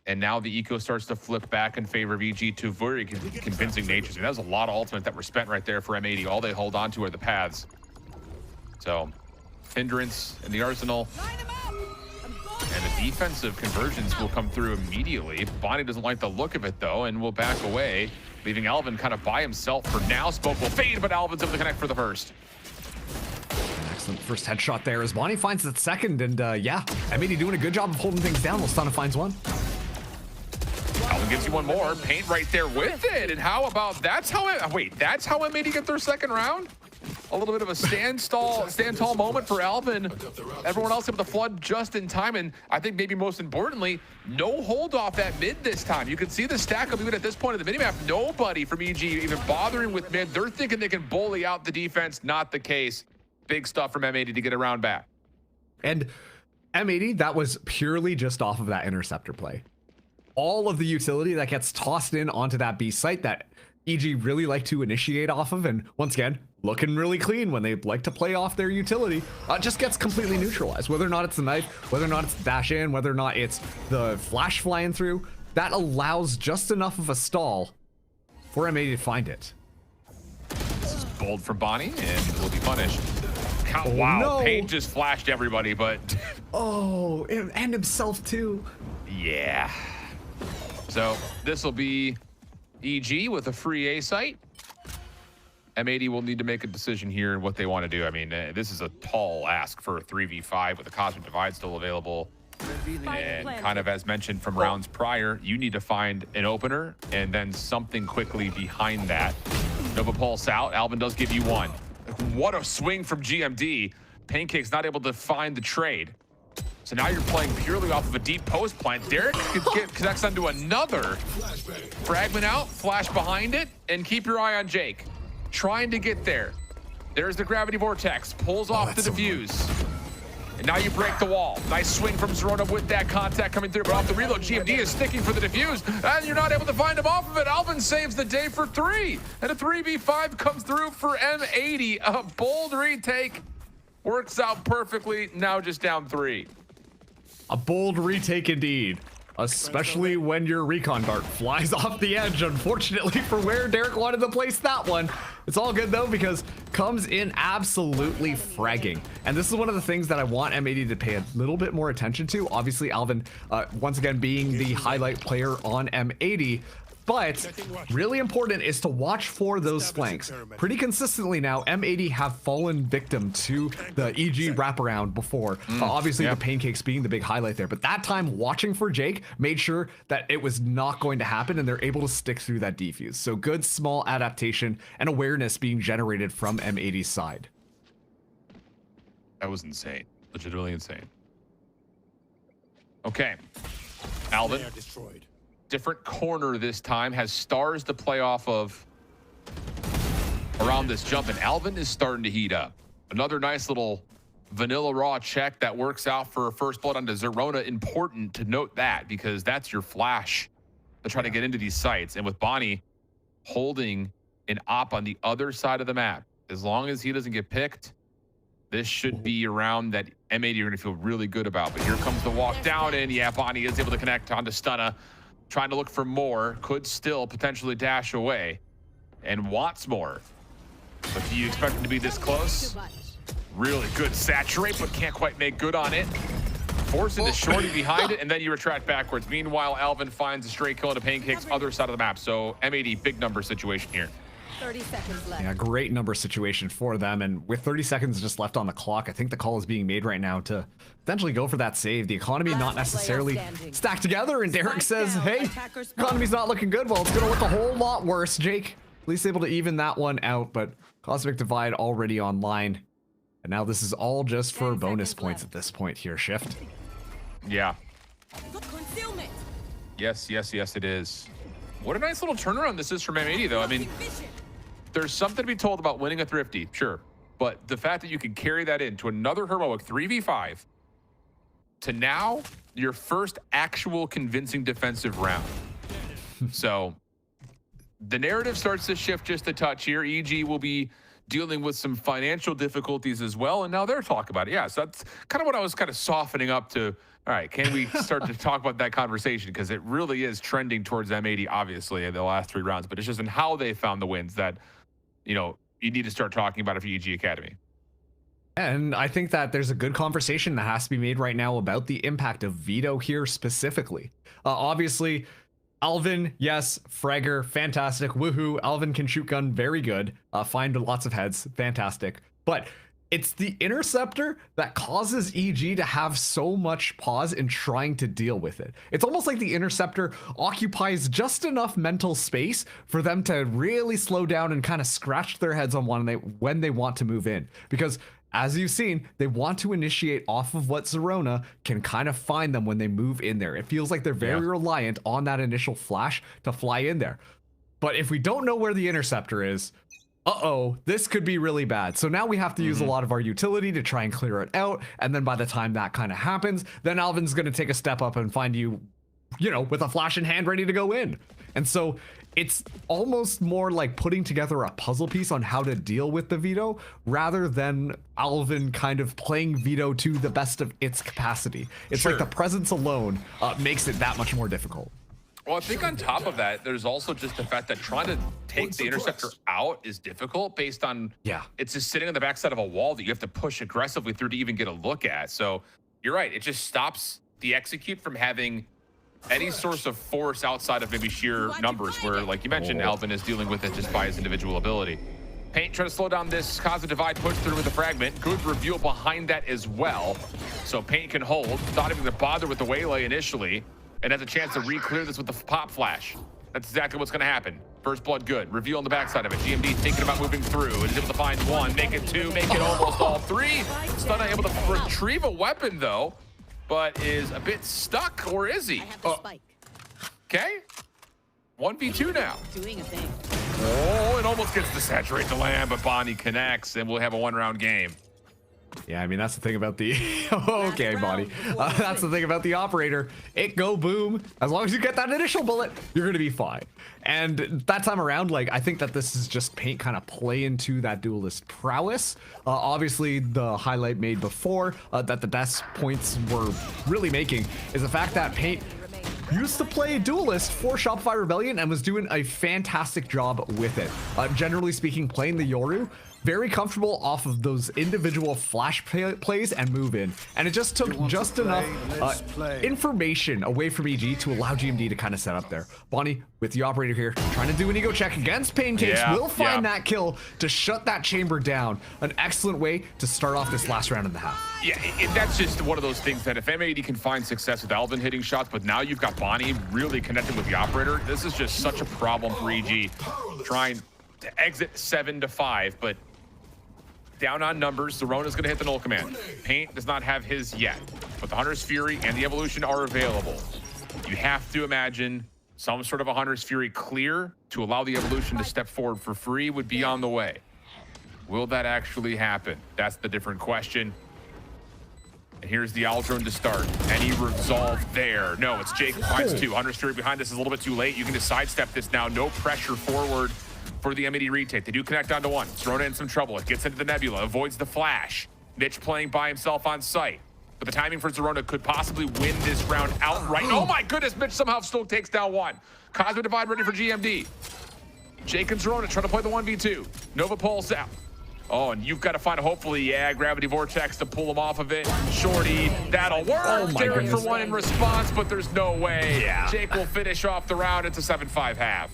And now the eco starts to flip back in favor of EG to very convincing natures. And that was a lot of ultimate that were spent right there for M80. All they hold on to are the paths. So, hindrance in the arsenal. And the defensive conversions will come through immediately. Bonnie doesn't like the look of it, though, and will back away, leaving Alvin kind of by himself for now. Smoke will fade, but Alvin's able to connect for the first. Excellent first headshot there as Bonnie finds the second, and yeah, M80 doing a good job of holding things down while Stunna finds one. Alvin gives you one more. Paint right there with it. And how about that's how M80 get their second round? A little bit of a stand tall moment for Alvin. Everyone else able to flood just in time. And I think maybe most importantly, no hold off at mid this time. You can see the stack up even at this point of the minimap. Nobody from EG even bothering with mid. They're thinking they can bully out the defense. Not the case. Big stuff from M80 to get around back. And M80, that was purely just off of that interceptor play. All of the utility that gets tossed in onto that B site that EG really like to initiate off of, and once again, looking really clean when they like to play off their utility, just gets completely neutralized. Whether or not it's the knife, whether or not it's the dash in, whether or not it's the flash flying through, that allows just enough of a stall for M80 to find it. This is bold from Bonnie and will be punished. Oh, wow, no. Paige just flashed everybody, but... Oh, and himself too. Yeah. So this will be EG with a free A site. M80 will need to make a decision here in what they want to do. I mean, this is a tall ask for a 3v5 with a Cosmic Divide still available. And kind of as mentioned from rounds prior, you need to find an opener and then something quickly behind that. Nova Pulse out. Alvin does give you one. What a swing from GMD. Pancake's not able to find the trade. So now you're playing purely off of a deep post plant. Derek connects onto another. Fragment out, flash behind it, and keep your eye on Jake. Trying to get there. There's the gravity vortex, pulls off the diffuse. And now you break the wall. Nice swing from Zerona with that contact coming through, but off the reload, GMD is sticking for the diffuse, and you're not able to find him off of it. Alvin saves the day for 3, and a 3v5 comes through for M80. A bold retake works out perfectly, now just down 3. A bold retake indeed, especially when your recon dart flies off the edge, unfortunately, for where Derek wanted to place that one. It's all good though, because comes in absolutely fragging. And this is one of the things that I want M80 to pay a little bit more attention to. Obviously, Alvin, once again, being the highlight player on M80, but really important is to watch for those flanks. Pretty consistently now, M80 have fallen victim to the EG wraparound before. Obviously, the Pancakes being the big highlight there. But that time, watching for Jake made sure that it was not going to happen, and they're able to stick through that defuse. So good small adaptation and awareness being generated from M80's side. That was insane. Legitimately insane. Okay. Alvin. Different corner this time, has stars to play off of around this jump, and Alvin is starting to heat up. Another nice little vanilla raw check that works out for a first blood onto Zerona. Important to note that, because that's your flash to try to get into these sites. And with Bonnie holding an op on the other side of the map, as long as he doesn't get picked, this should be a round that M80 are going to feel really good about. But here comes the walk down, and yeah, Bonnie is able to connect onto Stunna. Trying to look for more, could still potentially dash away and wants more. But do you expect him to be this close? Really good saturate, but can't quite make good on it. Forcing the shorty behind it, and then you retract backwards. Meanwhile, Alvin finds a straight kill into Pancake's other side of the map. So M80, big number situation here. 30 seconds left. Yeah, great number situation for them. And with 30 seconds just left on the clock, I think the call is being made right now to potentially go for that save. The economy not necessarily stacked together. And Derek says, hey, economy's not looking good. Well, it's going to look a whole lot worse. Jake, at least able to even that one out. But Cosmic Divide already online. And now this is all just for bonus points at this point here, Shift. Yeah. Yes, it is. What a nice little turnaround this is from M80, though. I mean, there's something to be told about winning a Thrifty, sure. But the fact that you can carry that into another heroic 3v5 to now your first actual convincing defensive round. So the narrative starts to shift just a touch here. EG will be dealing with some financial difficulties as well, and now they're talking about it. Yeah, so that's kind of what I was kind of softening up to. All right, can we start to talk about that conversation? Because it really is trending towards M80, obviously, in the last 3 rounds, but it's just in how they found the wins that, you know, you need to start talking about it for EG Academy. And I think that there's a good conversation that has to be made right now about the impact of Vito here specifically. Obviously, Alvin, yes. Fragger, fantastic. Woohoo. Alvin can shoot gun, very good. Find lots of heads, fantastic. But it's the interceptor that causes EG to have so much pause in trying to deal with it. It's almost like the interceptor occupies just enough mental space for them to really slow down and kind of scratch their heads on when they want to move in. Because as you've seen, they want to initiate off of what Zerona can kind of find them when they move in there. It feels like they're very reliant on that initial flash to fly in there. But if we don't know where the interceptor is, this could be really bad. So now we have to use a lot of our utility to try and clear it out. And then by the time that kind of happens, then Alvin's going to take a step up and find you, you know, with a flash in hand ready to go in. And so it's almost more like putting together a puzzle piece on how to deal with the Vito rather than Alvin kind of playing Vito to the best of its capacity. It's like the presence alone makes it that much more difficult. Well, I think on top of that, there's also just the fact that trying to take the interceptor out is difficult based on, it's just sitting on the backside of a wall that you have to push aggressively through to even get a look at. So you're right. It just stops the execute from having any source of force outside of maybe sheer numbers where, like you mentioned, Alvin is dealing with it just by his individual ability. Paint trying to slow down this Cosmic Divide push through with a fragment. Good reveal behind that as well. So Paint can hold. Not even to bother with the waylay initially. And has a chance to re-clear this with the pop flash. That's exactly what's going to happen. First blood good. Reveal on the backside of it. GMD thinking about moving through. And is able to find 1, make it 2, make it almost all 3. Still not able to retrieve a weapon, though. But is a bit stuck, or is he? Okay. 1v2 now. Doing a thing. Oh, it almost gets to saturate the land, but Bonnie connects, and we'll have a 1-round game. Yeah, I mean, that's the thing about the... okay, Bonnie. That's the thing about the operator. It go boom. As long as you get that initial bullet, you're going to be fine. And that time around, like, I think that this is just Paint kind of play into that duelist prowess. Obviously, the highlight made before that the best points were really making is the fact that Paint used to play Duelist for Shopify Rebellion and was doing a fantastic job with it. Generally speaking, playing the Yoru, very comfortable off of those individual flash plays and move in. And it just took just enough information away from EG to allow GMD to kind of set up there. Bonnie, with the operator here, trying to do an ego check against Pain Tapes, will find that kill to shut that chamber down. An excellent way to start off this last round and a half. Yeah, that's just one of those things that if M80 can find success with Alvin hitting shots, but now you've got Bonnie really connecting with the operator, this is just such a problem for EG. Trying to exit 7-5, but down on numbers. Zerona's going to hit the null command. Paint does not have his yet, but the Hunter's Fury and the Evolution are available. You have to imagine some sort of a Hunter's Fury clear to allow the Evolution to step forward for free would be on the way. Will that actually happen? That's the different question. And here's the Aldrone to start. Any resolve there? No, it's Jake finds 2. Hunter's Fury behind this is a little bit too late. You can just sidestep this now. No pressure forward for the M80 retake. They do connect onto 1. Zerona in some trouble. It gets into the nebula, avoids the flash. Mitch playing by himself on site. But the timing for Zerona could possibly win this round outright. Oh my goodness, Mitch somehow still takes down 1. Cosmic Divide ready for GMD. Jake and Zerona trying to play the 1v2. Nova pulls out. Oh, and you've got to find, hopefully, Gravity Vortex to pull him off of it. Shorty, that'll work. Oh Derek for 1 in response, but there's no way. Jake will finish off the round. It's a 7-5 half.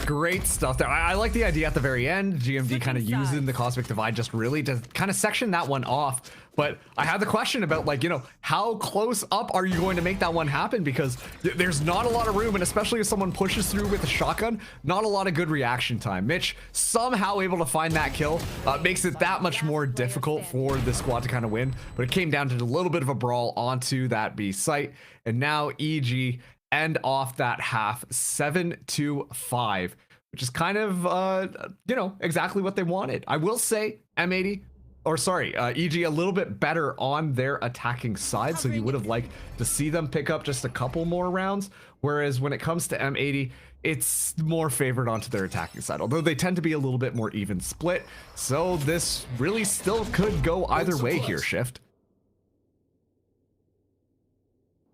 Great stuff there. I like the idea at the very end. GMD kind of using the Cosmic Divide just really to kind of section that one off. But I had the question about, like, you know, how close up are you going to make that one happen? Because there's not a lot of room, and especially if someone pushes through with a shotgun, not a lot of good reaction time. Mitch somehow able to find that kill makes it that much more difficult for the squad to kind of win. But it came down to a little bit of a brawl onto that B site. And now EG end off that half 7-5, which is kind of, you know, exactly what they wanted. I will say, M80, or sorry, EG a little bit better on their attacking side, so you would have liked to see them pick up just a couple more rounds, whereas when it comes to M80, it's more favored onto their attacking side, although they tend to be a little bit more even split, so this really still could go either way here, Shift.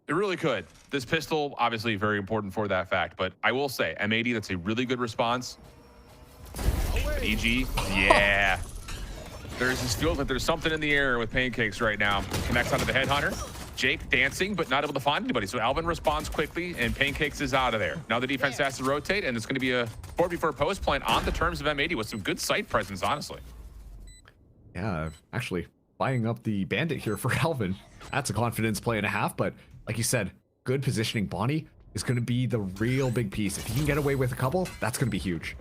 It really could. This pistol, obviously very important for that fact, but I will say, M80, that's a really good response. But EG, yeah. There's this feels like there's something in the air with Pancakes right now. Connects onto the Headhunter. Jake dancing, but not able to find anybody. So Alvin responds quickly, and Pancakes is out of there. Now the defense has to rotate, and it's going to be a 4v4 post plan on the terms of M80 with some good site presence, honestly. Yeah, actually, buying up the Bandit here for Alvin. That's a confidence play and a half, but like you said, good positioning. Bonnie is going to be the real big piece. If he can get away with a couple, that's going to be huge.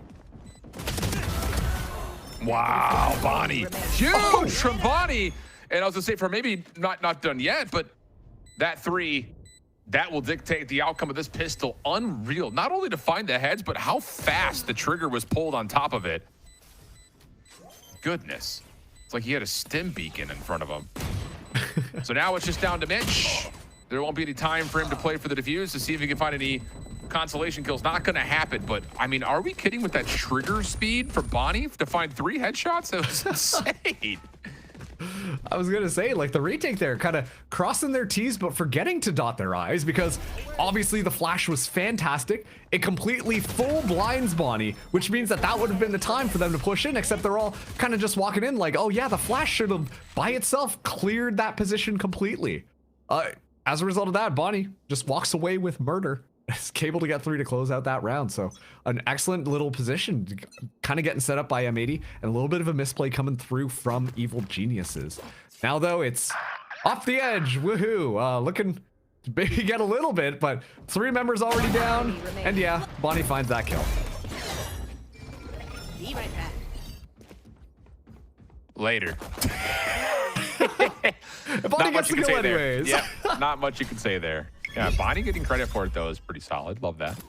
Wow, Bonnie. Huge from Bonnie. And I was going to say, for maybe not done yet, but that 3, that will dictate the outcome of this pistol. Unreal. Not only to find the heads, but how fast the trigger was pulled on top of it. Goodness. It's like he had a stim beacon in front of him. So now it's just down to Mitch. There won't be any time for him to play for the defuse to see if he can find any consolation kills. Not going to happen, but I mean, are we kidding with that trigger speed for Bonnie to find 3 headshots? That was insane. I was gonna say, like, the retake there, kind of crossing their T's but forgetting to dot their I's, because obviously the flash was fantastic. It completely full blinds Bonnie, which means that would have been the time for them to push in, except they're all kind of just walking in like, oh yeah, the flash should have by itself cleared that position completely. As a result of that, Bonnie just walks away with murder. Is able to get 3 to close out that round. So an excellent little position, kind of getting set up by M80, and a little bit of a misplay coming through from Evil Geniuses. Now though, it's off the edge. Woohoo! Looking to maybe get a little bit, but 3 members already down, and yeah, Bonnie finds that kill. Be right back. Later. Bonnie gets the kill anyways. Yeah, not much you can say there. Yeah, Bonnie getting credit for it, though, is pretty solid. Love that.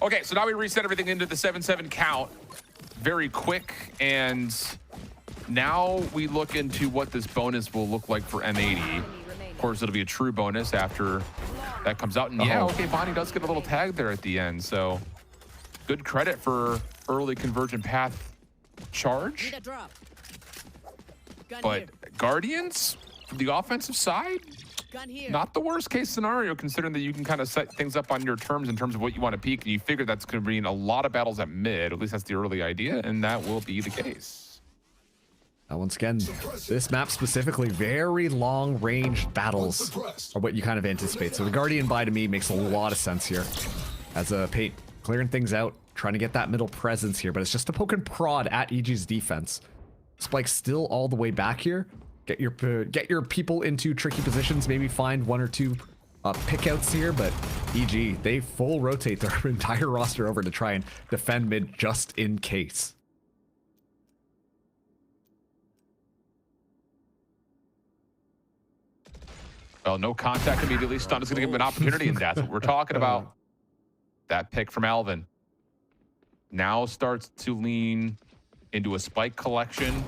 Okay, so now we reset everything into the 7-7 count very quick, and now we look into what this bonus will look like for M80. Of course, it'll be a true bonus after that comes out. And yeah, okay, Bonnie does get a little tag there at the end, so good credit for early convergent path charge. But Guardians, from the offensive side, not the worst case scenario, considering that you can kind of set things up on your terms in terms of what you want to peak, and you figure that's going to be in a lot of battles at mid. At least that's the early idea, and that will be the case. Now, once again, this map specifically, very long-range battles are what you kind of anticipate. So the Guardian buy to me makes a lot of sense here. As a Pate clearing things out, trying to get that middle presence here, but it's just a poke and prod at EG's defense. Spike still all the way back here. Get your people into tricky positions, maybe find 1 or 2 pickouts here, but EG, they full rotate their entire roster over to try and defend mid just in case. Well, no contact immediately. Stun is going to give him an opportunity, and that's what we're talking about. That pick from Alvin now starts to lean into a spike collection.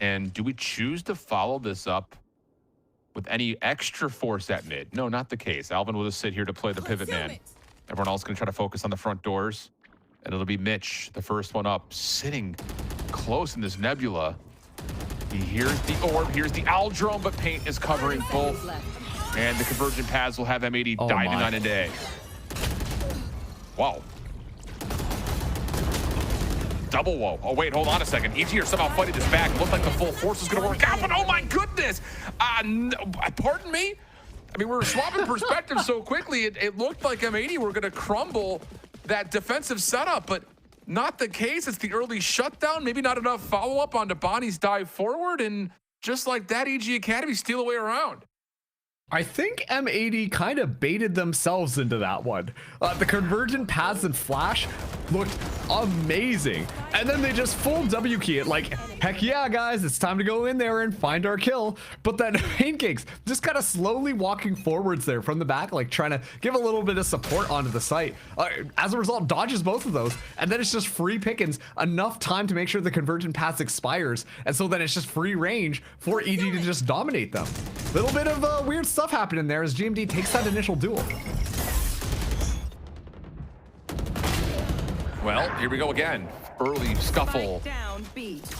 And do we choose to follow this up with any extra force at mid? No, not the case. Alvin will just sit here to play the pivot man. Everyone else is going to try to focus on the front doors. And it'll be Mitch, the first one up, sitting close in this nebula. He hears the orb, here's the owl drone, but Paint is covering both. And the convergent paths will have M80 diving on a day. Wow. Double whoa. Oh, wait, hold on a second. EG are somehow fighting this back. It looked like the full force was going to work out, but oh my goodness. No, pardon me? I mean, we were swapping perspectives so quickly, it looked like M80 were going to crumble that defensive setup, but not the case. It's the early shutdown. Maybe not enough follow-up onto Bonnie's dive forward, and just like that, EG Academy steal away around. I think M80 kind of baited themselves into that one. The convergent paths and flash looked amazing. And then they just full W key it like, heck yeah, guys, it's time to go in there and find our kill. But then Pancakes just kind of slowly walking forwards there from the back, like trying to give a little bit of support onto the site. As a result, dodges both of those. And then it's just free pickings, enough time to make sure the convergent path expires. And so then it's just free range for EG to just dominate them. Little bit of weird stuff happening there as GMD takes that initial duel. Well, here we go again. Early scuffle.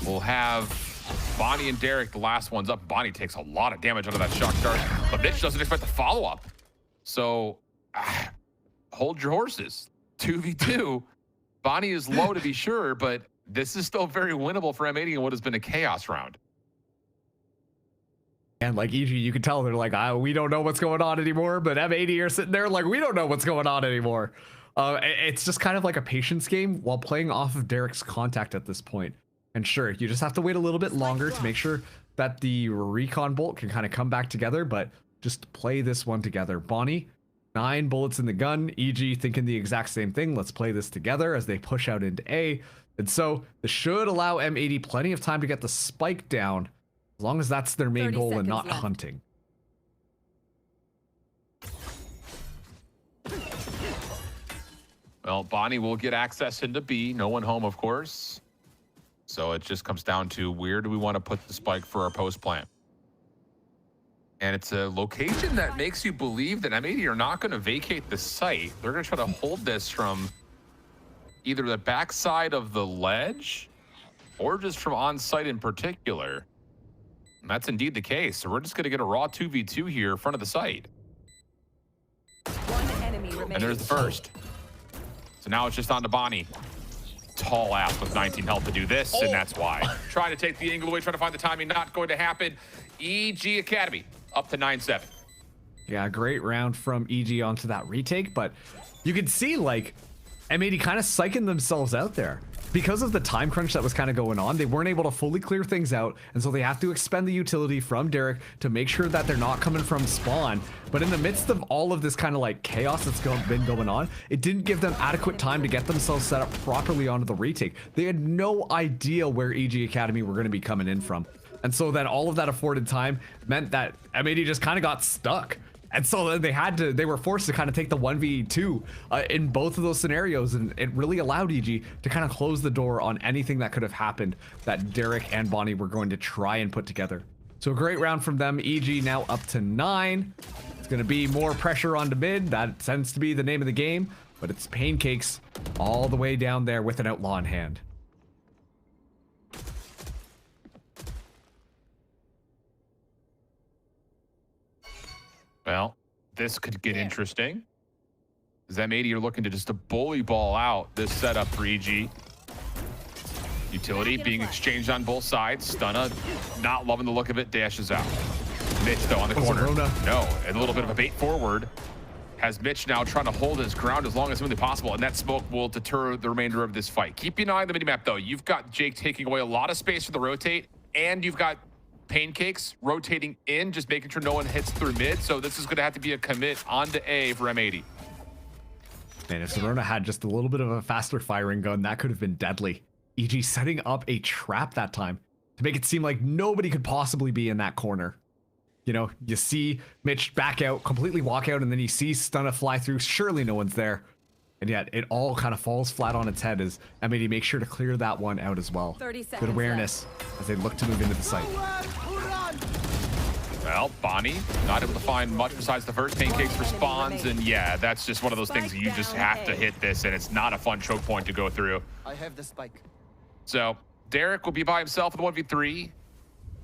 We'll have Bonnie and Derek, the last one's up. Bonnie takes a lot of damage out of that shock dart, but Mitch doesn't expect the follow-up. So, hold your horses. 2v2. Bonnie is low to be sure, but this is still very winnable for M80 in what has been a chaos round. And like EG, you can tell they're like, we don't know what's going on anymore, but M80 are sitting there like, we don't know what's going on anymore. It's just kind of like a patience game while playing off of Derek's contact at this point. And sure, you just have to wait a little bit longer to make sure that the recon bolt can kind of come back together, but just play this one together. Bonnie, 9 bullets in the gun. EG thinking the exact same thing. Let's play this together as they push out into A. And so this should allow M80 plenty of time to get the spike down, as long as that's their main goal and not hunting. Well, Bonnie will get access into B. No one home, of course. So it just comes down to where do we want to put the spike for our post plan? And it's a location that makes you believe that M80 are not going to vacate the site. They're going to try to hold this from either the backside of the ledge or just from on site in particular. And that's indeed the case. So we're just going to get a raw 2v2 here in front of the site. One enemy remaining. And there's the first. So now it's just on to Bonnie. Tall ass with 19 health to do this, and that's why. Trying to take the angle away, trying to find the timing, not going to happen. EG Academy up to 9-7. Yeah, great round from EG onto that retake, but you could see like M80 kind of psyching themselves out there. Because of the time crunch that was kind of going on, they weren't able to fully clear things out, and so they have to expend the utility from Derek to make sure that they're not coming from spawn. But in the midst of all of this kind of like chaos that's been going on, it didn't give them adequate time to get themselves set up properly onto the retake. They had no idea where EG Academy were going to be coming in from. And so then all of that afforded time meant that M80 just kind of got stuck. And so they were forced to kind of take the 1v2 in both of those scenarios, and it really allowed EG to kind of close the door on anything that could have happened that Derek and Bonnie were going to try and put together. So a great round from them. EG now up to 9. It's going to be more pressure onto mid. That tends to be the name of the game, but it's Pancakes all the way down there with an outlaw in hand. Well, this could get interesting. M80 are looking to just bully ball out this setup for EG. Utility being exchanged on both sides. Stunna not loving the look of it, dashes out. Mitch though on the corner. No, and a little bit of a bait forward. Has Mitch now trying to hold his ground as long as humanly possible, and that smoke will deter the remainder of this fight. Keep an eye on the minimap though. You've got Jake taking away a lot of space for the rotate, and you've got Pancakes rotating in, just making sure no one hits through mid. So this is going to have to be a commit onto A for M80. Man, if Serona had just a little bit of a faster firing gun, that could have been deadly. EG setting up a trap that time to make it seem like nobody could possibly be in that corner. You know, you see Mitch back out, completely walk out, and then you see Stunna fly through. Surely no one's there. And yet it all kind of falls flat on its head as M80 makes sure to clear that one out as well. Good awareness as they look to move into the site. Well, Bonnie not able to find much besides the first. Pancakes responds, and yeah, that's just one of those things you just have to hit this, and it's not a fun choke point to go through. I have the spike. So Derek will be by himself in the 1v3.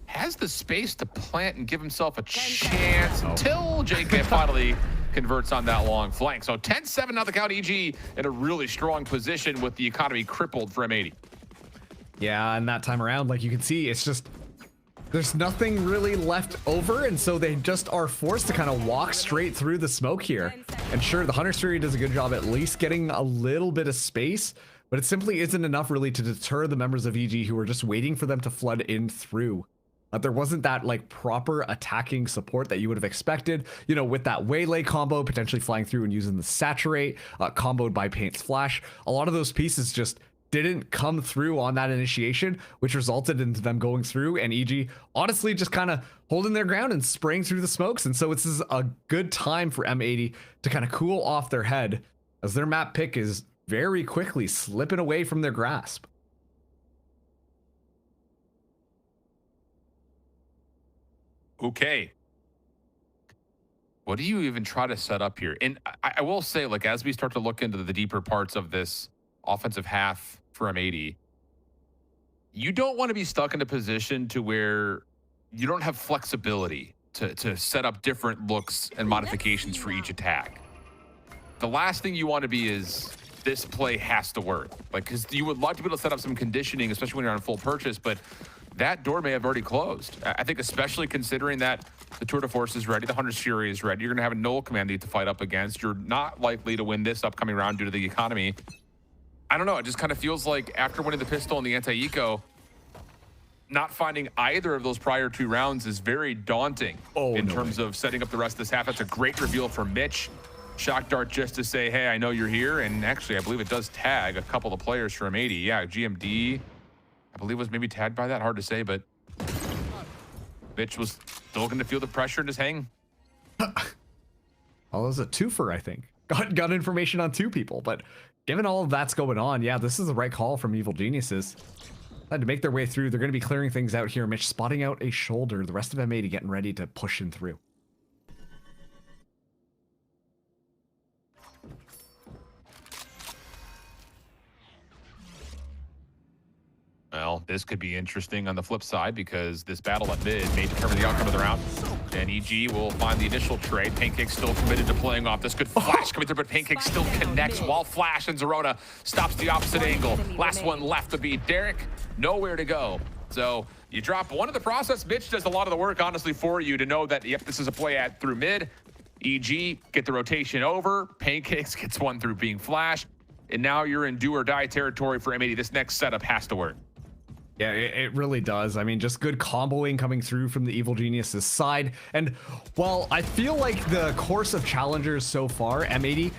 Has the space to plant and give himself a chance until JK finally converts on that long flank. So 10-7 now the count. EG in a really strong position with the economy crippled for M80. Yeah, and that time around, like you can see, it's just there's nothing really left over, and so they just are forced to kind of walk straight through the smoke here. And sure, the Hunter's Fury does a good job at least getting a little bit of space, but it simply isn't enough really to deter the members of EG who are just waiting for them to flood in through. There wasn't that like proper attacking support that you would have expected, you know, with that waylay combo potentially flying through and using the saturate, comboed by Paint's flash. A lot of those pieces just didn't come through on that initiation, which resulted into them going through and EG honestly just kind of holding their ground and spraying through the smokes. And so this is a good time for M80 to kind of cool off their head as their map pick is very quickly slipping away from their grasp. Okay. What do you even try to set up here? And I will say, like, as we start to look into the deeper parts of this offensive half for M80, you don't want to be stuck in a position to where you don't have flexibility to set up different looks and modifications for each attack. The last thing you want to be is this play has to work. Like, because you would love to be able to set up some conditioning, especially when you're on full purchase, but that door may have already closed. I think especially considering that the Tour de Force is ready, the Hunter's Fury is ready, you're going to have a Null command that you have to fight up against. You're not likely to win this upcoming round due to the economy. I don't know, it just kind of feels like after winning the pistol and the anti-eco, not finding either of those prior 2 rounds is very daunting in terms of setting up the rest of this half. That's a great reveal from Mitch. Shock Dart just to say, hey, I know you're here. And actually, I believe it does tag a couple of players from M80. Yeah, GMD, I believe was maybe tagged by that. Hard to say, but Mitch was still going to feel the pressure and just hang. Well, it was a twofer, I think. Got information on 2 people, but given all of that's going on, yeah, this is the right call from Evil Geniuses. Had to make their way through. They're going to be clearing things out here. Mitch spotting out a shoulder. The rest of M80 getting ready to push him through. Well, this could be interesting on the flip side because this battle at mid may determine the outcome of the round. And EG will find the initial trade. Pancake still committed to playing off this good flash coming through, but Pancake still connects while Flash and Zerona stops the opposite angle. Last one left to beat Derek. Nowhere to go. So you drop one of the process. Mitch does a lot of the work, honestly, for you to know that, yep, this is a play at through mid. EG, get the rotation over. Pancakes gets one through being Flash. And now you're in do or die territory for M80. This next setup has to work. Yeah, it really does. I mean, just good comboing coming through from the Evil Geniuses side. And while I feel like the course of challengers so far, M80,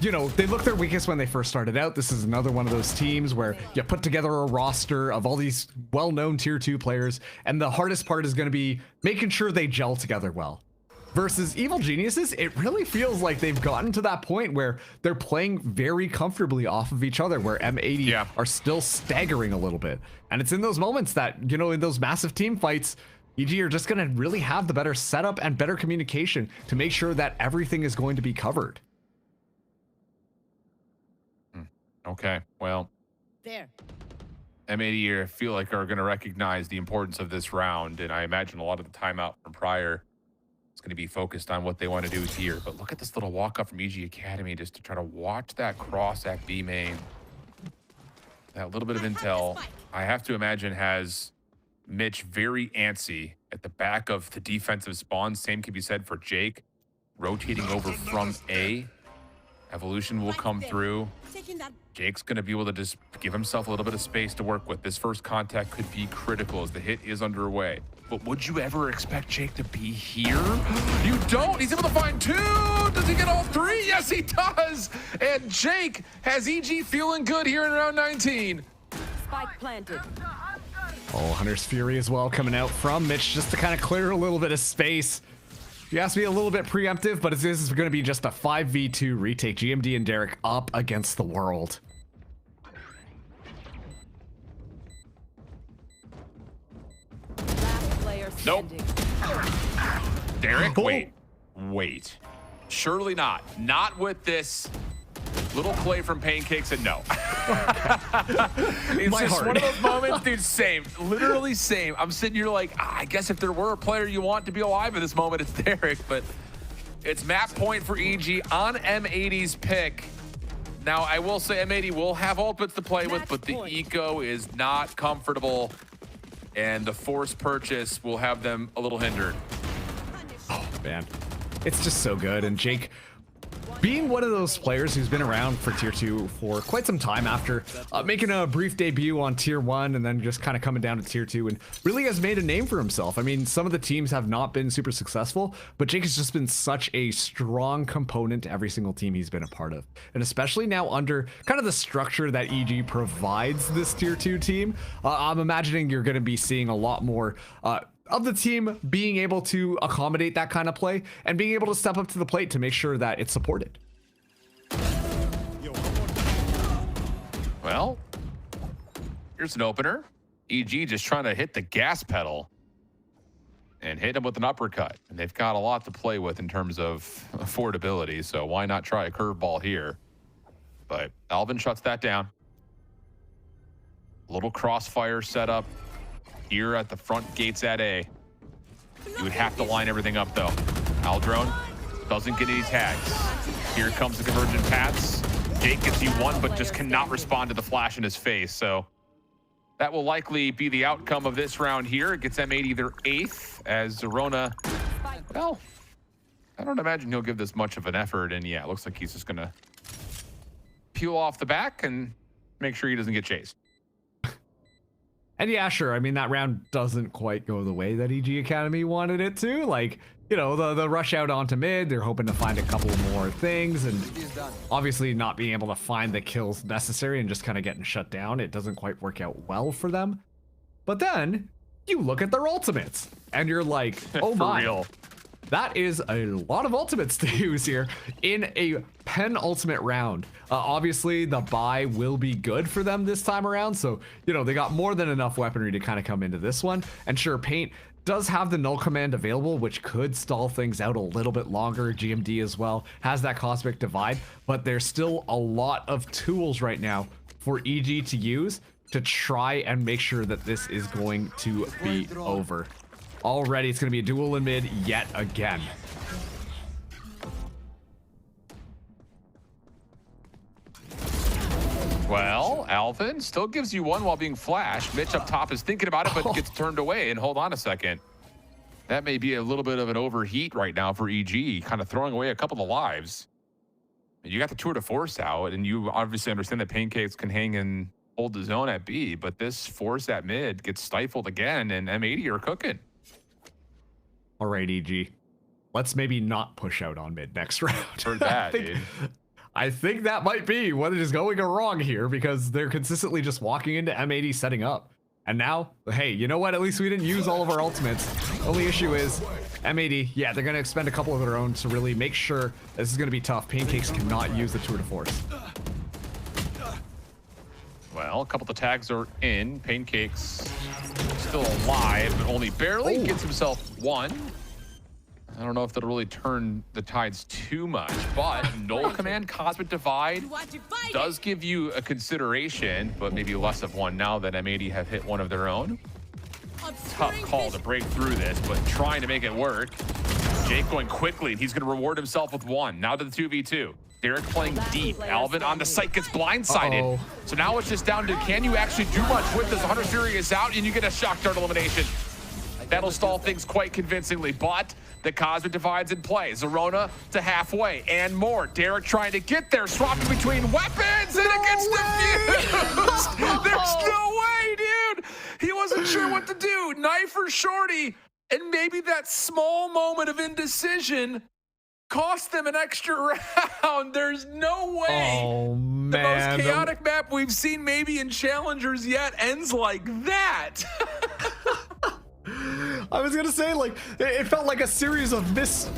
you know, they look their weakest when they first started out. This is another one of those teams where you put together a roster of all these well-known tier 2 players, and the hardest part is going to be making sure they gel together well. Versus Evil Geniuses, it really feels like they've gotten to that point where they're playing very comfortably off of each other, where M80 are still staggering a little bit. And it's in those moments that, you know, in those massive team fights, EG are just going to really have the better setup and better communication to make sure that everything is going to be covered. Okay, well, M80 I feel like are going to recognize the importance of this round, and I imagine a lot of the timeout from prior is going to be focused on what they want to do here. But look at this little walk up from NRG Academy just to try to watch that cross at B main. That little bit of intel, I have to imagine, has Mitch very antsy at the back of the defensive spawn. Same can be said for Jake, rotating over from A. Evolution will come through. Jake's going to be able to just give himself a little bit of space to work with. This first contact could be critical as the hit is underway. But would you ever expect Jake to be here? You don't. He's able to find 2. Does he get all 3? Yes, he does. And Jake has EG feeling good here in round 19. Spike planted. Oh, Hunter's Fury as well coming out from Mitch just to kind of clear a little bit of space. You asked me a little bit preemptive, but this is going to be just a 5v2 retake. GMD and Derek up against the world. Nope. Derek, wait. Surely not. Not with this little play from Pancakes and no. It's My just heart. one of those moments, dude, same. Literally same. I'm sitting here like, I guess if there were a player you want to be alive in this moment, it's Derek, but it's map point for EG on M80's pick. Now, I will say M80 will have ultimates to play with, but the eco is not comfortable, and the forced purchase will have them a little hindered. Oh, man. It's just so good. And Jake being one of those players who's been around for tier 2 for quite some time after making a brief debut on tier 1 and then just kind of coming down to tier 2 and really has made a name for himself. I mean, some of the teams have not been super successful, but Jake has just been such a strong component to every single team he's been a part of. And especially now under kind of the structure that EG provides this tier 2 team, I'm imagining you're going to be seeing a lot more of the team being able to accommodate that kind of play and being able to step up to the plate to make sure that it's supported. Well, here's an opener. EG just trying to hit the gas pedal and hit him with an uppercut. And they've got a lot to play with in terms of affordability, so why not try a curveball here? But Alvin shuts that down. A little crossfire setup here at the front gates at A. You would have to line everything up though. Aldrone doesn't get any tags. Here comes the convergent paths. Jake gets you one, but just cannot respond to the flash in his face. So that will likely be the outcome of this round here. It gets M80 their 8th as Zerona, well, I don't imagine he'll give this much of an effort. And yeah, it looks like he's just gonna peel off the back and make sure he doesn't get chased. And yeah, sure. I mean, that round doesn't quite go the way that EG Academy wanted it to. Like, you know, the rush out onto mid, they're hoping to find a couple more things, and obviously not being able to find the kills necessary and just kind of getting shut down. It doesn't quite work out well for them. But then you look at their ultimates and you're like, oh my. Real. That is a lot of ultimates to use here in a penultimate round. Obviously, the buy will be good for them this time around. So, you know, they got more than enough weaponry to kind of come into this one. And sure, Paint does have the null command available, which could stall things out a little bit longer. GMD as well has that cosmic divide, but there's still a lot of tools right now for EG to use to try and make sure that this is going to be over. Already, it's going to be a duel in mid yet again. Well, Alvin still gives you one while being flashed. Mitch up top is thinking about it, but gets turned away. And hold on a second. That may be a little bit of an overheat right now for EG, kind of throwing away a couple of lives. You got the tour de force out, and you obviously understand that Pancakes can hang and hold the zone at B, but this force at mid gets stifled again, and M80 are cooking. All right, EG. Let's maybe not push out on mid next round. Heard that, dude. I think that might be what is going wrong here, because they're consistently just walking into M80 setting up. And now, hey, you know what? At least we didn't use all of our ultimates. Only issue is M80, yeah, they're going to expend a couple of their own to really make sure this is going to be tough. Pancakes cannot use the tour de force. Well, a couple of the tags are in. Pancakes still alive, but only barely gets himself one. I don't know if that'll really turn the tides too much, but null command cosmic divide does give you a consideration, but maybe less of one now that M80 have hit one of their own. Tough call to break through this, but trying to make it work. Jake going quickly. He's going to reward himself with one. Now to the 2v2. Derek playing deep. Alvin on the site gets blindsided. So now it's just down to, can you actually do much with this? 100 Fury is out, and you get a shock dart elimination. That'll stall things quite convincingly, but the Cosmic Divide's in play. Zerona to halfway and more. Derek trying to get there, swapping between weapons, and it gets defused. There's no way, dude. He wasn't sure what to do. Knife or shorty, and maybe that small moment of indecision cost them an extra round. There's no way. Oh, man. The most chaotic map we've seen maybe in Challengers yet ends like that. I was gonna say, like, it felt like a series of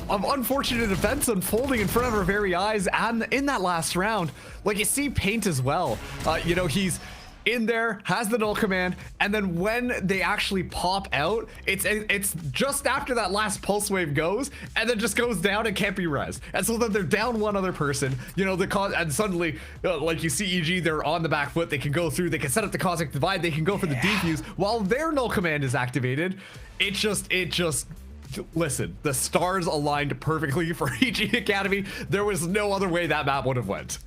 unfortunate events unfolding in front of our very eyes, and in that last round, like, you see Paint as well. You know, he's in there, has the null command, and then when they actually pop out, it's just after that last pulse wave goes, and then just goes down and can't be res. And so then they're down one other person, you know, and suddenly, like, you see EG, they're on the back foot, they can go through, they can set up the Cosmic Divide, they can go for the defuse, while their null command is activated. It just, listen, the stars aligned perfectly for EG Academy. There was no other way that map would have went.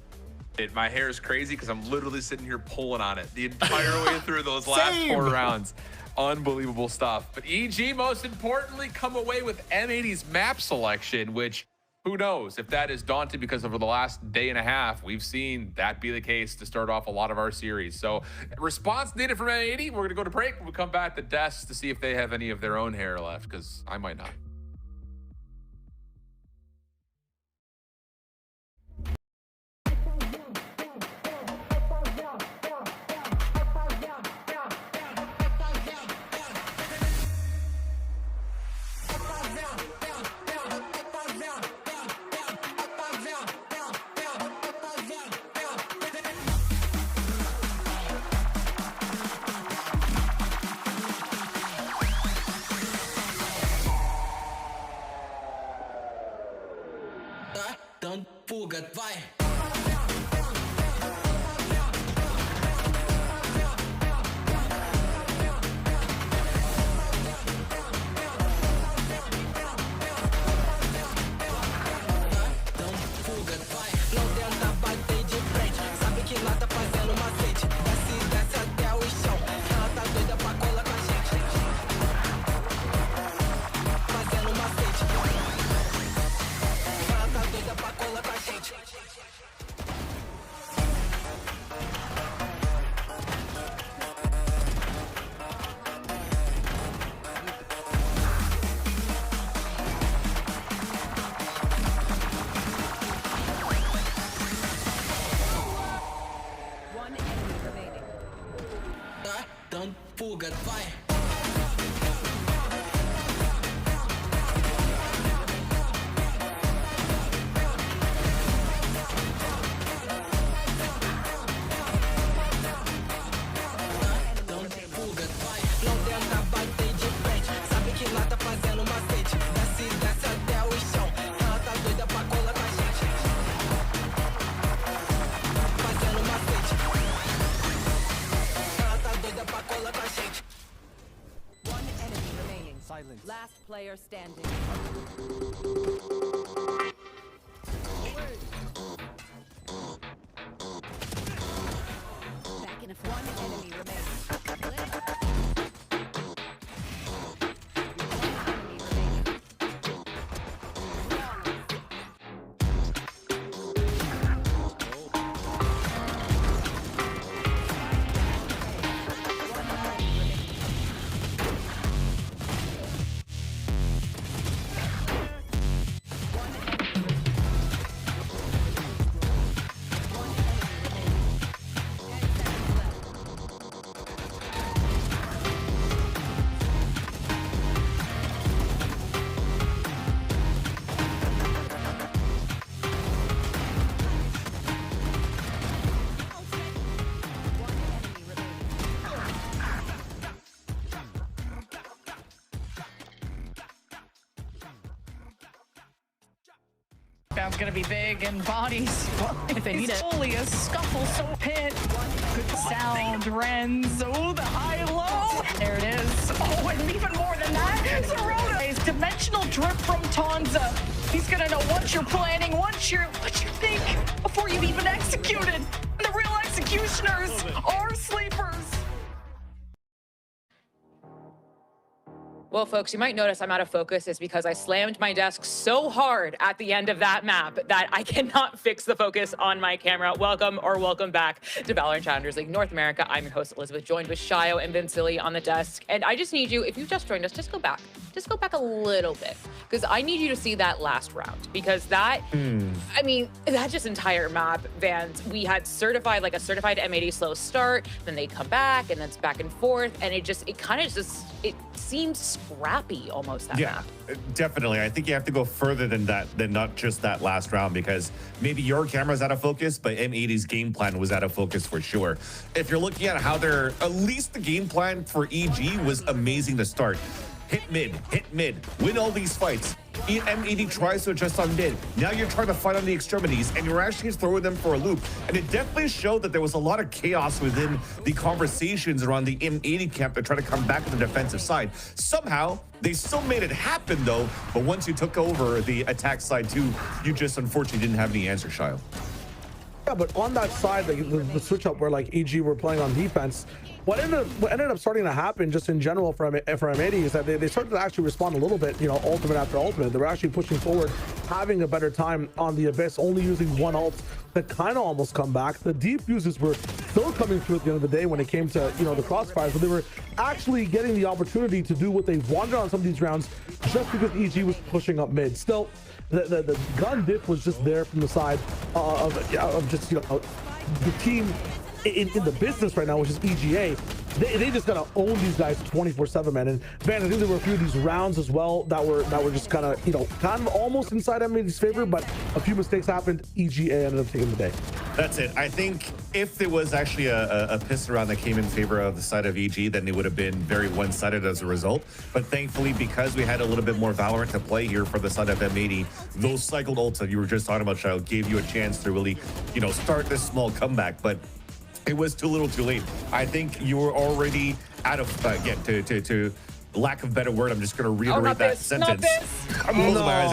My hair is crazy because I'm literally sitting here pulling on it the entire way through those last 4 rounds. Unbelievable stuff. But EG, most importantly, come away with M80's map selection, which who knows if that is daunting, because over the last day and a half, we've seen that be the case to start off a lot of our series. So response needed from M80. We're going to go to break. We'll come back to desks to see if they have any of their own hair left, because I might not. Last player standing. Back in a one enemy remains. Bound's gonna be big and bodies. Well, if they need it. Only a scuffle, so pit. Good sound, Renz. Oh, the high-low. There it is. Oh, and even more than that, Zarota is dimensional drip from Tonza. He's gonna know what you're planning, what you think before you've even executed. And the real executioners are sleepers. Well, folks, you might notice I'm out of focus. It's because I slammed my desk so hard at the end of that map that I cannot fix the focus on my camera. Welcome back to VALORANT Challengers League North America. I'm your host, Elizabeth, joined with Shio and Vincili on the desk. And I just need you, if you just joined us, just go back. Just go back a little bit, because I need you to see that last round, because that, I mean, that just entire map, Vans, we had certified, like a certified M80 slow start, then they come back, and then it's back and forth, and it kind of just, it seemed scrappy almost, that map. Definitely. I think you have to go further than that, than not just that last round, because maybe your camera's out of focus, but M80's game plan was out of focus for sure. If you're looking at how they're, at least the game plan for EG was amazing to start. Hit mid, win all these fights. M80 tries to adjust on mid. Now you're trying to fight on the extremities, and you're actually throwing them for a loop. And it definitely showed that there was a lot of chaos within the conversations around the M80 camp to try to come back to the defensive side. Somehow, they still made it happen, though. But once you took over the attack side, too, you just unfortunately didn't have any answer, Shio. Yeah, but on that side, like, the switch up where like EG were playing on defense, what ended up starting to happen just in general for M80 is that they started to actually respond a little bit, you know, ultimate after ultimate. They were actually pushing forward, having a better time on the Abyss, only using one ult that kind of almost come back. The deep uses were still coming through at the end of the day when it came to, you know, the crossfires, but they were actually getting the opportunity to do what they wanted on some of these rounds just because EG was pushing up mid. Still, the gun diff was just there from the side of just, you know, the team in the business right now, which is EGA. They just gotta own these guys 24/7, man. And Van, I think there were a few of these rounds as well that were just kind of, you know, kind of almost inside M80's favor, but a few mistakes happened. EGA ended up taking the day. That's it. I think if there was actually a pistol round that came in favor of the side of EG, then it would have been very one-sided as a result. But thankfully, because we had a little bit more Valorant to play here for the side of M80, those cycled ults that you were just talking about, Shao, gave you a chance to really, you know, start this small comeback. But it was too little too late. I think you were already out of, to lack of better word, I'm just going to reiterate that sentence. I'm closing my eyes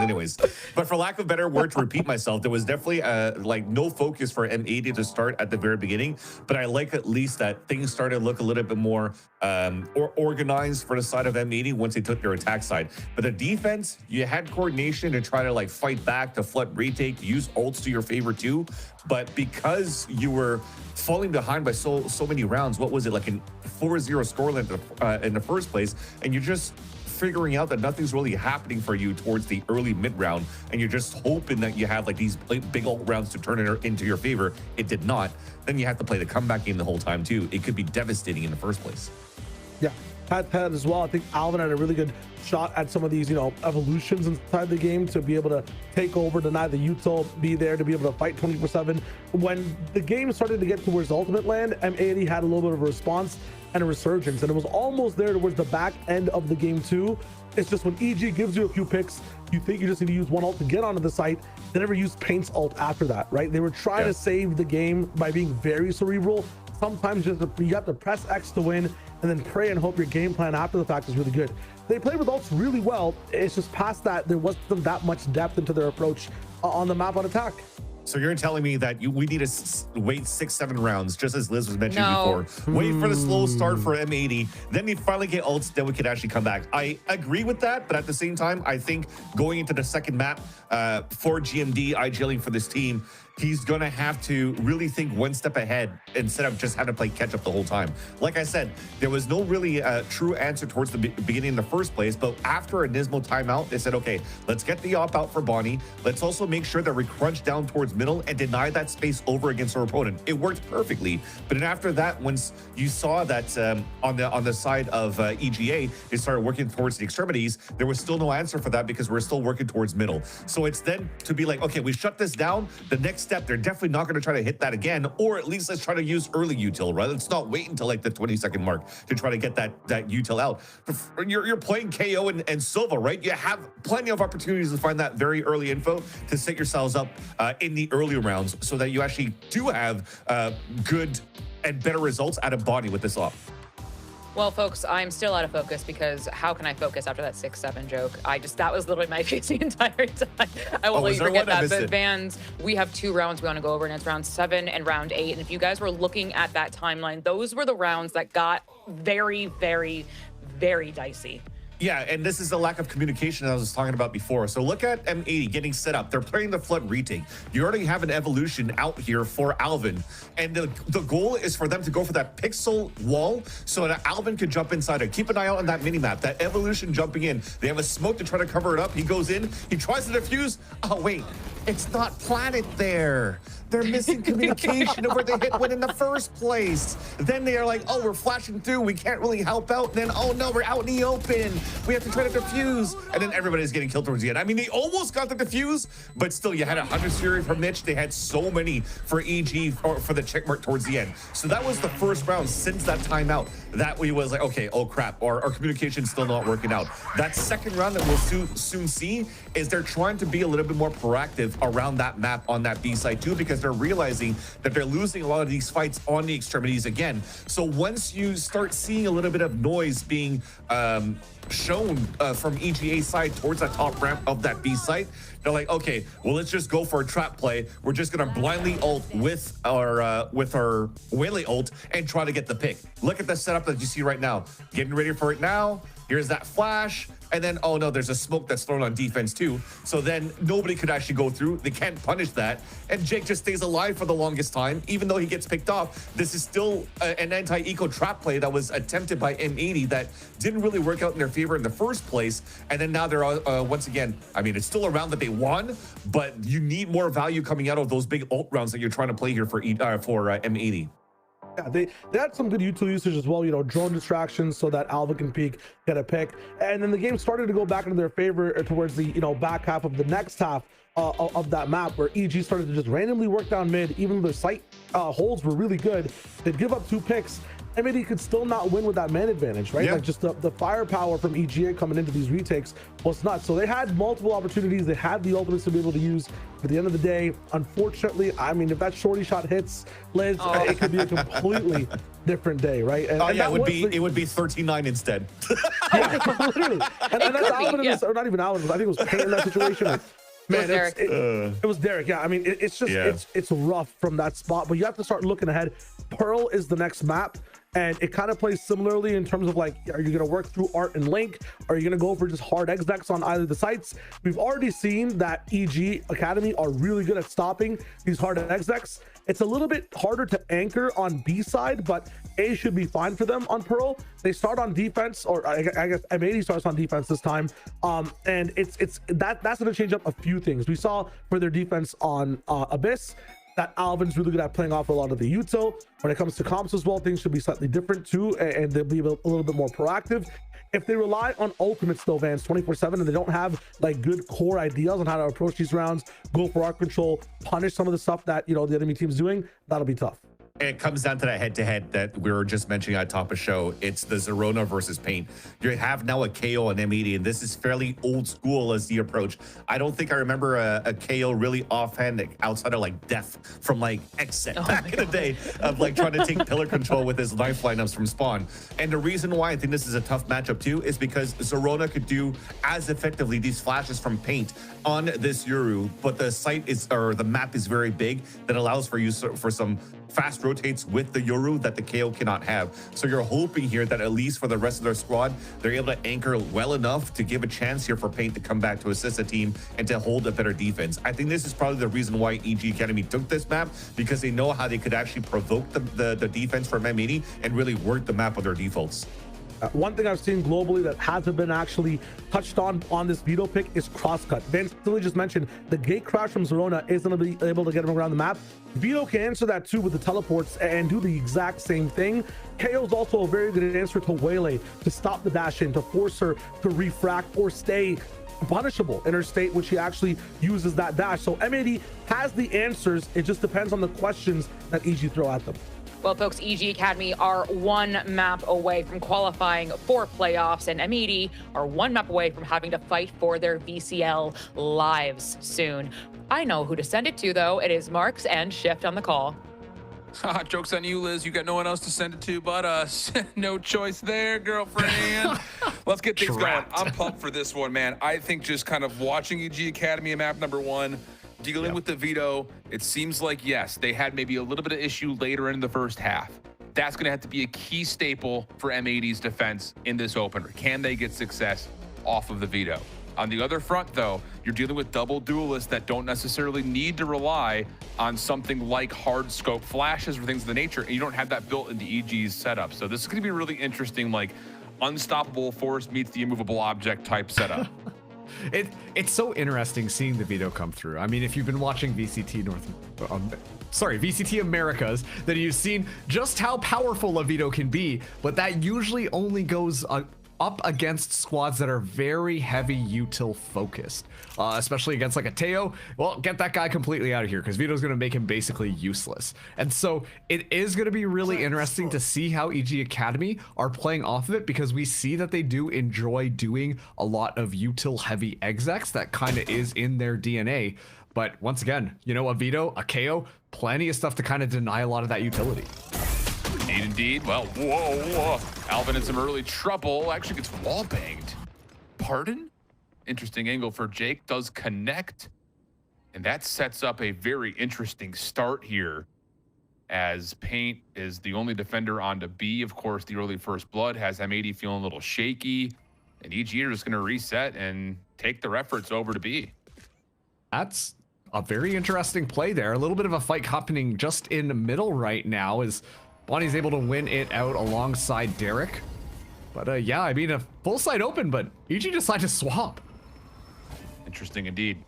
anyways. But for lack of better word to repeat myself, there was definitely like no focus for M80 to start at the very beginning. But I like at least that things started to look a little bit more organized for the side of M80 once they took their attack side. But the defense, you had coordination to try to like fight back, to flood retake, to use ults to your favor too. But because you were falling behind by so many rounds, what was it, like an 4-0 scoreline in the first place, and you're just figuring out that nothing's really happening for you towards the early mid round, and you're just hoping that you have like these big ult rounds to turn it into your favor. It did not. Then you have to play the comeback game the whole time too. It could be devastating in the first place. Yeah, Pat as well. I think Alvin had a really good shot at some of these, you know, evolutions inside the game to be able to take over, deny the util, be there to be able to fight 24/7. When the game started to get towards the ultimate land, M80 had a little bit of a response and a resurgence, and it was almost there towards the back end of the game too. It's just when EG gives you a few picks, you think you just need to use one ult to get onto the site. They never used Paint's ult after that, right? They were trying to save the game by being very cerebral. Sometimes you have to press X to win and then pray and hope your game plan after the fact is really good. They played with ults really well. It's just past that, there wasn't that much depth into their approach on the map on attack. So you're telling me that we need to wait 6-7 rounds, just as Liz was mentioning before. Wait for the slow start for M80, then we finally get ults, then we could actually come back. I agree with that, but at the same time, I think going into the second map for GMD, IGLing for this team, he's going to have to really think one step ahead instead of just having to play catch up the whole time. Like I said, there was no really true answer towards the beginning in the first place, but after a Nismo timeout, they said, okay, let's get the op out for Bonnie. Let's also make sure that we crunch down towards middle and deny that space over against our opponent. It worked perfectly. But then after that, once you saw that on the side of EGA, they started working towards the extremities, there was still no answer for that because we're still working towards middle. So it's then to be like, okay, we shut this down. The next step, they're definitely not going to try to hit that again, or at least let's try to use early util, right? Let's not wait until like the 20-second mark to try to get that util out. You're playing KO and Silva, right? You have plenty of opportunities to find that very early info to set yourselves up in the early rounds so that you actually do have good and better results out of Bonnie with this op. Well, folks, I'm still out of focus because how can I focus after that 6-7 joke? That was literally my face the entire time. I won't let you forget that. But Vans, we have 2 rounds we want to go over, and it's round 7 and round 8. And if you guys were looking at that timeline, those were the rounds that got very, very, very dicey. Yeah, and this is the lack of communication I was talking about before. So look at M80 getting set up. They're playing the flood retake. You already have an evolution out here for Alvin. And the goal is for them to go for that pixel wall so that Alvin could jump inside it. Keep an eye out on that mini-map, that evolution jumping in. They have a smoke to try to cover it up. He goes in, he tries to defuse. Oh, wait, it's not planted there. They're missing communication of where they hit one in the first place. Then they are like, oh, we're flashing through. We can't really help out. Then, oh, no, we're out in the open. We have to try to defuse. And then everybody's getting killed towards the end. I mean, they almost got the defuse, but still, you had 100 Fury from Mitch. They had so many for EG or for the checkmark towards the end. So that was the first round since that timeout. That we was like, okay, oh, crap. Our communication's still not working out. That second round that we'll soon see is they're trying to be a little bit more proactive around that map on that B side, too, because because they're realizing that they're losing a lot of these fights on the extremities again. So once you start seeing a little bit of noise being shown from EGA side towards that top ramp of that B site, they're like, okay, well, let's just go for a trap play. We're just gonna blindly ult with our Waylay ult and try to get the pick. Look at the setup that you see right now. Getting ready for it now. Here's that flash. And then, oh no, there's a smoke that's thrown on defense too. So then nobody could actually go through. They can't punish that. And Jake just stays alive for the longest time. Even though he gets picked off, this is still an anti-eco trap play that was attempted by M80 that didn't really work out in their favor in the first place. And then now they're, once again, I mean, it's still a round that they won, but you need more value coming out of those big ult rounds that you're trying to play here for M80. Yeah, they had some good util usage as well, you know, drone distractions so that Alva can peek, get a pick. And then the game started to go back into their favor towards the, you know, back half of the next half of that map, where EG started to just randomly work down mid. Even though the site holds were really good, they'd give up 2 picks. M80 could still not win with that man advantage, right? Yeah. Like just the firepower from EGA coming into these retakes was nuts. So they had multiple opportunities. They had the ultimates to be able to use. But at the end of the day, unfortunately, I mean, if that shorty shot hits Liz, it could be a completely different day, right? And, yeah, it would be 39 instead. Yeah, literally. And that's Alvin in this, or not even Alvin, I think it was Payne in that situation. Man, it was Derek. Yeah, I mean, it's just it's rough from that spot, but you have to start looking ahead. Pearl is the next map, and it kind of plays similarly in terms of like, are you going to work through Art and Link? Are you going to go for just hard execs on either the sites? We've already seen that EG Academy are really good at stopping these hard execs. It's a little bit harder to anchor on B side, but A should be fine for them on Pearl. They start on defense, or I guess M80 starts on defense this time, and that's going to change up a few things. We saw for their defense on Abyss that Alvin's really good at playing off a lot of the util. When it comes to comps as well, things should be slightly different too, and they'll be a little bit more proactive. If they rely on ultimates though, Vance, 24/7, and they don't have like good core ideas on how to approach these rounds, go for art control, punish some of the stuff that, you know, the enemy team's doing, that'll be tough. It comes down to that head-to-head that we were just mentioning at top of show. It's the Zerona versus Paint. You have now a KO and M80, and this is fairly old school as the approach. I don't think I remember a KO really offhand outside of like Death from like Exit back in the day of like trying to take pillar control with his knife lineups from Spawn. And the reason why I think this is a tough matchup too is because Zerona could do as effectively these flashes from Paint on this Yoru, but the site is, or the map is very big that allows for you for some fast rotates with the Yoru that the KO cannot have. So you're hoping here that at least for the rest of their squad, they're able to anchor well enough to give a chance here for Paint to come back to assist the team and to hold a better defense. I think this is probably the reason why EG Academy took this map, because they know how they could actually provoke the defense from M80 and really work the map with their defaults. One thing I've seen globally that hasn't been actually touched on this veto pick is crosscut. Vance Tilly just mentioned the gate crash from Zerona isn't going to be able to get him around the map. Vito can answer that too with the teleports and do the exact same thing. KO is also a very good answer to Waylay to stop the dash in, to force her to refract or stay punishable in her state, which she actually uses that dash. So M80 has the answers. It just depends on the questions that EG throw at them. Well, folks, EG Academy are 1 map away from qualifying for playoffs, and M80 are 1 map away from having to fight for their VCL lives soon. I know who to send it to, though. It is Marks and Shift on the call. Joke's on you, Liz. You got no one else to send it to but us. No choice there, girlfriend. Let's get things going. I'm pumped for this one, man. I think just kind of watching EG Academy in map number 1, dealing with the veto, it seems like, yes, they had maybe a little bit of issue later in the first half. That's going to have to be a key staple for M80's defense in this opener. Can they get success off of the veto? On the other front, though, you're dealing with double duelists that don't necessarily need to rely on something like hard scope flashes or things of the nature, and you don't have that built into EG's setup. So this is going to be really interesting, like unstoppable force meets the immovable object type setup. It's so interesting seeing the veto come through. I mean, if you've been watching VCT VCT Americas, then you've seen just how powerful a veto can be, but that usually only goes up against squads that are very heavy util focused, especially against like a Teo. Well, get that guy completely out of here because Vito's going to make him basically useless. And so it is going to be really interesting to see how EG Academy are playing off of it, because we see that they do enjoy doing a lot of util heavy execs. That kind of is in their DNA. But once again, you know, a veto, a KO, plenty of stuff to kind of deny a lot of that utility. Indeed. Well, whoa. Alvin in some early trouble. Actually gets wall banged. Pardon? Interesting angle for Jake. Does connect. And that sets up a very interesting start here, as Paint is the only defender on to B. Of course, the early first blood has M80 feeling a little shaky, and EG are just going to reset and take their efforts over to B. That's a very interesting play there. A little bit of a fight happening just in the middle right now, as Bonnie's able to win it out alongside Derek. But yeah, I mean, a full side open, but EG decided to swap. Interesting indeed.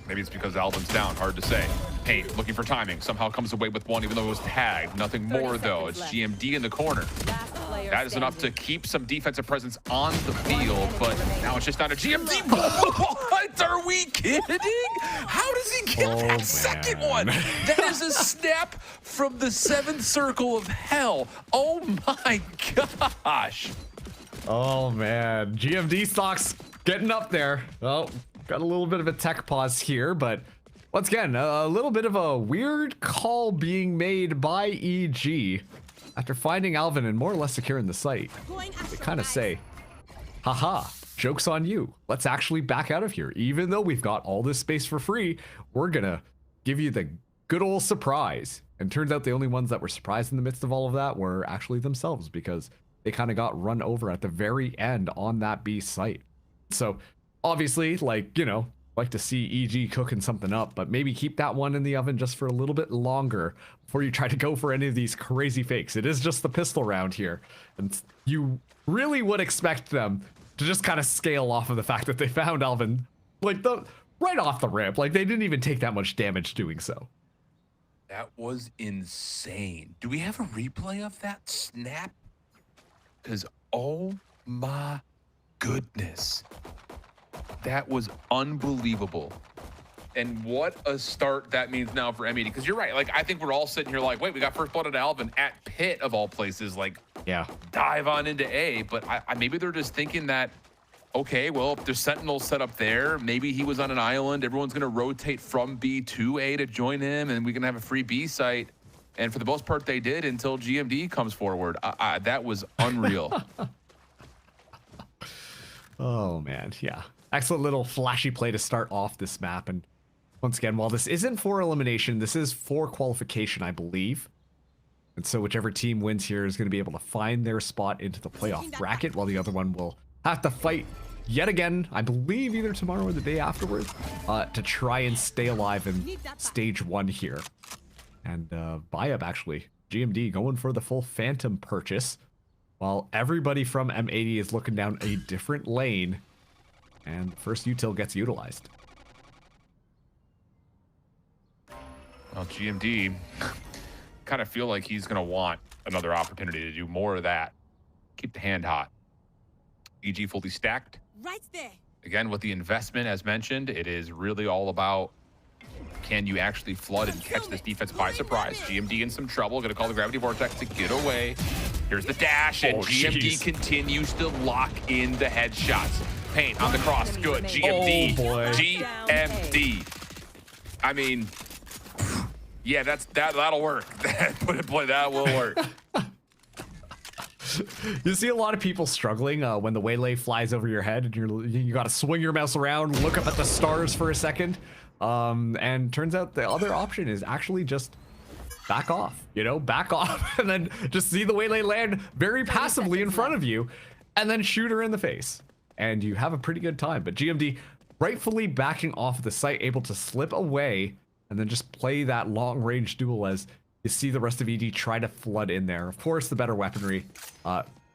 Maybe it's because Alvin's down, hard to say. Paint looking for timing, somehow comes away with one even though it was tagged. Nothing more though. It's GMD in the corner. That is enough to keep some defensive presence on the field, but now it's just not a GMD. What? Are we kidding? How does he get that second one? That is a snap from the seventh circle of hell. Oh my gosh. Oh man, GMD stocks getting up there. Oh, got a little bit of a tech pause here, but once again, a little bit of a weird call being made by EG after finding Alvin and more or less securing the site. They kind of say, haha, joke's on you. Let's actually back out of here. Even though we've got all this space for free, we're gonna give you the good old surprise. And turns out the only ones that were surprised in the midst of all of that were actually themselves, because they kind of got run over at the very end on that B site. So obviously, like, you know, like to see EG cooking something up, but maybe keep that one in the oven just for a little bit longer before you try to go for any of these crazy fakes. It is just the pistol round here, and you really would expect them to just kind of scale off of the fact that they found Alvin, like, right off the rip. Like, they didn't even take that much damage doing so. That was insane. Do we have a replay of that snap? Because, oh my goodness. That was unbelievable. And what a start that means now for M80. Because you're right. Like, I think we're all sitting here like, wait, we got first blood at Alvin at Pit of all places. Like, yeah, dive on into A. But maybe they're just thinking that, okay, well, if there's Sentinels set up there, maybe he was on an island. Everyone's going to rotate from B to A to join him, and we can have a free B site. And for the most part, they did until GMD comes forward. That was unreal. Oh, man. Yeah. Excellent little flashy play to start off this map. And once again, while this isn't for elimination, this is for qualification, I believe. And so whichever team wins here is going to be able to find their spot into the playoff bracket, while the other one will have to fight yet again, I believe either tomorrow or the day afterwards, to try and stay alive in stage 1 here. And buy-up, actually. GMD going for the full Phantom purchase, while everybody from M80 is looking down a different lane. And the first util gets utilized. Well, GMD kind of feel like he's going to want another opportunity to do more of that. Keep the hand hot. EG fully stacked. Right there. Again, with the investment, as mentioned, it is really all about, can you actually flood and catch this defense by surprise? GMD in some trouble. Going to call the Gravity Vortex to get away. Here's the dash, and GMD continues to lock in the headshots. Paint on the cross, good. GMD, GMD. I mean, yeah, that'll work. Put it play, that will work. You see a lot of people struggling when the waylay flies over your head, and you got to swing your mouse around, look up at the stars for a second, and turns out the other option is actually just back off. You know, back off, and then just see the waylay land very passively in front of you, and then shoot her in the face. And you have a pretty good time. But GMD rightfully backing off the site, able to slip away and then just play that long range duel as you see the rest of EG try to flood in there. Of course, the better weaponry,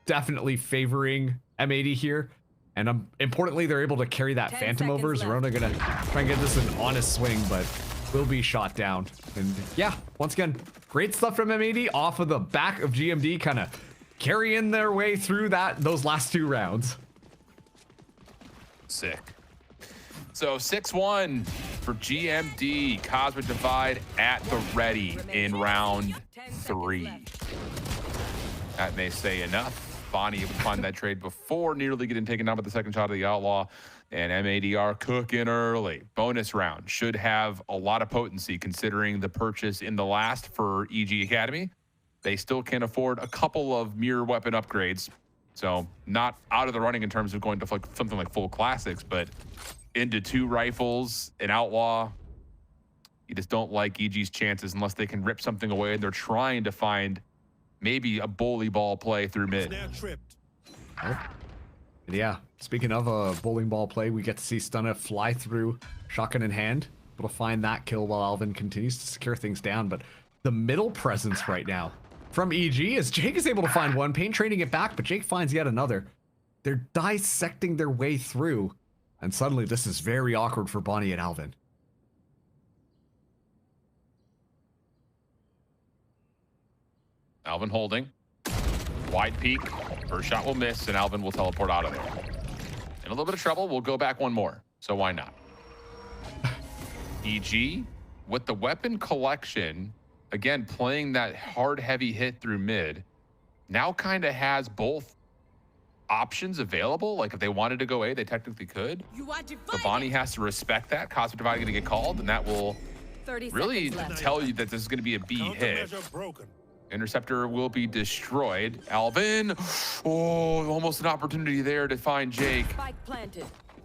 definitely favoring M80 here. And importantly, they're able to carry that Phantom over. Zerona gonna try and get this an honest swing, but will be shot down. And yeah, once again, great stuff from M80 off of the back of GMD, kind of carrying their way through those last 2 rounds. Sick. So 6-1 for GMD. Cosmic Divide at the ready in round 3. That may say enough. Bonnie able to find that trade before nearly getting taken down by the second shot of the Outlaw. And M80 are cooking early. Bonus round should have a lot of potency considering the purchase in the last for EG Academy. They still can afford a couple of mirror weapon upgrades. So not out of the running in terms of going to like something like full classics, but into 2 rifles, an Outlaw. You just don't like EG's chances unless they can rip something away. And they're trying to find maybe a bully ball play through mid. Oh. And yeah, speaking of a bowling ball play, we get to see Stunna fly through, shotgun in hand, able to find that kill while Alvin continues to secure things down. But the middle presence right now from EG as Jake is able to find one, Paint trading it back, but Jake finds yet another. They're dissecting their way through, and suddenly this is very awkward for Bonnie and Alvin. Alvin holding. Wide peek. First shot will miss, and Alvin will teleport out of there. In a little bit of trouble, we'll go back one more. So why not? EG, with the weapon collection, again, playing that hard, heavy hit through mid, now kind of has both options available. Like, if they wanted to go A, they technically could. But Bonnie has to respect that. Cosmic Divide going to get called, and that will really tell you that this is going to be a B hit. Interceptor will be destroyed. Alvin, oh, almost an opportunity there to find Jake,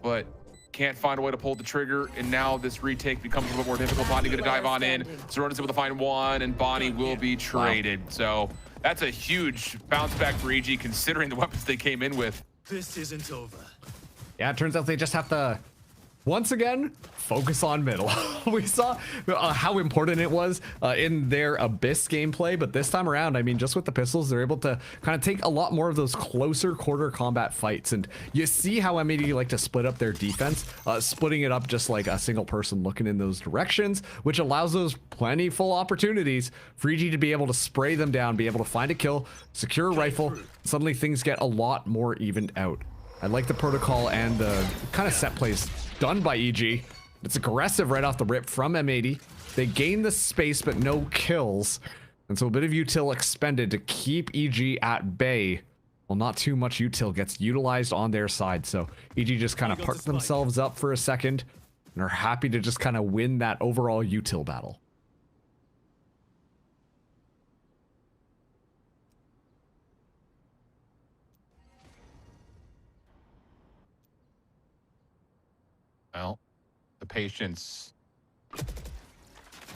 but can't find a way to pull the trigger. And now this retake becomes a little bit more difficult. Bonnie going to dive on in. Zerona's able to find one, and Bonnie will be traded. So that's a huge bounce back for EG considering the weapons they came in with. This isn't over. Yeah, it turns out they just have to, once again, focus on middle. We saw how important it was in their Abyss gameplay, but this time around, I mean, just with the pistols, they're able to kind of take a lot more of those closer quarter combat fights. And you see how M80 like to split up their defense, splitting it up just like a single person looking in those directions, which allows those plentiful opportunities for EG to be able to spray them down, be able to find a kill, secure a rifle. Suddenly things get a lot more evened out. I like the protocol and the kind of set plays done by EG. It's aggressive right off the rip from M80. They gain the space, but no kills. And so a bit of util expended to keep EG at bay. Well, not too much util gets utilized on their side. So EG just kind of park themselves up for a second and are happy to just kind of win that overall util battle. Well, the patience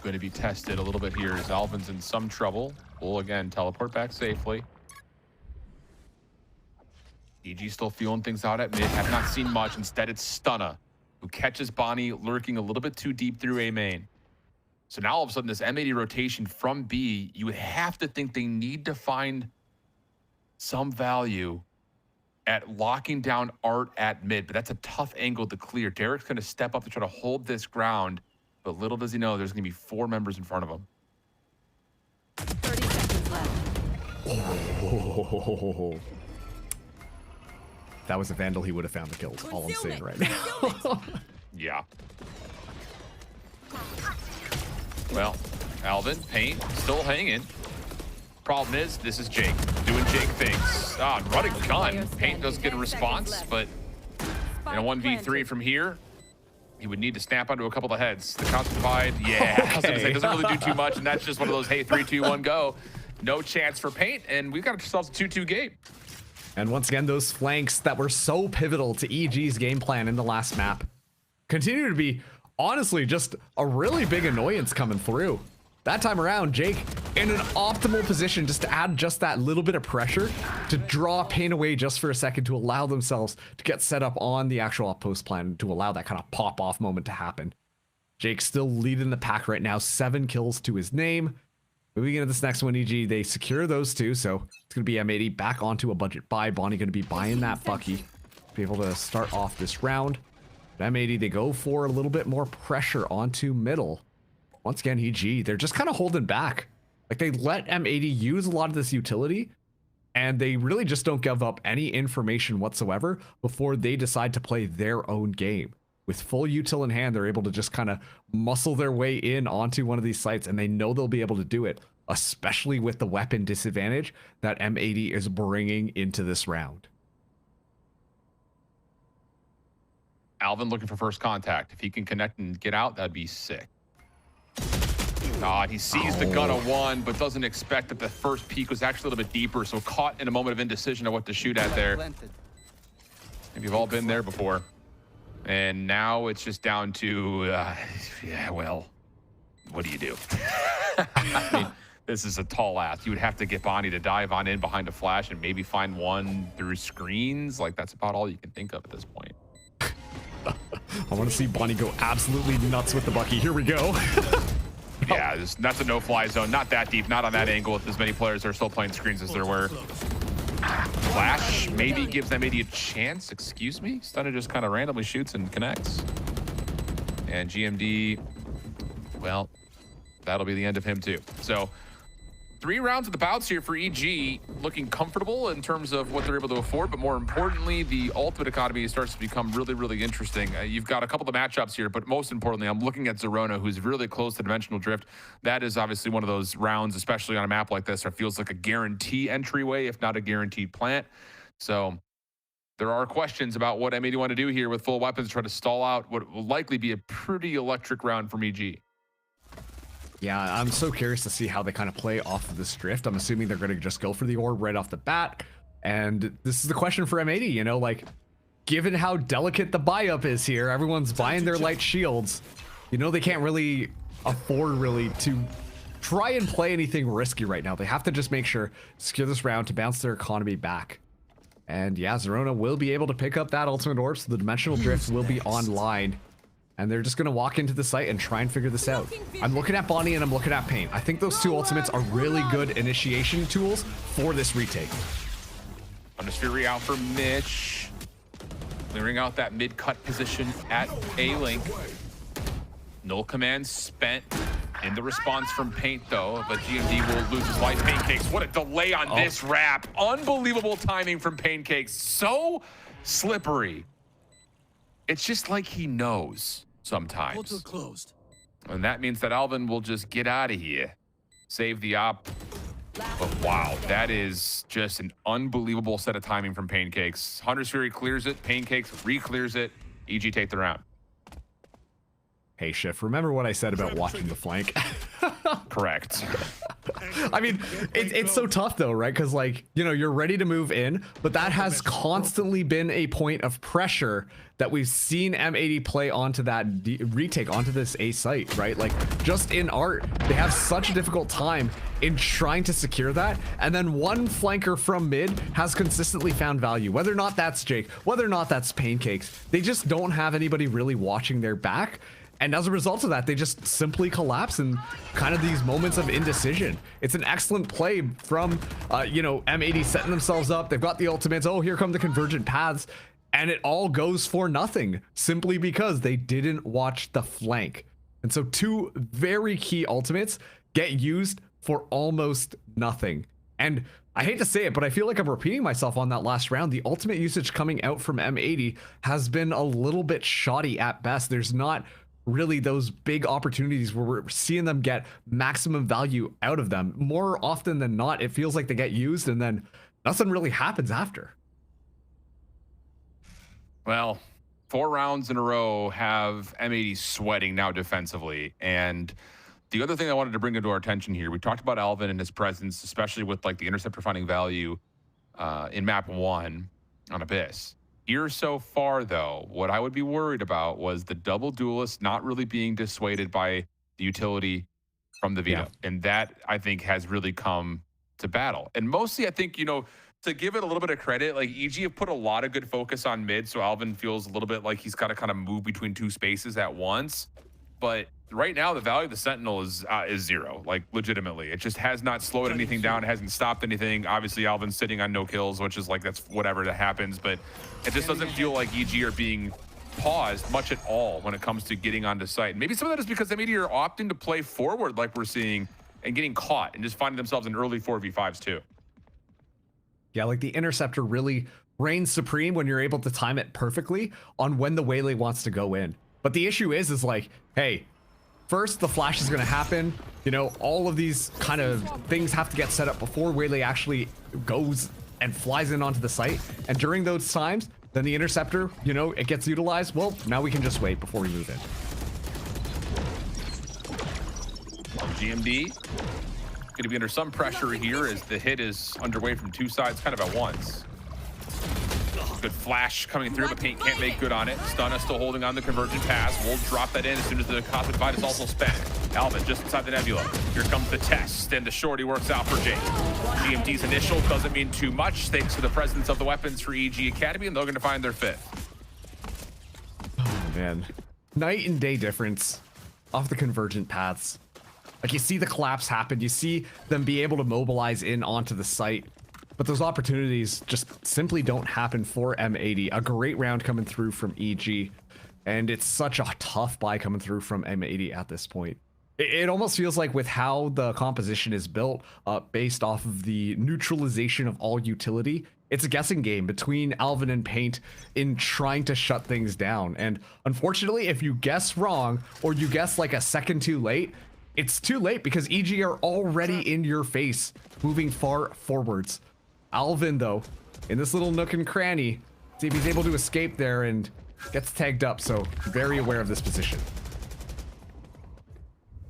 going to be tested a little bit here as Alvin's in some trouble. Will again teleport back safely. EG still feeling things out at mid. Have not seen much. Instead, it's Stunna who catches Bonnie lurking a little bit too deep through A main. So now all of a sudden this M80 rotation from B, you have to think they need to find some value at locking down Art at mid, but that's a tough angle to clear. Derek's going to step up to try to hold this ground, but little does he know there's going to be 4 members in front of him. 30 seconds left. Oh. If that was a Vandal, he would have found the kills. All I'm saying right now. Yeah. Well, Alvin, Paint, still hanging. Problem is, this is Jake doing Jake things. Running gun. Paint does get a response, but in a 1v3 from here, he would need to snap onto a couple of heads. The Cosmic Divide, yeah, I was gonna say, doesn't really do too much, and that's just one of those, hey, 3, 2, 1, go. No chance for Paint, and we've got ourselves a 2-2 game. And once again, those flanks that were so pivotal to EG's game plan in the last map continue to be, honestly, just a really big annoyance coming through. That time around, Jake in an optimal position just to add just that little bit of pressure to draw Pain away just for a second to allow themselves to get set up on the actual outpost plan to allow that kind of pop-off moment to happen. Jake's still leading the pack right now, 7 kills to his name. Moving into this next one, EG, they secure those 2, so it's going to be M80 back onto a budget buy. Bonnie going to be buying that Bucky to be able to start off this round. But M80, they go for a little bit more pressure onto middle. Once again, EG, they're just kind of holding back. Like, they let M80 use a lot of this utility, and they really just don't give up any information whatsoever before they decide to play their own game. With full util in hand, they're able to just kind of muscle their way in onto one of these sites, and they know they'll be able to do it. especially with the weapon disadvantage that M80 is bringing into this round. Alvin looking for first contact. If he can connect and get out, that'd be sick. He sees the gun of one, but doesn't expect that the first peek was actually a little bit deeper, so caught in a moment of indecision of what to shoot at there. And you've all been there before. And now it's just down to, yeah, well, what do you do? I mean, this is a tall ask. You would have to get Bonnie to dive on in behind a flash and maybe find one through screens. Like, that's about all you can think of at this point. I want to see Bonnie go absolutely nuts with the Bucky. Here we go. Yeah, that's a no-fly zone. Not that deep, not on that angle with as many players that are still playing screens as there were. Flash maybe gives M80 a chance. Excuse me? Stunner just kind of randomly shoots and connects. And GMD, well, that'll be the end of him too. So 3 rounds of the bouts here for EG, looking comfortable in terms of what they're able to afford, but more importantly, the ultimate economy starts to become really, really interesting. You've got a couple of matchups here, but most importantly, I'm looking at Zerona, who's really close to Dimensional Drift. That is obviously one of those rounds, especially on a map like this, that feels like a guarantee entryway, if not a guaranteed plant. So there are questions about what M80 want to do here with full weapons, try to stall out what will likely be a pretty electric round from EG. Yeah, I'm so curious to see how they kind of play off of this drift. I'm assuming they're going to just go for the orb right off the bat. And this is the question for M80, you know, like, given how delicate the buy-up is here, everyone's buying their light shields. You know, they can't really afford really to try and play anything risky right now. They have to just make sure, secure this round to bounce their economy back. And yeah, Zerona will be able to pick up that ultimate orb, so the dimensional drift will be online. And they're just going to walk into the site and try and figure this out. I'm looking at Bonnie and I'm looking at Pain. I think those 2 ultimates are really good initiation tools for this retake. Undersphere out for Mitch. Clearing out that mid-cut position at A-Link. Null command spent in the response from Paint, though, but GMD will lose his life. Pancakes, what a delay on this wrap. Unbelievable timing from Pancakes. So slippery. It's just like he knows sometimes. Closed. And that means that Alvin will just get out of here. Save the op. But wow, that is just an unbelievable set of timing from Pancakes. Hunter's Fury clears it. Pancakes re-clears it. EG take the round. Hey, Schiff, remember what I said about watching the flank? Correct. I mean, it's so tough though, right? Because like, you know, you're ready to move in, but that has constantly been a point of pressure that we've seen M80 play onto that retake, onto this A site, right? Like just in art, they have such a difficult time in trying to secure that. And then one flanker from mid has consistently found value, whether or not that's Jake, whether or not that's Pancakes. They just don't have anybody really watching their back. And as a result of that, they just simply collapse in kind of these moments of indecision. It's an excellent play from, you know, M80 setting themselves up. They've got the ultimates. Oh, here come the convergent paths. And it all goes for nothing simply because they didn't watch the flank. And so 2 very key ultimates get used for almost nothing. And I hate to say it, but I feel like I'm repeating myself on that last round. The ultimate usage coming out from M80 has been a little bit shoddy at best. There's not really those big opportunities where we're seeing them get maximum value out of them. More often than not, it feels like they get used and then nothing really happens after. Well, 4 rounds in a row have M80 sweating now defensively. And the other thing I wanted to bring into our attention here, we talked about Alvin and his presence, especially with like the interceptor finding value in map 1 on Abyss. Here so far, though, what I would be worried about was the double duelist not really being dissuaded by the utility from the Vito. Yeah. And that, I think, has really come to battle. And mostly, I think, you know, to give it a little bit of credit, like EG have put a lot of good focus on mid, so Alvin feels a little bit like he's got to kind of move between 2 spaces at once. But right now, the value of the Sentinel is 0, like legitimately. It just has not slowed anything down. It hasn't stopped anything. Obviously, Alvin's sitting on no kills, which is like, that's whatever that happens. But it just doesn't feel like EG are being paused much at all when it comes to getting onto site. And maybe some of that is because M80 are opting to play forward like we're seeing and getting caught and just finding themselves in early 4v5s too. Yeah, like the interceptor really reigns supreme when you're able to time it perfectly on when the waylay wants to go in. But the issue is like, hey, first the flash is going to happen. You know, all of these kind of things have to get set up before Waylay actually goes and flies in onto the site. And during those times, then the interceptor, you know, it gets utilized. Well, now we can just wait before we move in. GMD going to be under some pressure here as the hit is underway from two sides kind of at once. Good flash coming through, but Paint can't make good on it. Stunna still holding on the convergent pass. We'll drop that in as soon as the Cosmic Divide is also spent. Alvin just inside the Nebula. Here comes the test, and the shorty works out for Jake. GMD's initial doesn't mean too much thanks to the presence of the weapons for EG Academy, and they're going to find their fifth. Oh, man. Night and day difference off the convergent paths. Like, you see the collapse happen. You see them be able to mobilize in onto the site. But those opportunities just simply don't happen for M80. A great round coming through from EG. And it's such a tough buy coming through from M80 at this point. It almost feels like with how the composition is built, based off of the neutralization of all utility, it's a guessing game between Alvin and Paint in trying to shut things down. And unfortunately, if you guess wrong, or you guess like a second too late, it's too late because EG are already in your face, moving far forwards. Alvin, though, in this little nook and cranny, see if he's able to escape there and gets tagged up, so very aware of this position.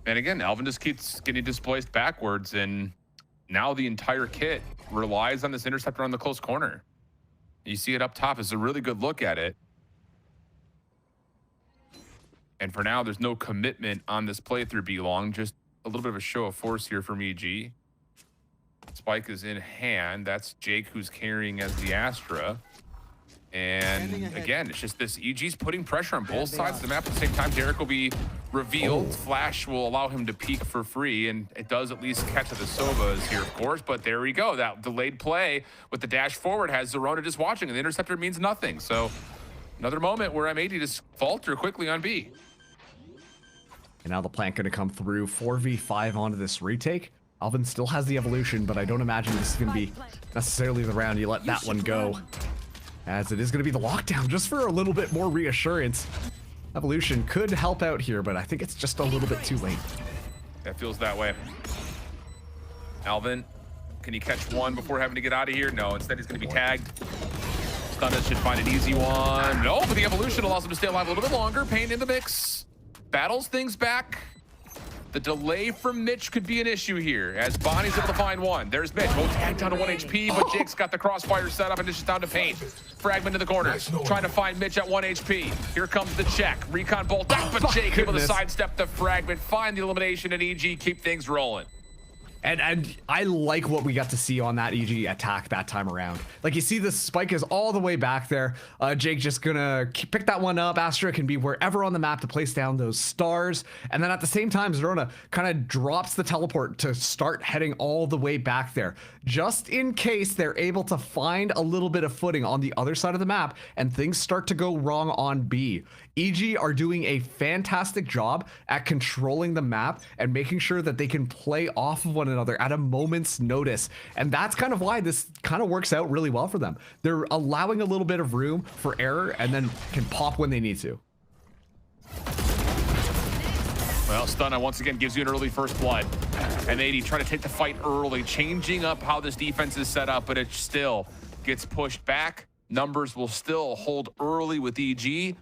And again, Alvin just keeps getting displaced backwards, and now the entire kit relies on this interceptor on the close corner. You see it up top. It's a really good look at it. And for now, there's no commitment on this playthrough, B-Long. Just a little bit of a show of force here from EG. Spike is in hand. That's Jake who's carrying as the Astra. And again, it's just this EG's putting pressure on both sides of the map at the same time. Derek will be revealed. Flash will allow him to peek for free, and it does at least catch the Sovas here, of course. But there we go. That delayed play with the dash forward has Zerona just watching, and the interceptor means nothing. So another moment where M80 just falter quickly on B. And now the plant going to come through 4v5 onto this retake. Alvin still has the evolution, but I don't imagine this is going to be necessarily the round you let that one go, as it is going to be the lockdown just for a little bit more reassurance. Evolution could help out here, but I think it's just a little bit too late. That feels that way. Alvin, can he catch one before having to get out of here? No, instead he's going to be tagged. Stunna should find an easy one. No, but the evolution allows him to stay alive a little bit longer. Pain in the mix. Battles things back. The delay from Mitch could be an issue here, as Bonnie's able to find one. There's Mitch. Both tagged down to 1 HP, but Jake's got the crossfire set up, and it's just down to Paint. Fragment to the corner, trying to find Mitch at 1 HP. Here comes the check. Recon bolt out, but Jake able to sidestep the fragment, find the elimination, and EG keep things rolling. And I like what we got to see on that EG attack that time around. Like, you see the spike is all the way back there. Jake just gonna pick that one up. Astra can be wherever on the map to place down those stars. And then at the same time, Zerona kind of drops the teleport to start heading all the way back there, just in case they're able to find a little bit of footing on the other side of the map and things start to go wrong on B. EG are doing a fantastic job at controlling the map and making sure that they can play off of one another at a moment's notice. And that's kind of why this kind of works out really well for them. They're allowing a little bit of room for error and then can pop when they need to. Well, Stunna once again gives you an early first blood. M80 trying to take the fight early, changing up how this defense is set up, but it still gets pushed back. Numbers will still hold early with EG.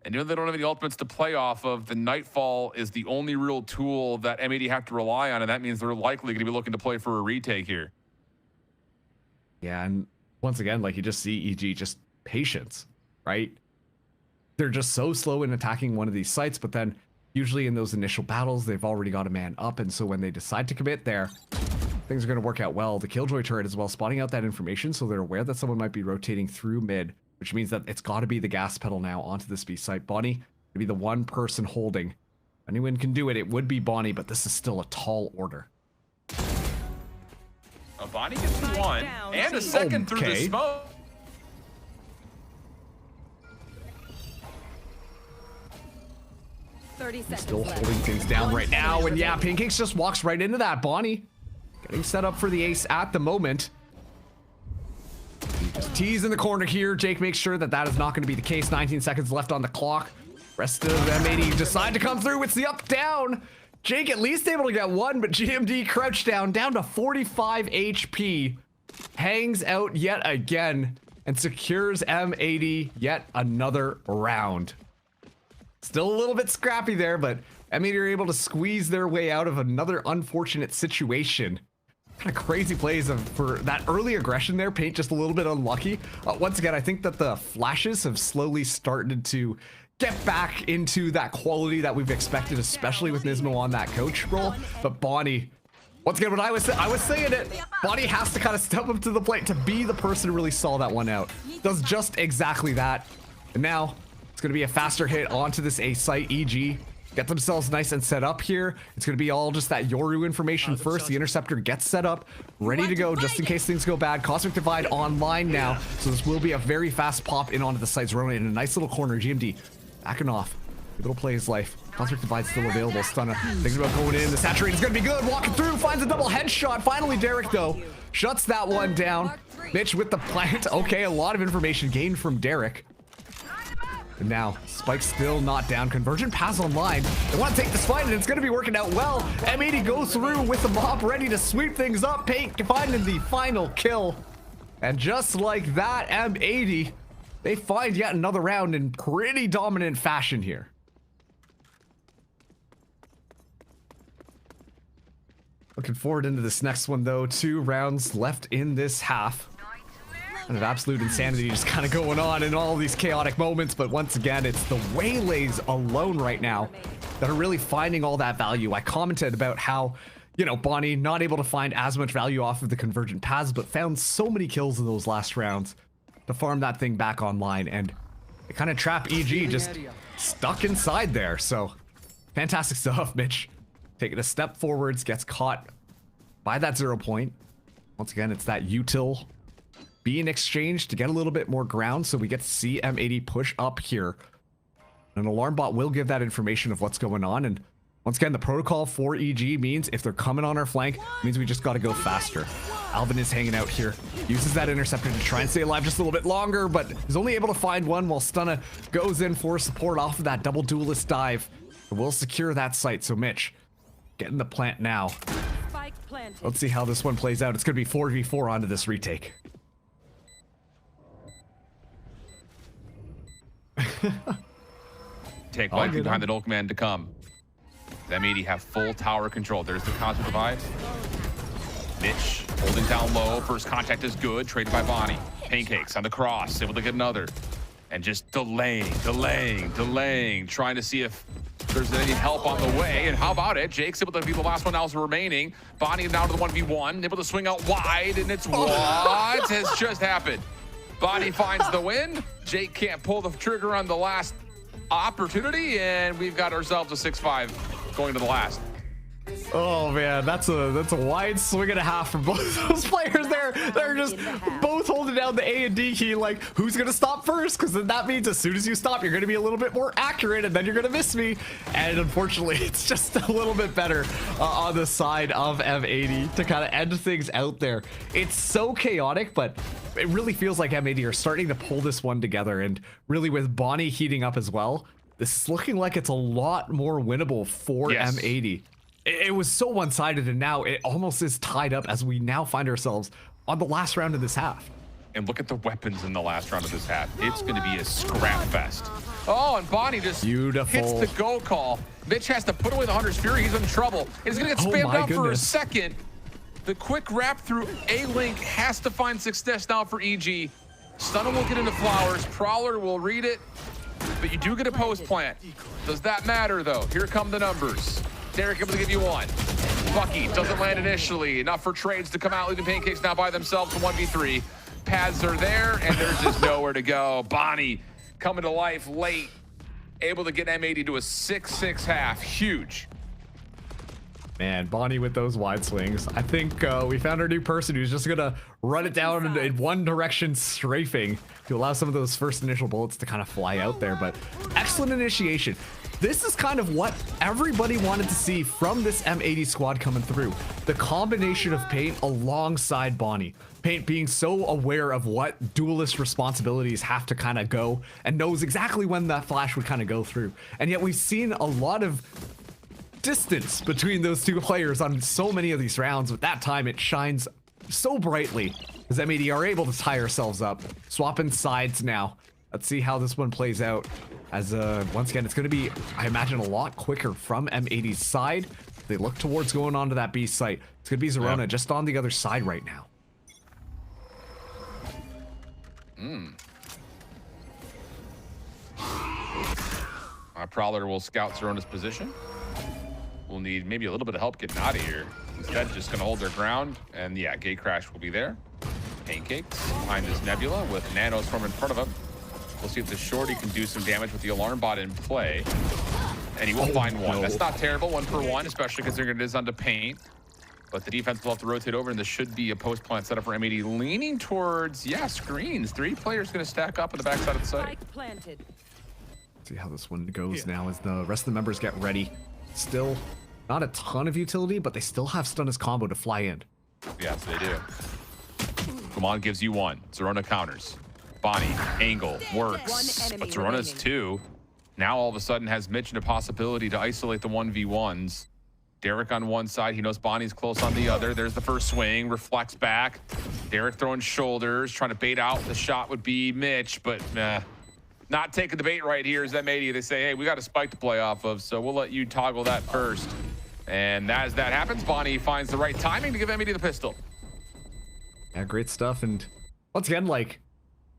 And you know they don't have any ultimates to play off of. The Nightfall is the only real tool that M80 have to rely on, and that means they're likely going to be looking to play for a retake here. Yeah, and once again, like, you just see EG just patience, right? They're just so slow in attacking one of these sites, but then usually in those initial battles, they've already got a man up, and so when they decide to commit there, things are going to work out well. The Killjoy turret as well, spotting out that information, so they're aware that someone might be rotating through mid, which means that it's got to be the gas pedal now onto this B site. Bonnie to be the one person holding. Anyone can do it. It would be Bonnie, but this is still a tall order. Bonnie gets one and a second through the smoke. He's still holding things down right now, and yeah, Pancakes just walks right into that. Bonnie getting set up for the ace at the moment. Just tease in the corner here. Jake makes sure that that is not going to be the case. 19 seconds left on the clock. Rest of M80 decide to come through. It's the up down. Jake at least able to get one, but GMD crouched down to 45 HP. Hangs out yet again and secures M80 yet another round. Still a little bit scrappy there, but M80 are able to squeeze their way out of another unfortunate situation. Kind of crazy plays for that early aggression there. Paint just a little bit unlucky. Once again, I think that the flashes have slowly started to get back into that quality that we've expected, especially with Nismo on that coach role. But Bonnie, once again, what I was saying it, Bonnie has to kind of step up to the plate to be the person who really saw that one out. Does just exactly that. And now it's going to be a faster hit onto this A site. EG get themselves nice and set up here. It's going to be all just that Yoru information first. The interceptor gets set up, ready to go just in case things go bad. Cosmic Divide online now, so this will be a very fast pop in onto the sites. Rona in a nice little corner. GMD backing off. Little play his life. Cosmic Divide still available. Stunna thinking about going in. The saturate is going to be good. Walking through, finds a double headshot. Finally, Derek though shuts that one down. Mitch with the plant. Okay, a lot of information gained from Derek. And now, Spike's still not down. Convergent pass online. They want to take this fight, and it's going to be working out well. M80 goes through with the mop, ready to sweep things up. Paint finding the final kill. And just like that, M80, they find yet another round in pretty dominant fashion here. Looking forward into this next one, though. 2 rounds left in this half. Kind of absolute insanity just kind of going on in all these chaotic moments, but once again, it's the waylays alone right now that are really finding all that value. I commented about how, you know, Bonnie not able to find as much value off of the convergent paths, but found so many kills in those last rounds to farm that thing back online, and it kind of trap EG just stuck inside there. So fantastic stuff. Mitch taking a step forwards, gets caught by that 0 point. Once again, it's that util being exchanged to get a little bit more ground, so we get to see M80 push up here. An alarm bot will give that information of what's going on, and once again, the protocol for EG means if they're coming on our flank, means we just got to go faster. Alvin is hanging out here, uses that interceptor to try and stay alive just a little bit longer, but is only able to find one while Stunna goes in for support off of that double duelist dive. We'll secure that site, so Mitch, getting the plant now. Let's see how this one plays out. It's going to be 4v4 onto this retake. Take likely behind the Dolk man to come. M80 have full tower control. There's the Cosmic Divide. Mitch holding down low. First contact is good. Traded by Bonnie. Pancakes on the cross. Able to get another. And just delaying. Trying to see if there's any help on the way. And how about it? Jake's able to be the last one else remaining. Bonnie now to the 1v1. Able to swing out wide. And it's what has just happened. Bonnie finds the win. Jake can't pull the trigger on the last opportunity, and we've got ourselves a 6-5 going to the last. Oh man, that's a wide swing and a half from both those players there. They're just both holding down the A and D key, like, who's gonna stop first? Because then that means as soon as you stop, you're gonna be a little bit more accurate, and then you're gonna miss me. And unfortunately, it's just a little bit better on the side of M80 to kind of end things out there. It's so chaotic, but it really feels like M80 are starting to pull this one together, and really with Bonnie heating up as well, this is looking like it's a lot more winnable for M80. It was so one-sided, and now it almost is tied up as we now find ourselves on the last round of this half. And look at the weapons in the last round of this half. It's going to be a scrap fest. Oh, and Bonnie just hits the go call. Mitch has to put away the Hunter's Fury. He's in trouble. And he's going to get spammed out for a second. The quick wrap through A-Link has to find success now for EG. Stunner will get into Flowers. Prowler will read it. But you do get a post plant. Does that matter, though? Here come the numbers. Derek able to give you one. Bucky doesn't land initially. Enough for trades to come out, leaving Pancakes now by themselves to 1v3. Paths are there, and there's just nowhere to go. Bonnie coming to life late. Able to get M80 to a 6-6 half. Huge. Man, Bonnie with those wide swings. I think we found our new person who's just going to run it down in one direction, strafing to allow some of those first initial bullets to kind of fly out there. But excellent initiation. this is kind of what everybody wanted to see from this M80 squad coming through. The combination of Paint alongside Bonnie. Paint being so aware of what duelist responsibilities have to kind of go and knows exactly when that flash would kind of go through. And yet we've seen a lot of distance between those two players on so many of these rounds. But that time it shines so brightly as M80 are able to tie ourselves up. Swapping sides now. Let's see how this one plays out. As once again, it's going to be, I imagine, a lot quicker from M80's side. They look towards going onto that B site. It's going to be Zerona just on the other side right now. Our Prowler will scout Zerona's position. We'll need maybe a little bit of help getting out of here. Instead, just going to hold their ground. And yeah, Gate Crash will be there. Pancakes behind this Nebula with Nanos from in front of him. We'll see if the Shorty can do some damage with the alarm bot in play. And he will find one. That's not terrible, 1 for 1, especially considering it is onto Paint. But the defense will have to rotate over, and this should be a post-plant setup for M80, leaning towards, screens. 3 players going to stack up on the backside of the site. See how this one goes now as the rest of the members get ready. Still not a ton of utility, but they still have stun as combo to fly in. Yes, they do. Kumon gives you 1. Zerona counters. Bonnie, angle, works. But Zerona's 2. Now all of a sudden has Mitch a possibility to isolate the 1v1s. Derek on one side, he knows Bonnie's close on the other. There's the first swing, reflects back. Derek throwing shoulders, trying to bait out. The shot would be Mitch, but not taking the bait right here is M80. They say, hey, we got a spike to play off of, so we'll let you toggle that first. And as that happens, Bonnie finds the right timing to give M80 the pistol. Yeah, great stuff. And once again, like,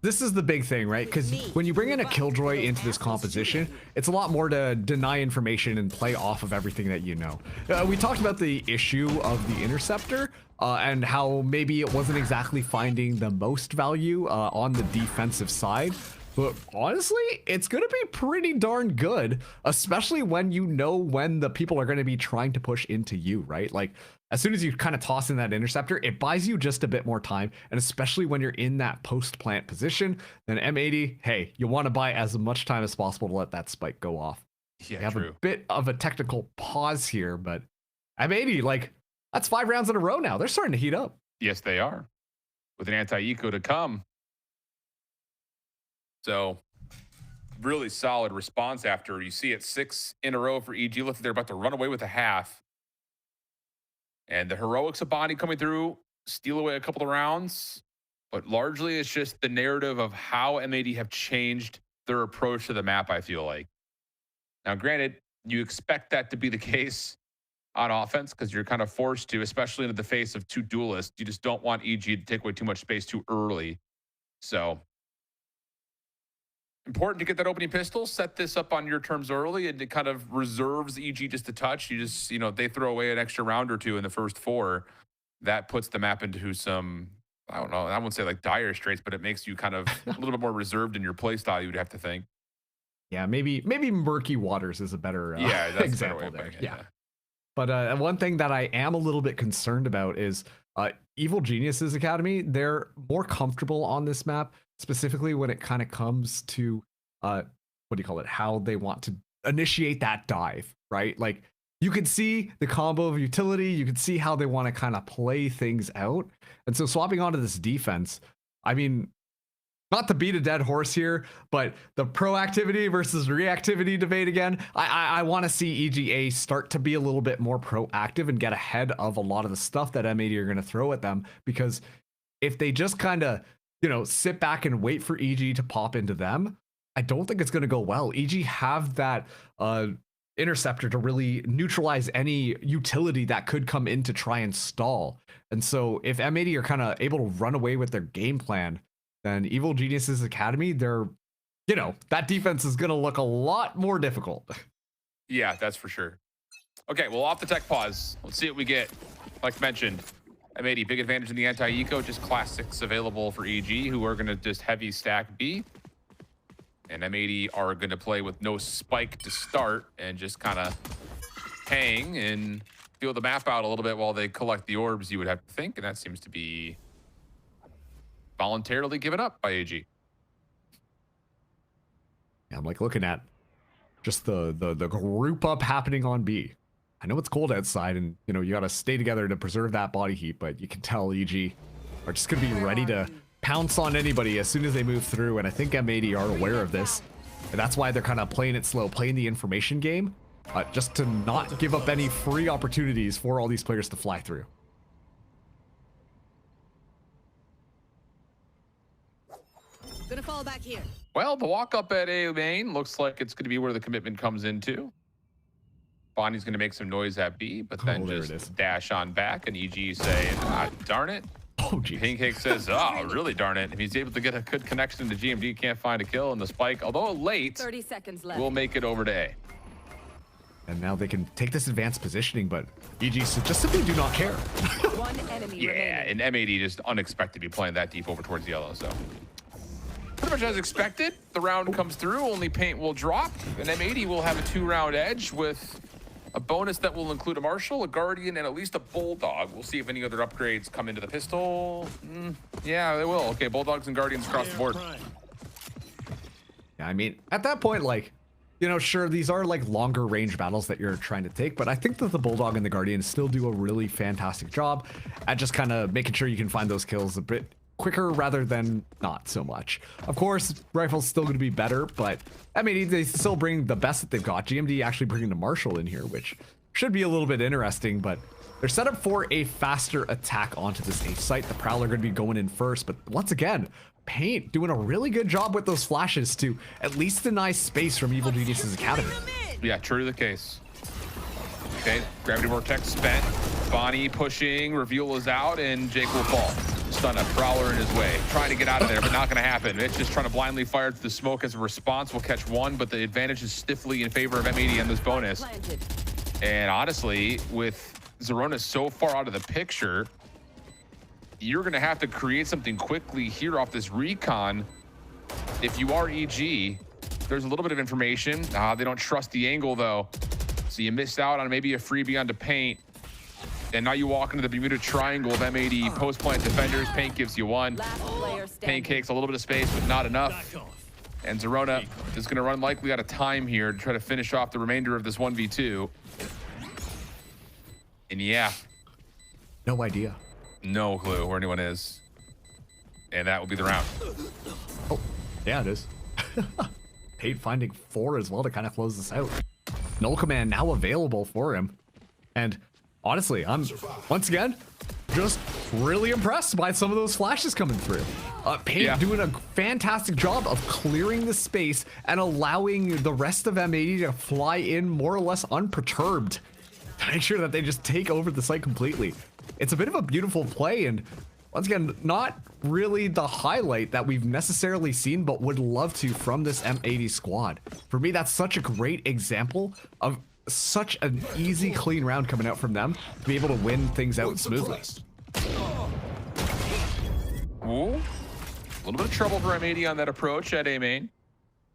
this is the big thing, right? Because when you bring in a Killjoy into this composition, it's a lot more to deny information and play off of everything that you know. We talked about the issue of the Interceptor and how maybe it wasn't exactly finding the most value on the defensive side. But honestly, it's going to be pretty darn good, especially when you know when the people are going to be trying to push into you, right? Like, as soon as you kind of toss in that Interceptor, it buys you just a bit more time. And especially when you're in that post-plant position, then M80, hey, you want to buy as much time as possible to let that spike go off. Yeah, we have a bit of a technical pause here, but M80, like, that's 5 rounds in a row now. They're starting to heat up. Yes, they are. With an anti-eco to come. So, really solid response after you see it 6 in a row for EG. Look, they're about to run away with a half. And the heroics of Bonnie coming through, steal away a couple of rounds. But largely, it's just the narrative of how M80 have changed their approach to the map, I feel like. Now, granted, you expect that to be the case on offense because you're kind of forced to, especially into the face of 2 duelists. You just don't want EG to take away too much space too early. So, important to get that opening pistol, set this up on your terms early, and it kind of reserves EG just a touch. You just, they throw away an extra round or 2 in the first 4. That puts the map into some, I don't know, I won't say like dire straits, but it makes you kind of a little bit more reserved in your play style, you would have to think. Yeah, maybe murky waters is a better example there. Yeah. But one thing that I am a little bit concerned about is Evil Geniuses Academy. They're more comfortable on this map, specifically when it kind of comes to how they want to initiate that dive, right? Like, you can see the combo of utility, you can see how they want to kind of play things out. And so swapping onto this defense, I mean, not to beat a dead horse here, but the proactivity versus reactivity debate again, I want to see EGA start to be a little bit more proactive and get ahead of a lot of the stuff that M80 are going to throw at them, because if they just kind of sit back and wait for EG to pop into them, I don't think it's going to go well. EG have that Interceptor to really neutralize any utility that could come in to try and stall. And so if M80 are kind of able to run away with their game plan, then Evil Geniuses Academy, they're, that defense is going to look a lot more difficult. Yeah, that's for sure. Okay, well, off the tech pause, let's see what we get. Like mentioned, M80, big advantage in the anti-eco, just classics available for EG, who are going to just heavy stack B. And M80 are going to play with no spike to start and just kind of hang and feel the map out a little bit while they collect the orbs, you would have to think. And that seems to be voluntarily given up by AG. Yeah, I'm like looking at just the group up happening on B. I know it's cold outside, and you know you gotta stay together to preserve that body heat, but you can tell EG are just gonna be ready to pounce on anybody as soon as they move through, and I think M80 are aware of this, and that's why they're kind of playing it slow, playing the information game, just to not give up any free opportunities for all these players to fly through. Gonna fall back here. Well, the walk up at A main looks like it's going to be where the commitment comes into. Bonnie's going to make some noise at B, but then just dash on back, and EG saying, ah, darn it. Oh, geez. Pancake says, oh, really darn it. If he's able to get a good connection to GMD, can't find a kill, and the spike, although late, 30 seconds left. will make it over to A. And now they can take this advanced positioning, but EG just simply do not care. One enemy Yeah, and M80 just unexpected to be playing that deep over towards yellow, so. Pretty much as expected, the round comes through, only paint will drop, and M80 will have a 2-round edge with a bonus that will include a Marshal, a Guardian, and at least a Bulldog. We'll see if any other upgrades come into the pistol. Yeah, they will. Okay, Bulldogs and Guardians across the board. Yeah, I mean, at that point, like, you know, sure, these are like longer range battles that you're trying to take, but I think that the Bulldog and the Guardian still do a really fantastic job at just kind of making sure you can find those kills a bit quicker rather than not so much. Of course, Rifle's still going to be better, but I mean, they still bring the best that they've got. GMD actually bringing the Marshal in here, which should be a little bit interesting, but they're set up for a faster attack onto this A site. The Prowler going to be going in first, but once again, Paint doing a really good job with those flashes to at least deny space from Evil Genius's Academy. Yeah, true to the case. Okay, Gravity Vortex spent. Bonnie pushing, reveal is out, and Jake will fall. Stun a Prowler in his way. Trying to get out of there, but not going to happen. It's just trying to blindly fire through the smoke as a response. Will catch one, but the advantage is stiffly in favor of M80 on this bonus. And honestly, with Zerona so far out of the picture, you're going to have to create something quickly here off this recon. If you are EG, there's a little bit of information. They don't trust the angle, though. So you missed out on maybe a freebie onto Paint. And now you walk into the Bermuda Triangle of M80 post-plant defenders. Paint gives you one. Pancake's a little bit of space, but not enough. And Zerona is going to run likely out of time here to try to finish off the remainder of this 1v2. And yeah. No idea. No clue where anyone is. And that will be the round. Oh, yeah, it is. Paint finding 4 as well to kind of close this out. Null Command now available for him. And honestly, I'm, once again, just really impressed by some of those flashes coming through. Paint doing a fantastic job of clearing the space and allowing the rest of M80 to fly in more or less unperturbed to make sure that they just take over the site completely. It's a bit of a beautiful play, and once again, not really the highlight that we've necessarily seen, but would love to from this M80 squad. For me, that's such a great example of such an easy, clean round coming out from them to be able to win things out smoothly. Ooh, a little bit of trouble for M80 on that approach at A main.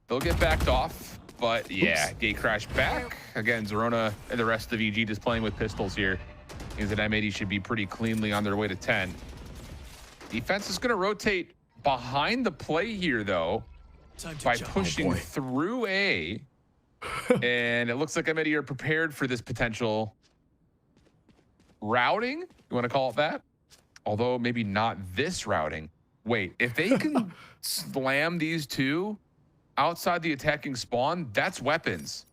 They'll get backed off, but yeah, gate crash back. Again, Zerona and the rest of EG just playing with pistols here. Means that M80 should be pretty cleanly on their way to 10. Defense is going to rotate behind the play here, though, by pushing through A. And it looks like M80 are prepared for this potential routing. You want to call it that? Although maybe not this routing. Wait, if they can slam these two outside the attacking spawn, that's weapons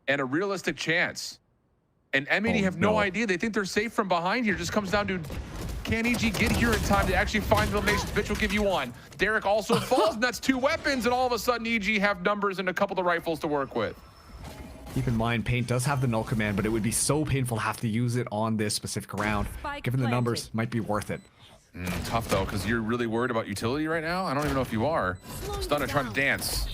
and a realistic chance. And M80 have no idea. They think they're safe from behind here. Just comes down to, can EG get here in time to actually find the eliminations? Bitch will give you one. Derek also falls, and that's 2 weapons, and all of a sudden EG have numbers and a couple of rifles to work with. Keep in mind, Paint does have the null command, but it would be so painful to have to use it on this specific round. Given the numbers, might be worth it. Tough, though, because you're really worried about utility right now? I don't even know if you are. Stunner trying to dance.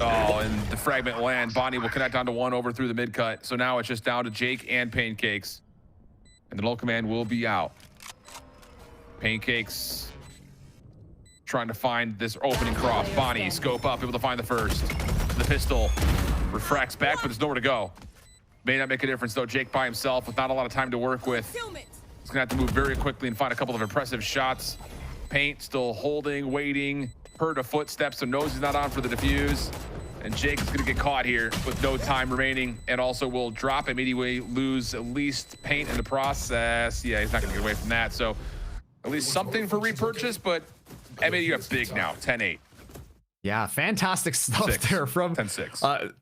Oh, and the fragment land. Bonnie will connect onto one over through the mid-cut. So now it's just down to Jake and Pancakes. And the null command will be out. Pancakes trying to find this opening cross. Bonnie, scope up, able to find the first. The pistol refracts back, but there's nowhere to go. May not make a difference, though. Jake by himself with not a lot of time to work with. He's going to have to move very quickly and find a couple of impressive shots. Paint still holding, waiting. Heard a footstep, so knows he's not on for the defuse. And Jake is going to get caught here with no time remaining, and also will drop him anyway, lose at least paint in the process. Yeah, he's not going to get away from that. So at least something for repurchase, but M80 got big now, 10-8. Yeah, fantastic stuff there from 10-6.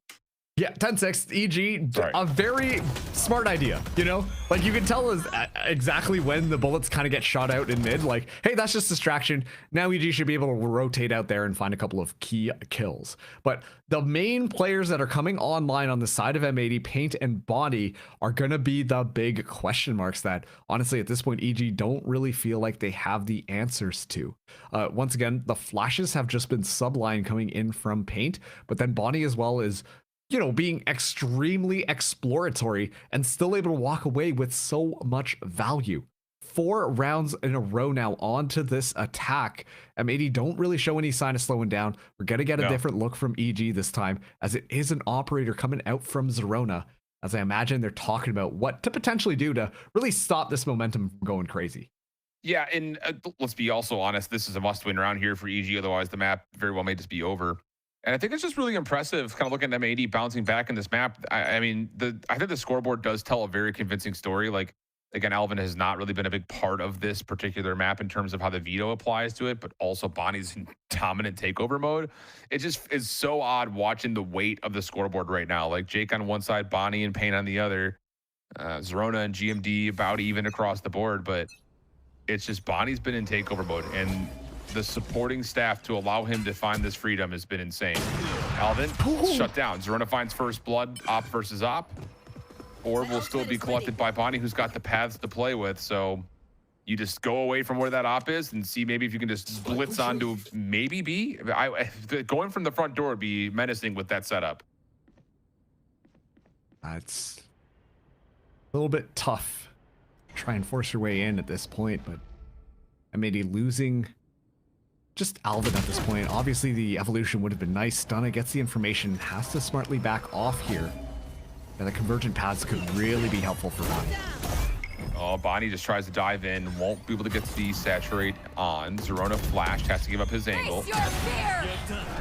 Yeah, 10-6, EG, a very smart idea, you know? Like, you can tell us exactly when the bullets kind of get shot out in mid, like, hey, that's just distraction. Now EG should be able to rotate out there and find a couple of key kills. But the main players that are coming online on the side of M80, Paint and Body, are going to be the big question marks that, honestly, at this point, EG don't really feel like they have the answers to. Once again, the flashes have just been subline coming in from Paint, but then Body as well is, you know, being extremely exploratory and still able to walk away with so much value. 4 rounds in a row now onto this attack. M80 don't really show any sign of slowing down. We're going to get a different look from EG this time, as it is an operator coming out from Zerona, as I imagine they're talking about what to potentially do to really stop this momentum from going crazy. Yeah, and let's be also honest, this is a must-win round here for EG, otherwise the map very well may just be over. And I think it's just really impressive, kind of looking at M80 bouncing back in this map. I mean, I think the scoreboard does tell a very convincing story. Like, again, Alvin has not really been a big part of this particular map in terms of how the veto applies to it, but also Bonnie's in dominant takeover mode. It just is so odd watching the weight of the scoreboard right now. Like, Jake on one side, Bonnie and Pain on the other, Zerona and GMD about even across the board, but it's just Bonnie's been in takeover mode, and the supporting staff to allow him to find this freedom has been insane. Alvin shut down. Zerona finds first blood, op versus op. Or will still be collected by Bonnie, who's got the paths to play with. So you just go away from where that op is and see maybe if you can just blitz onto maybe B. Going from the front door would be menacing with that setup. It's a little bit tough. Try and force your way in at this point, but M80 losing just Alvin at this point. Obviously, the evolution would have been nice. Stunna gets the information, has to smartly back off here. And the convergent paths could really be helpful for Bonnie. Oh, Bonnie just tries to dive in, won't be able to get the saturate on. Zerona flashed, has to give up his angle.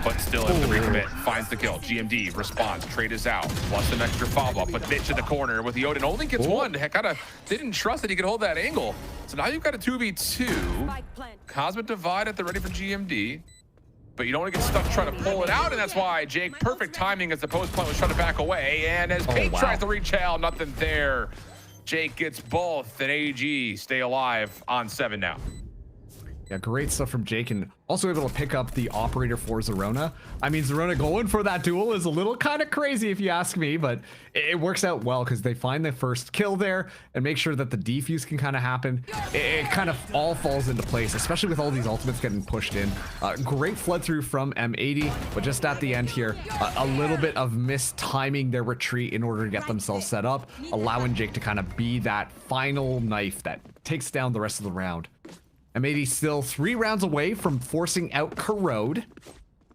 But still has to recommit, finds the kill. GMD responds, trade is out, plus an extra follow-up, but Mitch in the corner with the Odin only gets one. Heck, kind of didn't trust that he could hold that angle. So now you've got a 2v2. Cosmic Divide at the ready for GMD. But you don't want to get stuck trying to pull it out, and that's why Jake, perfect timing as the post plant was trying to back away. And as Pate tries to reach out, nothing there. Jake gets both, and AG stay alive on 7 now. Yeah, great stuff from Jake, and also able to pick up the operator for Zerona. I mean, Zerona going for that duel is a little kind of crazy if you ask me, but it works out well because they find the first kill there and make sure that the defuse can kind of happen. It kind of all falls into place, especially with all these ultimates getting pushed in. Great flood through from M80, but just at the end here, a little bit of mistiming their retreat in order to get themselves set up, allowing Jake to kind of be that final knife that takes down the rest of the round. M80 still 3 rounds away from forcing out Corrode,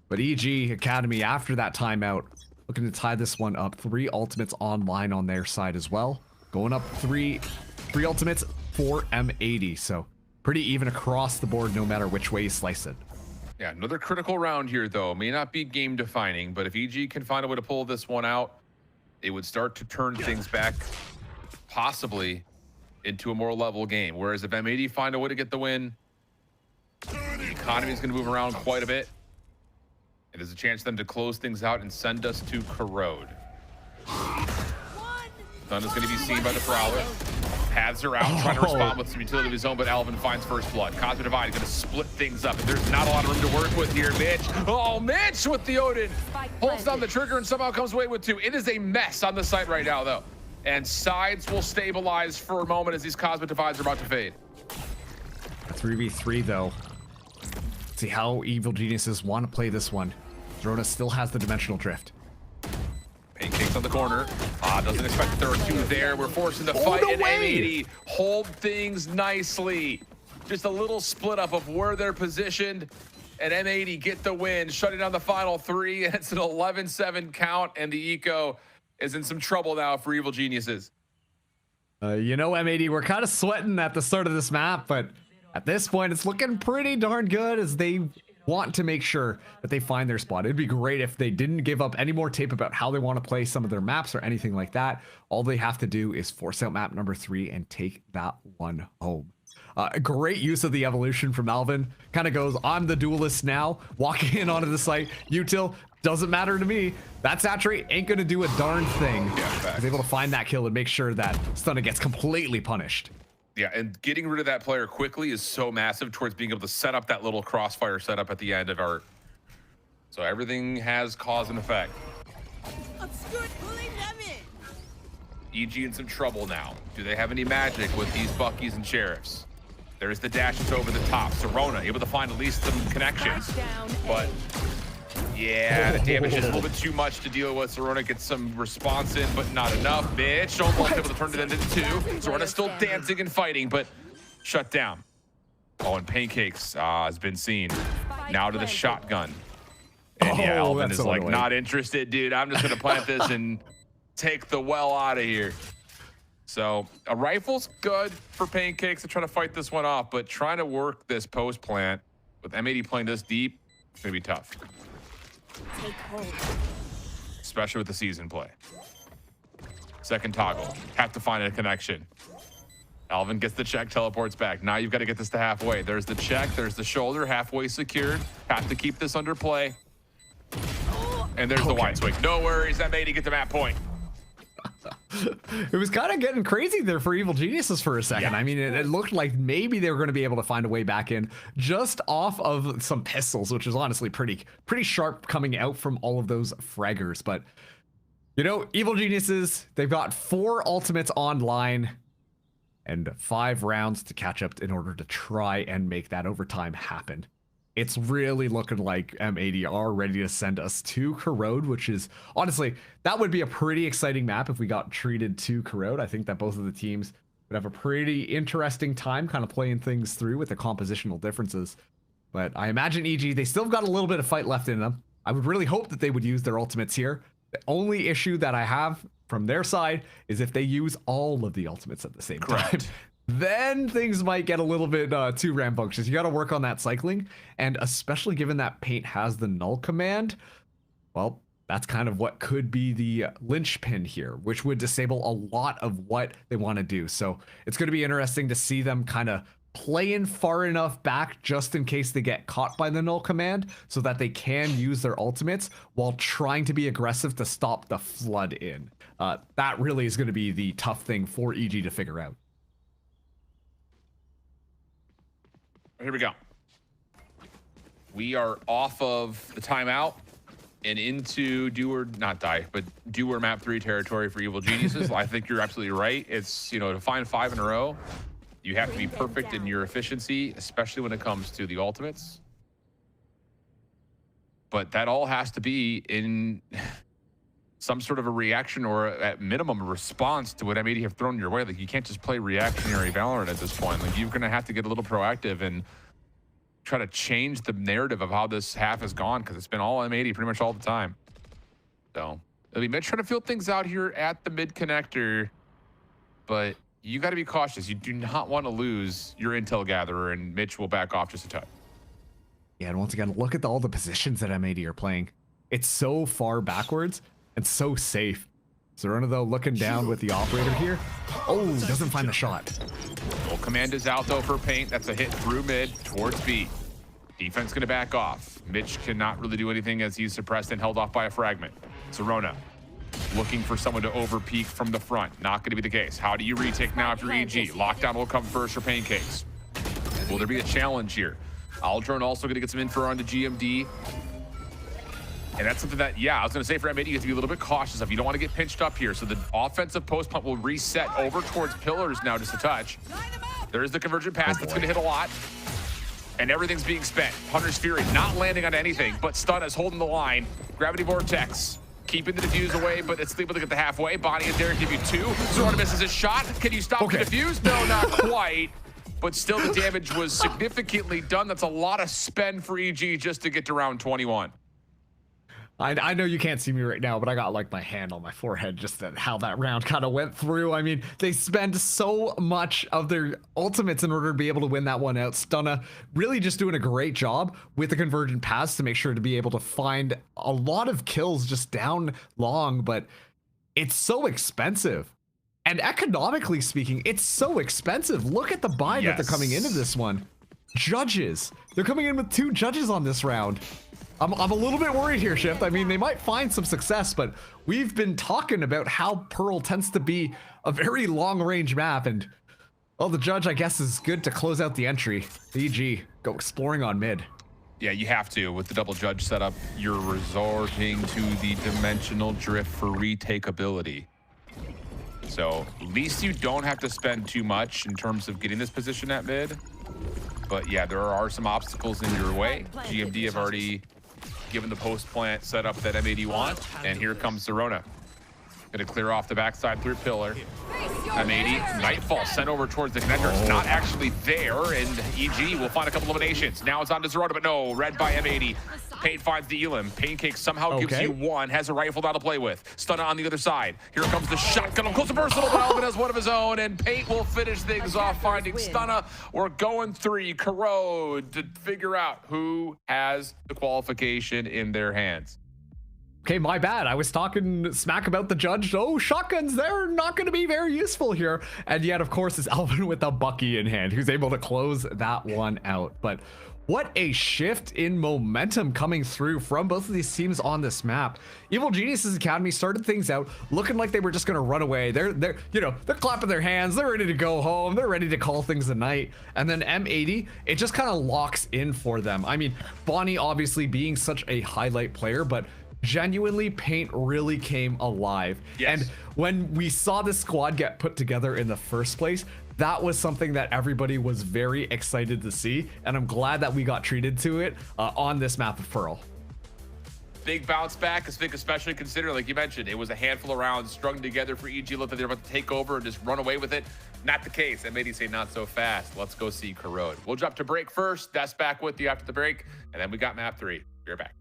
but EG Academy after that timeout looking to tie this one up. 3 ultimates online on their side as well, going up 3 ultimates for M80, so pretty even across the board no matter which way you slice it. Yeah, another critical round here though. May not be game defining, but if EG can find a way to pull this one out, it would start to turn things back possibly into a more level game. Whereas if M80 find a way to get the win, the economy is going to move around quite a bit. And there's a chance for them to close things out and send us to Corrode. Sun is going to be seen by the Prowler. Paths are out, trying to respond with some utility of his own, but Alvin finds first blood. Cosmic Divide is going to split things up, and there's not a lot of room to work with here. Mitch, oh, Mitch with the Odin. Pulls down the trigger and somehow comes away with 2. It is a mess on the site right now, though. And sides will stabilize for a moment as these Cosmic Divides are about to fade. 3v3 though. Let's see how Evil Geniuses want to play this one. Zerona still has the dimensional drift. Pancakes on the corner. Doesn't expect that there are 2 there. We're forcing the fight, and M80 hold things nicely. Just a little split up of where they're positioned, and M80 get the win, shutting down the final 3. It's an 11-7 count, and the eco is in some trouble now for Evil Geniuses. You know, M80, we're kind of sweating at the start of this map, but at this point, it's looking pretty darn good as they want to make sure that they find their spot. It'd be great if they didn't give up any more tape about how they want to play some of their maps or anything like that. All they have to do is force out map number 3 and take that one home. Great use of the evolution from Alvin. Kind of goes, I'm the duelist now, walking in onto the site. Util, doesn't matter to me. That saturate ain't gonna do a darn thing. Yeah, he's able to find that kill and make sure that Stunna gets completely punished. Yeah, and getting rid of that player quickly is so massive towards being able to set up that little crossfire setup at the end of our... So everything has cause and effect. EG in some trouble now. Do they have any magic with these Buckies and Sheriffs? There's the dashes over the top. Serona able to find at least some connections. But yeah, the damage is a little bit too much to deal with. Serona gets some response in, but not enough. Mitch almost able to turn it into 2. Serona still dancing and fighting, but shut down. Oh, and Pancakes has been seen. Now to the shotgun. And yeah, Alvin is like, not interested, dude. I'm just gonna plant this and take the well out of here. So a rifle's good for Pancakes to try to fight this one off, but trying to work this post plant with M80 playing this deep, it's gonna be tough. Take hold. Especially with the season play. Second toggle, have to find a connection. Alvin gets the check, teleports back. Now you've got to get this to halfway. There's the check, there's the shoulder, halfway secured. Have to keep this under play. And there's the wide swing. No worries, M80 get to map point. It was kind of getting crazy there for Evil Geniuses for a second. Yeah. I mean, it looked like maybe they were going to be able to find a way back in just off of some pistols, which is honestly pretty sharp coming out from all of those fraggers. But, you know, Evil Geniuses, they've got 4 ultimates online and 5 rounds to catch up in order to try and make that overtime happen. It's really looking like M80 are ready to send us to Corrode, which is honestly, that would be a pretty exciting map if we got treated to Corrode. I think that both of the teams would have a pretty interesting time kind of playing things through with the compositional differences. But I imagine EG, they still got a little bit of fight left in them. I would really hope that they would use their ultimates here. The only issue that I have from their side is if they use all of the ultimates at the same time. Then things might get a little bit too rambunctious. You got to work on that cycling, and especially given that Paint has the null command, well, that's kind of what could be the linchpin here, which would disable a lot of what they want to do. So it's going to be interesting to see them kind of playing far enough back just in case they get caught by the null command so that they can use their ultimates while trying to be aggressive to stop the flood in. That really is going to be the tough thing for EG to figure out. Here we go. We are off of the timeout and into do or not die, but do or map 3 territory for Evil Geniuses. I think you're absolutely right. It's, you know, to find 5 in a row, you have to be perfect in your efficiency, especially when it comes to the ultimates. But that all has to be in some sort of a reaction or at minimum a response to what M80 have thrown your way. Like, you can't just play reactionary Valorant at this point. Like, you're gonna have to get a little proactive and try to change the narrative of how this half has gone, because it's been all M80 pretty much all the time. So I mean, Mitch trying to field things out here at the mid connector, but you got to be cautious. You do not want to lose your intel gatherer, and Mitch will back off just a touch. Yeah, and once again, look at all the positions that M80 are playing. It's so far backwards and so safe. Serona, though, looking down with the operator here. Oh, doesn't find the shot. Well, command is out, though, for Paint. That's a hit through mid towards B. Defense going to back off. Mitch cannot really do anything as he's suppressed and held off by a fragment. Serona looking for someone to over-peek from the front. Not going to be the case. How do you retake now after EG? Lockdown will come first for Pancakes. Will there be a challenge here? Aldrone also going to get some info onto GMD. And that's something that, yeah, I was going to say for M80, you have to be a little bit cautious of. You don't want to get pinched up here. So the offensive post pump will reset over towards pillars now just a touch. There's the convergent pass that's going to hit a lot. And everything's being spent. Hunter's Fury not landing on anything, but Stun is holding the line. Gravity Vortex keeping the defuse away, but it's able to get the halfway. Bonnie and Derek give you 2. Zorda misses his shot. Can you stop the defuse? No, not quite. But still, the damage was significantly done. That's a lot of spend for EG just to get to round 21. I know you can't see me right now, but I got like my hand on my forehead just at how that round kind of went through. I mean, they spend so much of their ultimates in order to be able to win that one out. Stunna really just doing a great job with the convergent paths to make sure to be able to find a lot of kills just down long, but it's so expensive. And economically speaking, it's so expensive. Look at the buy that they're coming into this one. Judges. They're coming in with 2 judges on this round. I'm a little bit worried here, Shift. I mean, they might find some success, but we've been talking about how Pearl tends to be a very long-range map, and well, the judge, I guess, is good to close out the entry. EG, go exploring on mid. Yeah, you have to. With the double judge setup, you're resorting to the dimensional drift for retakeability. So at least you don't have to spend too much in terms of getting this position at mid. But yeah, there are some obstacles in your way. GMD have already given the post plant setup that M80 want, and here comes Zerona. Gonna clear off the backside through pillar. M80, Nightfall sent over towards the connector. It's not actually there, and EG will find a couple eliminations. Now it's on to Zerona, but no, red by M80. Pain finds the Elim. Pancake somehow gives you 1, has a rifle now to play with. Stunna on the other side. Here comes the shotgun. Close to personal, but Alvin has one of his own, and Paint will finish things off, finding Stunna. We're going 3, Corrode, to figure out who has the qualification in their hands. Okay, my bad. I was talking smack about the judge. Oh, shotguns, they're not going to be very useful here. And yet, of course, it's Alvin with a Bucky in hand who's able to close that one out. But what a shift in momentum coming through from both of these teams on this map. Evil Geniuses Academy started things out looking like they were just going to run away. They're clapping their hands. They're ready to go home. They're ready to call things a night. And then M80, it just kind of locks in for them. I mean, Bonnie obviously being such a highlight player, but genuinely, Paint really came alive. Yes. And when we saw this squad get put together in the first place, that was something that everybody was very excited to see, and I'm glad that we got treated to it on this map of Pearl. Big bounce back, especially considering, like you mentioned, it was a handful of rounds strung together for EG. Looked like they were about to take over and just run away with it. Not the case. M80 say not so fast. Let's go see Corrode. We'll jump to break first. That's back with you after the break, and then we got map 3. We're back.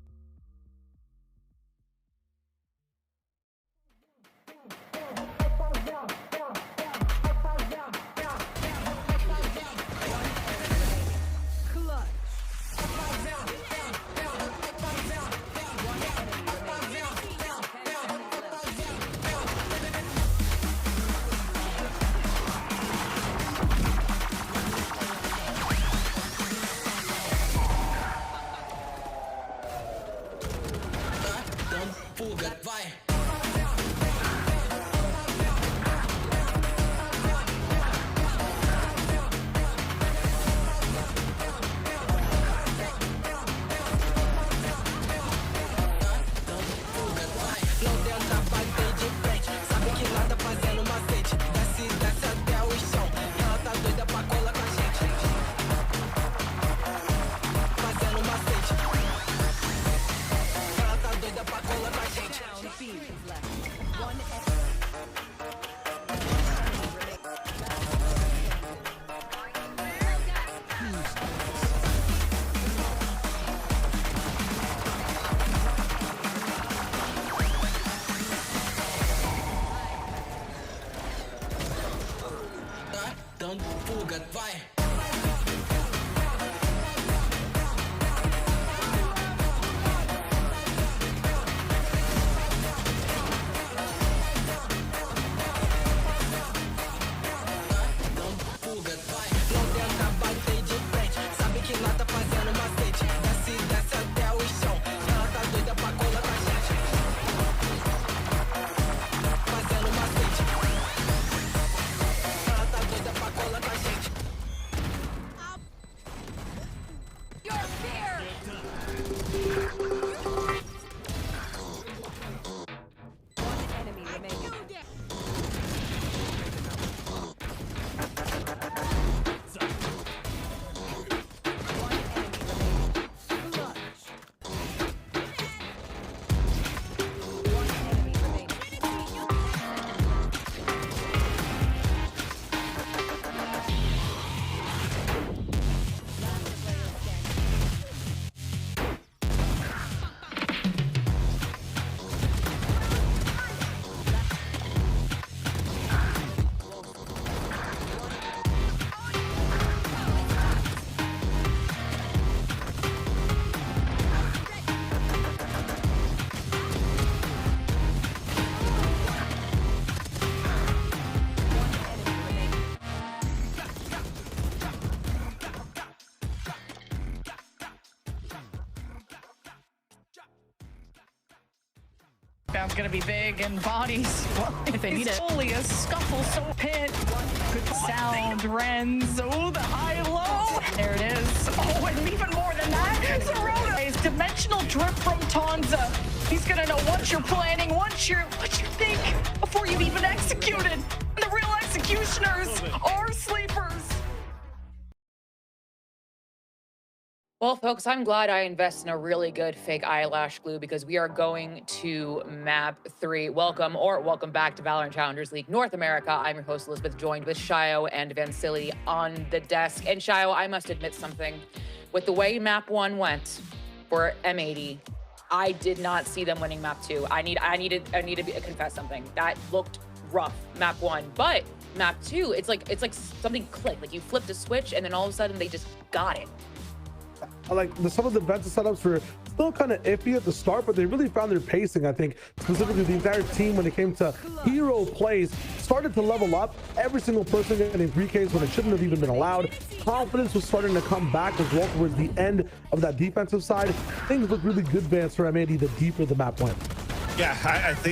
Bound's gonna be big and bodies. If they need it. Only a scuffle, so pit. Good sound, Renz. Oh, the high-low. There it is. Oh, and even more than that, Zerona. Dimensional drip from Tonza. He's gonna know what you're planning, what you think before you've even executed. And the real executioners are sleepers. Well, folks, I'm glad I invest in a really good fake eyelash glue because we are going to map 3. Welcome back to Valorant Challengers League North America. I'm your host, Elizabeth, joined with Shayo and Vansili on the desk. And Shayo, I must admit something. With the way map 1 went for M80, I did not see them winning map 2. I need to confess something. That looked rough, map 1. But map 2, it's like something clicked. Like you flipped a switch and then all of a sudden they just got it. Like some of the defensive setups were still kind of iffy at the start, but they really found their pacing. I think specifically the entire team, when it came to hero plays, started to level up. Every single person getting 3Ks when it shouldn't have even been allowed. Confidence was starting to come back as well towards the end of that defensive side. Things look really good, Vance, for M80 the deeper the map went. Yeah,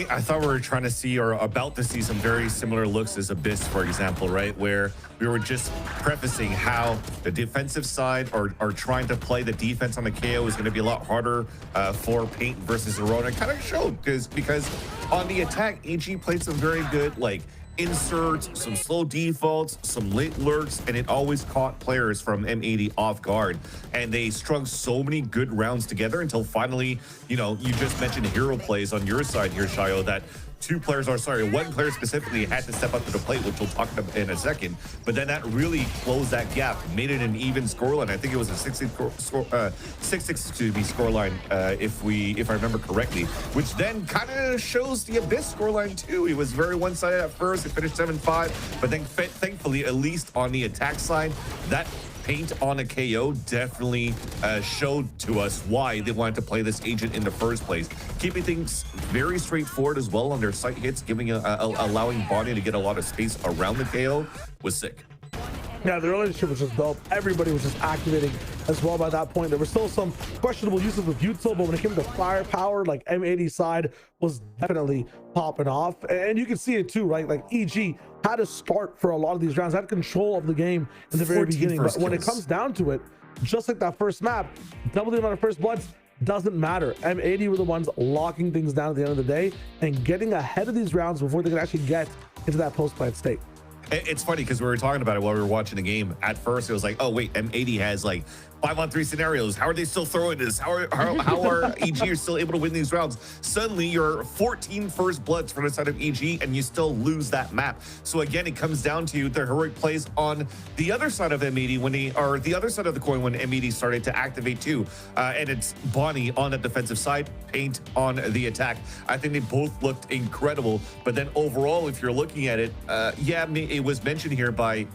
I thought we were trying to see, or about to see, some very similar looks as Abyss, for example, right? Where we were just prefacing how the defensive side are trying to play the defense on the KO is going to be a lot harder for Paint versus Zerona. Kind of showed because on the attack, EG played some very good, like, inserts, some slow defaults, some late lurks, and it always caught players from M80 off guard. And they strung so many good rounds together until finally, you know, you just mentioned hero plays on your side here, Shayo, that one player specifically had to step up to the plate, which we'll talk about in a second. But then that really closed that gap, made it an even scoreline. I think it was a 6-6 scoreline, if I remember correctly, which then kind of shows the Abyss scoreline too. It was very one-sided at first. It finished 7-5, but then thankfully, at least on the attack side, that Paint on a KO definitely showed to us why they wanted to play this agent in the first place. Keeping things very straightforward as well on their sight hits, allowing Bonnie to get a lot of space around the KO was sick. Yeah, the relationship was just dope. Everybody was just activating as well by that point. There were still some questionable uses of util, but when it came to firepower, like M80 side was definitely popping off. And you can see it too, right? Like EG had to start for a lot of these rounds, had control of the game in the very beginning. But when it comes down to it, just like that first map, double the amount of first bloods doesn't matter. M80 were the ones locking things down at the end of the day and getting ahead of these rounds before they could actually get into that post-plant state. It's funny because we were talking about it while we were watching the game. At first, it was like, oh, wait, M80 has like 5-on-3 scenarios. How are they still throwing this? How are EG still able to win these rounds? Suddenly, you're 14 first bloods from the side of EG, and you still lose that map. So again, it comes down to the heroic plays on the other side of M80 or the other side of the coin when M80 started to activate too. And it's Bonnie on the defensive side, Paint on the attack. I think they both looked incredible. But then overall, if you're looking at it, yeah, it was mentioned here by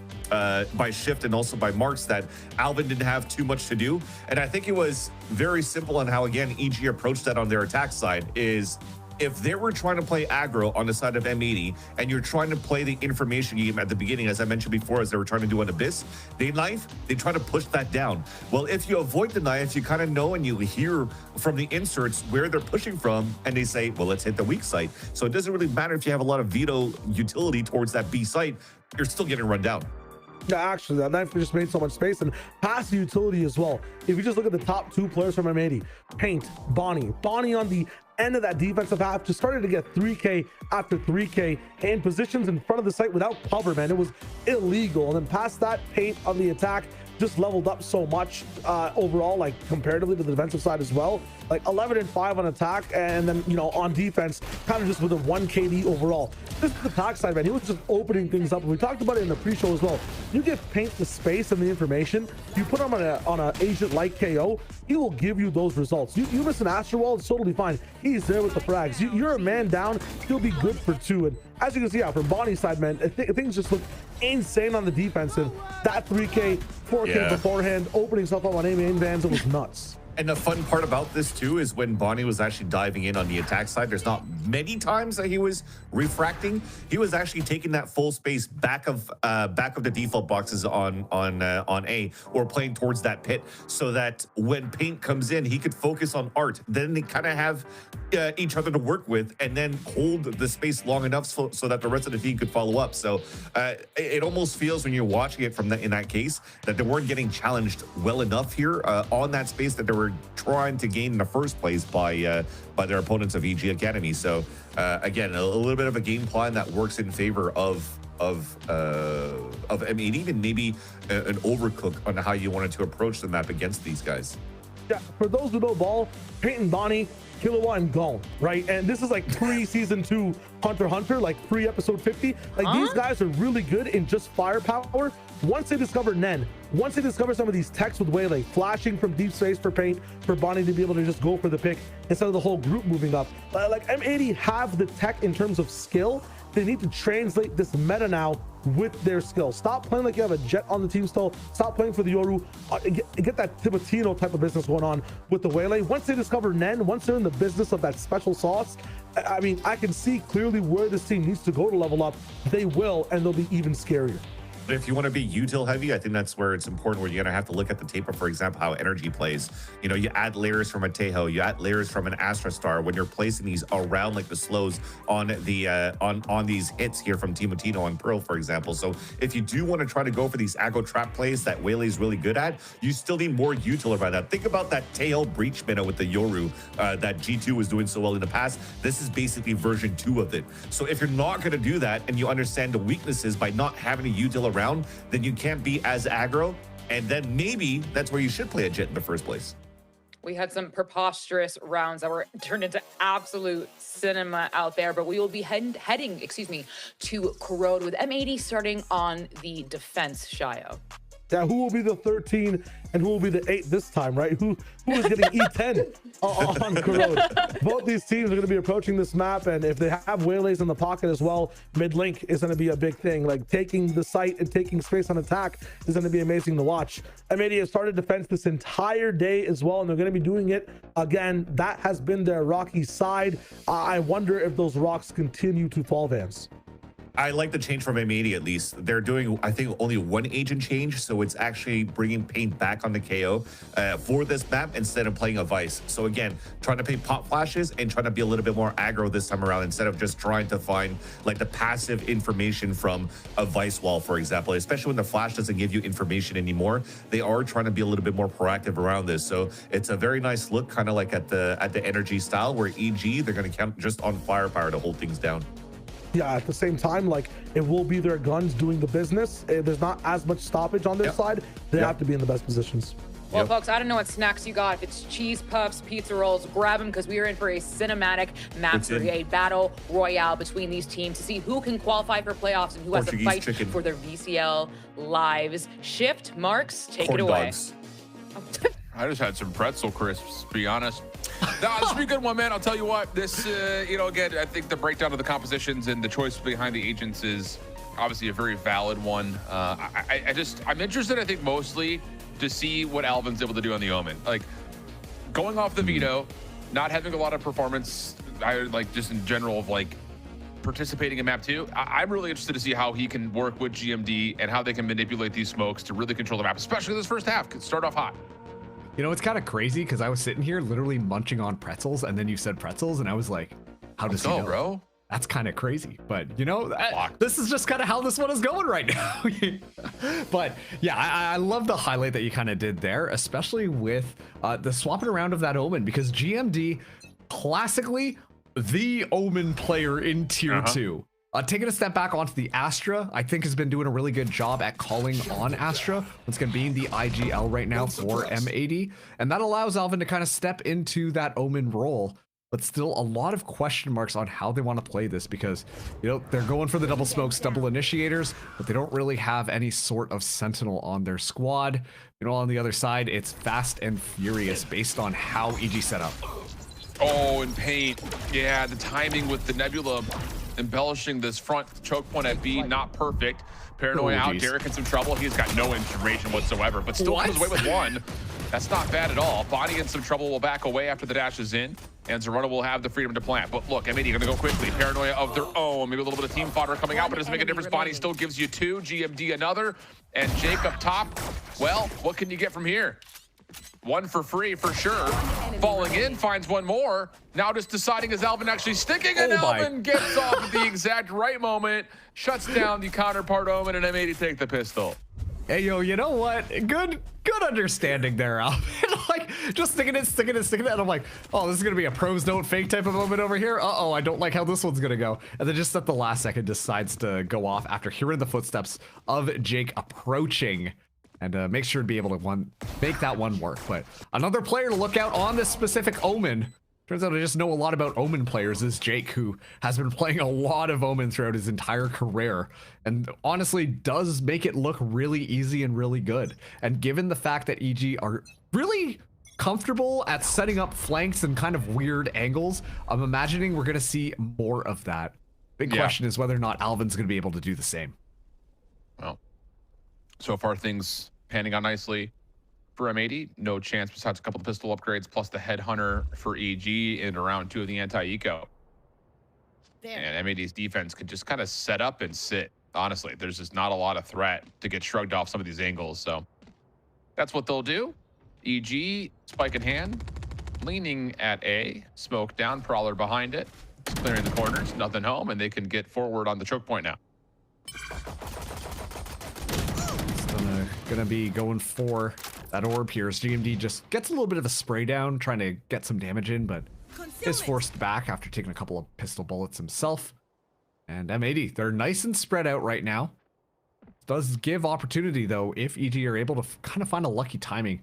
Shift and also by Marks that Alvin didn't have too much to do. And I think it was very simple on how, again, EG approached that on their attack side is if they were trying to play aggro on the side of M80 and you're trying to play the information game at the beginning, as I mentioned before, as they were trying to do on Abyss, they try to push that down. Well, if you avoid the knife, you kind of know and you hear from the inserts where they're pushing from, and they say, well, let's hit the weak site. So it doesn't really matter if you have a lot of veto utility towards that B site, you're still getting run down. Yeah, actually, that knife just made so much space and has the utility as well. If you just look at the top 2 players from M80, Paint, Bonnie on the end of that defensive half just started to get 3K after 3K in positions in front of the site without cover, man. It was illegal. And then past that, Paint on the attack just leveled up so much overall, like comparatively to the defensive side as well. Like 11-5 on attack, and then, you know, on defense, kind of just with a 1 KD overall. This is the attack side, man. He was just opening things up. We talked about it in the pre-show as well. You give Paint the space and the information, you put him on an agent like KO, he will give you those results. You miss an Astro Wall, it's totally fine. He's there with the frags. You're a man down, he'll be good for 2. And as you can see out from Bonnie's side, man, things just look insane on the defensive. That 3K, 4K beforehand, opening stuff up on aim vans, it was nuts. And the fun part about this too is when Bonnie was actually diving in on the attack side, there's not many times that he was refracting. He was actually taking that full space back of the default boxes on A, or playing towards that pit, so that when paint comes in, he could focus on art. Then they kind of have each other to work with, and then hold the space long enough so that the rest of the team could follow up. So it almost feels when you're watching it from in that case that they weren't getting challenged well enough here on that space that they were trying to gain in the first place by their opponents of EG Academy. So again, a little bit of a game plan that works in favor of M80, and maybe an overcook on how you wanted to approach the map against these guys. Yeah, for those who know ball, Peyton Bonnie, Killua and Gone, right? And this is like pre-season 2 Hunter x Hunter, like pre-episode 50. Like these guys are really good in just firepower. Once they discover Nen, once they discover some of these techs with Waylay, flashing from deep space for paint, for Bonnie to be able to just go for the pick instead of the whole group moving up. Like M80 have the tech in terms of skill. They need to translate this meta now with their skill. Stop playing like you have a Jet on the team still. Stop playing for the Yoru. Get that Tibatino type of business going on with the Waylay. Once they discover Nen, once they're in the business of that special sauce, I mean, I can see clearly where this team needs to go to level up. They will, and they'll be even scarier. But if you want to be util heavy, I think that's where it's important, where you're going to have to look at the tape of, for example, how NRG plays. You know, you add layers from a Tejo, you add layers from an Astra Star when you're placing these around like the slows on the on these hits here from Tibatino and Pearl, for example. So if you do want to try to go for these aggro trap plays that Waylay's really good at, you still need more util around that. Think about that tail breach meta with the Yoru that G2 was doing so well in the past. This is basically version 2 of it. So if you're not going to do that, and you understand the weaknesses by not having a util around, then you can't be as aggro, and then maybe that's where you should play a Jet in the first place. We had some preposterous rounds that were turned into absolute cinema out there, but we will be heading, excuse me, to Corrode with M80 starting on the defense, Shayo. Yeah, who will be the 13 and who will be the 8 this time, right? Who is getting E10 on Corrode? Both these teams are going to be approaching this map, and if they have Waylays in the pocket as well, mid-link is going to be a big thing. Like taking the site and taking space on attack is going to be amazing to watch. M80 has started defense this entire day as well, and they're going to be doing it again. That has been their rocky side. I wonder if those rocks continue to fall, Vance. I like the change from M80 at least. They're doing, I think, only one agent change, so it's actually bringing paint back on the KO for this map instead of playing a Vice. So again, trying to play pop flashes and trying to be a little bit more aggro this time around instead of just trying to find like the passive information from a Vice wall, for example. Especially when the flash doesn't give you information anymore, they are trying to be a little bit more proactive around this. So it's a very nice look, kind of like at the NRG style, where EG, they're going to count just on firepower to hold things down. Yeah, at the same time, like it will be their guns doing the business. There's not as much stoppage on their side. They have to be in the best positions. Well, folks, I don't know what snacks you got. If it's cheese puffs, pizza rolls, grab them, because we are in for a cinematic map 3, a battle royale between these teams to see who can qualify for playoffs and who has to fight for their VCL lives. Shift, Marks, take it away. I just had some pretzel crisps, to be honest. No, this will be a good one, man. I'll tell you what. This, you know, again, I think the breakdown of the compositions and the choice behind the agents is obviously a very valid one. I'm interested, I think, mostly to see what Alvin's able to do on the Omen. Like, going off the veto, not having a lot of performance, like just in general of like participating in map 2. I'm really interested to see how he can work with GMD and how they can manipulate these smokes to really control the map, especially this first half. Could start off hot. You know, it's kind of crazy because I was sitting here literally munching on pretzels, and then you said pretzels, and I was like, how does he know? Bro? That's kind of crazy. But, you know, this is just kind of how this one is going right now. But, yeah, I love the highlight that you kind of did there, especially with the swapping around of that Omen, because GMD, classically, the Omen player in Tier 2. Taking a step back onto the Astra, I think has been doing a really good job at calling on Astra. It's going to be in the IGL right now for M80. And that allows Alvin to kind of step into that Omen role. But still a lot of question marks on how they want to play this because, you know, they're going for the double smokes, double initiators, but they don't really have any sort of sentinel on their squad. You know, on the other side, it's fast and furious based on how EG set up. Oh, and paint. Yeah, the timing with the Nebula embellishing this front choke point at B, not perfect. Paranoia out, Derek in some trouble. He's got no information whatsoever, but still comes away with one. That's not bad at all. Bonnie in some trouble will back away after the dash is in, and Zerona will have the freedom to plant. But look, M80 gonna go quickly. Paranoia of their own. Maybe a little bit of team fodder coming out, but it doesn't make a difference. Bonnie still gives you 2, GMD another, and Jake up top. Well, what can you get from here? 1 for free for sure. Falling in, finds 1 more. Now just deciding, is Alvin actually sticking? And Alvin gets off at the exact right moment, shuts down the counterpart Omen, and M80 take the pistol. Hey, yo, you know what? Good understanding there, Alvin. Like, just sticking it. And I'm like, oh, this is going to be a pros don't fake type of moment over here. Uh-oh, I don't like how this one's going to go. And then just at the last second decides to go off after hearing the footsteps of Jake approaching. And make sure to be able to make that one work. But another player to look out on this specific Omen. Turns out I just know a lot about Omen players is Jake, who has been playing a lot of Omen throughout his entire career. And honestly does make it look really easy and really good. And given the fact that EG are really comfortable at setting up flanks and kind of weird angles, I'm imagining we're going to see more of that. Big question is whether or not Alvin's going to be able to do the same. Well, so far things panning out nicely for M80. No chance besides a couple of pistol upgrades plus the headhunter for EG in round 2 of the anti-eco. And M80's defense could just kind of set up and sit. Honestly, there's just not a lot of threat to get shrugged off some of these angles. So that's what they'll do. EG, spike in hand, leaning at A, smoke down, Prowler behind it, clearing the corners, nothing home, and they can get forward on the choke point now. Gonna be going for that orb here as GMD just gets a little bit of a spray down, trying to get some damage in, but is forced back after taking a couple of pistol bullets himself. And M80, they're nice and spread out right now. Does give opportunity though if EG are able to kind of find a lucky timing,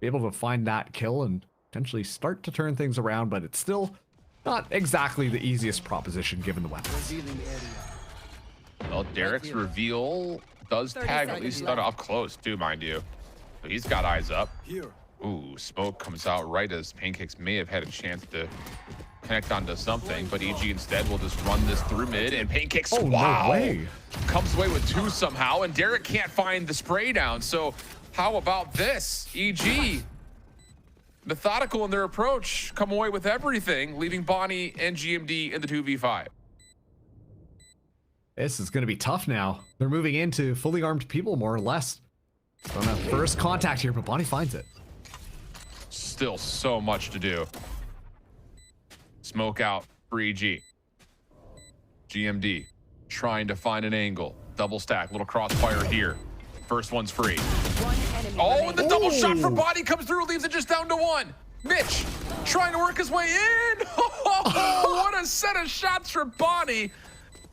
be able to find that kill and potentially start to turn things around, but it's still not exactly the easiest proposition given the weapons. Well, Derek's reveal does tag at least up close too, mind you. So he's got eyes up. Ooh, smoke comes out right as Pancakes may have had a chance to connect onto something, but EG instead will just run this through mid, and Pancakes, wow, no way. Comes away with 2 somehow, and Derek can't find the spray down. So how about this? EG, methodical in their approach, come away with everything, leaving Bonnie and GMD in the 2v5. This is going to be tough now. They're moving into fully armed people, more or less. On that first contact here, but Bonnie finds it. Still so much to do. Smoke out for EG. GMD trying to find an angle. Double stack, little crossfire here. First one's free. Oh, and the double shot for Bonnie comes through, leaves it just down to 1. Mitch trying to work his way in. Oh, what a set of shots for Bonnie.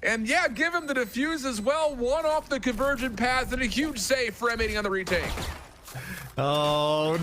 And yeah, give him the defuse as well. 1 off the convergent path and a huge save for M80 on the retake. Oh,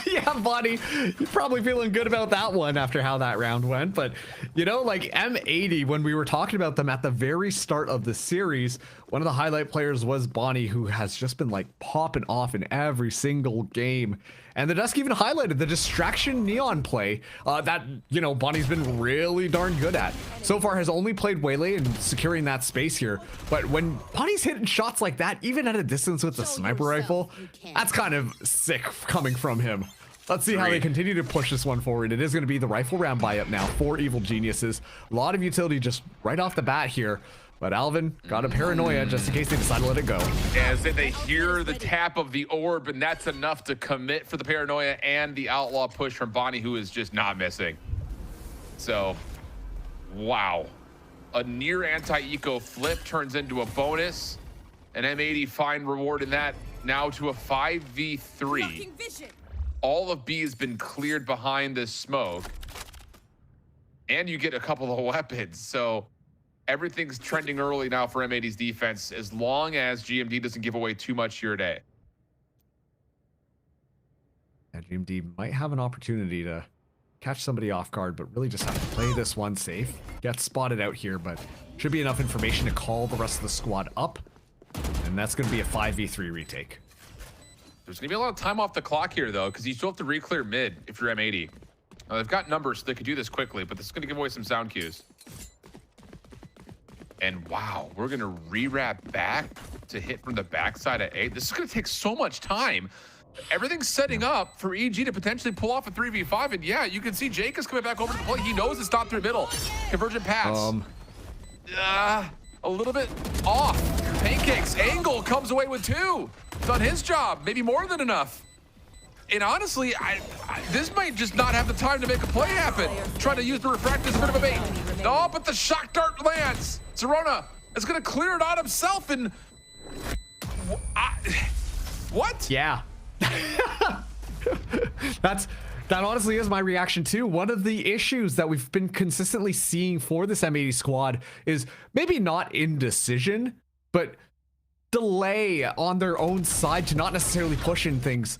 yeah, Bonnie, you're probably feeling good about that one after how that round went. But, you know, like M80, when we were talking about them at the very start of the series, one of the highlight players was Bonnie, who has just been like popping off in every single game. And the desk even highlighted the distraction neon play that, you know, Bonnie's been really darn good at. So far has only played Waylay and securing that space here. But when Bonnie's hitting shots like that, even at a distance with the sniper rifle, that's kind of sick coming from him. Let's see how they continue to push this one forward. It is going to be the rifle round buy up now for Evil Geniuses. A lot of utility just right off the bat here. But Alvin got a paranoia just in case they decide to let it go. As they hear the tap of the orb, and that's enough to commit for the paranoia and the outlaw push from Bonnie, who is just not missing. So, wow. A near anti-eco flip turns into a bonus. An M80 fine reward in that, now to a 5v3. All of B has been cleared behind this smoke. And you get a couple of weapons, so everything's trending early now for M80's defense, as long as GMD doesn't give away too much here today. Yeah, GMD might have an opportunity to catch somebody off guard, but really just have to play this one safe. Get spotted out here, but should be enough information to call the rest of the squad up. And that's going to be a 5v3 retake. There's going to be a lot of time off the clock here, though, because you still have to re-clear mid if you're M80. Now, they've got numbers, so they could do this quickly, but this is going to give away some sound cues. And wow, we're going to re-wrap back to hit from the backside of A. This is going to take so much time. everything's setting up for EG to potentially pull off a 3v5. And yeah, you can see Jake is coming back over to the plate. He knows it's stop through middle. Convergent pass. A little bit off. Pancakes. Angle comes away with 2. Done his job. Maybe more than enough. And honestly, this might just not have the time to make a play happen. Trying to use the refract as a bit of a bait. No, but the shock dart lands. Serona is going to clear it out himself. And what? Yeah. That honestly is my reaction too. One of the issues that we've been consistently seeing for this M80 squad is maybe not indecision, but delay on their own side to not necessarily push in things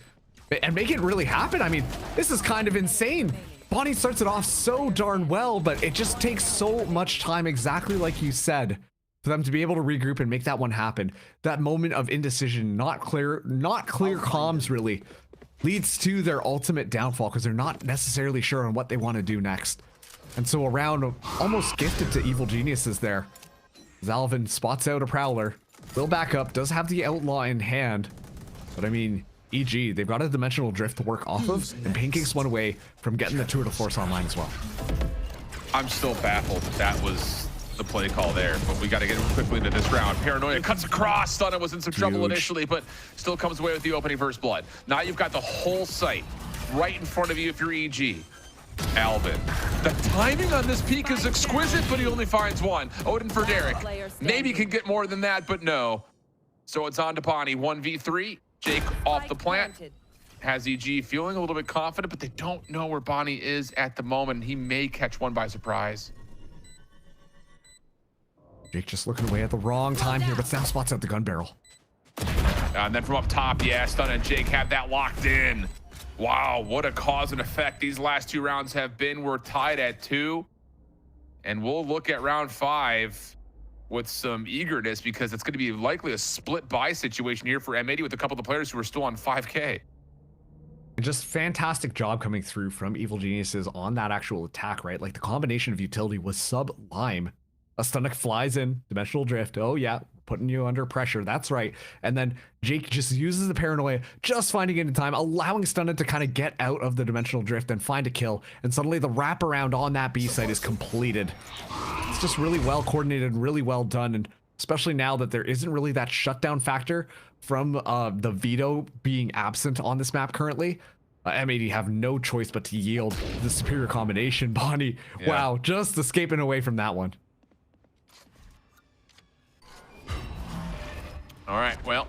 and make it really happen. I mean, this is kind of insane. Bonnie starts it off so darn well, but it just takes so much time, exactly like you said, for them to be able to regroup and make that one happen. That moment of indecision, not clear comms really, leads to their ultimate downfall because they're not necessarily sure on what they want to do next. And so a round almost gifted to Evil Geniuses there. Zalvin spots out a Prowler. Will back up, does have the Outlaw in hand. But I mean, EG, they've got a Dimensional Drift to work off of, and Pancakes one away from getting the Tour de Force online as well. I'm still baffled that was the play call there, but we got to get quickly into this round. Paranoia cuts across. Thought it was in some trouble initially, but still comes away with the opening first blood. Now you've got the whole site right in front of you if you're EG. Alvin. The timing on this peak is exquisite, but he only finds one. Odin for Derek. Maybe can get more than that, but no. So it's on to Bonnie. 1v3. Jake off the plant. Has EG feeling a little bit confident, but they don't know where Bonnie is at the moment. He may catch one by surprise. Jake just looking away at the wrong time here, but now spots out the gun barrel. And then from up top, yeah, Stun and Jake have that locked in. Wow, what a cause and effect these last 2 rounds have been. We're tied at 2. And we'll look at round 5 with some eagerness because it's going to be likely a split buy situation here for M80 with a couple of the players who are still on 5K. And just fantastic job coming through from Evil Geniuses on that actual attack, right? Like the combination of utility was sublime. A Stunnick flies in, Dimensional Drift. Oh yeah, putting you under pressure. That's right. And then Jake just uses the Paranoia, just finding it in time, allowing Stunnick to kind of get out of the Dimensional Drift and find a kill. And suddenly the wraparound on that B site is completed. It's just really well coordinated, really well done. And especially now that there isn't really that shutdown factor from the veto being absent on this map currently. M80 have no choice but to yield the superior combination. Bonnie, yeah. Wow, just escaping away from that one. All right, well,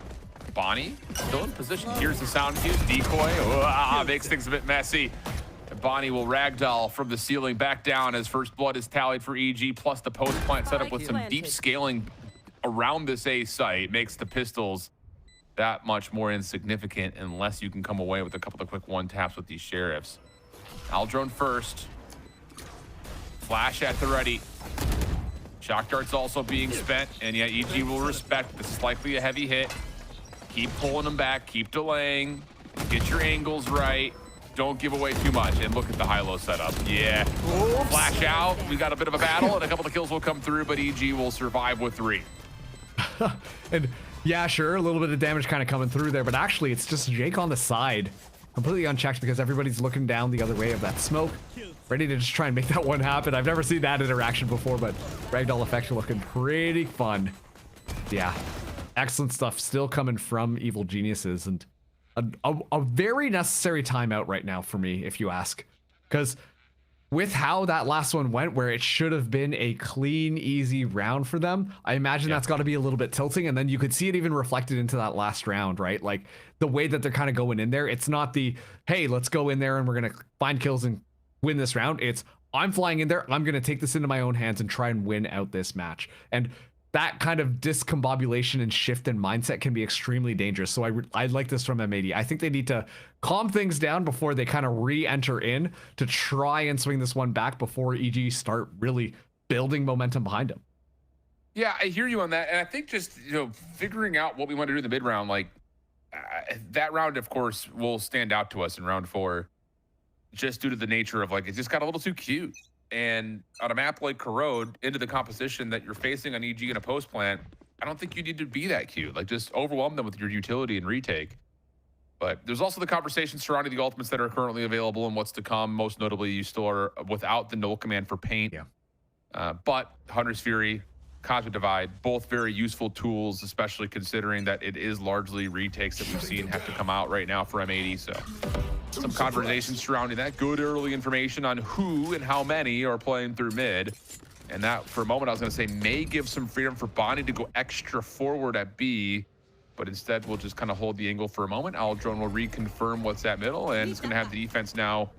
Bonnie still in position. Here's the sound cue, decoy. Makes things a bit messy. And Bonnie will ragdoll from the ceiling back down as first blood is tallied for EG, plus the post plant setup with some deep scaling around this A site makes the pistols that much more insignificant unless you can come away with a couple of quick one taps with these sheriffs. Aldrone first. Flash at the ready. Shock darts also being spent, and yet EG will respect. This is likely a heavy hit. Keep pulling them back, keep delaying, get your angles right. Don't give away too much, and look at the high-low setup. Yeah, flash out. We got a bit of a battle, and a couple of kills will come through, but EG will survive with 3. And yeah, sure, a little bit of damage kind of coming through there, but actually it's just Jake on the side, completely unchecked because everybody's looking down the other way of that smoke, ready to just try and make that one happen. I've never seen that interaction before, but Ragdoll effects are looking pretty fun. Yeah, excellent stuff still coming from Evil Geniuses, and a very necessary timeout right now for me, if you ask, because with how that last one went, where it should have been a clean, easy round for them, I imagine that's got to be a little bit tilting, and then you could see it even reflected into that last round, right? Like the way that they're kind of going in there, it's not the, hey, let's go in there and we're going to find kills and win this round. It's, I'm flying in there, I'm going to take this into my own hands and try and win out this match. And that kind of discombobulation and shift in mindset can be extremely dangerous. So I like this from M80. I think they need to calm things down before they kind of re-enter in to try and swing this one back before EG start really building momentum behind them. Yeah, I hear you on that. And I think just, figuring out what we want to do in the mid round, like that round, of course, will stand out to us in round 4 just due to the nature of, like, it just got a little too cute. And on a map like Corrode, into the composition that you're facing on EG in a post plant, I don't think you need to be that cute. Like, just overwhelm them with your utility and retake. But there's also the conversation surrounding the ultimates that are currently available and what's to come. Most notably, you still are without the null command for paint. But Hunter's Fury, Cosmic Divide, both very useful tools, especially considering that it is largely retakes that we've seen have to come out right now for M80. So some conversations surrounding that. Good early information on who and how many are playing through mid. And that, for a moment, I was going to say, may give some freedom for Bonnie to go extra forward at B. But instead, we'll just kind of hold the angle for a moment. Aldrone will reconfirm what's at middle, and it's going to have the defense now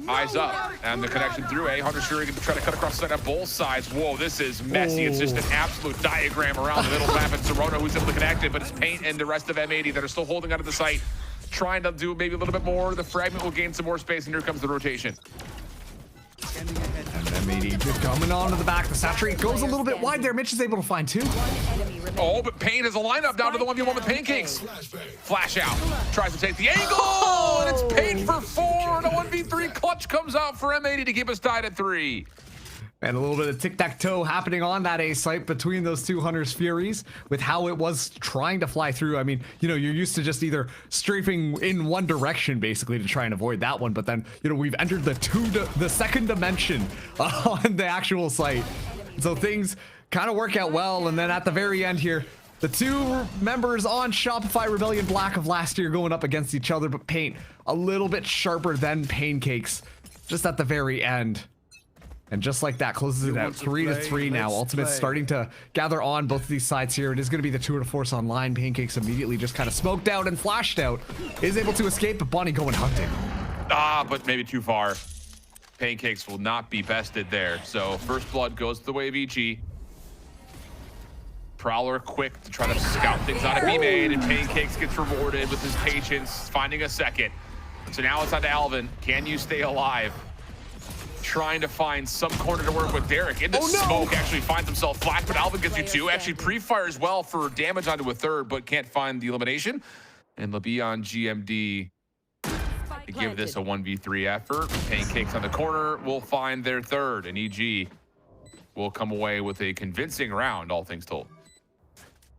eyes up. And the connection through A. Hunter's Fury going to try to cut across the side on both sides. Whoa, this is messy. It's just an absolute diagram around the middle map. And Serona, who's able to connect it, but it's Paint and the rest of M80 that are still holding onto the site, trying to do maybe a little bit more. The fragment will gain some more space, and here comes the rotation. And M80 just coming on to the back. The saturate goes a little bit wide there. Mitch is able to find 2. Oh, but Pain has a lineup down to the 1v1 with Pancakes. Flash out. Tries to take the angle. And it's Pain for 4. And a 1v3 clutch comes out for M80 to keep us tied at 3. And a little bit of tic-tac-toe happening on that A site between those two Hunter's Furies with how it was trying to fly through. I mean, you know, you're used to just either strafing in one direction basically to try and avoid that one. But then, you know, we've entered the second dimension on the actual site. So things kind of work out well. And then at the very end here, the two members on Shopify Rebellion Black of last year going up against each other, but Paint a little bit sharper than Pancakes just at the very end. And just like that, closes it out 3-3 now. Ultimate's starting to gather on both of these sides here. It is going to be the tour de force online. Pancakes immediately just kind of smoked out and flashed out. Is able to escape, but Bonnie going hunting. But maybe too far. Pancakes will not be bested there. So first blood goes the way of EG. Prowler quick to try to scout things out of B-Main, and Pancakes gets rewarded with his patience, finding a second. So now it's on to Alvin. Can you stay alive? Trying to find some corner to work with. Derek in the smoke actually finds himself flash, but Alvin gets you 2. Actually pre-fires well for damage onto a 3rd, but can't find the elimination. And Labi on GMD to give this a 1v3 effort. Pancakes on the corner will find their 3rd, and EG will come away with a convincing round, all things told.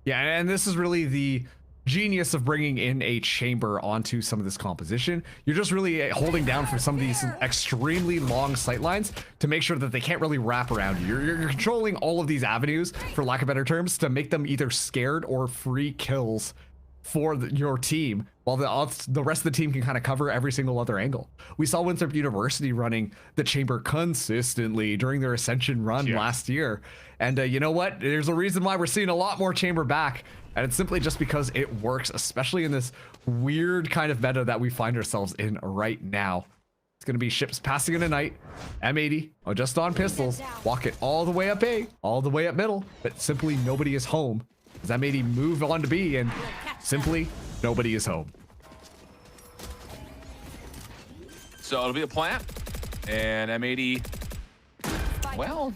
Yeah, and this is really the genius of bringing in a chamber onto some of this composition. You're just really holding down for some of these extremely long sight lines to make sure that they can't really wrap around you. You're controlling all of these avenues, for lack of better terms, to make them either scared or free kills for your team, while the rest of the team can kind of cover every single other angle. We saw Winthrop University running the chamber consistently during their Ascension run last year. And you know what? There's a reason why we're seeing a lot more chamber back. And it's simply just because it works, especially in this weird kind of meta that we find ourselves in right now. It's going to be ships passing in the night. M80, just on pistols. Walk it all the way up A, all the way up middle. But simply nobody is home. As M80 move on to B, and simply nobody is home. So it'll be a plant. And M80, well,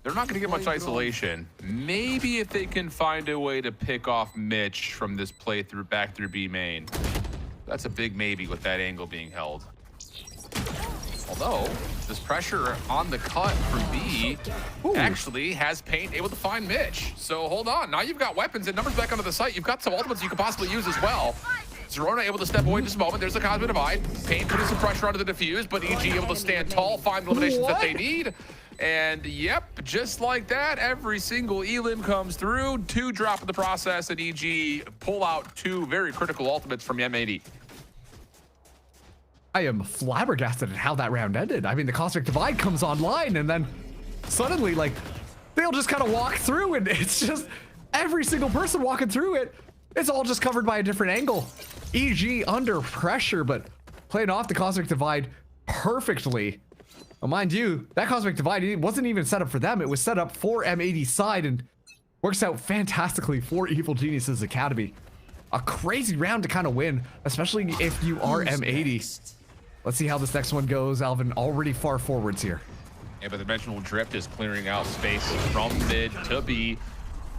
they're not going to get much isolation. Maybe if they can find a way to pick off Mitch from this playthrough back through B main. That's a big maybe with that angle being held. Although, this pressure on the cut from B actually has Paint able to find Mitch. So hold on, now you've got weapons and numbers back onto the site. You've got some ultimates you could possibly use as well. Zerona able to step away in this moment. There's the Cosmic Divide. Paint putting some pressure onto the defuse, but EG able to stand tall, find the eliminations that they need. And yep, just like that, every single elim comes through. 2 drop in the process, and EG pull out 2 very critical ultimates from M80. I am flabbergasted at how that round ended. I mean, the Cosmic Divide comes online, and then suddenly, like, they'll just kind of walk through, and it's just every single person walking through it. It's all just covered by a different angle. EG under pressure, but playing off the Cosmic Divide perfectly. Well, mind you, that Cosmic Divide, it wasn't even set up for them. It was set up for M80's side, and works out fantastically for Evil Geniuses Academy. A crazy round to kind of win, especially if you are M80. Let's see how this next one goes. Alvin already far forwards here. Yeah, but the dimensional drift is clearing out space from mid to B.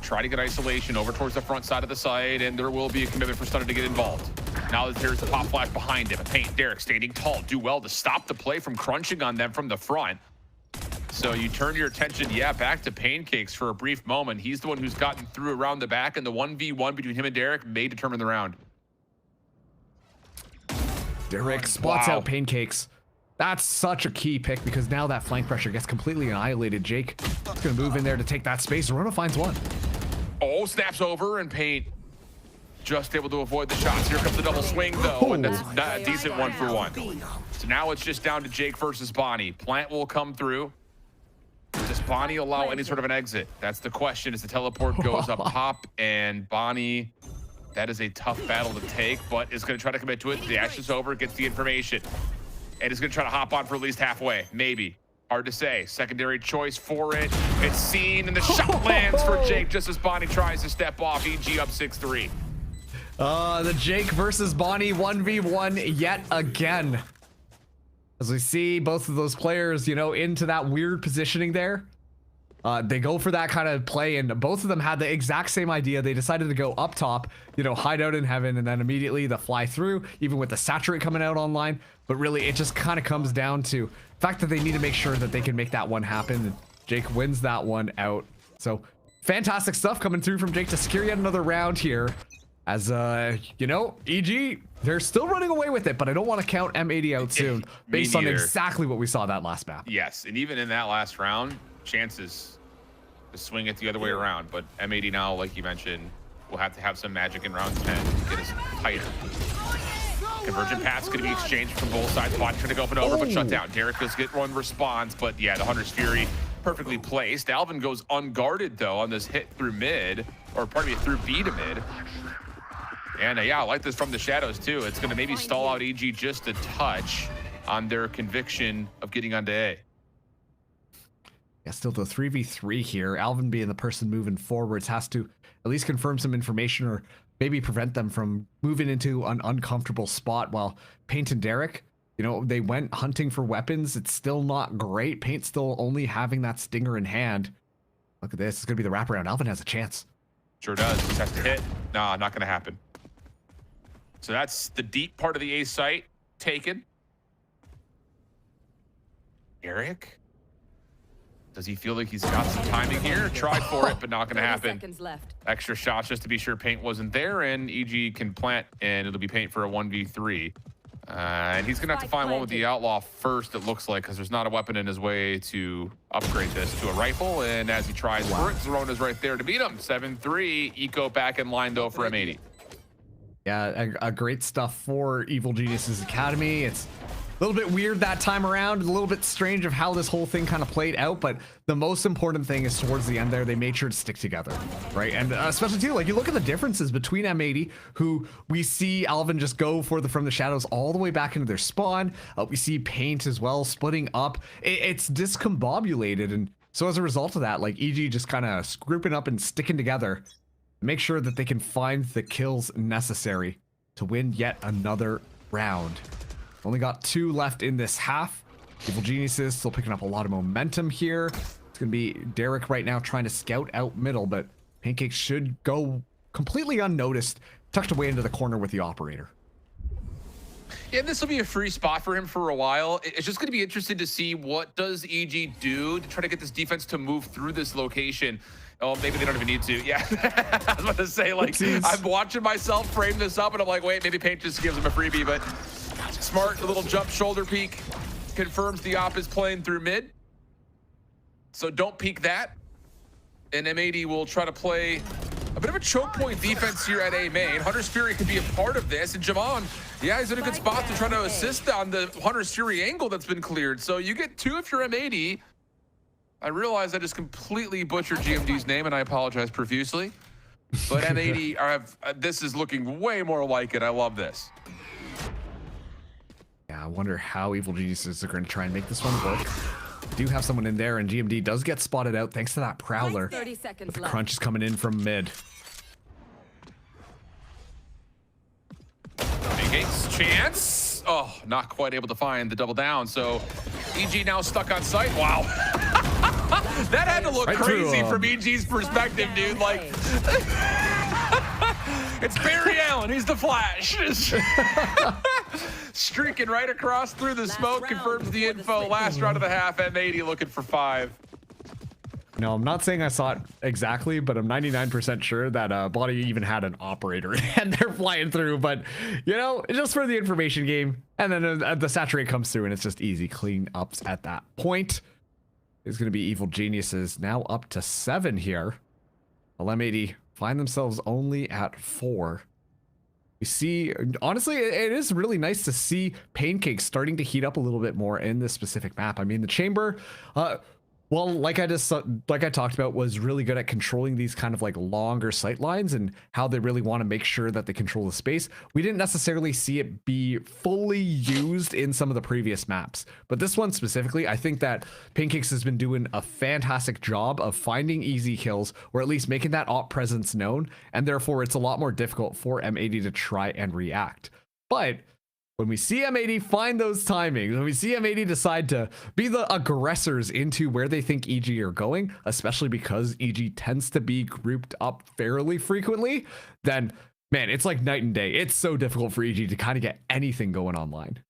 Try to get isolation over towards the front side of the site, and there will be a commitment for Stunner to get involved. Now that there's the pop flash behind him, Paint, Derek standing tall, do well to stop the play from crunching on them from the front. So you turn your attention, back to Pancakes for a brief moment. He's the one who's gotten through around the back, and the 1v1 between him and Derek may determine the round. Derek spots out Pancakes. That's such a key pick because now that flank pressure gets completely annihilated. Jake is going to move in there to take that space. Rona finds one. Oh, snaps over and Paint just able to avoid the shots. Here comes the double swing though, and that's a decent 1-for-1. So now it's just down to Jake versus Bonnie. Plant will come through. Does Bonnie allow any sort of an exit? That's the question as the teleport goes up top, and Bonnie, that is a tough battle to take, but is going to try to commit to it. Dashes over, gets the information, and is going to try to hop on for at least halfway. Maybe. Hard to say. Secondary choice for it. It's seen, and the shot lands for Jake just as Bonnie tries to step off. EG up 6-3. The Jake versus Bonnie 1v1 yet again. As we see both of those players, you know, into that weird positioning there. They go for that kind of play, and both of them had the exact same idea. They decided to go up top, you know, hide out in heaven, and then immediately the fly through, even with the saturate coming out online. But really, it just kind of comes down to the fact that they need to make sure that they can make that one happen. And Jake wins that one out. So fantastic stuff coming through from Jake to secure yet another round here. As, you know, EG, they're still running away with it, but I don't want to count M80 out soon based on exactly what we saw that last map. Yes, and even in that last round, chances to swing it the other way around. But M80 now, like you mentioned, will have to have some magic in round 10 to get us tighter. Convergent path's going to be exchanged from both sides. Bot trying to go up and over, but shut down. Derek does get one response, but yeah, the Hunter's Fury perfectly placed. Alvin goes unguarded, though, on this hit through mid, or pardon me, through B to mid. And yeah, I like this from the shadows too. It's going to maybe stall out EG just a touch on their conviction of getting onto A. Yeah, still the 3v3 here. Alvin being the person moving forwards has to at least confirm some information or maybe prevent them from moving into an uncomfortable spot, while Paint and Derek, you know, they went hunting for weapons. It's still not great. Paint still only having that stinger in hand. Look at this. It's going to be the wraparound. Alvin has a chance. Sure does. Just has to hit. Nah, not going to happen. So that's the deep part of the A site taken. Eric? Does he feel like he's got some timing here? Tried for it, but not going to happen. Extra shots just to be sure Paint wasn't there, and EG can plant, and it'll be Paint for a 1v3. And he's going to have to find one with the Outlaw first, it looks like, because there's not a weapon in his way to upgrade this to a rifle. And as he tries for it, Zerona's right there to beat him. 7-3. Eco back in line, though, for M80. Yeah, a great stuff for Evil Geniuses Academy. It's a little bit weird that time around, a little bit strange of how this whole thing kind of played out, but the most important thing is towards the end there, they made sure to stick together, right? And especially too, like you look at the differences between M80, who we see Alvin just go for the from the shadows all the way back into their spawn. We see Paint as well splitting up. It's discombobulated, and so as a result of that, like EG just kind of grouping up and sticking together, make sure that they can find the kills necessary to win yet another round. Only got 2 left in this half. Evil Geniuses still picking up a lot of momentum here. It's going to be Derek right now trying to scout out middle, but Pancake should go completely unnoticed, tucked away into the corner with the operator. Yeah, this will be a free spot for him for a while. It's just going to be interesting to see what does EG do to try to get this defense to move through this location. Oh, maybe they don't even need to. Yeah, I was about to say, like, I'm watching myself frame this up, and I'm like, wait, maybe Paint just gives him a freebie, but smart little jump shoulder peek confirms the op is playing through mid. So don't peek that. And M80 will try to play a bit of a choke point defense here at A main. Hunter's Fury could be a part of this, and Javon, yeah, he's in a good spot to try to assist on the Hunter's Fury angle that's been cleared. So you get 2 if you're M80. I realize I just completely butchered GMD's name, and I apologize profusely. But M80, this is looking way more like it. I love this. Yeah, I wonder how Evil Geniuses are going to try and make this one work. Do have someone in there, and GMD does get spotted out thanks to that Prowler. 30 seconds but the left. crunch is coming in from mid. Gates chance. Oh, not quite able to find the double down. So EG now stuck on site. Wow. That had to look Right crazy through, from EG's perspective, dude. Like, it's Barry Allen. He's the Flash. Streaking right across through the smoke, confirms the info. Last round of the half, M80 looking for 5. No, I'm not saying I saw it exactly, but I'm 99% sure that Body even had an operator and they're flying through. But, you know, just for the information game. And then the saturate comes through and it's just easy clean ups at that point. It's going to be Evil Geniuses now up to 7 here. M80 find themselves only at 4. We see, honestly, it is really nice to see Pancakes starting to heat up a little bit more in this specific map. I mean, the chamber, well, like I talked about, was really good at controlling these kind of like longer sight lines and how they really want to make sure that they control the space. We didn't necessarily see it be fully used in some of the previous maps, but this one specifically, I think that Pancakes has been doing a fantastic job of finding easy kills, or at least making that op presence known, and therefore it's a lot more difficult for M80 to try and react. But when we see M80 find those timings, when we see M80 decide to be the aggressors into where they think EG are going, especially because EG tends to be grouped up fairly frequently, then, man, it's like night and day. It's so difficult for EG to kind of get anything going online.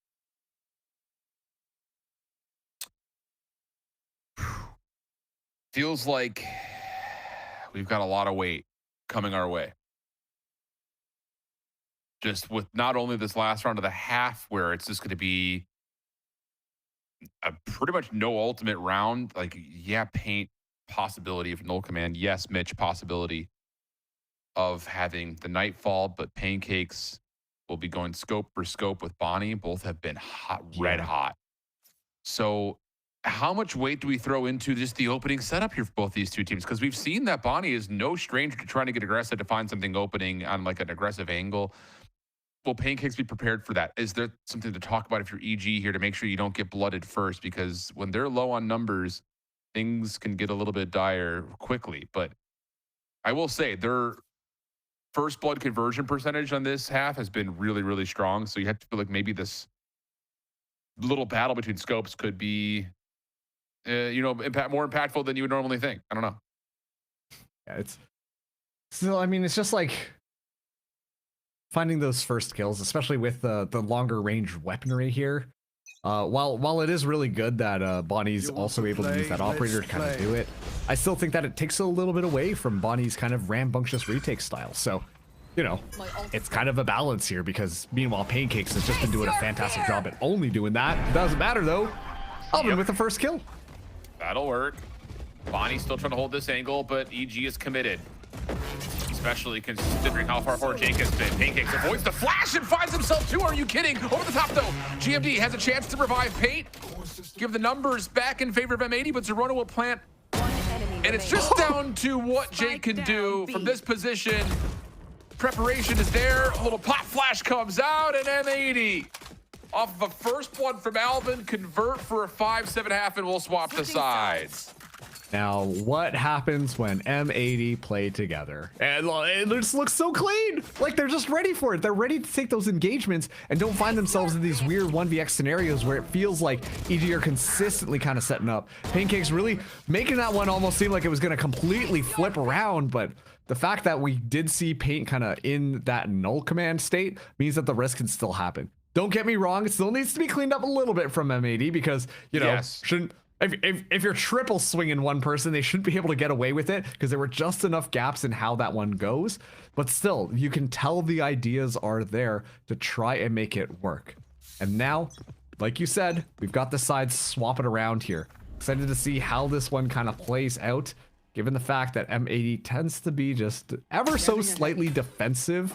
Feels like we've got a lot of weight coming our way. Just with not only this last round of the half, where it's just going to be a pretty much no ultimate round. Like, yeah, Paint possibility of null command. Yes, Mitch possibility of having the Nightfall, but Pancakes will be going scope for scope with Bonnie. Both have been hot, red hot. So how much weight do we throw into just the opening setup here for both these two teams? Because we've seen that Bonnie is no stranger to trying to get aggressive to find something opening on like an aggressive angle. Will Pancakes be prepared for that? Is there something to talk about if you're EG here to make sure you don't get blooded first? Because when they're low on numbers, things can get a little bit dire quickly. But I will say their first blood conversion percentage on this half has been really, really strong. So you have to feel like maybe this little battle between scopes could be, you know, more impactful than you would normally think. I don't know. Yeah, it's still, I mean, it's just like finding those first kills, especially with the longer range weaponry here. While it is really good that Bonnie's also able to use that operator to kind of do it, I still think that it takes a little bit away from Bonnie's kind of rambunctious retake style. So, you know, it's kind of a balance here, because meanwhile Pancakes has just been doing a fantastic job at only doing that. Doesn't matter though. Alvin with the first kill. That'll work. Bonnie's still trying to hold this angle, but EG is committed. Especially considering how far forward Jake has been. Pancakes avoids the flash and finds himself too. Are you kidding? Over the top though. GMD has a chance to revive Paint. Give the numbers back in favor of M80, but Zerona will plant. And it's just down to what Jake can do from this position. Preparation is there. A little pop flash comes out, and M80 off of a first one from Alvin, convert for a 5-7.5, and we'll swap the sides. Now, what happens when M80 play together? And it just looks so clean. Like they're just ready for it. They're ready to take those engagements and don't find themselves in these weird 1vx scenarios where it feels like EG are consistently kind of setting up. Pancakes really making that one almost seem like it was going to completely flip around, but the fact that we did see Paint kind of in that null command state means that the risk can still happen. Don't get me wrong, it still needs to be cleaned up a little bit from M80, because, you know, shouldn't... If you're triple swinging one person, they shouldn't be able to get away with it, because there were just enough gaps in how that one goes. But still, you can tell the ideas are there to try and make it work. And now, like you said, we've got the sides swapping around here. Excited to see how this one kind of plays out, given the fact that M80 tends to be just ever so slightly defensive,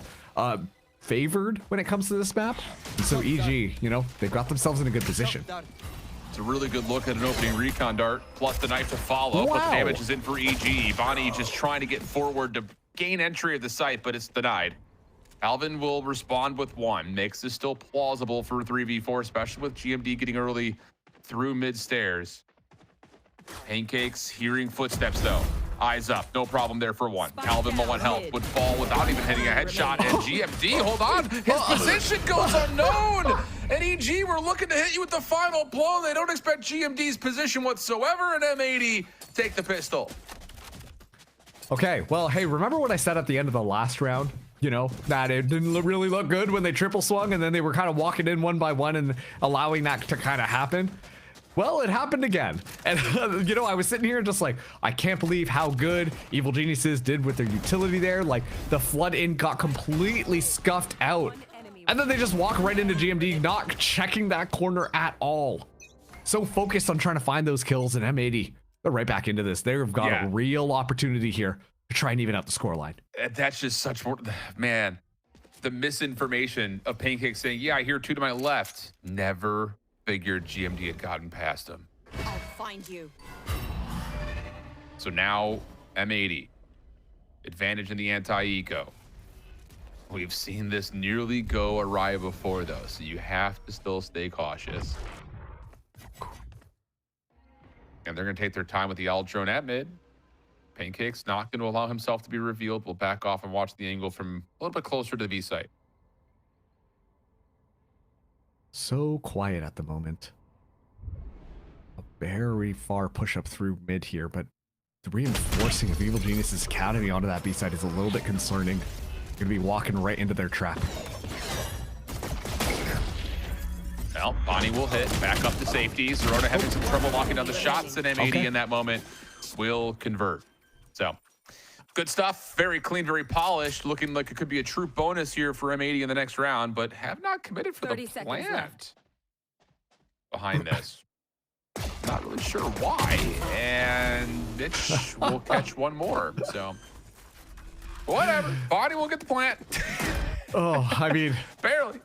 favored when it comes to this map. And so EG, you know, they've got themselves in a good position. It's a really good look at an opening recon dart, plus the knife to follow. Wow. But the damage is in for EG. Bonnie just trying to get forward to gain entry of the site, but it's denied. Alvin will respond with one. Makes this still plausible for 3v4, especially with GMD getting early through mid stairs. Pancakes hearing footsteps though. Eyes up, no problem there for one. Alvin low on health, would fall without even hitting a headshot. And GMD, hold on, his position goes unknown. And EG, we're looking to hit you with the final blow. They don't expect GMD's position whatsoever, and M80 take the pistol. Okay, well, hey, remember what I said at the end of the last round? You know, that it didn't really look good when they triple swung, and then they were kind of walking in one by one and allowing that to kind of happen. Well, it happened again. And, you know, I was sitting here just like, I can't believe how good Evil Geniuses did with their utility there. Like, the flood in got completely scuffed out. And then they just walk right into GMD, not checking that corner at all. So focused on trying to find those kills, and M80, they're right back into this. They've got a real opportunity here to try and even out the scoreline. That's just such more, man, the misinformation of Pancake saying, yeah, I hear 2 to my left. Never figured GMD had gotten past him. I'll find you. So now M80, advantage in the anti-eco. We've seen this nearly go awry before though, so you have to still stay cautious. And they're gonna take their time with the Owl drone at mid. Pancake's not gonna allow himself to be revealed. We'll back off and watch the angle from a little bit closer to the V site. So quiet at the moment. A very far push up through mid here, but the reinforcing of Evil Geniuses Academy onto that B side is a little bit concerning. Gonna be walking right into their trap. Well, Bonnie will hit, back up to safety. Zerona having some trouble locking down the shots, and M80 in that moment will convert. So, good stuff. Very clean, very polished. Looking like it could be a true bonus here for M80 in the next round, but have not committed for the plant behind this. Not really sure why, and Mitch will catch one more. So, whatever. Bonnie will get the plant. Oh, I mean, barely.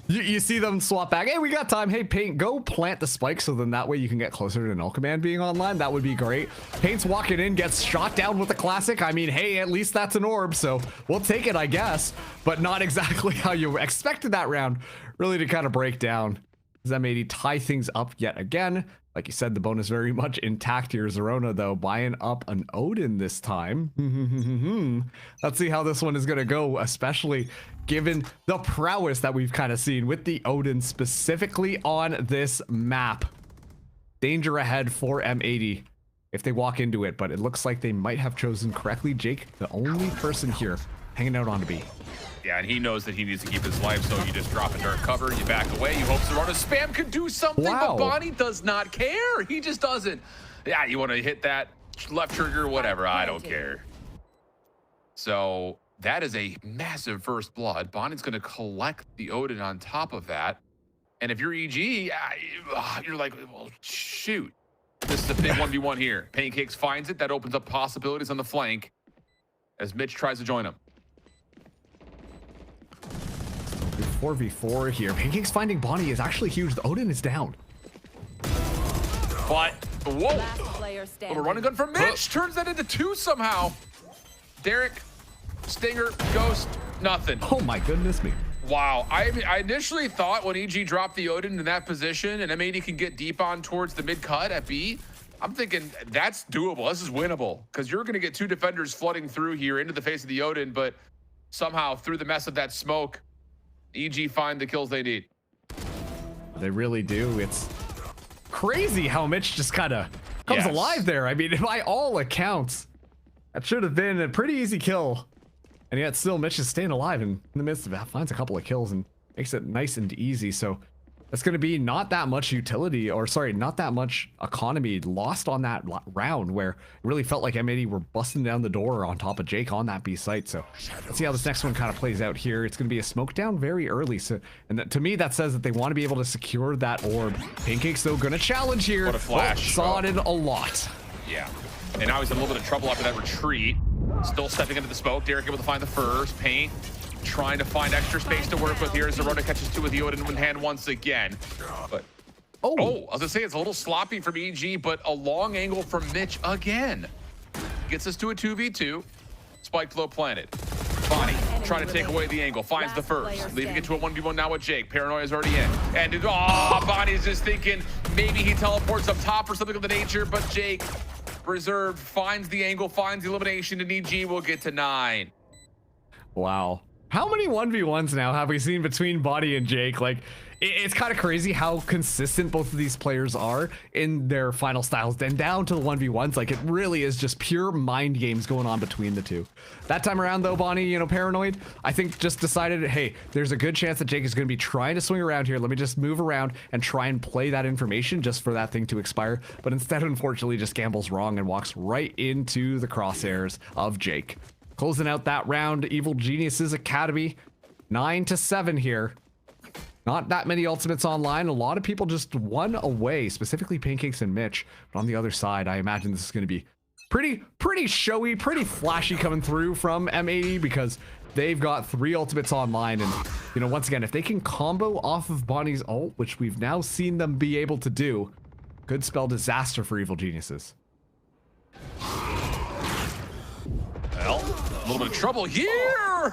You see them swap back. Hey, we got time. Hey, Paint, go plant the spike so then that way you can get closer to Null Command being online. That would be great. Paint's walking in, gets shot down with a classic. I mean, hey, at least that's an orb, so we'll take it, I guess. But not exactly how you expected that round really to kind of break down. M80 tie things up yet again. Like you said, the bonus very much intact here. Zerona, though, buying up an Odin this time. Let's see how this one is going to go, especially given the prowess that we've kind of seen with the Odin specifically on this map. Danger ahead for M80 if they walk into it, but it looks like they might have chosen correctly. Jake, the only person here hanging out on B. Yeah, and he knows that he needs to keep his life, so you just drop into dark cover, you back away, you hope Zerona spam can do something, but Bonnie does not care. He just doesn't. Yeah, you want to hit that left trigger, whatever, I don't care. So that is a massive first blood. Bonnie's going to collect the Odin on top of that. And if you're EG, you're like, well, shoot. This is a big 1v1 here. Pancakes finds it. That opens up possibilities on the flank as Mitch tries to join him. 4v4 here. Pancakes finding Bonnie is actually huge. The Odin is down. But, whoa. A running gun from Mitch. Turns that into 2 somehow. Derek, Stinger, Ghost, nothing. Oh my goodness me. Wow. I initially thought when EG dropped the Odin in that position and M80 can get deep on towards the mid cut at B, I'm thinking that's doable. This is winnable because you're going to get 2 defenders flooding through here into the face of the Odin, but somehow through the mess of that smoke, EG find the kills they need. They really do. It's crazy how Mitch just kind of comes alive there. I mean, by all accounts, that should have been a pretty easy kill. And yet still Mitch is staying alive and in the midst of that finds a couple of kills and makes it nice and easy. So that's going to be not that much utility, or sorry, not that much economy lost on that round where it really felt like M80 were busting down the door on top of Jake on that B site. So let's see how this next one kind of plays out here. It's going to be a smoke down very early. So, and that, to me, that says that they want to be able to secure that orb. Pancake's though going to challenge here. What a flash. Saw it in a lot. Yeah. And now he's in a little bit of trouble after that retreat. Still stepping into the smoke. Derek able to find the first. Paint trying to find extra space to work with here as Zerona catches 2 with the Odin in hand once again. But I was gonna say it's a little sloppy from EG, but a long angle from Mitch again. Gets us to a 2v2. Spiked low planted. Bonnie trying to take away the angle. Finds the first. Leaving it to a 1v1 now with Jake. Paranoia's already in. And Bonnie's just thinking maybe he teleports up top or something of the nature, but Jake reserved finds the angle, finds the elimination, and EG will get to 9. Wow. How many 1v1s now have we seen between Bonnie and Jake? Like, it's kind of crazy how consistent both of these players are in their final styles. And down to the 1v1s, like, it really is just pure mind games going on between the two. That time around, though, Bonnie, you know, Paranoid, I think just decided, hey, there's a good chance that Jake is going to be trying to swing around here. Let me just move around and try and play that information just for that thing to expire. But instead, unfortunately, just gambles wrong and walks right into the crosshairs of Jake. Closing out that round, Evil Geniuses Academy, 9-7 here. Not that many ultimates online. A lot of people just one away, specifically Pancakes and Mitch. But on the other side, I imagine this is going to be pretty showy, pretty flashy coming through from M80 because they've got 3 ultimates online. And, you know, once again, if they can combo off of Bonnie's ult, which we've now seen them be able to do, could spell disaster for Evil Geniuses. Well, a little bit of trouble here.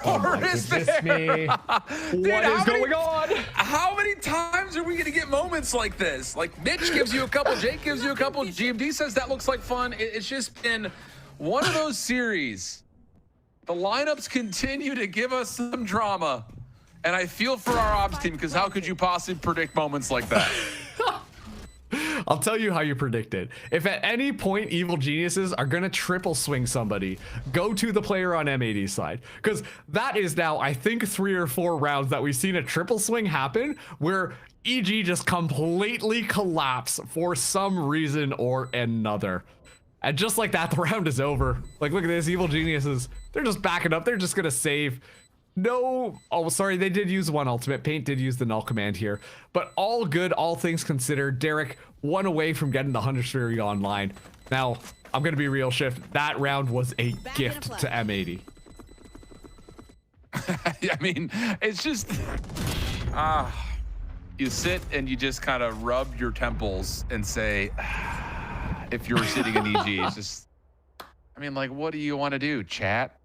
Oh my Or is goodness me. Dude, What is going on? How many times are we going to get moments like this? Like, Mitch gives you a couple, Jake gives you a couple, GMD says that looks like fun. It's just been one of those series. The lineups continue to give us some drama. And I feel for our ops team, because how could you possibly predict moments like that? I'll tell you how you predict it. If at any point Evil Geniuses are going to triple swing somebody, go to the player on M80's side. Because that is now, I think, 3 or 4 rounds that we've seen a triple swing happen where EG just completely collapse for some reason or another. And just like that, the round is over. Like, look at this, Evil Geniuses. They're just backing up. They're just going to save. No, oh, sorry, they did use 1 ultimate. Paint did use the null command here, but all good, all things considered. Derek, 1 away from getting the 100 Fury online. Now, I'm gonna be real, Shift. That round was a gift to M80. I mean, it's just, you sit and you just kind of rub your temples and say, if you're sitting in EG, it's just, I mean, like, what do you want to do, chat?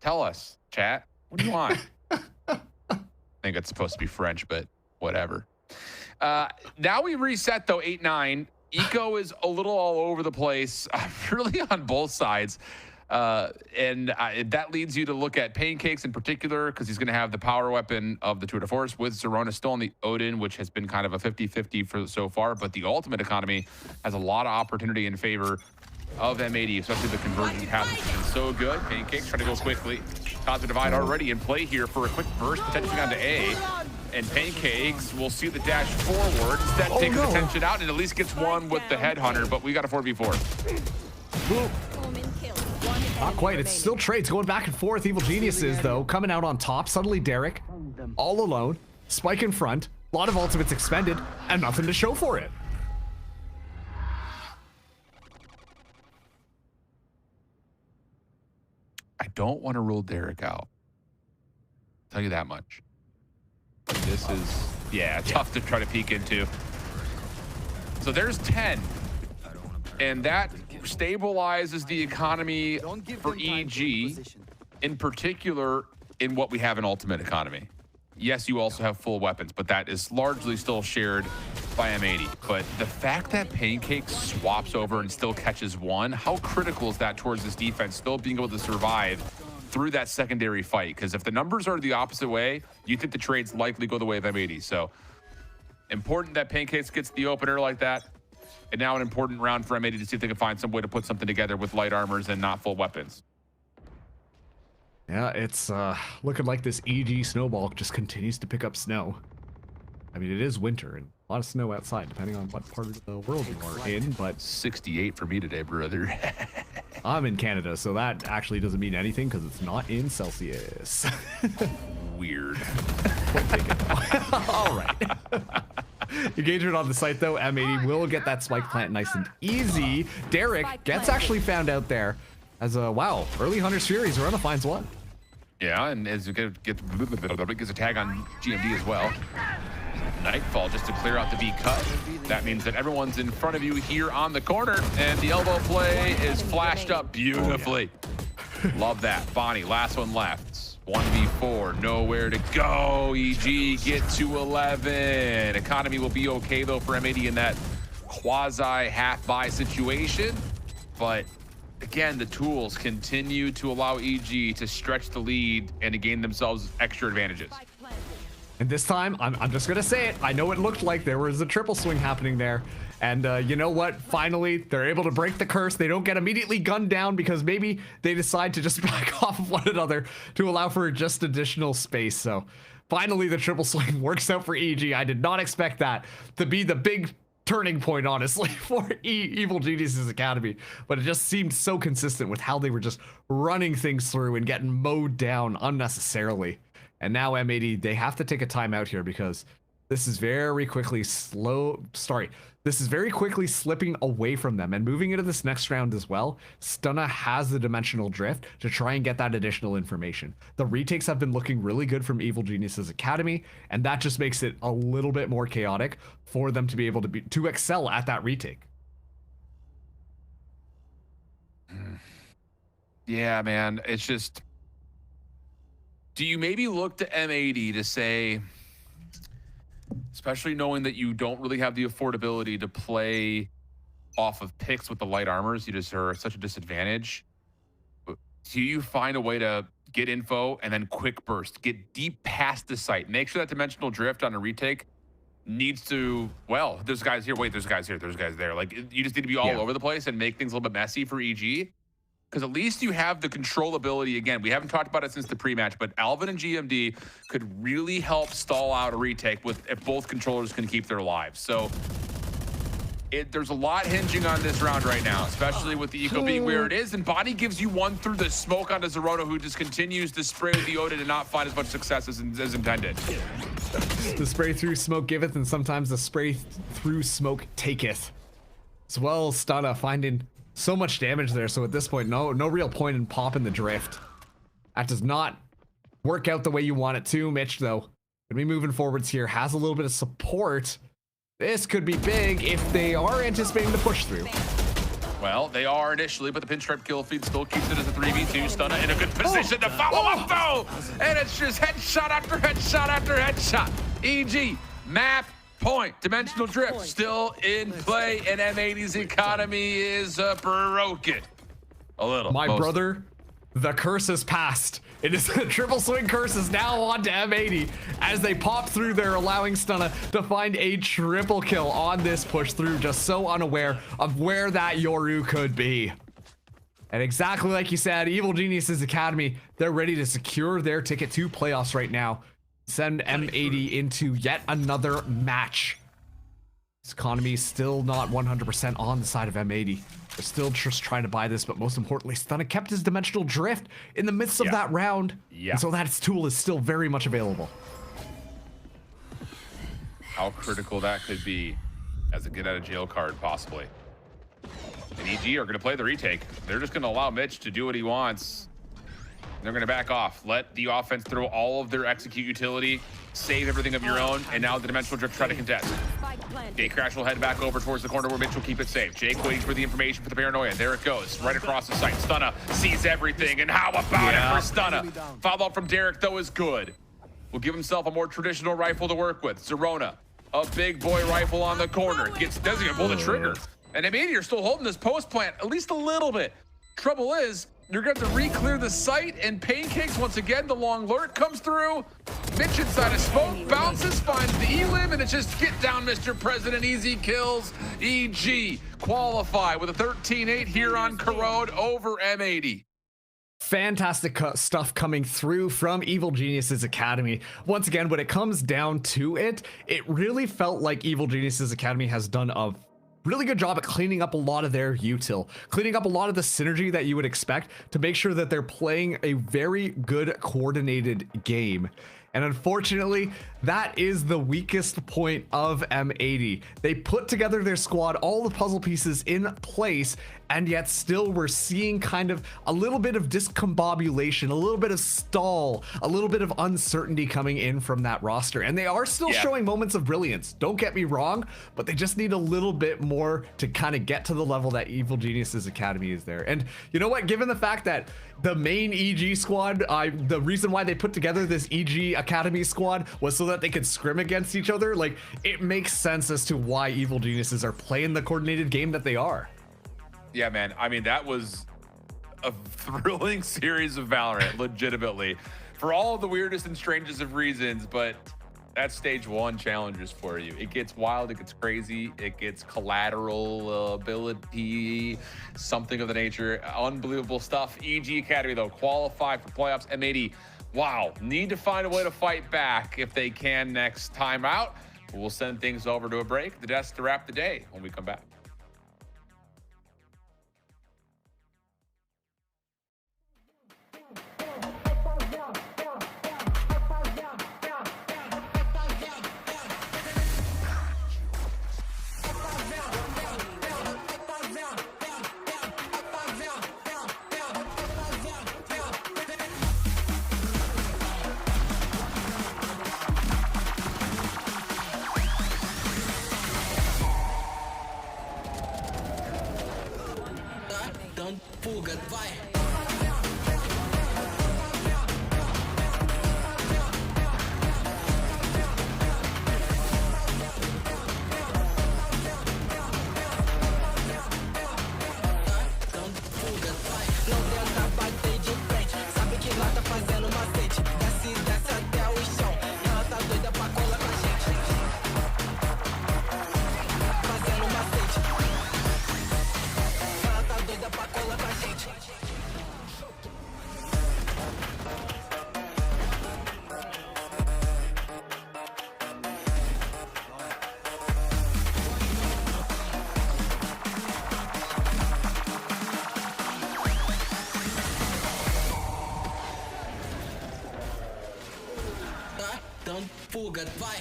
Tell us, chat. What do you want? I think that's supposed to be French, but whatever. Now we reset, though, 8-9. Eco is a little all over the place, really on both sides. And that leads you to look at Pancakes in particular, because he's going to have the power weapon of the Tour de Force with Zerona still on the Odin, which has been kind of a 50-50 for so far. But the Ultimate Economy has a lot of opportunity in favor of M80, especially the conversion path has been so good. Pancakes trying to go quickly. Cosmic Divide already in play here for a quick burst, potentially onto A. And Pancakes will see the dash forward. Instead, takes attention out and at least gets one with the Headhunter, but we got a 4v4. Not quite. It's still trades going back and forth. Evil Geniuses, though, coming out on top. Suddenly, Derek, all alone. Spike in front. A lot of ultimates expended, and nothing to show for it. I don't want to rule Derek out. Tell you that much. This is, yeah, tough to try to peek into. So there's 10. And that stabilizes the economy for EG, in particular in what we have in Ultimate Economy. Yes, you also have full weapons, but that is largely still shared by M80. But the fact that Pancake swaps over and still catches one, how critical is that towards this defense still being able to survive through that secondary fight? Because if the numbers are the opposite way, you think the trades likely go the way of M80. So important that Pancakes gets the opener like that. And now an important round for M80 to see if they can find some way to put something together with light armors and not full weapons. Yeah, it's looking like this EG snowball just continues to pick up snow. I mean, it is winter and a lot of snow outside, depending on what part of the world you are in, but 68 for me today, brother. I'm in Canada, so that actually doesn't mean anything because it's not in Celsius. Weird. All right. Engagement on the site, though. M80 will get that spike plant nice and easy. Derek gets actually found out there as a, wow, early Hunter's Fury. Zerona finds one. Yeah, and as you gets a tag on GMD as well. Nightfall just to clear out the V cut. That means that everyone's in front of you here on the corner, and the elbow play is flashed up beautifully. Love that. Bonnie, last one left. 1v4, nowhere to go. EG get to 11. Economy will be okay, though, for M80 in that quasi half-buy situation. But again, the tools continue to allow EG to stretch the lead and to gain themselves extra advantages. And this time, I'm just gonna say it. I know it looked like there was a triple swing happening there. And you know what? Finally, they're able to break the curse. They don't get immediately gunned down because maybe they decide to just back off of one another to allow for just additional space. So finally, the triple swing works out for EG. I did not expect that to be the big turning point, honestly, for Evil Geniuses Academy. But it just seemed so consistent with how they were just running things through and getting mowed down unnecessarily. And now M80, they have to take a timeout here because this is very quickly this is very quickly slipping away from them and moving into this next round as well. Stunna has the dimensional drift to try and get that additional information. The retakes have been looking really good from Evil Geniuses Academy, and that just makes it a little bit more chaotic for them to be able to excel at that retake. Yeah, man, it's just, do you maybe look to M80 to say, especially knowing that you don't really have the affordability to play off of picks with the light armors, you just are at such a disadvantage. Do you find a way to get info and then quick burst, get deep past the site, make sure that dimensional drift on a retake needs to, well, there's guys here, wait, there's guys here, there's guys there. Like, you just need to be all over the place and make things a little bit messy for EG. Because at least you have the controllability. Again, we haven't talked about it since the pre-match, but Alvin and GMD could really help stall out a retake if both controllers can keep their lives. So there's a lot hinging on this round right now, especially with the eco being where it is. And Body gives you one through the smoke onto Zerona, who just continues to spray with the Oda to not find as much success as intended. The spray through smoke giveth, and sometimes the spray through smoke taketh. As well, Stunna finding so much damage there, so at this point, no real point in popping the drift. That does not work out the way you want it to. Mitch, though, gonna be moving forwards here, has a little bit of support. This could be big if they are anticipating the push through. Well, they are initially, but the pinstripe kill feed still keeps it as a 3v2. Stunna in a good position to follow up, though! And it's just headshot after headshot after headshot. EG, map, point, dimensional drift still in play, and M80's economy is broken. A little. My mostly. brother, the curse has passed. It is the triple swing curse is now on to M80 as they pop through there, allowing Stunna to find a triple kill on this push through, just so unaware of where that Yoru could be. And exactly like you said, Evil Geniuses Academy, they're ready to secure their ticket to playoffs right now. Send M80 into yet another match. This economy is still not 100% on the side of M80. They're still just trying to buy this, but most importantly, Stunna kept his dimensional drift in the midst of that round. And so that tool is still very much available. How critical that could be as a get out of jail card, possibly. And EG are going to play the retake. They're just going to allow Mitch to do what he wants. They're going to back off. Let the offense throw all of their execute utility, save everything of your own, and now the dimensional drift try to contest. J-Crash will head back over towards the corner where Mitch will keep it safe. Jake waiting for the information for the paranoia. There it goes, right across the site. Stunna sees everything, and how about it for Stunna? Follow-up from Derek, though, is good. Will give himself a more traditional rifle to work with. Zerona, a big boy rifle on the corner. Doesn't even pull the trigger. And M80 are still holding this post plant at least a little bit. Trouble is, you're going to have to re-clear the site, and Pancakes, once again, the long lurk comes through. Mitch inside of smoke, bounces, finds the elim, and it's just get down, Mr. President. Easy kills. EG qualify with a 13-8 here on Corrode over M80. Fantastic stuff coming through from Evil Geniuses Academy. Once again, when it comes down to it, it really felt like Evil Geniuses Academy has done a really good job at cleaning up a lot of their util, cleaning up a lot of the synergy that you would expect to make sure that they're playing a very good coordinated game. And unfortunately, that is the weakest point of M80. They put together their squad, all the puzzle pieces in place, and yet still we're seeing kind of a little bit of discombobulation, a little bit of stall, a little bit of uncertainty coming in from that roster. And they are still showing moments of brilliance, don't get me wrong, but they just need a little bit more to kind of get to the level that Evil Geniuses Academy is there. And you know what, given the fact that the main EG squad, the reason why they put together this EG Academy squad was so that they could scrim against each other, like, it makes sense as to why Evil Geniuses are playing the coordinated game that they are. Yeah, man. I mean, that was a thrilling series of Valorant, legitimately, for all of the weirdest and strangest of reasons, but that's stage 1 challenges for you. It gets wild, it gets crazy, it gets collateral ability, something of the nature, unbelievable stuff. EG Academy, though, qualified for playoffs. M80, wow, need to find a way to fight back if they can next time out. We'll send things over to a break, the desk to wrap the day when we come back. Fuga, vai!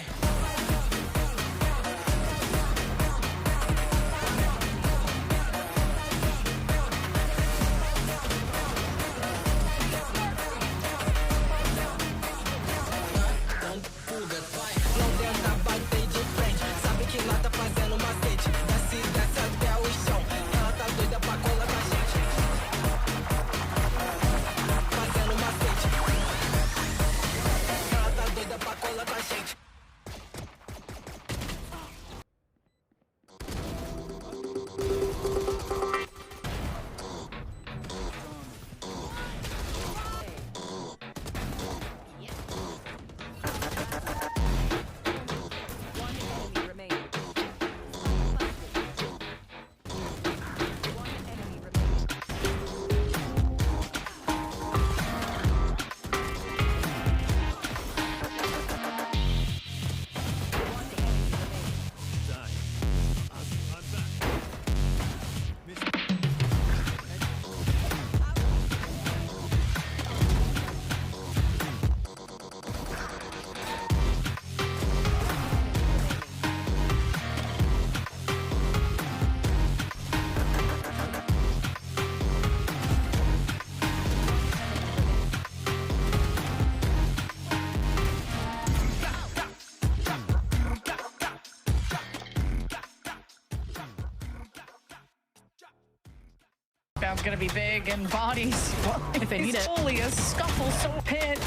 Bound's gonna be big and bodies. Well, if they need it. Only a scuffle, so pit.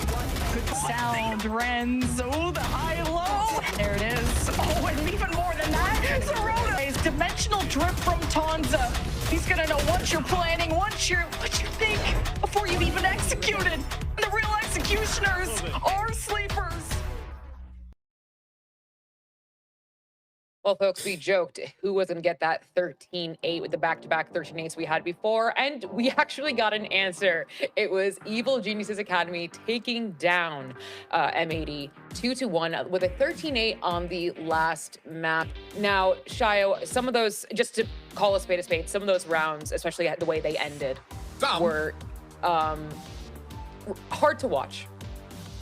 Good sound, Renz. Oh, the high-low. There it is. Oh, and even more than that, Zarota is dimensional drip from Tonza. He's gonna know what you're planning, what you think before you've even executed. And the real executioners are sleepers. Well, folks, we joked who was going to get that 13-8 with the back-to-back 13-8s we had before, and we actually got an answer. It was Evil Geniuses Academy taking down M80 2-1 with a 13-8 on the last map. Now, Shayo, some of those, just to call a spade, some of those rounds, especially the way they ended, were hard to watch.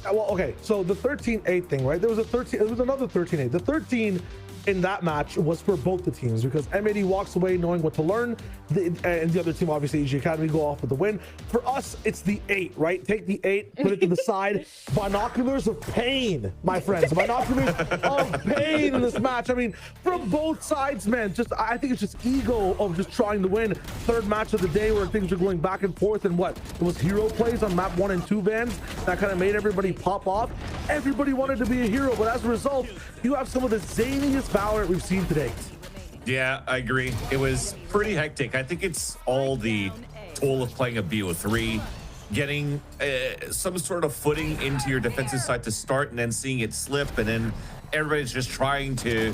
Well, okay, so the 13-8 thing, right? There was another 13-8. The 13 in that match was for both the teams because M80 walks away knowing what to learn, and the other team, obviously EG Academy, go off with the win. For us, it's the 8, right? Take the 8, put it to the side. Binoculars of pain, my friends. Binoculars of pain in this match. I mean, from both sides, man. I think it's just ego of just trying to win. Third match of the day where things are going back and forth, and what? It was hero plays on map 1 and 2 Vans that kind of made everybody pop off. Everybody wanted to be a hero, but as a result, you have some of the zaniest Valorant we've seen today. Yeah, I agree. It was pretty hectic. I think it's all the toll of playing a BO3, getting some sort of footing into your defensive side to start, and then seeing it slip, and then everybody's just trying to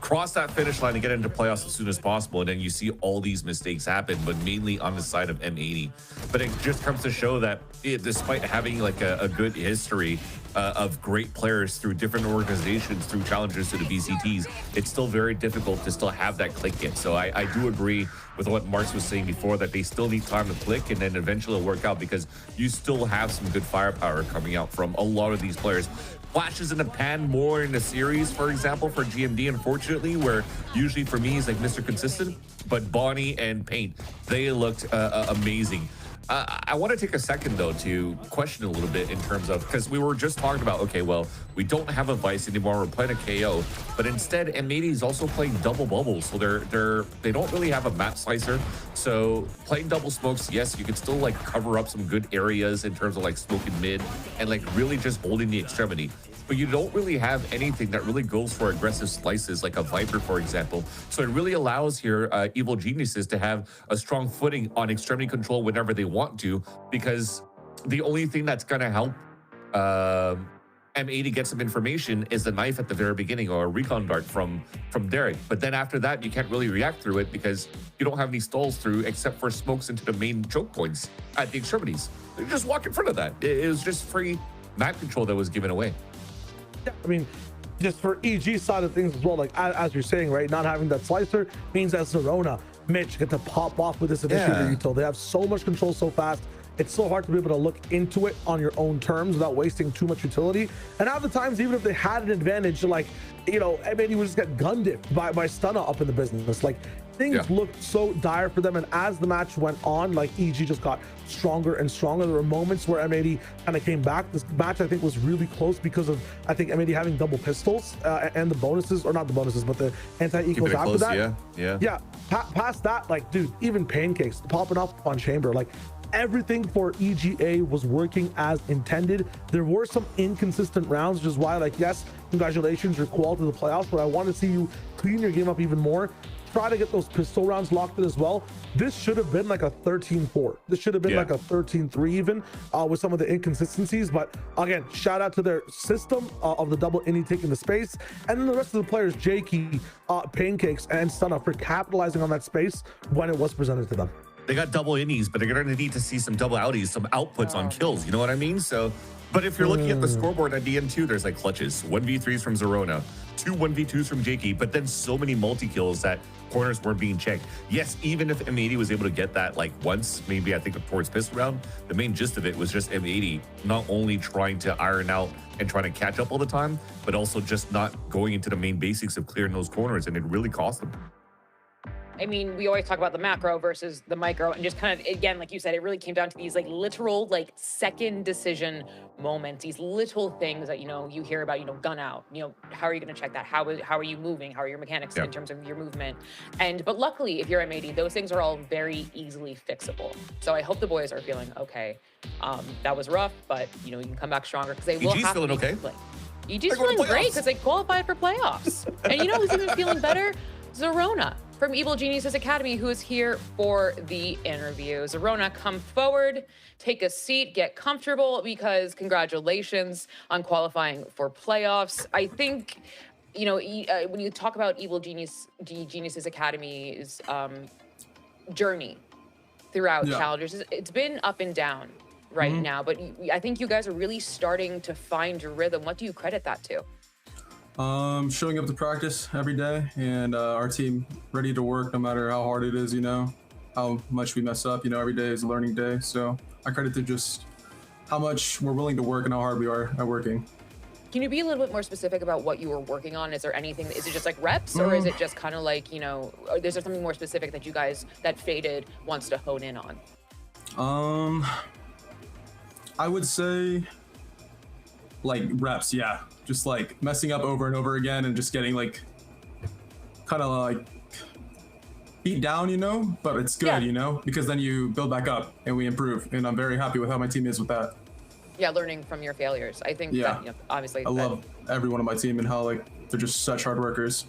cross that finish line and get into playoffs as soon as possible, and then you see all these mistakes happen, but mainly on the side of M80. But it just comes to show that despite having like a good history of great players through different organizations, through challenges to the VCTs, it's still very difficult to still have that click yet. So I do agree with what Marks was saying before, that they still need time to click, and then eventually it'll work out, because you still have some good firepower coming out from a lot of these players. Flashes in the pan more in the series, for example, for GMD, unfortunately, where usually for me he's like Mr. Consistent, but Bonnie and Paint, they looked amazing. I want to take a second, though, to question a little bit in terms of, because we were just talking about, okay, well, we don't have a Vice anymore, we're playing a KO, but instead M80 is also playing double bubbles, so they don't really have a map slicer. So playing double smokes, yes, you can still like cover up some good areas in terms of like smoking mid and like really just holding the extremity. But you don't really have anything that really goes for aggressive slices, like a Viper, for example. So it really allows here Evil Geniuses to have a strong footing on extremity control whenever they want to, because the only thing that's going to help M80 get some information is the knife at the very beginning, or a recon dart from Derek. But then after that, you can't really react through it, because you don't have any stalls through except for smokes into the main choke points at the extremities. You just walk in front of that. It was just free map control that was given away. Yeah, I mean, just for EG side of things as well, like as you're saying, right, not having that slicer means that Zerona, Mitch get to pop off with this initiative util. They have so much control so fast. It's so hard to be able to look into it on your own terms without wasting too much utility. And half the times, even if they had an advantage, like, you know, I mean, you would just get gun dipped by Stunna up in the business. Like, things looked so dire for them. And as the match went on, like, EG just got stronger and stronger. There were moments where M80 kind of came back. This match, I think, was really close because of, I think, M80 having double pistols and the bonuses, or not the bonuses, but the anti-equals after close, that. Yeah. Past that, like, dude, even pancakes popping up on chamber, like, everything for EGA was working as intended. There were some inconsistent rounds, which is why, like, yes, congratulations, you're qualified to the playoffs, but I want to see you clean your game up even more. Try to get those pistol rounds locked in as well. This should have been like a 13-4. This should have been like a 13-3 even, with some of the inconsistencies. But again, shout out to their system of the double innie taking the space, and then the rest of the players, Jakey, Pancakes, and Stunna, for capitalizing on that space when it was presented to them. They got double innies, but they're going to need to see some double outies, some outputs on kills. You know what I mean? So, but if you're looking at the scoreboard at the end too, there's like clutches, 1v3s from Zerona, 2 1v2s from Jakey, but then so many multi-kills that corners weren't being checked. Yes, even if M80 was able to get that like once, maybe I think towards pistol round, the main gist of it was just M80 not only trying to iron out and trying to catch up all the time, but also just not going into the main basics of clearing those corners, and it really cost them. I mean, we always talk about the macro versus the micro, and just kind of, again, like you said, it really came down to these like literal, like second decision moments, these little things that, you know, you hear about, you know, gun out, you know, how are you going to check that? How are you moving? How are your mechanics in terms of your movement? But luckily, if you're M80, those things are all very easily fixable. So I hope the boys are feeling okay. That was rough, but, you know, you can come back stronger, because they will have to be okay. EG's feeling great because they qualified for playoffs. And you know who's even feeling better? Zerona from Evil Geniuses Academy, who is here for the interview. Zerona, come forward, take a seat, get comfortable, because congratulations on qualifying for playoffs. I think, you know, when you talk about Evil Geniuses Academy's journey throughout challenges, it's been up and down right now, but I think you guys are really starting to find your rhythm. What do you credit that to? Showing up to practice every day, and our team ready to work no matter how hard it is, you know, how much we mess up, you know, every day is a learning day. So I credit to just how much we're willing to work and how hard we are at working. Can you be a little bit more specific about what you were working on? Is there anything, is it just like reps, or is it just kind of like, you know, or is there something more specific that you guys, that Faded wants to hone in on? I would say like reps, yeah. Just like messing up over and over again and just getting like kind of like beat down, you know, but it's good, you know, because then you build back up and we improve. And I'm very happy with how my team is with that. Yeah, learning from your failures. I think that, you know, obviously. I love everyone on my team and how like they're just such hard workers.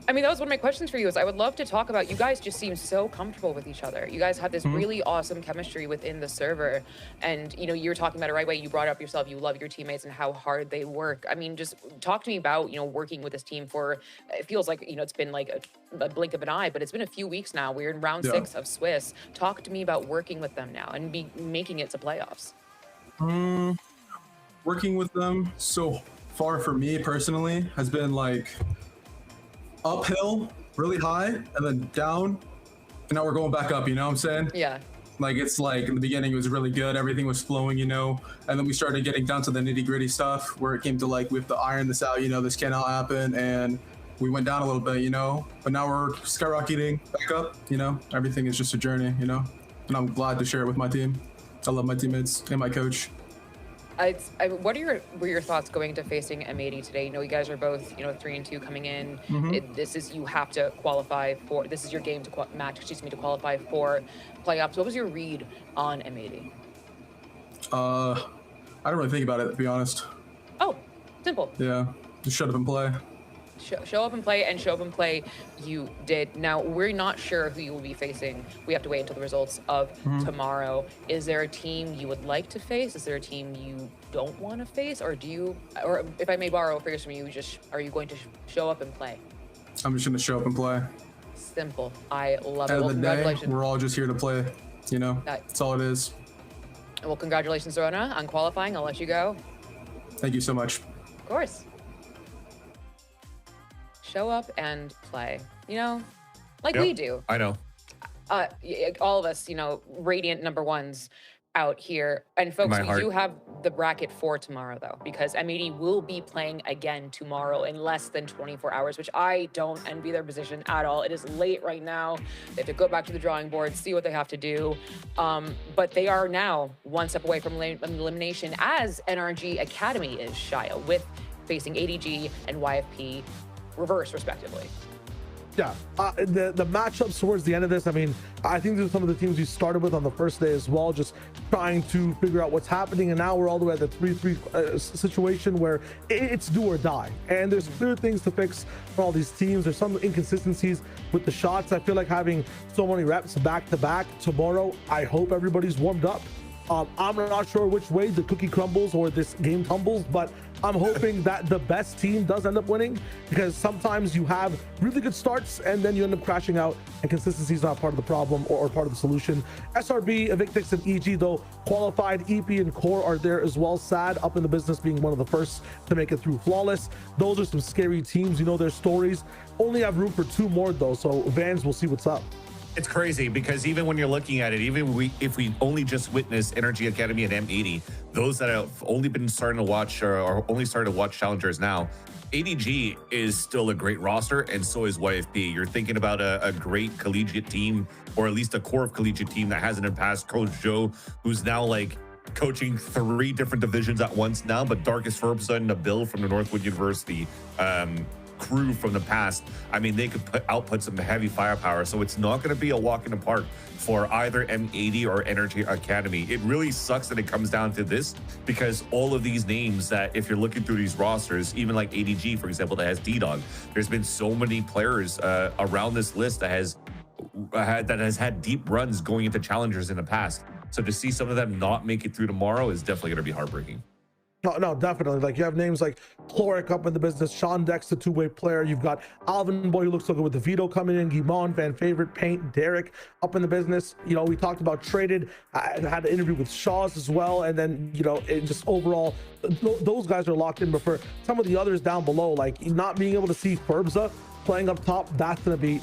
I mean, that was one of my questions for you is I would love to talk about, you guys just seem so comfortable with each other. You guys have this really awesome chemistry within the server. And, you know, you were talking about it right away. You brought up yourself, you love your teammates and how hard they work. I mean, just talk to me about, you know, working with this team for, it feels like, you know, it's been like a blink of an eye, but it's been a few weeks now. We're in round 6 of Swiss. Talk to me about working with them now and making it to playoffs. Working with them so far for me personally has been like uphill, really high, and then down, and now we're going back up, you know what I'm saying? Yeah. Like, it's like in the beginning it was really good, everything was flowing, you know, and then we started getting down to the nitty-gritty stuff where it came to like, we have to iron this out, you know, this cannot happen, and we went down a little bit, you know, but now we're skyrocketing back up, you know, everything is just a journey, you know, and I'm glad to share it with my team. I love my teammates and my coach. What were your thoughts going into facing M80 today? You know, you guys are both, you know, 3-2 coming in. This is, you have to qualify for, this is your game to qualify for playoffs. What was your read on M80? I don't really think about it, to be honest. Oh, simple. Yeah, just shut up and play. Show up and play, and show up and play you did. Now, we're not sure who you will be facing. We have to wait until the results of tomorrow. Is there a team you would like to face? Is there a team you don't want to face? Or do you, or if I may borrow a phrase from you, are you going to show up and play? I'm just going to show up and play. Simple. I love it. At the Well, end of the day, congratulations. we're all just here to play, you know? That's all it is. Well, congratulations, Rona, on qualifying. I'll let you go. Thank you so much. Of course. Show up and play, you know, like we do. I know. All of us, you know, radiant #1s out here. And folks, we do have the bracket for tomorrow, though, because M80 will be playing again tomorrow in less than 24 hours, which I don't envy their position at all. It is late right now. They have to go back to the drawing board, see what they have to do. But they are now one step away from elimination, as NRG Academy is, Shia, with facing ADG and YFP reverse, respectively. Yeah, the matchups towards the end of this, I mean, I think these are some of the teams we started with on the first day as well, just trying to figure out what's happening, and now we're all the way at the 3-3 situation where it's do or die, and there's clear things to fix for all these teams. There's some inconsistencies with the shots. I feel like having so many reps back to back tomorrow, I hope everybody's warmed up. I'm not sure which way the cookie crumbles or this game tumbles, but I'm hoping that the best team does end up winning, because sometimes you have really good starts and then you end up crashing out, and consistency is not part of the problem or part of the solution. SRB, Evictix, and EG, though, qualified. EP and Core are there as well. Sad, up in the business, being one of the first to make it through flawless. Those are some scary teams. You know their stories. Only have room for 2 more, though, so Vans will see what's up. It's crazy because even when you're looking at it, even if we only just witnessed NRG Academy and M80, those that have only been starting to watch or only started to watch challengers now, ADG is still a great roster, and so is YFP. You're thinking about a great collegiate team, or at least a core of collegiate team that has in the past Coach Joe, who's now like coaching 3 different divisions at once now, but Darkest Ferguson, Nabil from the Northwood University, crew from the past. I mean, they could output some heavy firepower, so it's not going to be a walk in the park for either M80 or NRG Academy. It really sucks that it comes down to this, because all of these names that, if you're looking through these rosters, even like ADG, for example, that has D-Dog, there's been so many players around this list that has had deep runs going into challengers in the past. So to see some of them not make it through tomorrow is definitely going to be heartbreaking. No, definitely. Like, you have names like Chloric up in the business, Sean Dex, the 2-way player. You've got Alvin Boy, who looks so good with the Vito coming in, Guimon, Van Favorite, Paint, Derek up in the business. You know, we talked about Traded. I had an interview with Shaw's as well. And then, you know, it just overall, those guys are locked in. But for some of the others down below, like not being able to see Ferbza playing up top, that's gonna be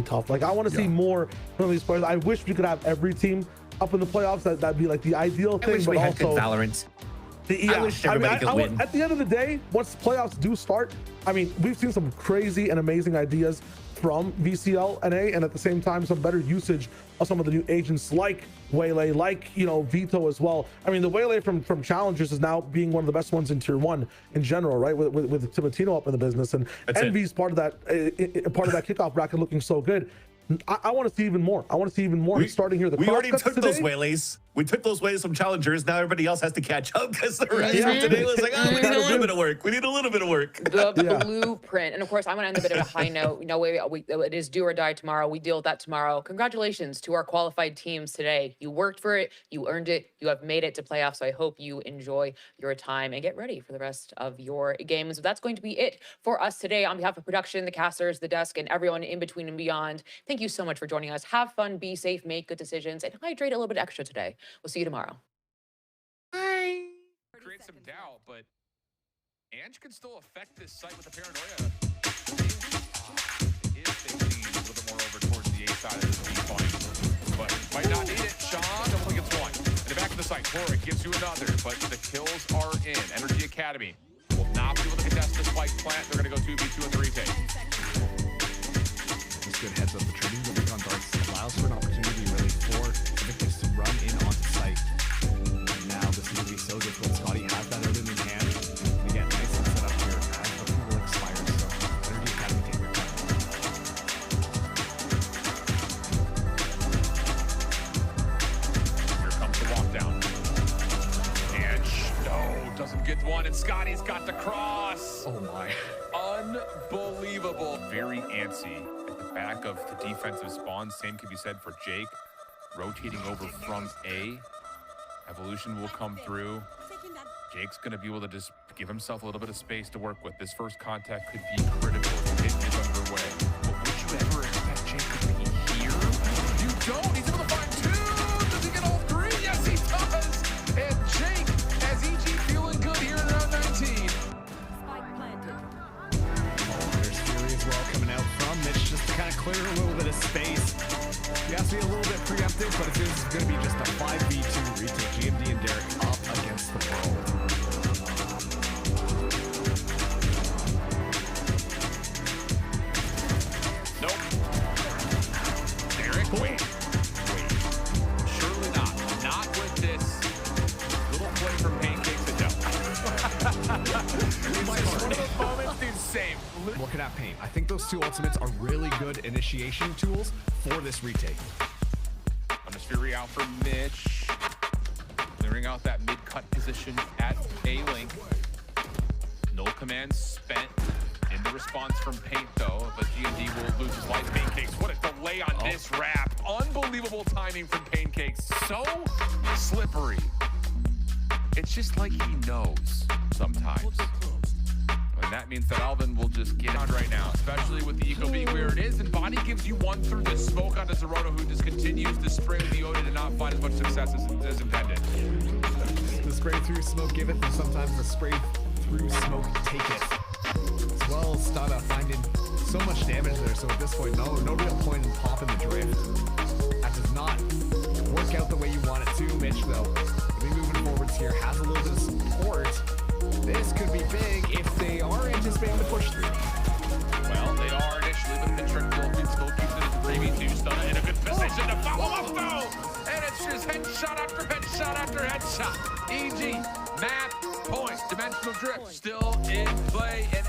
tough. Like, I want to see more from these players. I wish we could have every team up in the playoffs. That'd be like the ideal thing. I wish we had good Valorant. Yeah, I wish everybody could win. At the end of the day, once playoffs do start, I mean, we've seen some crazy and amazing ideas from VCL NA, and at the same time, some better usage of some of the new agents like Waylay, like, you know, Vito as well. I mean, the Waylay from Challengers is now being one of the best ones in Tier 1 in general, right? With Timatino up in the business, and Envy's part of that kickoff bracket looking so good. I want to see even more. I want to see even more. Starting here, we already took those Waylays. We took those waves from challengers. Now everybody else has to catch up because the rest of today was like, oh, we got a little bit of work. We need a little bit of work. The blueprint. And of course, I'm going to end a bit of a high note. You know, it is do or die tomorrow. We deal with that tomorrow. Congratulations to our qualified teams today. You worked for it. You earned it. You have made it to playoffs. So I hope you enjoy your time and get ready for the rest of your games. That's going to be it for us today. On behalf of production, the casters, the desk, and everyone in between and beyond, thank you so much for joining us. Have fun, be safe, make good decisions, and hydrate a little bit extra today. We'll see you tomorrow. Bye. Create some doubt, but Ange can still affect this site with the paranoia. It is thinking a little bit more over towards the A side of this B point, but might not need it. Sean only gets one. In the back of the site, Flora gives you another, but the kills are in. NRG Academy will not be able to contest the spike plant. They're going to go 2v2 and 3 take. Just good heads up. The trading of recon darts allows for an opportunity really for Evictix to run in onto site. And now this is going to be so difficult. Scotty has that Odin in hand. Again, nice and set up here as approval expires. So NRG Academy take their time. Here comes the walk down. And no, doesn't get one. And Scotty's got the cross. Oh my. Unbelievable. Very antsy at the back of the defensive spawn. Same can be said for Jake. Rotating over from A. Evolution will come through. Jake's going to be able to just give himself a little bit of space to work with. This first contact could be critical. The hit is underway. But would you ever expect Jake to be here? You don't. He's able to find two. Does he get all three? Yes, he does. And Jake has EG feeling good here in round 19. There's Fury as well coming out from Mitch just to kind of clear a little bit of space. He has to be a little bit preemptive, but this is going to be just a 5v2 retake. GMD and Derek up against the world. Nope. Derek, wait. Surely not. Not with this little play from Pancakes and no. It's just one of those moments, dude, same. Looking at Paint, I think those two ultimates are really good initiation tools for this retake. Bonus Fury out for Mitch. Clearing out that mid-cut position at A-Link. No commands spent in the response from Paint, though, but G&D will lose his life. Pancakes, what a delay on this wrap. Unbelievable timing from Pancakes. So slippery. It's just like he knows sometimes. And that means that Alvin will just get on right now, especially with the eco being where it is. And Bonnie gives you one through the smoke onto Zerona, who just continues to spray the Odin and not find as much success as intended. The spray through smoke give it, and sometimes the spray through smoke take it. As well, Stada finding so much damage there, so at this point, no real point in popping the drift. That does not work out the way you want it to. Mitch, though, will be moving forwards here, has a little bit of support. This could be big if they are anticipating the push through. Well, they are initially, but Pinstrick still keeps it as 3v2. Stunna in a good position to follow up, though! And it's just headshot after headshot after headshot. EG, map, points, dimensional drift still in play, and